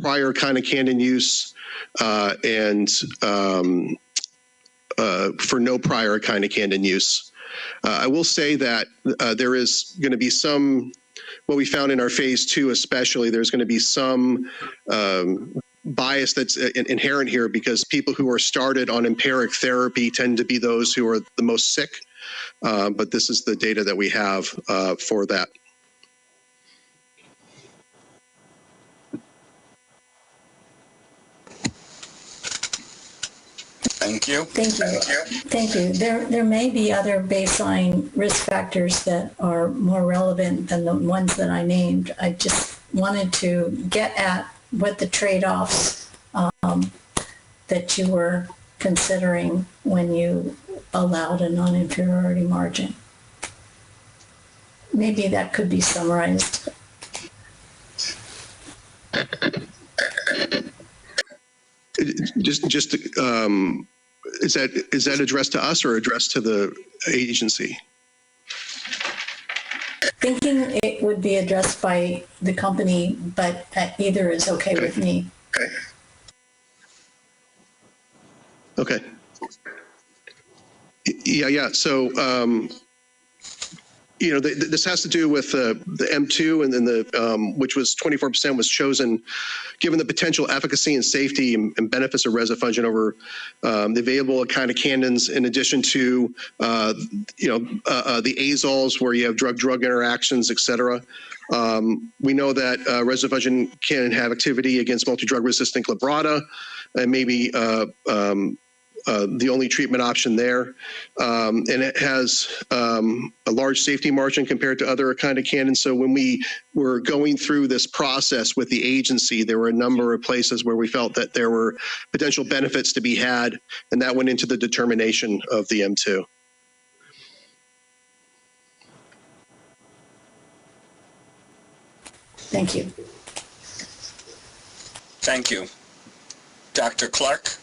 prior candidemia use and for no prior candidemia use. I will say that there is going to be some, what we found in our phase 2 especially, there's going to be some bias that's inherent here because people who are started on empiric therapy tend to be those who are the most sick. But this is the data that we have for that. Thank you. Thank you. There may be other baseline risk factors that are more relevant than the ones that I named. I just wanted to get at what the trade-offs that you were considering when you allowed a non-inferiority margin. Maybe that could be summarized. Just is that addressed to us or addressed to the agency? Thinking it would be addressed by the company, but either is okay with me. Okay. Yeah. So this has to do with the M2, and then which was 24% was chosen, given the potential efficacy and safety and benefits of rezafungin over the available echinocandins, in addition to the azoles, where you have drug-drug interactions, et cetera. We know that rezafungin can have activity against multi-drug resistant glabrata, and maybe the only treatment option there. And it has a large safety margin compared to other echinocandins. So when we were going through this process with the agency, there were a number of places where we felt that there were potential benefits to be had, and that went into the determination of the M2. Thank you. Thank you. Dr. Clark?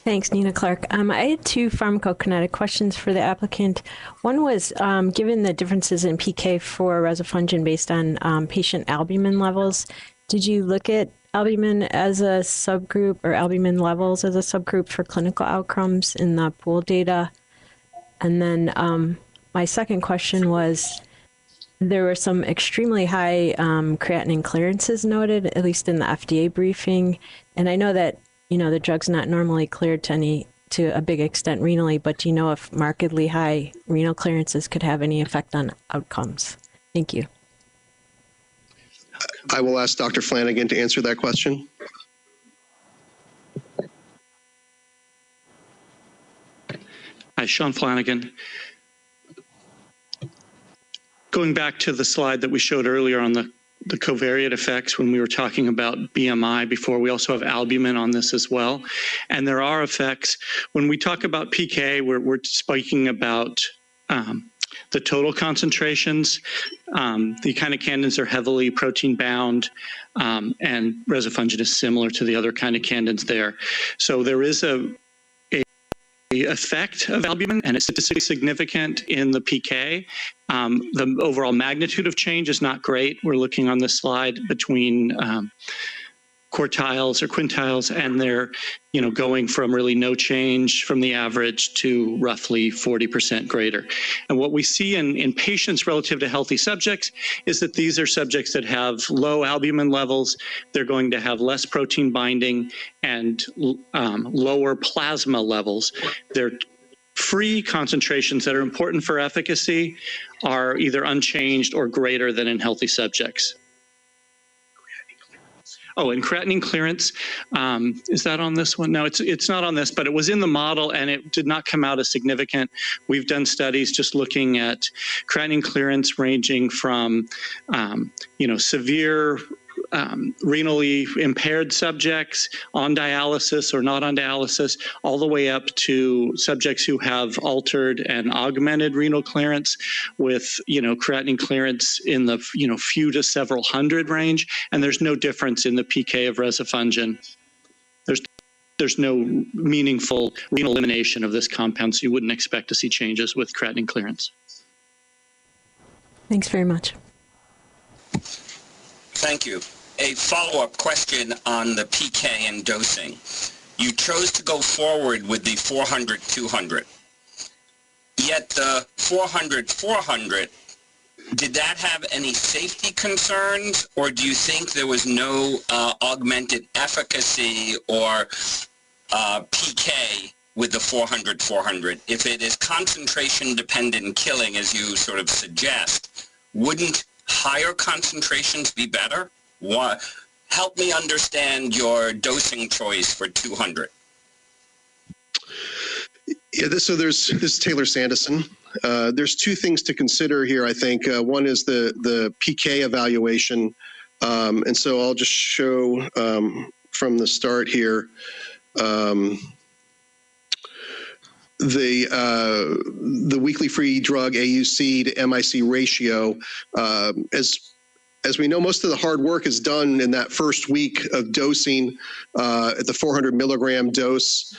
Thanks, Nina Clark. I had two pharmacokinetic questions for the applicant. One was, given the differences in PK for rezafungin based on patient albumin levels, did you look at albumin as a subgroup, or albumin levels as a subgroup for clinical outcomes in the pool data? And then my second question was, there were some extremely high creatinine clearances noted, at least in the FDA briefing. And I know that the drug's not normally cleared to a big extent renally, but do you know if markedly high renal clearances could have any effect on outcomes? Thank you. I will ask Dr. Flanagan to answer that question. Hi, Sean Flanagan. Going back to the slide that we showed earlier on the covariate effects when we were talking about BMI before, we also have albumin on this as well. And there are effects. When we talk about PK, we're speaking about the total concentrations. The echinocandins are heavily protein bound, and rezafungin is similar to the other echinocandins there. So there is a effect of albumin, and it's statistically significant in the PK. The overall magnitude of change is not great. We're looking on this slide between quartiles or quintiles, and they're going from really no change from the average to roughly 40% greater. And what we see in patients relative to healthy subjects is that these are subjects that have low albumin levels. They're going to have less protein binding and lower plasma levels. Their free concentrations that are important for efficacy are either unchanged or greater than in healthy subjects. Oh, and creatinine clearance, is that on this one? No, it's not on this, but it was in the model and it did not come out as significant. We've done studies just looking at creatinine clearance ranging from, severe renally impaired subjects on dialysis or not on dialysis, all the way up to subjects who have altered and augmented renal clearance with, creatinine clearance in the, few to several hundred range. And there's no difference in the PK of rezafungin. There's no meaningful renal elimination of this compound, so you wouldn't expect to see changes with creatinine clearance. Thanks very much. Thank you. A follow-up question on the PK and dosing. You chose to go forward with the 400-200. Yet the 400-400, did that have any safety concerns, or do you think there was no augmented efficacy or PK with the 400-400? If it is concentration-dependent killing, as you sort of suggest, wouldn't higher concentrations be better? Help me understand your dosing choice for 200. Yeah, this is Taylor Sanderson. There's two things to consider here, I think. One is the PK evaluation. And so I'll just show from the start here. The weekly free drug AUC to MIC ratio, as we know, most of the hard work is done in that first week of dosing at the 400 milligram dose,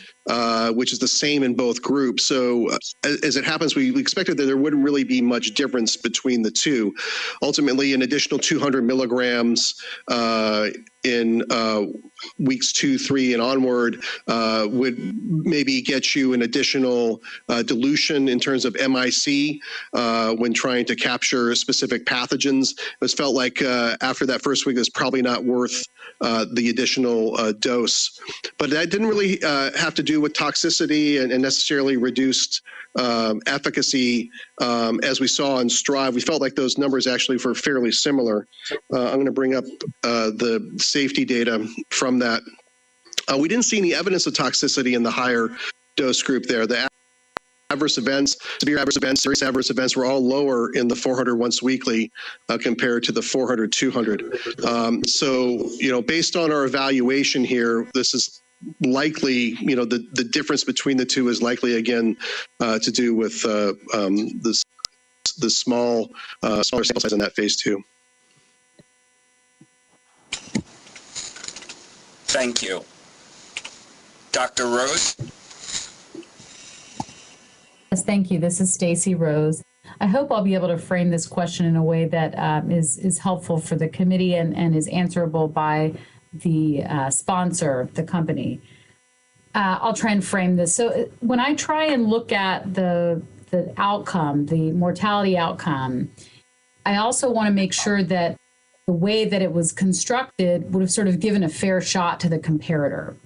which is the same in both groups. So as it happens, we expected that there wouldn't really be much difference between the two. Ultimately, an additional 200 milligrams in weeks 2, 3, and onward would maybe get you an additional dilution in terms of MIC when trying to capture specific pathogens. It was felt like after that first week, it was probably not worth the additional dose. But that didn't really have to do with toxicity and necessarily reduced efficacy. As we saw in STRIVE, we felt like those numbers actually were fairly similar. I'm going to bring up the safety data from that. We didn't see any evidence of toxicity in the higher dose group there. The adverse events, severe adverse events, serious adverse events were all lower in the 400 once weekly compared to the 400, 200. So, you know, based on our evaluation here, this is likely, you know, the difference between the two is likely, again, to do with the smaller sample size in that phase 2. Thank you. Dr. Rose? Yes, thank you. This is Stacy Rose. I hope I'll be able to frame this question in a way that is helpful for the committee and is answerable by the sponsor, the company. I'll try and frame this. So when I try and look at the outcome, the mortality outcome, I also want to make sure that the way that it was constructed would have sort of given a fair shot to the comparator.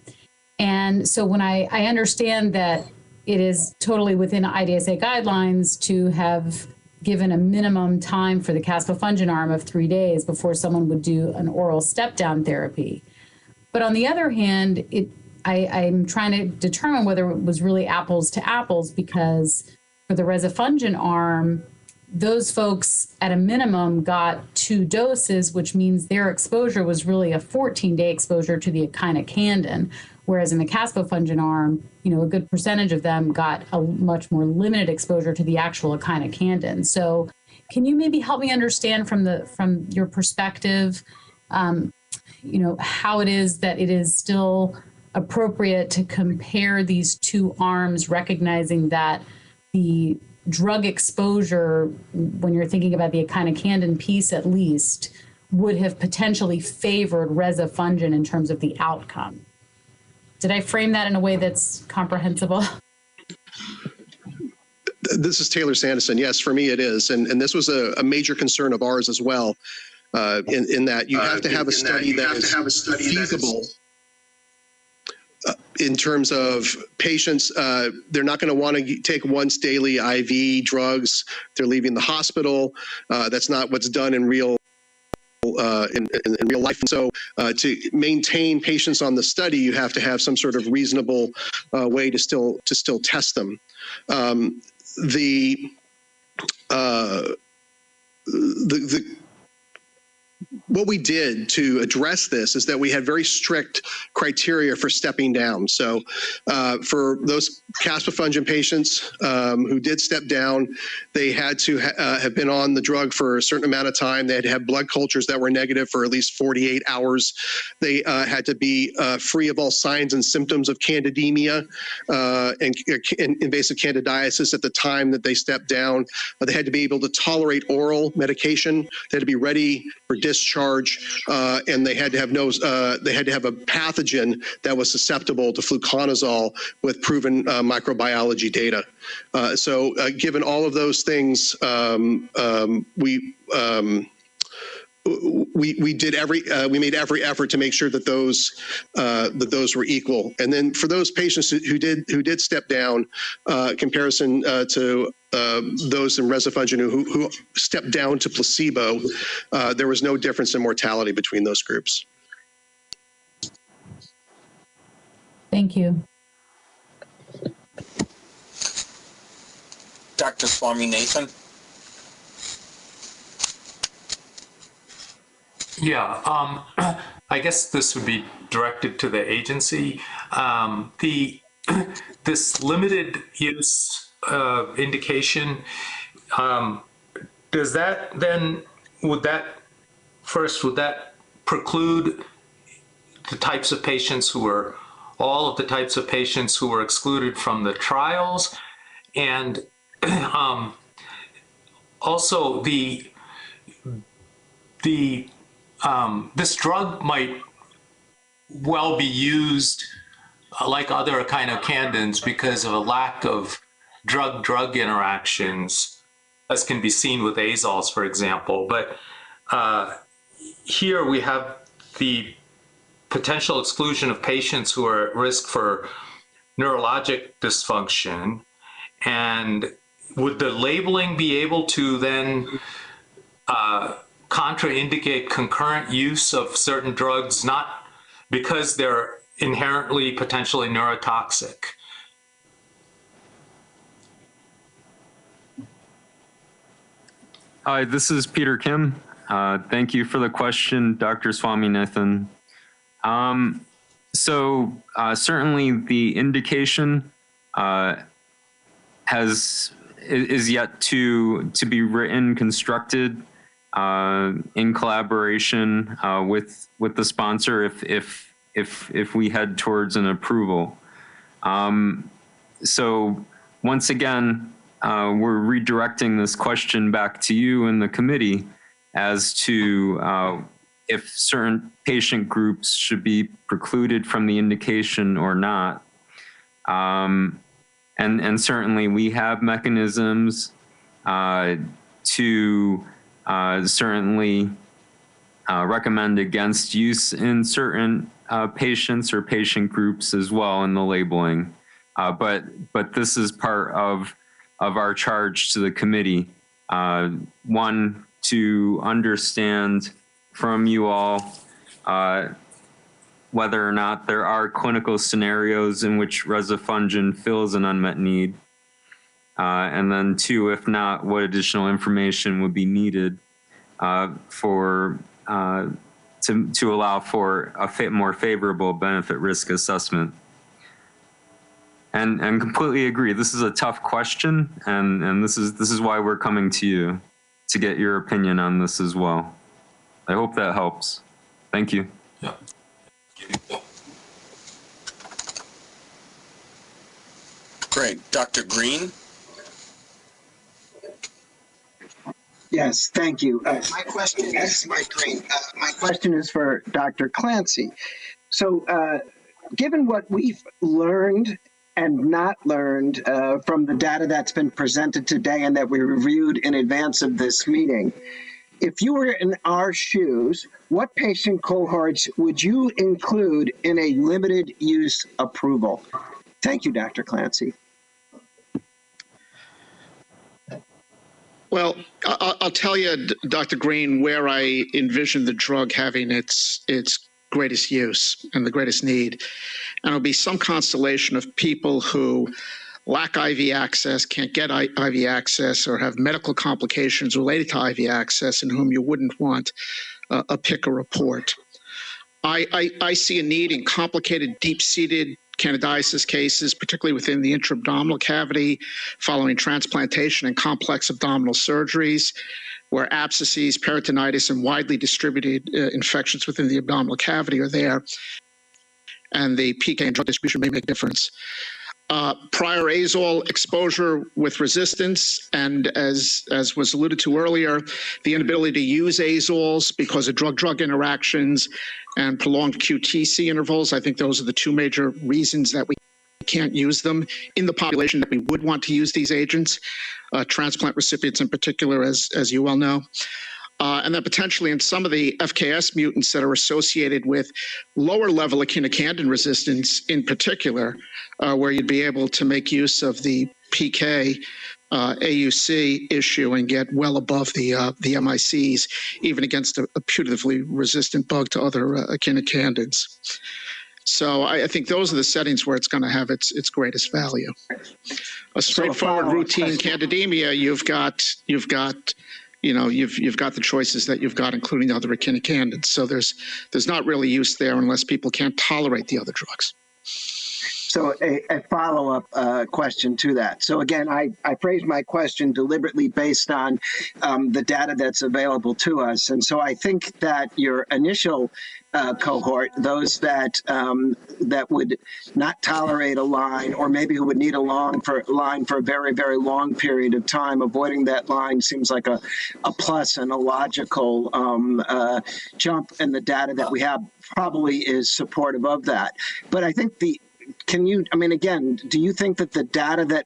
And so when I understand that it is totally within IDSA guidelines to have given a minimum time for the caspofungin arm of 3 days before someone would do an oral step-down therapy. But on the other hand, I'm trying to determine whether it was really apples to apples, because for the rezafungin arm, those folks at a minimum got 2 doses, which means their exposure was really a 14-day exposure to the echinocandin, whereas in the caspofungin arm, you know, a good percentage of them got a much more limited exposure to the actual echinocandin. So can you maybe help me understand from your perspective, you know, how it is that it is still appropriate to compare these 2 arms, recognizing that the drug exposure, when you're thinking about the echinocandin piece at least, would have potentially favored rezafungin in terms of the outcome? Did I frame that in a way that's comprehensible? This is Taylor Sanderson. Yes, for me it is. And this was a major concern of ours as well, in that you have to have a study that is feasible. In terms of patients, they're not going to want to take once daily IV drugs. They're leaving the hospital. That's not what's done in real in real life. And so to maintain patients on the study, you have to have some sort of reasonable way to still test them. What we did to address this is that we had very strict criteria for stepping down. So for those caspofungin patients who did step down, they had to have been on the drug for a certain amount of time. They had to have blood cultures that were negative for at least 48 hours. They had to be free of all signs and symptoms of candidemia and invasive candidiasis at the time that they stepped down. They had to be able to tolerate oral medication. They had to be ready for discharge, and they had to have a pathogen that was susceptible to fluconazole with proven microbiology data. So given all of those things, we made every effort to make sure that those were equal. And then for those patients who did step down, comparison to those in rezafungin who stepped down to placebo, there was no difference in mortality between those groups. Thank you. Dr. Swaminathan? Yeah, I guess this would be directed to the agency. This limited use indication, does that then, would that preclude the types of patients who were, all of the types of patients who were excluded from the trials? And also this drug might well be used like other kind of candidins because of a lack of drug-drug interactions, as can be seen with azoles, for example. But here we have the potential exclusion of patients who are at risk for neurologic dysfunction. And would the labeling be able to then contraindicate concurrent use of certain drugs, not because they're inherently potentially neurotoxic? Hi, this is Peter Kim. Thank you for the question, Dr. Swaminathan. Certainly the indication is yet to be written, constructed in collaboration with the sponsor if we head towards an approval. So once again, we're redirecting this question back to you and the committee as to if certain patient groups should be precluded from the indication or not. And certainly we have mechanisms to certainly recommend against use in certain patients or patient groups as well in the labeling. But this is part of our charge to the committee. One, to understand from you all whether or not there are clinical scenarios in which rezafungin fills an unmet need. And then two, if not, what additional information would be needed to allow for a more favorable benefit risk assessment. And completely agree, this is a tough question, and this is why we're coming to you to get your opinion on this as well. I hope that helps. Thank you. Yeah. Great. Dr. Green? Yes, thank you. My question is, Mike Green. My question is for Dr. Clancy. So given what we've learned and not learned from the data that's been presented today and that we reviewed in advance of this meeting, if you were in our shoes, what patient cohorts would you include in a limited use approval? Thank you, Dr. Clancy. Well, I'll tell you, Dr. Green, where I envision the drug having its greatest use and the greatest need. And it'll be some constellation of people who lack IV access, can't get IV access, or have medical complications related to IV access, in whom you wouldn't want a pick or report. I see a need in complicated, deep-seated candidiasis cases, particularly within the intra-abdominal cavity following transplantation and complex abdominal surgeries, where abscesses, peritonitis, and widely distributed infections within the abdominal cavity are there, and the PK and drug distribution may make a difference. Prior azole exposure with resistance, and as was alluded to earlier, the inability to use azoles because of drug-drug interactions and prolonged QTC intervals. I think those are the two major reasons that we can't use them in the population that we would want to use these agents, transplant recipients in particular, as you well know. And then potentially in some of the FKS mutants that are associated with lower level echinocandin resistance in particular, where you'd be able to make use of the PK AUC issue and get well above the MICs, even against a putatively resistant bug to other echinocandins. So I think those are the settings where it's going to have its greatest value. A straightforward routine candidemia, you've got the choices that you've got, including the other echinocandins. So there's not really use there unless people can't tolerate the other drugs. So a follow-up question to that. So again, I phrased my question deliberately based on the data that's available to us. And so I think that your initial cohort, those that that would not tolerate a line, or maybe who would need a line for a very, very long period of time, avoiding that line seems like a plus and a logical jump in the data that we have probably is supportive of that. But I think again, do you think that the data that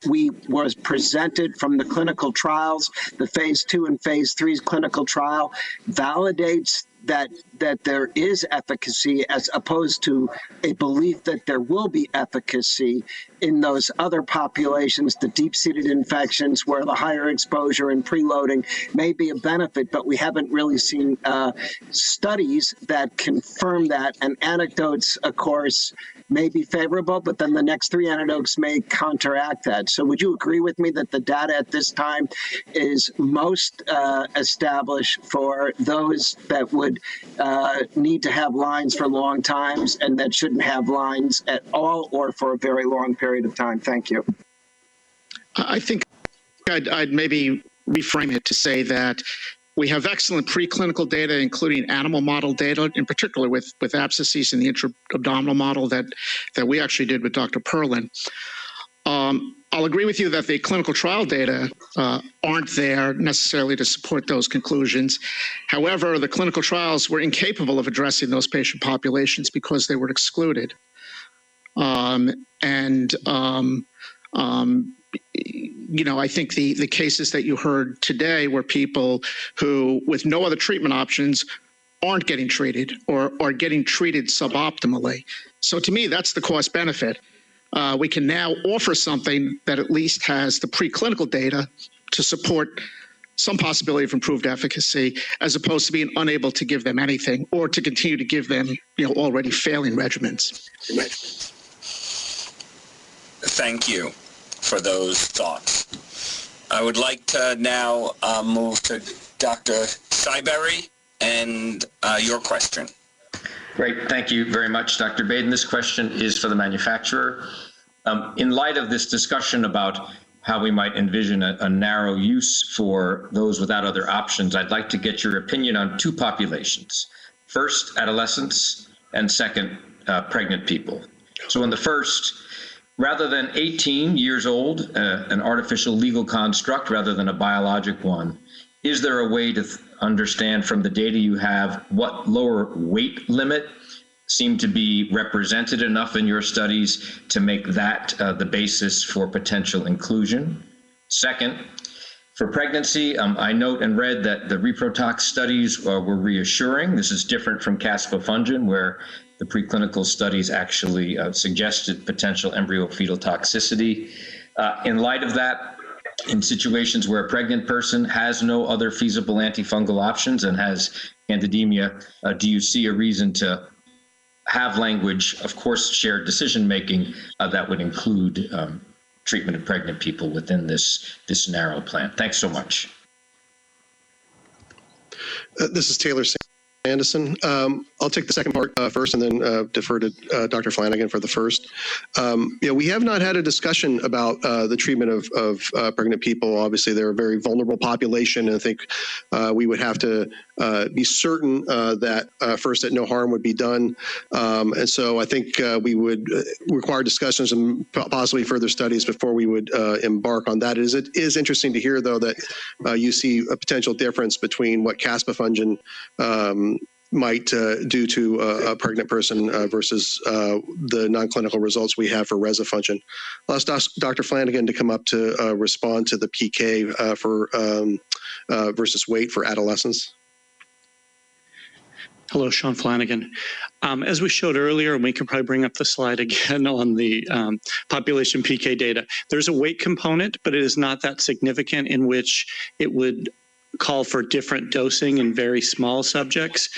was presented from the clinical trials, the phase 2 and phase 3 clinical trial, validates that there is efficacy as opposed to a belief that there will be efficacy in those other populations, the deep-seated infections where the higher exposure and preloading may be a benefit, but we haven't really seen studies that confirm that. And anecdotes, of course, may be favorable, but then the next 3 anecdotes may counteract that. So would you agree with me that the data at this time is most established for those that would need to have lines for long times and that shouldn't have lines at all or for a very long period of time? Thank you. I think I'd maybe reframe it to say that we have excellent preclinical data, including animal model data, in particular with abscesses in the intra-abdominal model that we actually did with Dr. Perlin. I'll agree with you that the clinical trial data aren't there necessarily to support those conclusions. However, the clinical trials were incapable of addressing those patient populations because they were excluded. I think the cases that you heard today were people who, with no other treatment options, aren't getting treated or are getting treated suboptimally. So to me, that's the cost benefit. We can now offer something that at least has the preclinical data to support some possibility of improved efficacy, as opposed to being unable to give them anything or to continue to give them, already failing regimens. Thank you for those thoughts. I would like to now move to Dr. Cyberry and your question. Great. Thank you very much, Dr. Baden. This question is for the manufacturer. In light of this discussion about how we might envision a narrow use for those without other options, I'd like to get your opinion on 2 populations. First, adolescents, and second, pregnant people. So in the first, rather than 18 years old, an artificial legal construct rather than a biologic one, is there a way to understand from the data you have what lower weight limit seemed to be represented enough in your studies to make that the basis for potential inclusion? Second, for pregnancy, I note and read that the reprotox studies were reassuring. This is different from caspofungin, where the preclinical studies actually suggested potential embryo-fetal toxicity. In light of that, in situations where a pregnant person has no other feasible antifungal options and has candidemia, do you see a reason to have language, of course, shared decision-making that would include treatment of pregnant people within this narrow plan? Thanks so much. This is Taylor Sanderson. I'll take the second part first and then defer to Dr. Flanagan for the first. We have not had a discussion about the treatment of pregnant people. Obviously, they're a very vulnerable population, and I think we would have to be certain that first that no harm would be done. And so I think we would require discussions and possibly further studies before we would embark on that. It is interesting to hear, though, that you see a potential difference between what caspofungin might do to a pregnant person versus the non-clinical results we have for rezafungin. I'll ask Dr. Flanagan to come up to respond to the PK for versus weight for adolescents. Hello, Sean Flanagan. As we showed earlier, and we can probably bring up the slide again on the population PK data, there's a weight component, but it is not that significant in which it would call for different dosing in very small subjects.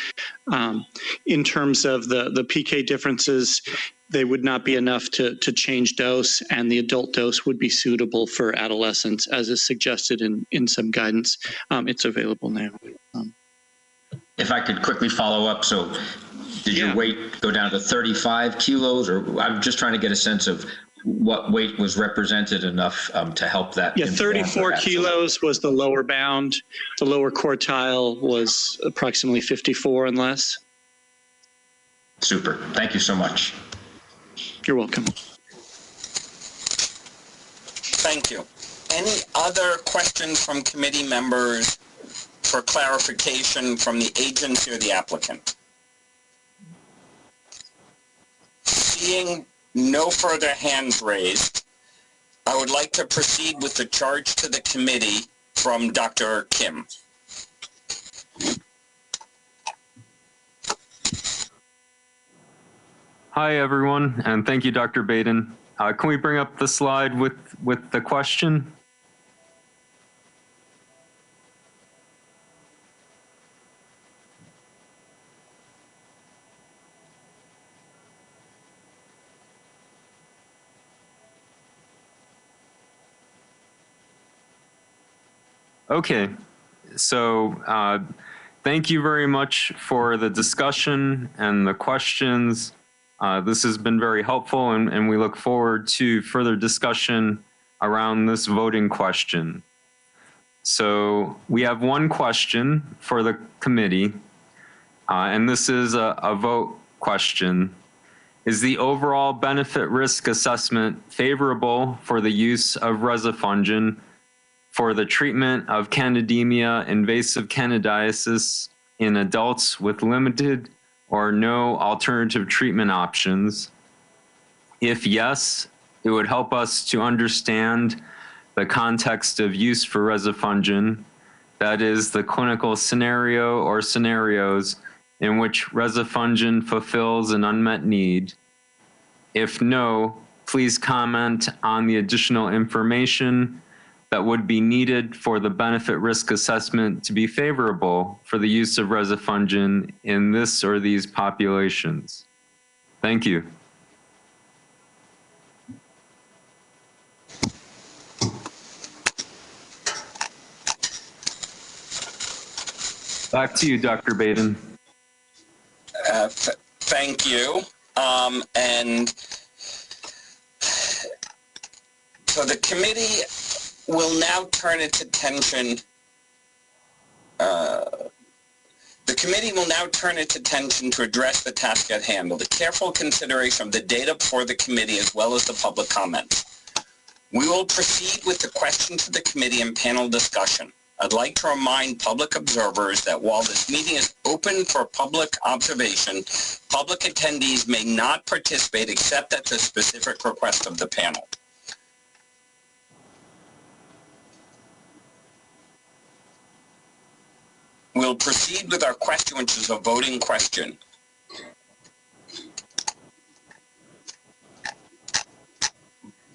In terms of the PK differences, they would not be enough to change dose, and the adult dose would be suitable for adolescents, as is suggested in some guidance. It's available now. If I could quickly follow up. So Did your weight go down to 35 kilos? Or I'm just trying to get a sense of what weight was represented enough to help that. Yeah, 34 kilos was the lower bound. The lower quartile was approximately 54 and less. Super. Thank you so much. You're welcome. Thank you. Any other questions from committee members for clarification from the agency or the applicant? Seeing no further hands raised, I would like to proceed with the charge to the committee from Dr. Kim. Hi, everyone, and thank you, Dr. Baden. Can we bring up the slide with the question? Okay, so thank you very much for the discussion and the questions. This has been very helpful, and we look forward to further discussion around this voting question. So we have one question for the committee, and this is a vote question. Is the overall benefit risk assessment favorable for the use of rezafungin for the treatment of candidemia invasive candidiasis in adults with limited or no alternative treatment options? If yes, it would help us to understand the context of use for rezafungin, that is the clinical scenario or scenarios in which rezafungin fulfills an unmet need. If no, please comment on the additional information that would be needed for the benefit risk assessment to be favorable for the use of rezafungin in this or these populations. Thank you. Back to you, Dr. Baden. Thank you. And so the committee will now turn its attention. The committee will now turn its attention to address the task at hand with a careful consideration of the data before the committee as well as the public comments. We will proceed with the question to the committee and panel discussion. I'd like to remind public observers that while this meeting is open for public observation, public attendees may not participate except at the specific request of the panel. We'll proceed with our question, which is a voting question.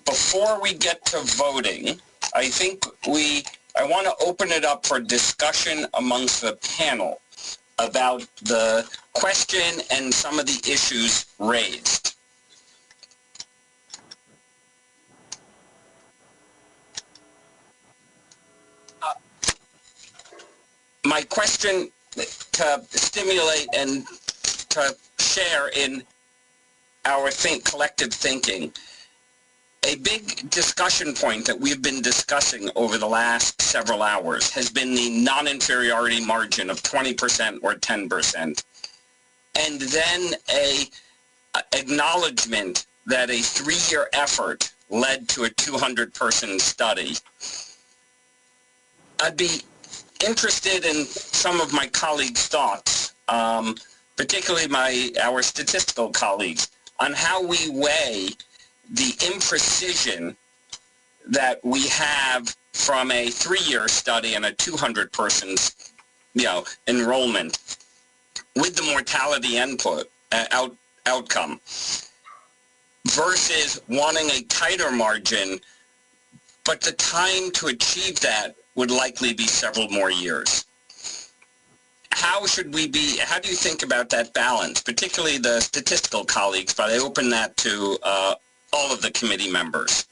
Before we get to voting, I think I want to open it up for discussion amongst the panel about the question and some of the issues raised. My question to stimulate and to share in our collective thinking, a big discussion point that we've been discussing over the last several hours has been the non-inferiority margin of 20% or 10%, and then a acknowledgement that a 3-year effort led to a 200-person study. I'd be interested in some of my colleagues' thoughts, particularly our statistical colleagues, on how we weigh the imprecision that we have from a 3-year study and a 200-person, enrollment with the mortality outcome versus wanting a tighter margin, but the time to achieve that would likely be several more years. How do you think about that balance, particularly the statistical colleagues, but I open that to all of the committee members.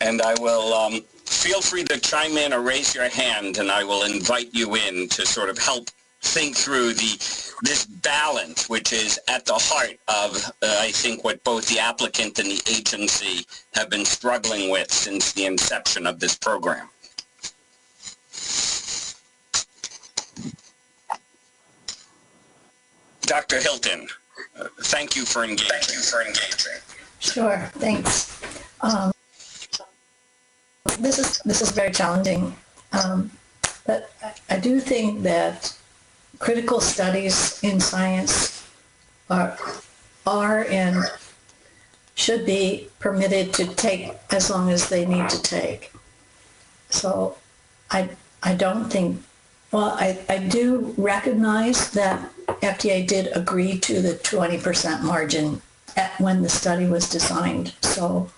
And I will feel free to chime in or raise your hand, and I will invite you in to sort of help think through this balance, which is at the heart of, I think, what both the applicant and the agency have been struggling with since the inception of this program. Dr. Hilton, thank you for engaging. Sure, thanks. This is very challenging, but I do think that critical studies in science are and should be permitted to take as long as they need to take. So I don't think, well, I do recognize that FDA did agree to the 20% margin when the study was designed. So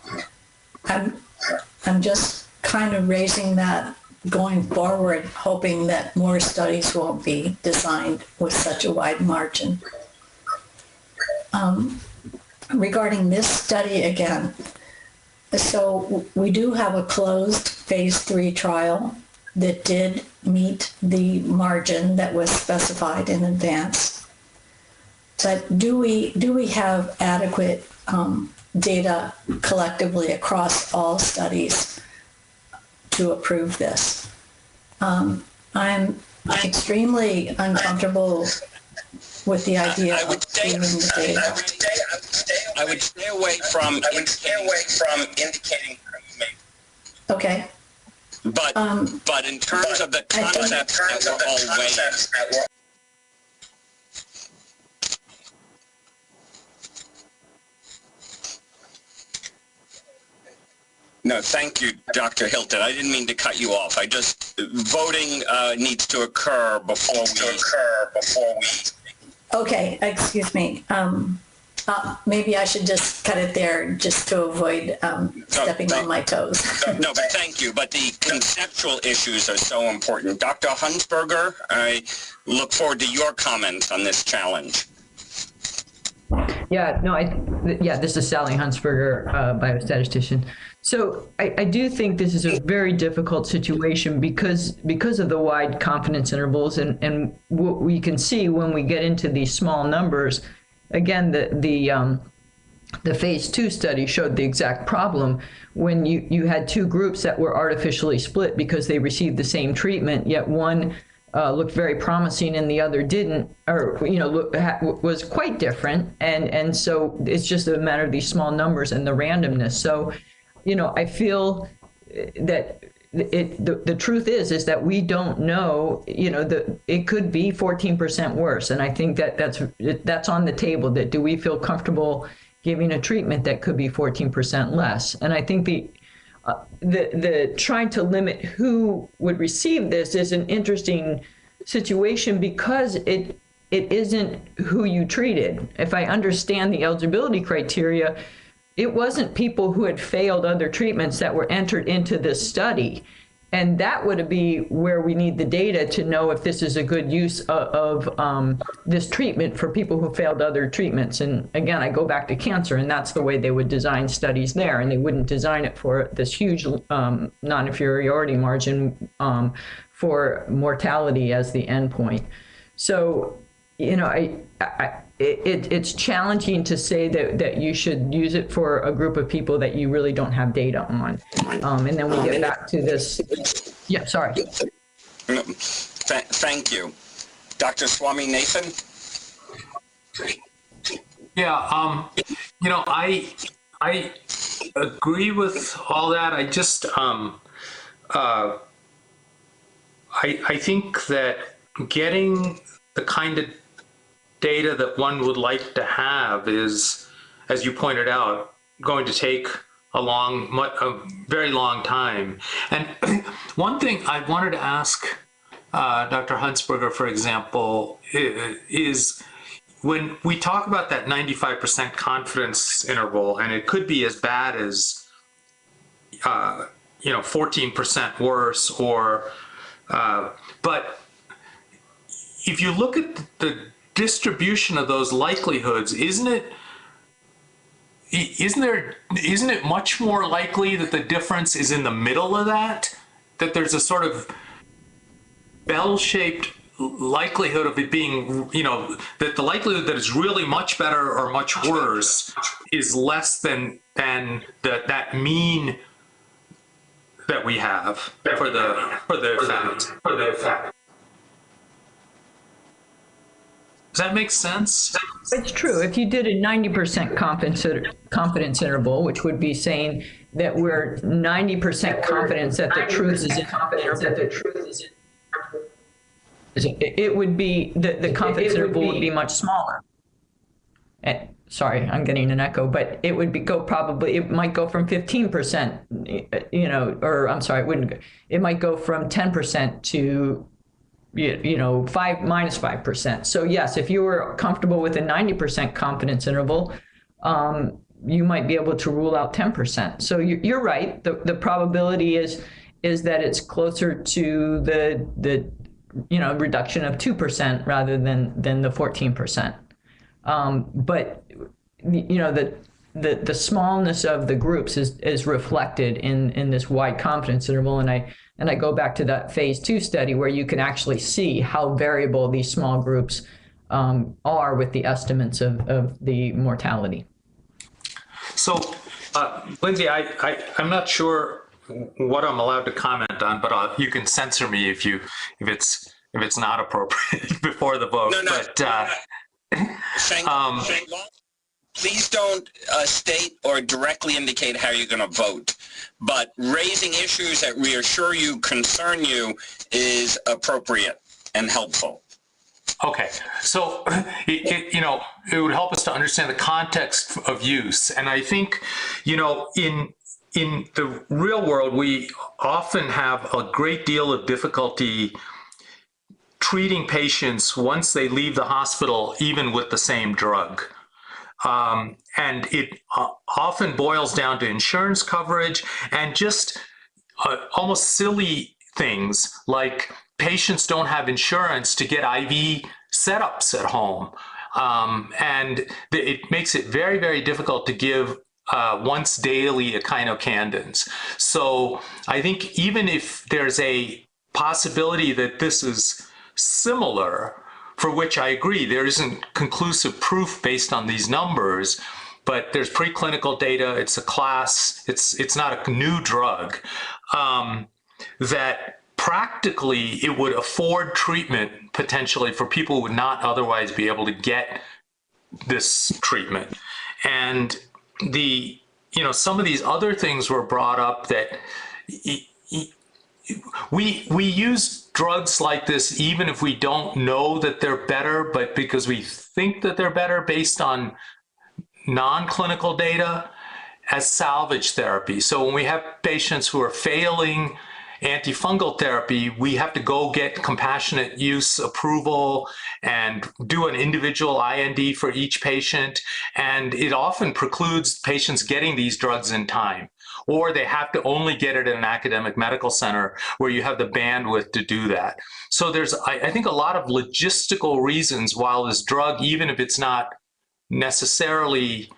I'm just kind of raising that going forward, hoping that more studies won't be designed with such a wide margin. Regarding this study again, so we do have a closed phase 3 trial that did meet the margin that was specified in advance. But do we have adequate data collectively across all studies to approve this? I'm extremely uncomfortable with the idea of doing the data. I would stay away from indicating. Okay. But in terms of the concepts that we're all weighing. No, thank you, Dr. Hilton. I didn't mean to cut you off. Voting needs to occur before we. Okay, excuse me. Maybe I should just cut it there just to avoid stepping on my toes. No, but thank you. But the conceptual issues are so important. Dr. Hunsberger, I look forward to your comments on this challenge. Yeah, no, this is Sally Hunsberger, biostatistician. So I do think this is a very difficult situation because of the wide confidence intervals and what we can see when we get into these small numbers. Again, the phase 2 study showed the exact problem when you had two groups that were artificially split because they received the same treatment, yet one looked very promising and the other didn't, or was quite different, and so it's just a matter of these small numbers and the randomness. So I feel that the truth is that we don't know, it could be 14% worse. And I think that's on the table, that do we feel comfortable giving a treatment that could be 14% less? And I think the trying to limit who would receive this is an interesting situation because it isn't who you treated. If I understand the eligibility criteria, it wasn't people who had failed other treatments that were entered into this study. And that would be where we need the data to know if this is a good use of this treatment for people who failed other treatments. And again, I go back to cancer, and that's the way they would design studies there. And they wouldn't design it for this huge non-inferiority margin for mortality as the endpoint. So, it's challenging to say that you should use it for a group of people that you really don't have data on. And then we get back to this. Yeah, sorry. Thank you. Dr. Swaminathan? Yeah, I agree with all that. I just, I think that getting the kind of data that one would like to have is, as you pointed out, going to take a very long time. And one thing I wanted to ask Dr. Hunsberger, for example, is when we talk about that 95% confidence interval, and it could be as bad as 14% worse, or but if you look at the distribution of those likelihoods, isn't it much more likely that the difference is in the middle of that? that there's a sort of bell-shaped likelihood of it being, that the likelihood that it's really much better or much worse is less than that mean that we have for the effect. Does that make sense? It's true. If you did a 90% confidence interval, which would be saying that we're 90% confidence that the truth is in it would be the confidence interval would be much smaller. Sorry, I'm getting an echo, but it would it might go from 15%, or I'm sorry, it might go from 10% to minus 5%. So yes, if you were comfortable with a 90% confidence interval, you might be able to rule out 10%. So you're right. The probability is that it's closer to the reduction of 2% rather than the 14%. But the smallness of the groups is reflected in this wide confidence interval, and I go back to that phase 2 study where you can actually see how variable these small groups are with the estimates of the mortality. So, Lindsay, I'm not sure what I'm allowed to comment on, but you can censor me if it's not appropriate before the vote. No. But please don't state or directly indicate how you're going to vote, but raising issues that reassure you, concern you, is appropriate and helpful. Okay, so it would help us to understand the context of use, and I think in the real world we often have a great deal of difficulty treating patients once they leave the hospital, even with the same drug. And it often boils down to insurance coverage and just almost silly things like patients don't have insurance to get IV setups at home. And it makes it very, very difficult to give once daily echinocandins. So I think even if there's a possibility that this is similar, for which I agree, there isn't conclusive proof based on these numbers, but there's preclinical data, it's a class, it's not a new drug, that practically it would afford treatment potentially for people who would not otherwise be able to get this treatment. And some of these other things were brought up that we use drugs like this even if we don't know that they're better, but because we think that they're better based on non-clinical data as salvage therapy. So when we have patients who are failing antifungal therapy, we have to go get compassionate use approval and do an individual IND for each patient. And it often precludes patients getting these drugs in time, or they have to only get it at an academic medical center where you have the bandwidth to do that. So there's, I think, a lot of logistical reasons why this drug, even if it's not necessarily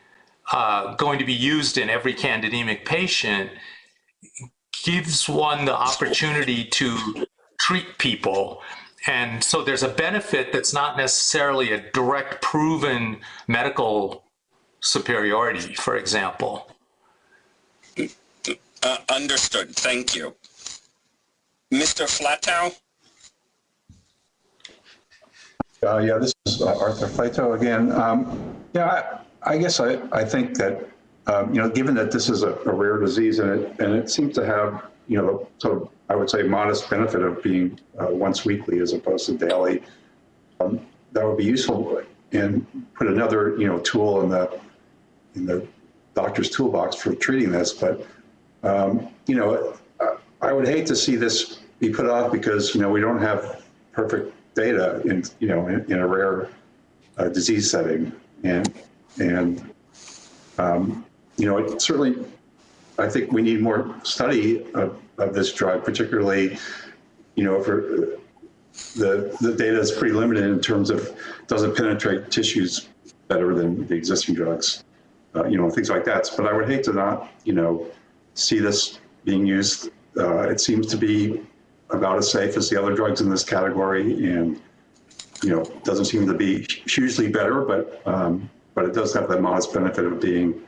going to be used in every candidemic patient, gives one the opportunity to treat people. And so there's a benefit that's not necessarily a direct proven medical superiority, for example. Understood. Thank you. Mr. Flatow? Yeah, this is Arthur Flatow again. I guess I think that, given that this is a rare disease and it seems to have, sort of, I would say, modest benefit of being once weekly as opposed to daily, that would be useful and put another, tool in the doctor's toolbox for treating this. But, I would hate to see this be put off because, we don't have perfect data in a rare disease setting. And it certainly, I think we need more study of this drug, particularly, for the data is pretty limited in terms of doesn't penetrate tissues better than the existing drugs, things like that. But I would hate to not, see this being used it seems to be about as safe as the other drugs in this category, and doesn't seem to be hugely better, but it does have that modest benefit of being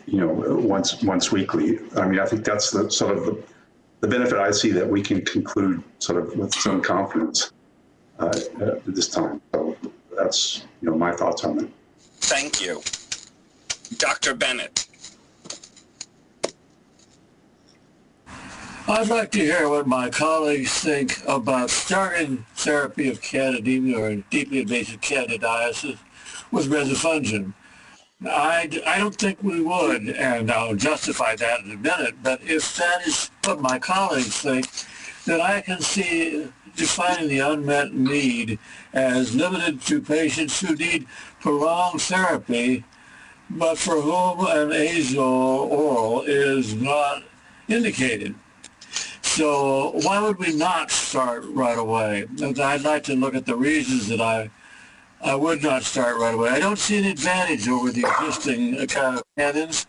once weekly. I mean, I think that's the sort of the benefit I see that we can conclude sort of with some confidence at this time. So that's my thoughts on it. Thank you. Dr. Bennett. I'd like to hear what my colleagues think about starting therapy of candidemia or deeply invasive candidiasis with rezafungin. I don't think we would, and I'll justify that in a minute, but if that is what my colleagues think, then I can see defining the unmet need as limited to patients who need prolonged therapy, but for whom an azole oral is not indicated. So why would we not start right away? I'd like to look at the reasons that I would not start right away. I don't see an advantage over the existing kind of canons.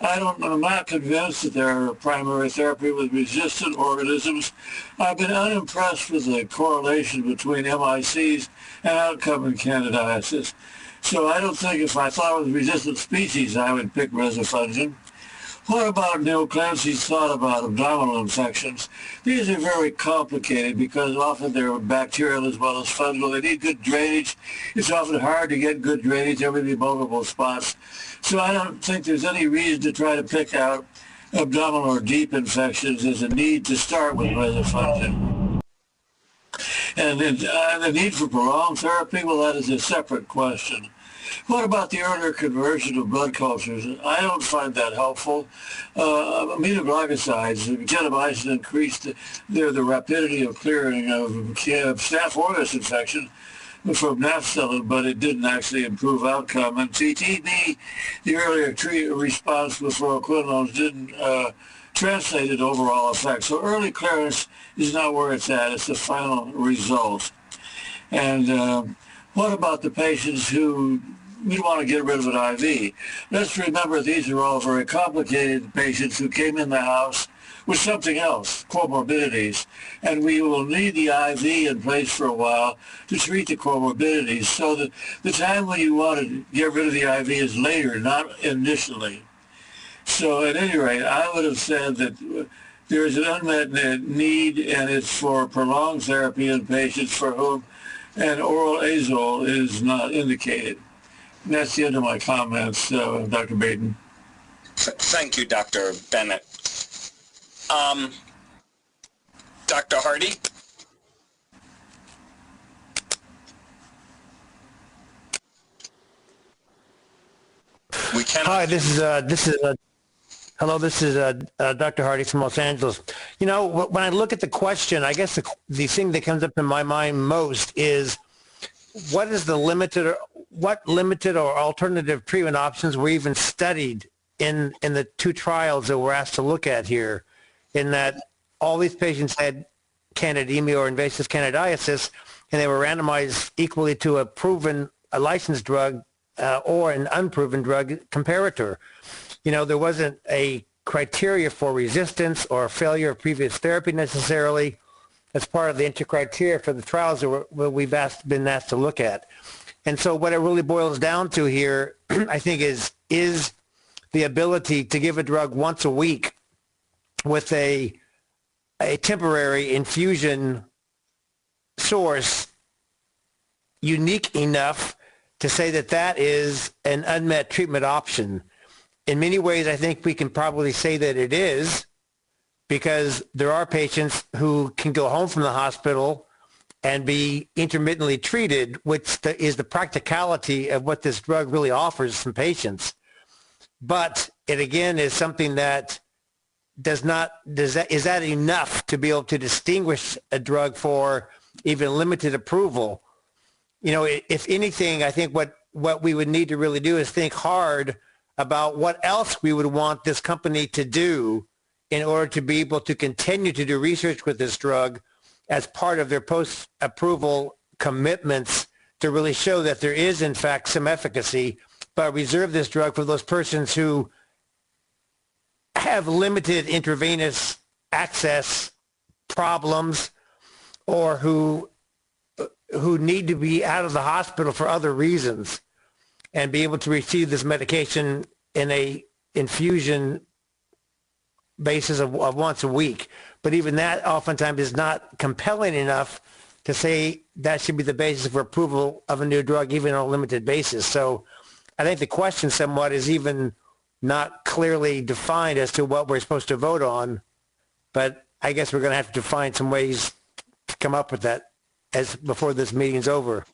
I'm not convinced that they're primary therapy with resistant organisms. I've been unimpressed with the correlation between MICs and outcome in candidiasis. So I don't think if I thought it was resistant species, I would pick rezafungin. What about Neil Clancy's thought about abdominal infections? These are very complicated because often they're bacterial as well as fungal. They need good drainage. It's often hard to get good drainage. There may be multiple spots. So I don't think there's any reason to try to pick out abdominal or deep infections. There's a need to start with rezafungin. And the need for prolonged therapy, well, that is a separate question. What about the earlier conversion of blood cultures? I don't find that helpful. Aminoglycosides, gentamicin increased the rapidity of clearing of Staph aureus infection from nafcillin, but it didn't actually improve outcome. And TTB, the earlier response with fluoroquinolones didn't translate into overall effect. So early clearance is not where it's at. It's the final result. And what about the patients who we want to get rid of an IV? Let's remember these are all very complicated patients who came in the house with something else, comorbidities, and we will need the IV in place for a while to treat the comorbidities. So that the time when you want to get rid of the IV is later, not initially. So at any rate, I would have said that there is an unmet need, and it's for prolonged therapy in patients for whom an oral azole is not indicated. And that's the end of my comments, Dr. Baden. Thank you, Dr. Bennett. Dr. Hardy? Hi, this is Dr. Hardy from Los Angeles. You know, when I look at the question, I guess the thing that comes up in my mind most is what limited or alternative treatment options were even studied in the two trials that we're asked to look at here, in that all these patients had candidemia or invasive candidiasis, and they were randomized equally to a licensed drug or an unproven drug comparator. You know, there wasn't a criteria for resistance or failure of previous therapy necessarily as part of the entry criteria for the trials that we've been asked to look at. And so what it really boils down to here, I think, is the ability to give a drug once a week with a temporary infusion source unique enough to say that that is an unmet treatment option. In many ways, I think we can probably say that it is, because there are patients who can go home from the hospital and be intermittently treated, which is the practicality of what this drug really offers some patients. But it again is something that is that enough to be able to distinguish a drug for even limited approval? You know, if anything, I think what we would need to really do is think hard about what else we would want this company to do in order to be able to continue to do research with this drug as part of their post-approval commitments to really show that there is, in fact, some efficacy, but reserve this drug for those persons who have limited intravenous access problems or who need to be out of the hospital for other reasons and be able to receive this medication in a infusion basis of once a week. But even that oftentimes is not compelling enough to say that should be the basis for approval of a new drug, even on a limited basis. So I think the question somewhat is even not clearly defined as to what we're supposed to vote on, but I guess we're going to have to find some ways to come up with that as before this meeting's over.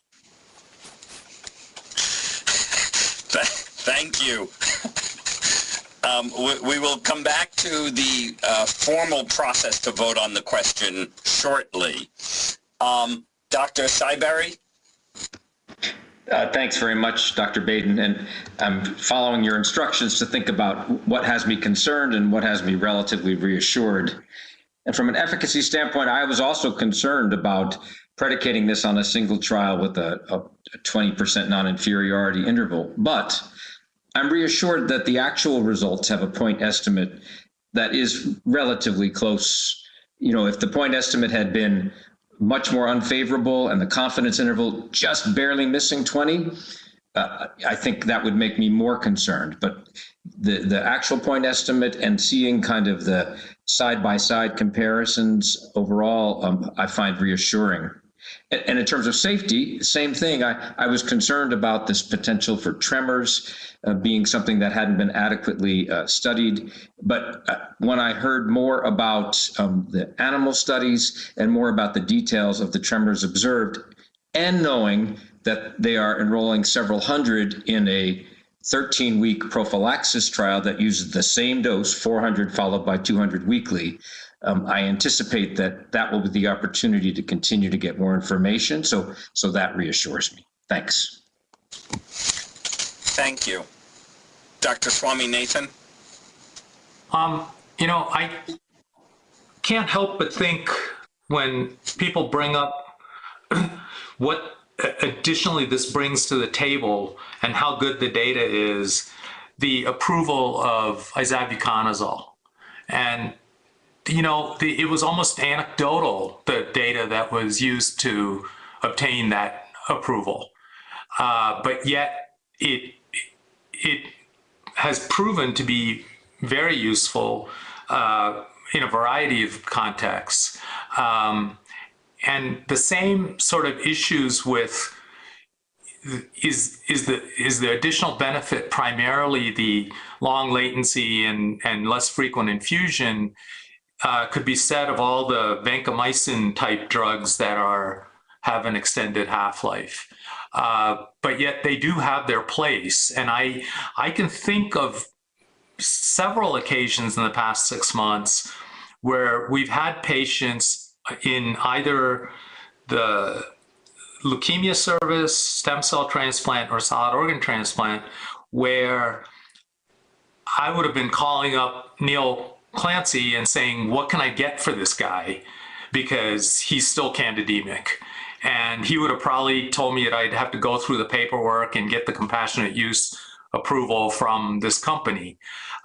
Thank you. We will come back to the formal process to vote on the question shortly. Dr. Cyberry? Thanks very much, Dr. Baden. And I'm following your instructions to think about what has me concerned and what has me relatively reassured. And from an efficacy standpoint, I was also concerned about predicating this on a single trial with a 20% non-inferiority interval. But I'm reassured that the actual results have a point estimate that is relatively close. You know, if the point estimate had been much more unfavorable and the confidence interval just barely missing 20, I think that would make me more concerned. But the actual point estimate and seeing kind of the side-by-side comparisons overall, I find reassuring. And in terms of safety, same thing. I was concerned about this potential for tremors being something that hadn't been adequately studied. But when I heard more about the animal studies and more about the details of the tremors observed, and knowing that they are enrolling several hundred in a 13-week prophylaxis trial that uses the same dose, 400 followed by 200 weekly, I anticipate that that will be the opportunity to continue to get more information. So that reassures me. Thanks. Thank you. Dr. Swaminathan? You know, I can't help but think when people bring up what additionally this brings to the table and how good the data is, the approval of izavuconazole. And you know, it was almost anecdotal, the data that was used to obtain that approval. But yet it has proven to be very useful in a variety of contexts. And the same sort of issues with is the additional benefit primarily the long latency and less frequent infusion. Could be said of all the vancomycin type drugs that have an extended half-life. But yet they do have their place. And I can think of several occasions in the past 6 months where we've had patients in either the leukemia service, stem cell transplant, or solid organ transplant, where I would have been calling up Neil Clancy and saying, what can I get for this guy? Because he's still candidemic. And he would have probably told me that I'd have to go through the paperwork and get the compassionate use approval from this company.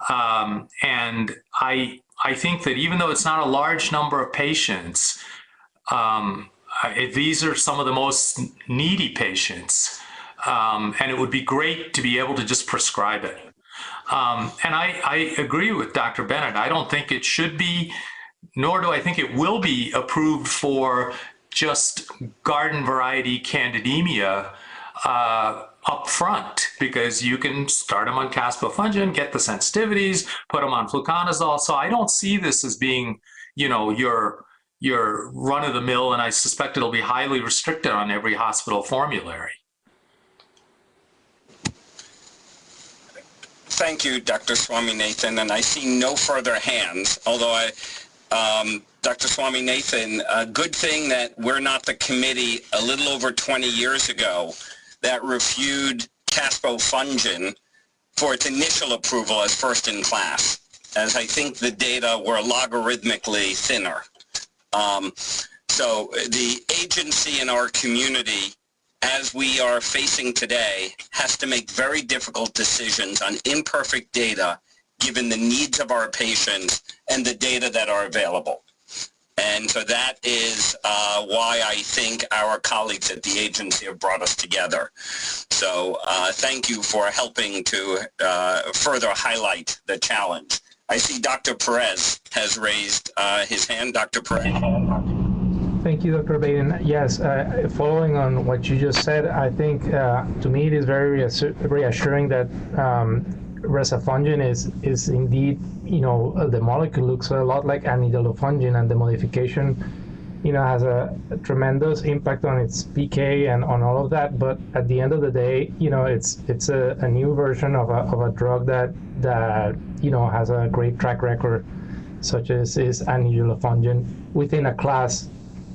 And I think that even though it's not a large number of patients, these are some of the most needy patients. And it would be great to be able to just prescribe it. And I agree with Dr. Bennett. I don't think it should be, nor do I think it will be approved for just garden variety candidemia up front, because you can start them on caspofungin, get the sensitivities, put them on fluconazole. So I don't see this as being, you know, your run of the mill, and I suspect it'll be highly restricted on every hospital formulary. Thank you, Dr. Swaminathan, and I see no further hands, although Dr. Swaminathan, a good thing that we're not the committee a little over 20 years ago that reviewed caspofungin for its initial approval as first in class, as I think the data were logarithmically thinner. So the agency in our community, as we are facing today, has to make very difficult decisions on imperfect data given the needs of our patients and the data that are available. And so that is why I think our colleagues at the agency have brought us together. So thank you for helping to further highlight the challenge. I see Dr. Perez has raised his hand. Dr. Perez. Thank you, Dr. Baden. Yes, following on what you just said, I think to me it is very reassuring that rezafungin is indeed, the molecule looks a lot like candidiasis, and the modification, has a tremendous impact on its PK and on all of that. But at the end of the day, it's a new version of a drug that has a great track record, such as is candidiasis within a class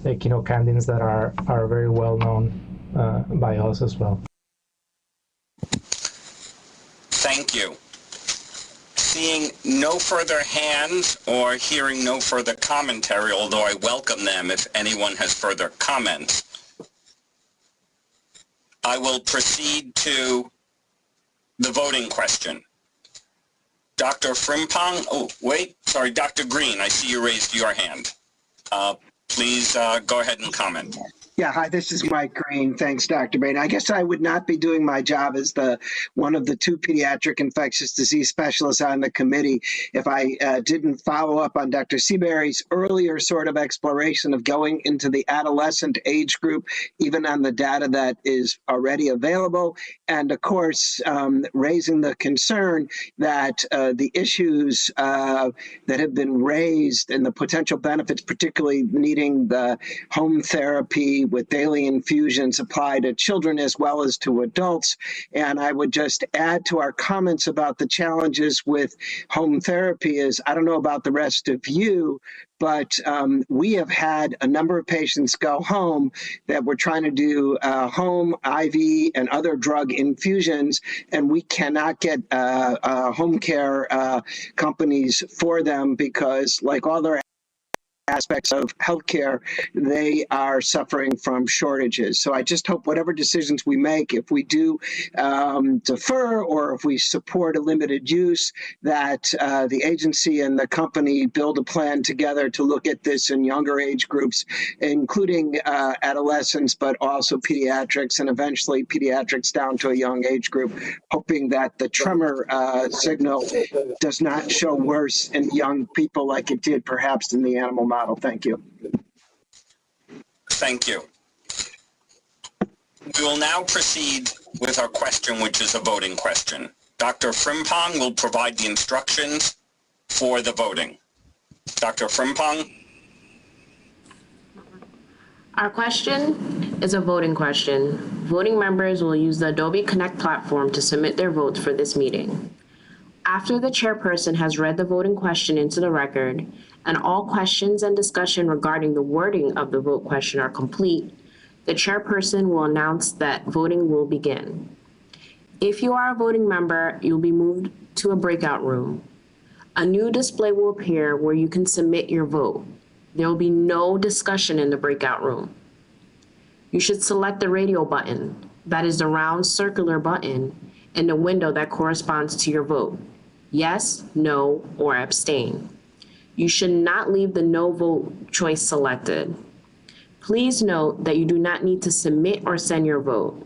like candins that are very well known by us as well. Thank you. Seeing no further hands or hearing no further commentary, although I welcome them if anyone has further comments, I will proceed to the voting question. Dr. Frimpong, Dr. Green, I see you raised your hand. Please go ahead and comment. Yeah, hi, this is Mike Green. Thanks, Dr. Bain. I guess I would not be doing my job as one of the two pediatric infectious disease specialists on the committee if I didn't follow up on Dr. Seabury's earlier sort of exploration of going into the adolescent age group, even on the data that is already available. And of course, raising the concern that the issues that have been raised and the potential benefits, particularly needing the home therapy with daily infusions applied to children as well as to adults. And I would just add to our comments about the challenges with home therapy is, I don't know about the rest of you, but we have had a number of patients go home that we're trying to do home IV and other drug infusions, and we cannot get home care companies for them because, like all their aspects of healthcare, they are suffering from shortages. So I just hope whatever decisions we make, if we do defer or if we support a limited use, that the agency and the company build a plan together to look at this in younger age groups, including adolescents, but also pediatrics, and eventually pediatrics down to a young age group, hoping that the tremor signal does not show worse in young people like it did perhaps in the animal model. Thank you. Thank you. We will now proceed with our question, which is a voting question. Dr. Frimpong will provide the instructions for the voting. Dr. Frimpong. Our question is a voting question. Voting members will use the Adobe Connect platform to submit their votes for this meeting. After the chairperson has read the voting question into the record, and all questions and discussion regarding the wording of the vote question are complete, the chairperson will announce that voting will begin. If you are a voting member, you'll be moved to a breakout room. A new display will appear where you can submit your vote. There will be no discussion in the breakout room. You should select the radio button, that is the round circular button, in the window that corresponds to your vote. Yes, no, or abstain. You should not leave the no vote choice selected. Please note that you do not need to submit or send your vote.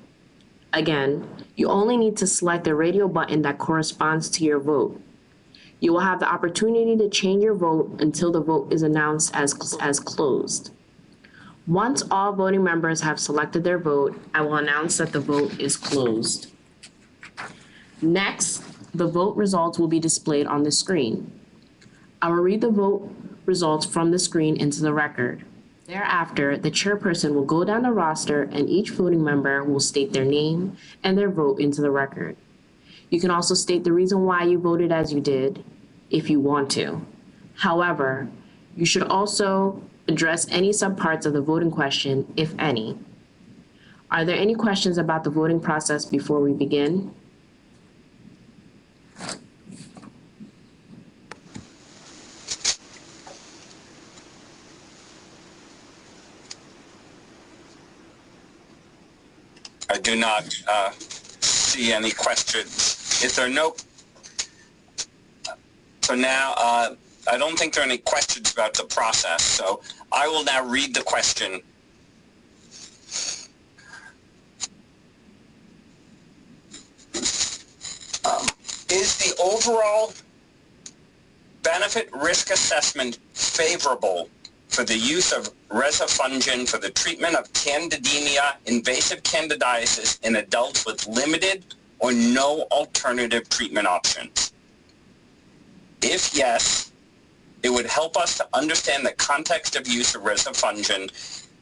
Again, you only need to select the radio button that corresponds to your vote. You will have the opportunity to change your vote until the vote is announced as closed. Once all voting members have selected their vote, I will announce that the vote is closed. Next, the vote results will be displayed on the screen. I will read the vote results from the screen into the record. Thereafter, the chairperson will go down the roster and each voting member will state their name and their vote into the record. You can also state the reason why you voted as you did, if you want to. However, you should also address any subparts of the voting question, if any. Are there any questions about the voting process before we begin? I do not see any questions. If there are no, So now, I don't think there are any questions about the process, so I will now read the question. Is the overall benefit risk assessment favorable for the use of rezafungin for the treatment of candidemia, invasive candidiasis in adults with limited or no alternative treatment options? If yes, it would help us to understand the context of use of rezafungin,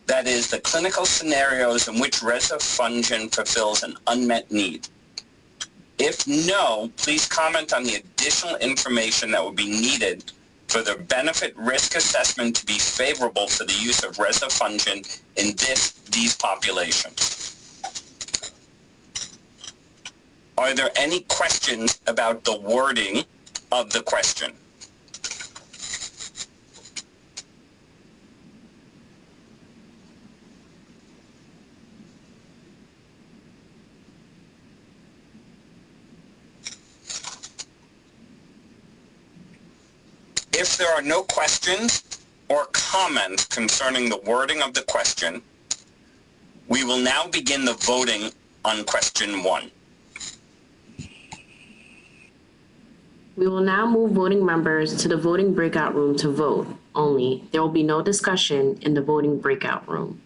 that is, the clinical scenarios in which rezafungin fulfills an unmet need. If no, please comment on the additional information that would be needed for the benefit risk assessment to be favorable for the use of rezafungin in these populations. Are there any questions about the wording of the question? If there are no questions or comments concerning the wording of the question, we will now begin the voting on question 1. We will now move voting members to the voting breakout room to vote only. There will be no discussion in the voting breakout room.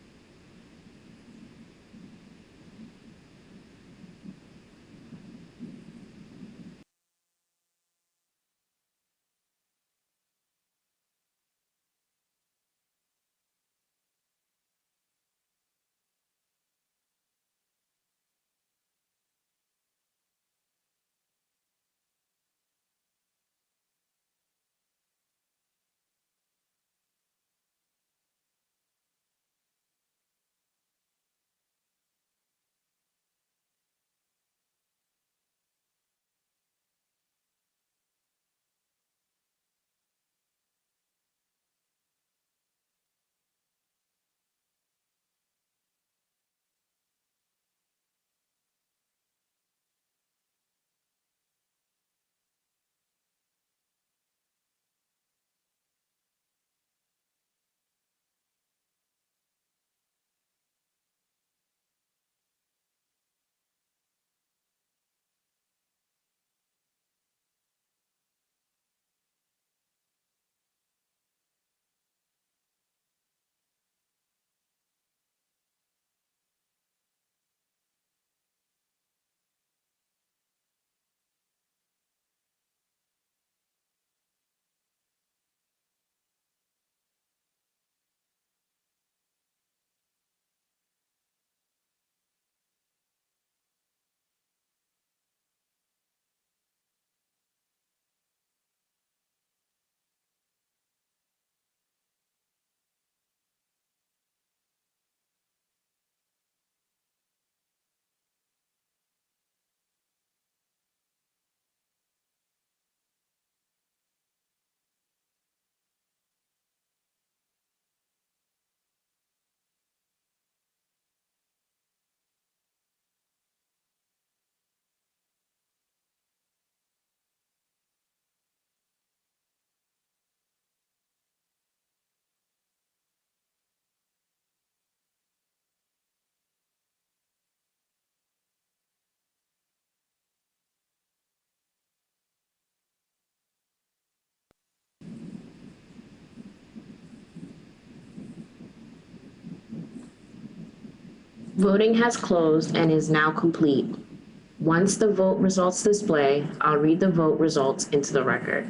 Voting has closed and is now complete. Once the vote results display, I'll read the vote results into the record.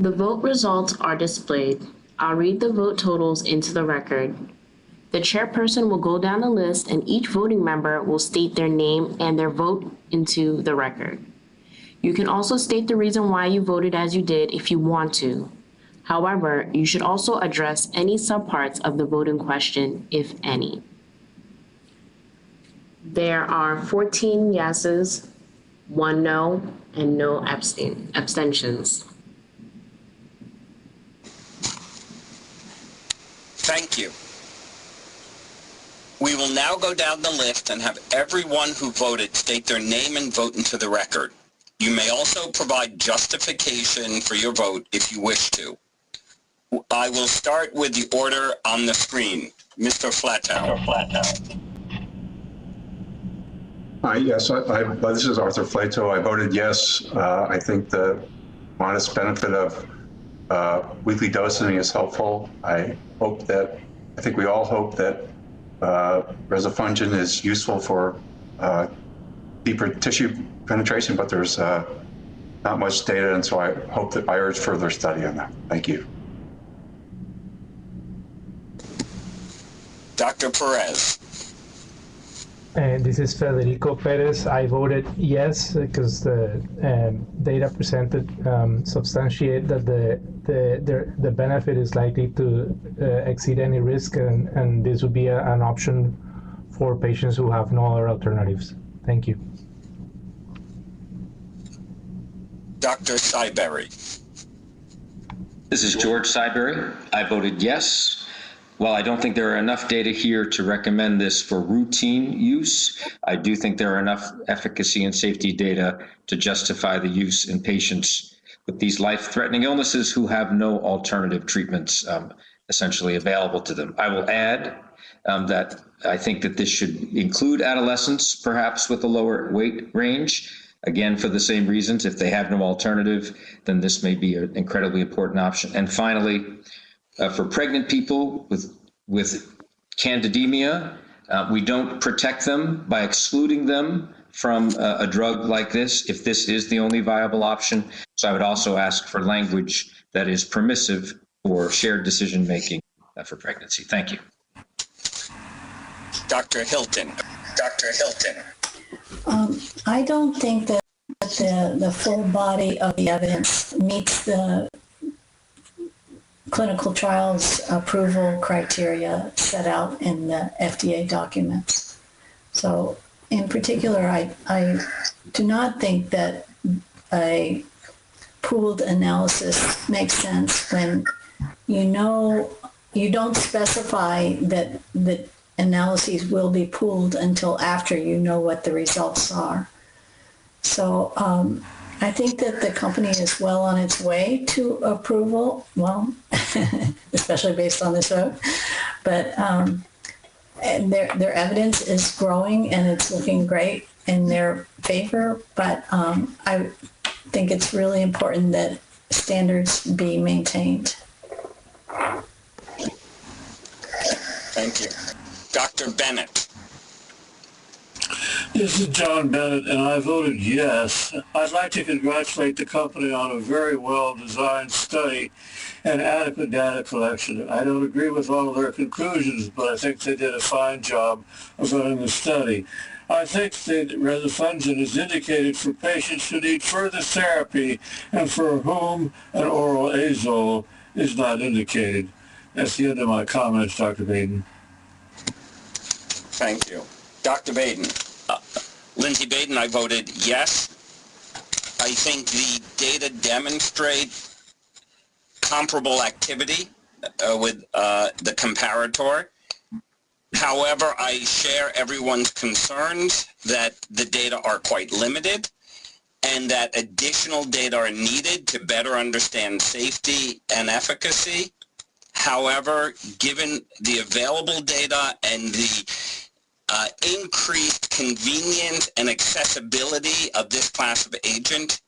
The vote results are displayed. I'll read the vote totals into the record. The chairperson will go down the list and each voting member will state their name and their vote into the record. You can also state the reason why you voted as you did if you want to. However, you should also address any subparts of the voting question, if any. There are 14 yeses, 1 no, and no abstentions. Thank you. We will now go down the list and have everyone who voted state their name and vote into the record. You may also provide justification for your vote if you wish to. I will start with the order on the screen. Mr. Flatow. Yes, this is Arthur Flato. I voted yes. I think the modest benefit of weekly dosing is helpful. I think we all hope that rezafungin is useful for deeper tissue penetration, but there's not much data, and so I urge further study on that. Thank you. Dr. Perez. This is Federico Perez. I voted yes because the data presented substantiate that the benefit is likely to exceed any risk, and this would be an option for patients who have no other alternatives. Thank you. Dr. Cyberry. This is George Cyberry. I voted yes. While I don't think there are enough data here to recommend this for routine use, I do think there are enough efficacy and safety data to justify the use in patients with these life-threatening illnesses who have no alternative treatments essentially available to them. I will add that I think that this should include adolescents, perhaps with a lower weight range. Again, for the same reasons, if they have no alternative, then this may be an incredibly important option. And finally, for pregnant people with candidemia, we don't protect them by excluding them from a drug like this if this is the only viable option. So I would also ask for language that is permissive for shared decision-making for pregnancy. Thank you. Dr. Hilton. I don't think that the full body of the evidence meets the clinical trials approval criteria set out in the FDA documents. So in particular, I do not think that a pooled analysis makes sense when you don't specify that the analyses will be pooled until after you know what the results are. So I think that the company is well on its way to approval, well, especially based on this vote, but and their evidence is growing and it's looking great in their favor, but I think it's really important that standards be maintained. Thank you. Dr. Bennett. This is John Bennett, and I voted yes. I'd like to congratulate the company on a very well-designed study and adequate data collection. I don't agree with all of their conclusions, but I think they did a fine job of running the study. I think that rezafungin is indicated for patients who need further therapy and for whom an oral azole is not indicated. That's the end of my comments, Dr. Baden. Thank you. Dr. Baden. Lindsay Baden, I voted yes. I think the data demonstrate comparable activity with the comparator. However, I share everyone's concerns that the data are quite limited and that additional data are needed to better understand safety and efficacy. However, given the available data and the increased convenience and accessibility of this class of agent,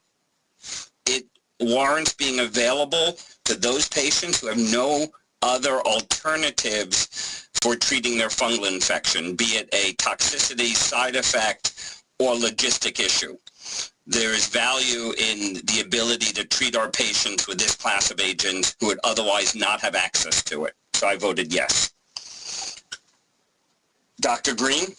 it warrants being available to those patients who have no other alternatives for treating their fungal infection, be it a toxicity, side effect, or logistic issue. there is value in the ability to treat our patients with this class of agents who would otherwise not have access to it. So I voted yes. Dr. Green?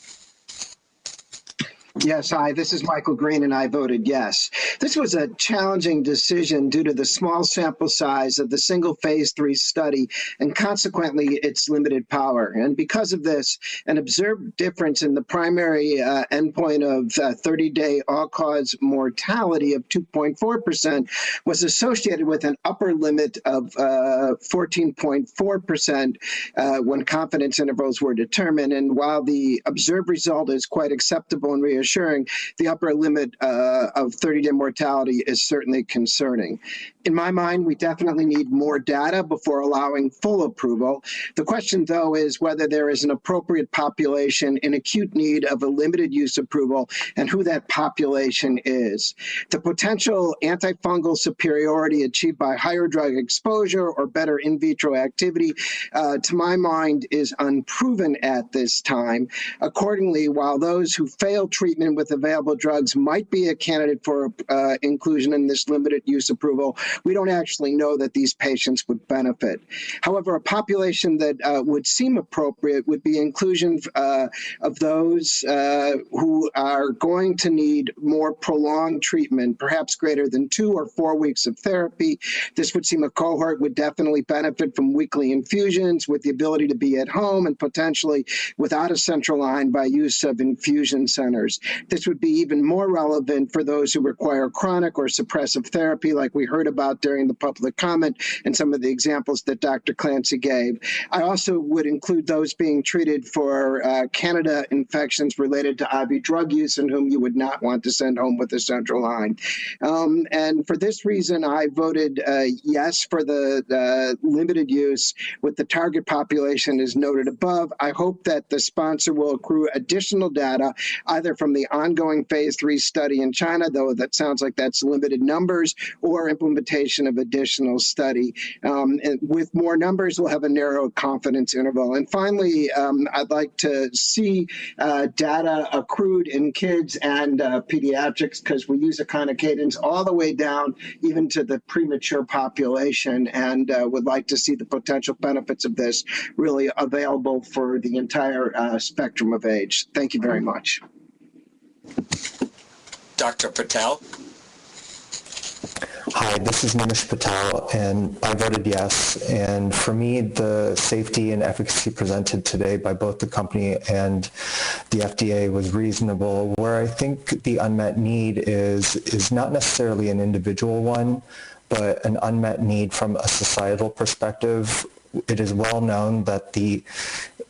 Yes, hi, this is Michael Green, and I voted yes. This was a challenging decision due to the small sample size of the single phase 3 study and consequently its limited power. And because of this, an observed difference in the primary endpoint of 30-day all-cause mortality of 2.4% was associated with an upper limit of 14.4% when confidence intervals were determined. And while the observed result is quite acceptable and reassuring, the upper limit of 30-day mortality is certainly concerning. In my mind, we definitely need more data before allowing full approval. The question, though, is whether there is an appropriate population in acute need of a limited use approval and who that population is. The potential antifungal superiority achieved by higher drug exposure or better in vitro activity, to my mind, is unproven at this time. Accordingly, while those who fail treatment with available drugs might be a candidate for inclusion in this limited use approval, we don't actually know that these patients would benefit. However, a population that would seem appropriate would be inclusion of those who are going to need more prolonged treatment, perhaps greater than 2 or 4 weeks of therapy. This would seem a cohort would definitely benefit from weekly infusions with the ability to be at home and potentially without a central line by use of infusion centers. This would be even more relevant for those who require chronic or suppressive therapy, like we heard about during the public comment and some of the examples that Dr. Clancy gave. I also would include those being treated for Candida infections related to IV drug use and whom you would not want to send home with a central line. And for this reason, I voted yes for the limited use with the target population as noted above. I hope that the sponsor will accrue additional data either from the ongoing phase 3 study in China, though that sounds like that's limited numbers, or implementation of additional study. And with more numbers, we'll have a narrow confidence interval. And finally, I'd like to see data accrued in kids and pediatrics, because we use a kind of cadence all the way down even to the premature population, and would like to see the potential benefits of this really available for the entire spectrum of age. Thank you very much. Dr. Patel? Hi, this is Nimish Patel, and I voted yes. And for me, the safety and efficacy presented today by both the company and the FDA was reasonable. Where I think the unmet need is not necessarily an individual one, but an unmet need from a societal perspective. It is well known that the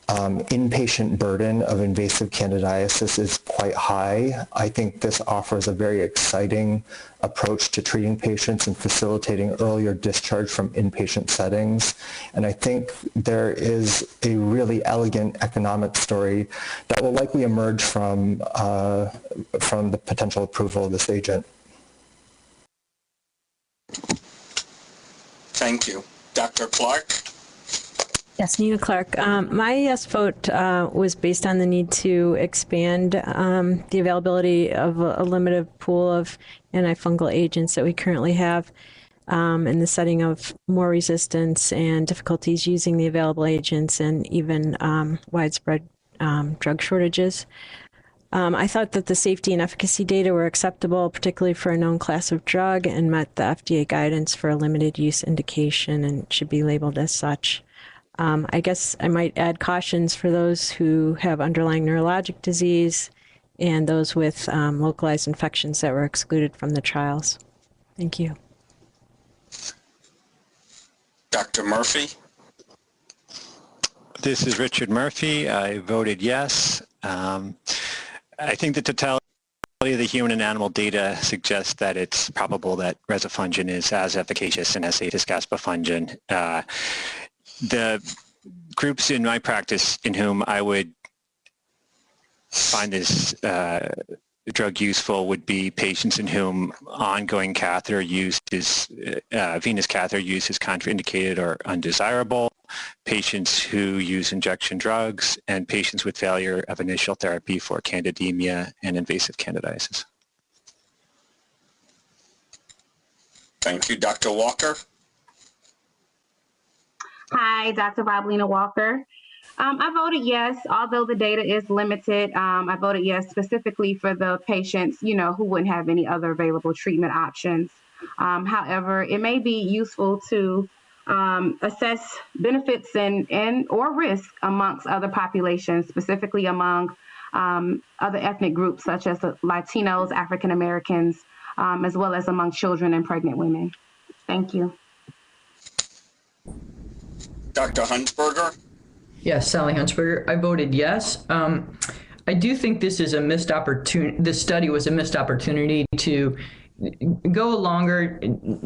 inpatient burden of invasive candidiasis is quite high. I think this offers a very exciting approach to treating patients and facilitating earlier discharge from inpatient settings. And I think there is a really elegant economic story that will likely emerge from the potential approval of this agent. Thank you. Dr. Clark? Yes, Nina Clark. My yes vote was based on the need to expand the availability of a limited pool of antifungal agents that we currently have in the setting of more resistance and difficulties using the available agents and even widespread drug shortages. I thought that the safety and efficacy data were acceptable, particularly for a known class of drug, and met the FDA guidance for a limited use indication and should be labeled as such. I guess I might add cautions for those who have underlying neurologic disease and those with localized infections that were excluded from the trials. Thank you. Dr. Murphy? This is Richard Murphy. I voted yes. I think the totality of the human and animal data suggests that it's probable that rezafungin is as efficacious and as safe as gaspafungin. The groups in my practice in whom I would find this drug useful would be patients in whom ongoing catheter use is, venous catheter use is contraindicated or undesirable, patients who use injection drugs, and patients with failure of initial therapy for candidemia and invasive candidiasis. Thank you. Dr. Walker? Hi, Dr. Roblina Walker. I voted yes, although the data is limited. I voted yes specifically for the patients, who wouldn't have any other available treatment options. However, it may be useful to assess benefits and or risk amongst other populations, specifically among other ethnic groups such as Latinos, African Americans, as well as among children and pregnant women. Thank you. Dr. Hunsberger? Yes, Sally Hunsberger. I voted yes. I do think this is a missed opportunity. This study was a missed opportunity to go longer,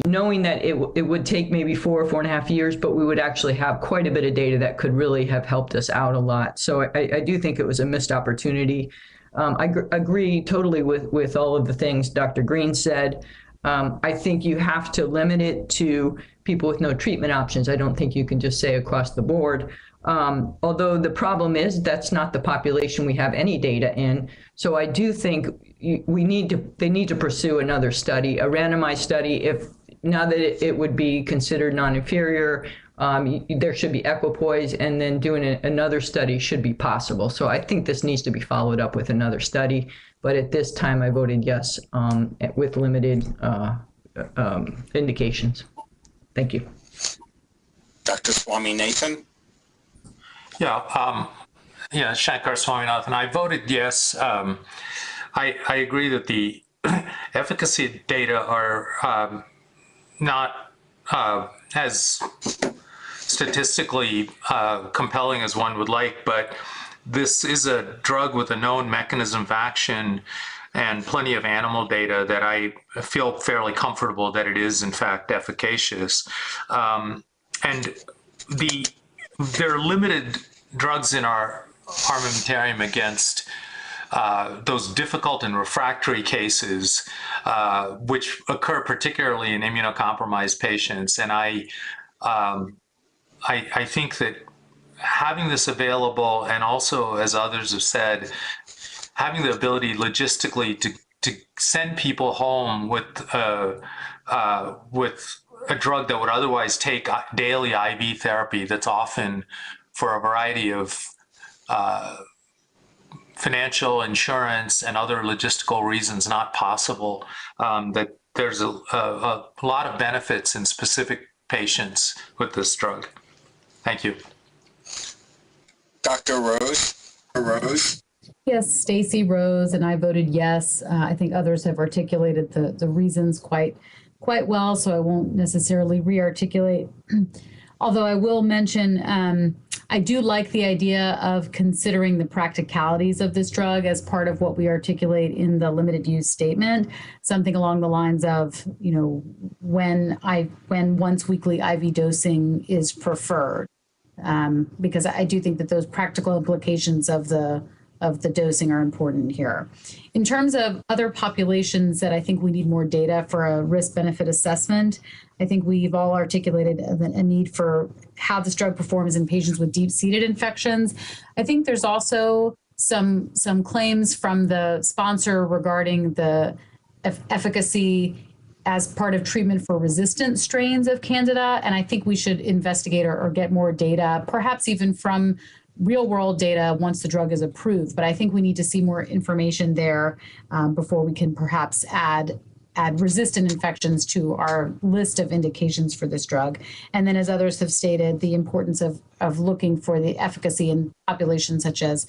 knowing that it would take maybe 4.5 years, but we would actually have quite a bit of data that could really have helped us out a lot. So I do think it was a missed opportunity. I agree totally with all of the things Dr. Green said. I think you have to limit it to people with no treatment options. I don't think you can just say across the board. Although the problem is that's not the population we have any data in. So I do think they need to pursue another study, a randomized study. If now that it would be considered non-inferior, there should be equipoise, and then doing another study should be possible. So I think this needs to be followed up with another study. But at this time, I voted yes with limited indications. Thank you. Dr. Swaminathan? Yeah, Shankar Swaminathan. I voted yes. I agree that the efficacy data are not as statistically compelling as one would like, but this is a drug with a known mechanism of action and plenty of animal data that I feel fairly comfortable that it is in fact efficacious. And there are limited drugs in our armamentarium against those difficult and refractory cases, which occur particularly in immunocompromised patients. And I think that having this available, and also, as others have said, having the ability logistically to send people home with a drug that would otherwise take daily IV therapy that's often, for a variety of financial, insurance, and other logistical reasons, not possible, that there's a lot of benefits in specific patients with this drug. Thank you. Dr. Rose? Yes, Stacy Rose, and I voted yes. I think others have articulated the reasons quite well, so I won't necessarily re-articulate. Although I will mention, I do like the idea of considering the practicalities of this drug as part of what we articulate in the limited use statement, something along the lines of, when once weekly IV dosing is preferred, because I do think that those practical implications of the dosing are important here. In terms of other populations that I think we need more data for a risk-benefit assessment, I think we've all articulated a need for how this drug performs in patients with deep-seated infections. I think there's also some claims from the sponsor regarding the efficacy as part of treatment for resistant strains of Candida, and I think we should investigate or get more data, perhaps even from real-world data once the drug is approved. But I think we need to see more information there before we can perhaps add resistant infections to our list of indications for this drug. And then, as others have stated, the importance of looking for the efficacy in populations such as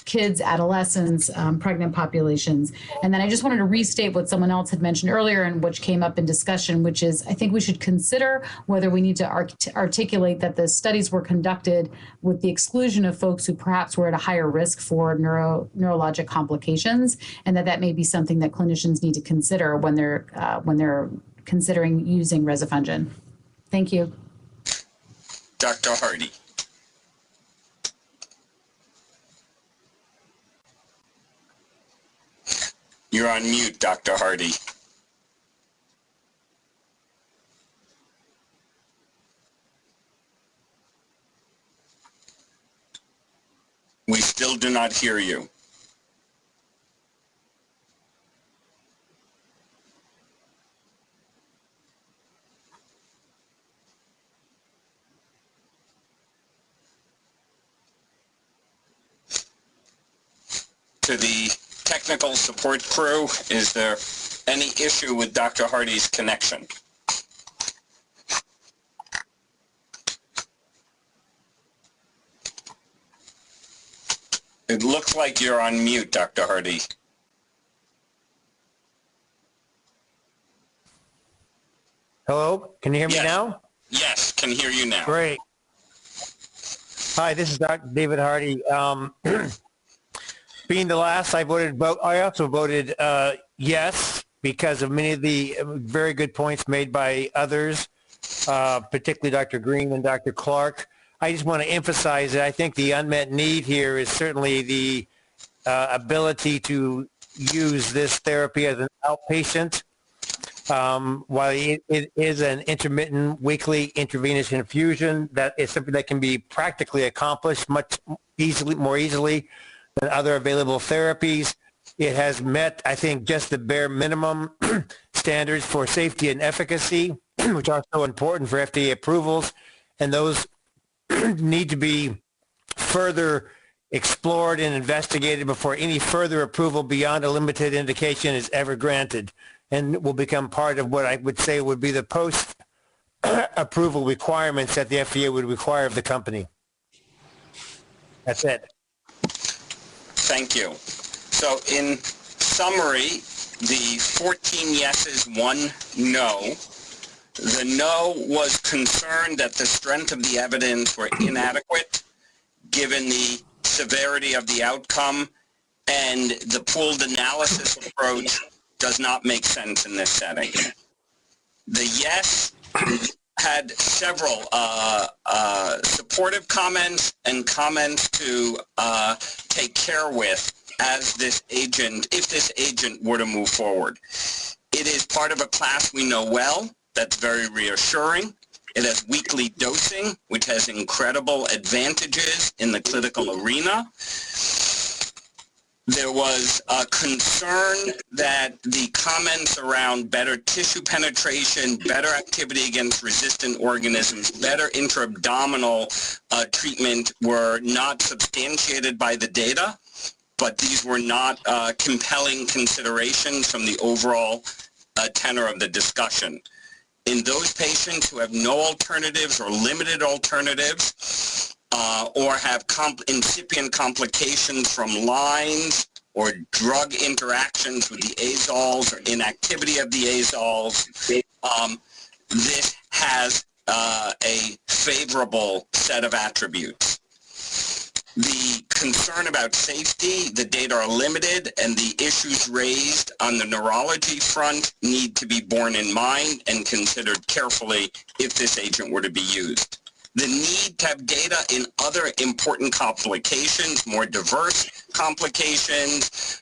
kids, adolescents, pregnant populations. And then I just wanted to restate what someone else had mentioned earlier and which came up in discussion, which is I think we should consider whether we need to articulate that the studies were conducted with the exclusion of folks who perhaps were at a higher risk for neurologic complications, and that may be something that clinicians need to consider when they're considering using rezafungin. Thank you. Dr. Hardy. You're on mute, Dr. Hardy. We still do not hear you. to the technical support crew. Is there any issue with Dr. Hardy's connection? It looks like you're on mute, Dr. Hardy. Hello, can you hear me now? Yes, can hear you now. Great. Hi, this is Dr. David Hardy. Being the last, I also voted yes, because of many of the very good points made by others, particularly Dr. Green and Dr. Clark. I just want to emphasize that I think the unmet need here is certainly the ability to use this therapy as an outpatient. While it is an intermittent weekly intravenous infusion, that is something that can be practically accomplished more easily than other available therapies. It has met, I think, just the bare minimum standards for safety and efficacy, which are so important for FDA approvals, and those need to be further explored and investigated before any further approval beyond a limited indication is ever granted, and will become part of what I would say would be the post-approval requirements that the FDA would require of the company. That's it. Thank you. So in summary, the 14 yeses, 1 no. The no was concerned that the strength of the evidence were inadequate given the severity of the outcome, and the pooled analysis approach does not make sense in this setting. The yes had several supportive comments and comments to take care with as this agent, if this agent were to move forward. It is part of a class we know well. That's very reassuring. It has weekly dosing, which has incredible advantages in the clinical arena. There was a concern that the comments around better tissue penetration, better activity against resistant organisms, better intra-abdominal treatment were not substantiated by the data, but these were not compelling considerations from the overall tenor of the discussion. In those patients who have no alternatives or limited alternatives, or have incipient complications from lines or drug interactions with the azoles or inactivity of the azoles, this has a favorable set of attributes. The concern about safety, the data are limited, and the issues raised on the neurology front need to be borne in mind and considered carefully if this agent were to be used. The need to have data in other important complications, more diverse complications,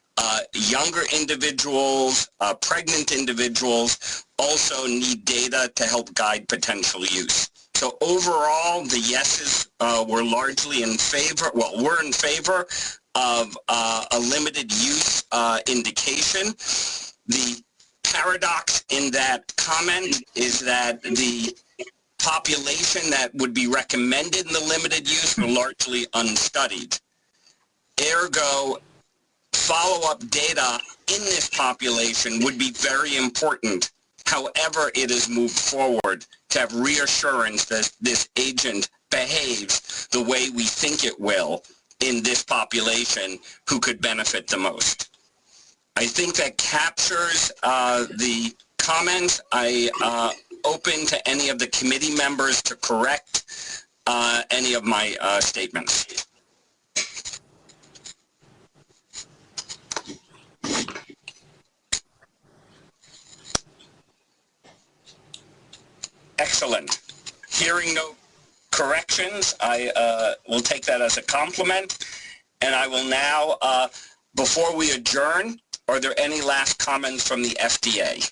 younger individuals, pregnant individuals also need data to help guide potential use. So overall, the yeses were largely in favor, were in favor of a limited use indication. The paradox in that comment is that the population that would be recommended in the limited use were largely unstudied. Ergo, follow-up data in this population would be very important. However it is moved forward, to have reassurance that this agent behaves the way we think it will in this population who could benefit the most. I think that captures the comments. I open to any of the committee members to correct any of my statements. Excellent. Hearing no corrections, I will take that as a compliment. And I will now, before we adjourn, are there any last comments from the FDA?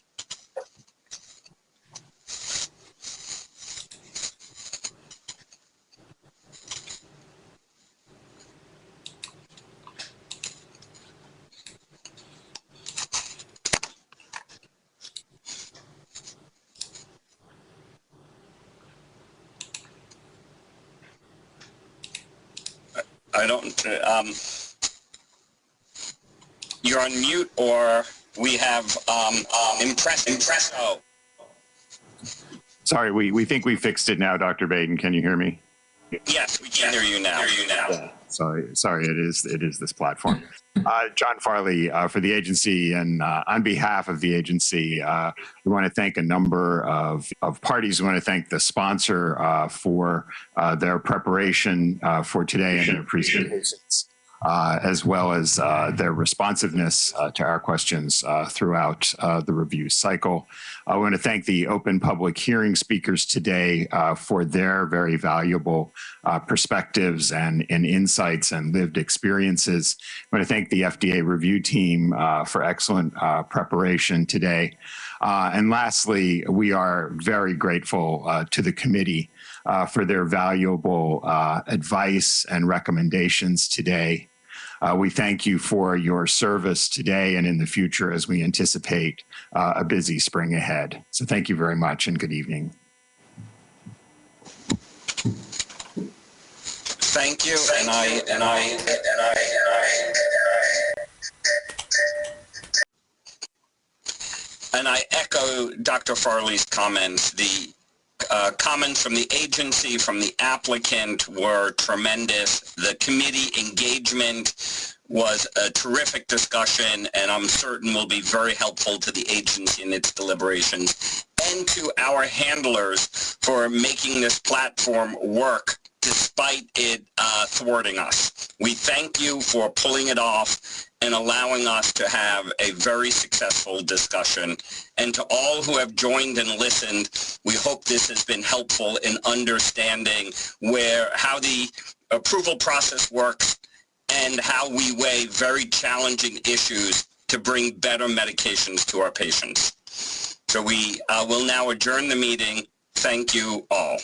I don't, You're on mute, or we have impresso. Sorry, we think we fixed it now, Dr. Baden. Can you hear me? Yes, we can hear you now. Sorry, it is this platform. John Farley for the agency, and on behalf of the agency, we want to thank a number of parties. We want to thank the sponsor for their preparation for today and their presentations, as well as their responsiveness to our questions throughout the review cycle. I want to thank the open public hearing speakers today for their very valuable perspectives and insights and lived experiences. I want to thank the FDA review team for excellent preparation today. And lastly, we are very grateful to the committee for their valuable advice and recommendations today. We thank you for your service today and in the future as we anticipate a busy spring ahead. So thank you very much and good evening. Thank you, and I echo Dr. Farley's comments. The comments from the agency, from the applicant were tremendous. The committee engagement was a terrific discussion, and I'm certain will be very helpful to the agency in its deliberations, and to our handlers for making this platform work despite it thwarting us. We thank you for pulling it off and allowing us to have a very successful discussion. And to all who have joined and listened, we hope this has been helpful in understanding how the approval process works and how we weigh very challenging issues to bring better medications to our patients. So we will now adjourn the meeting. Thank you all.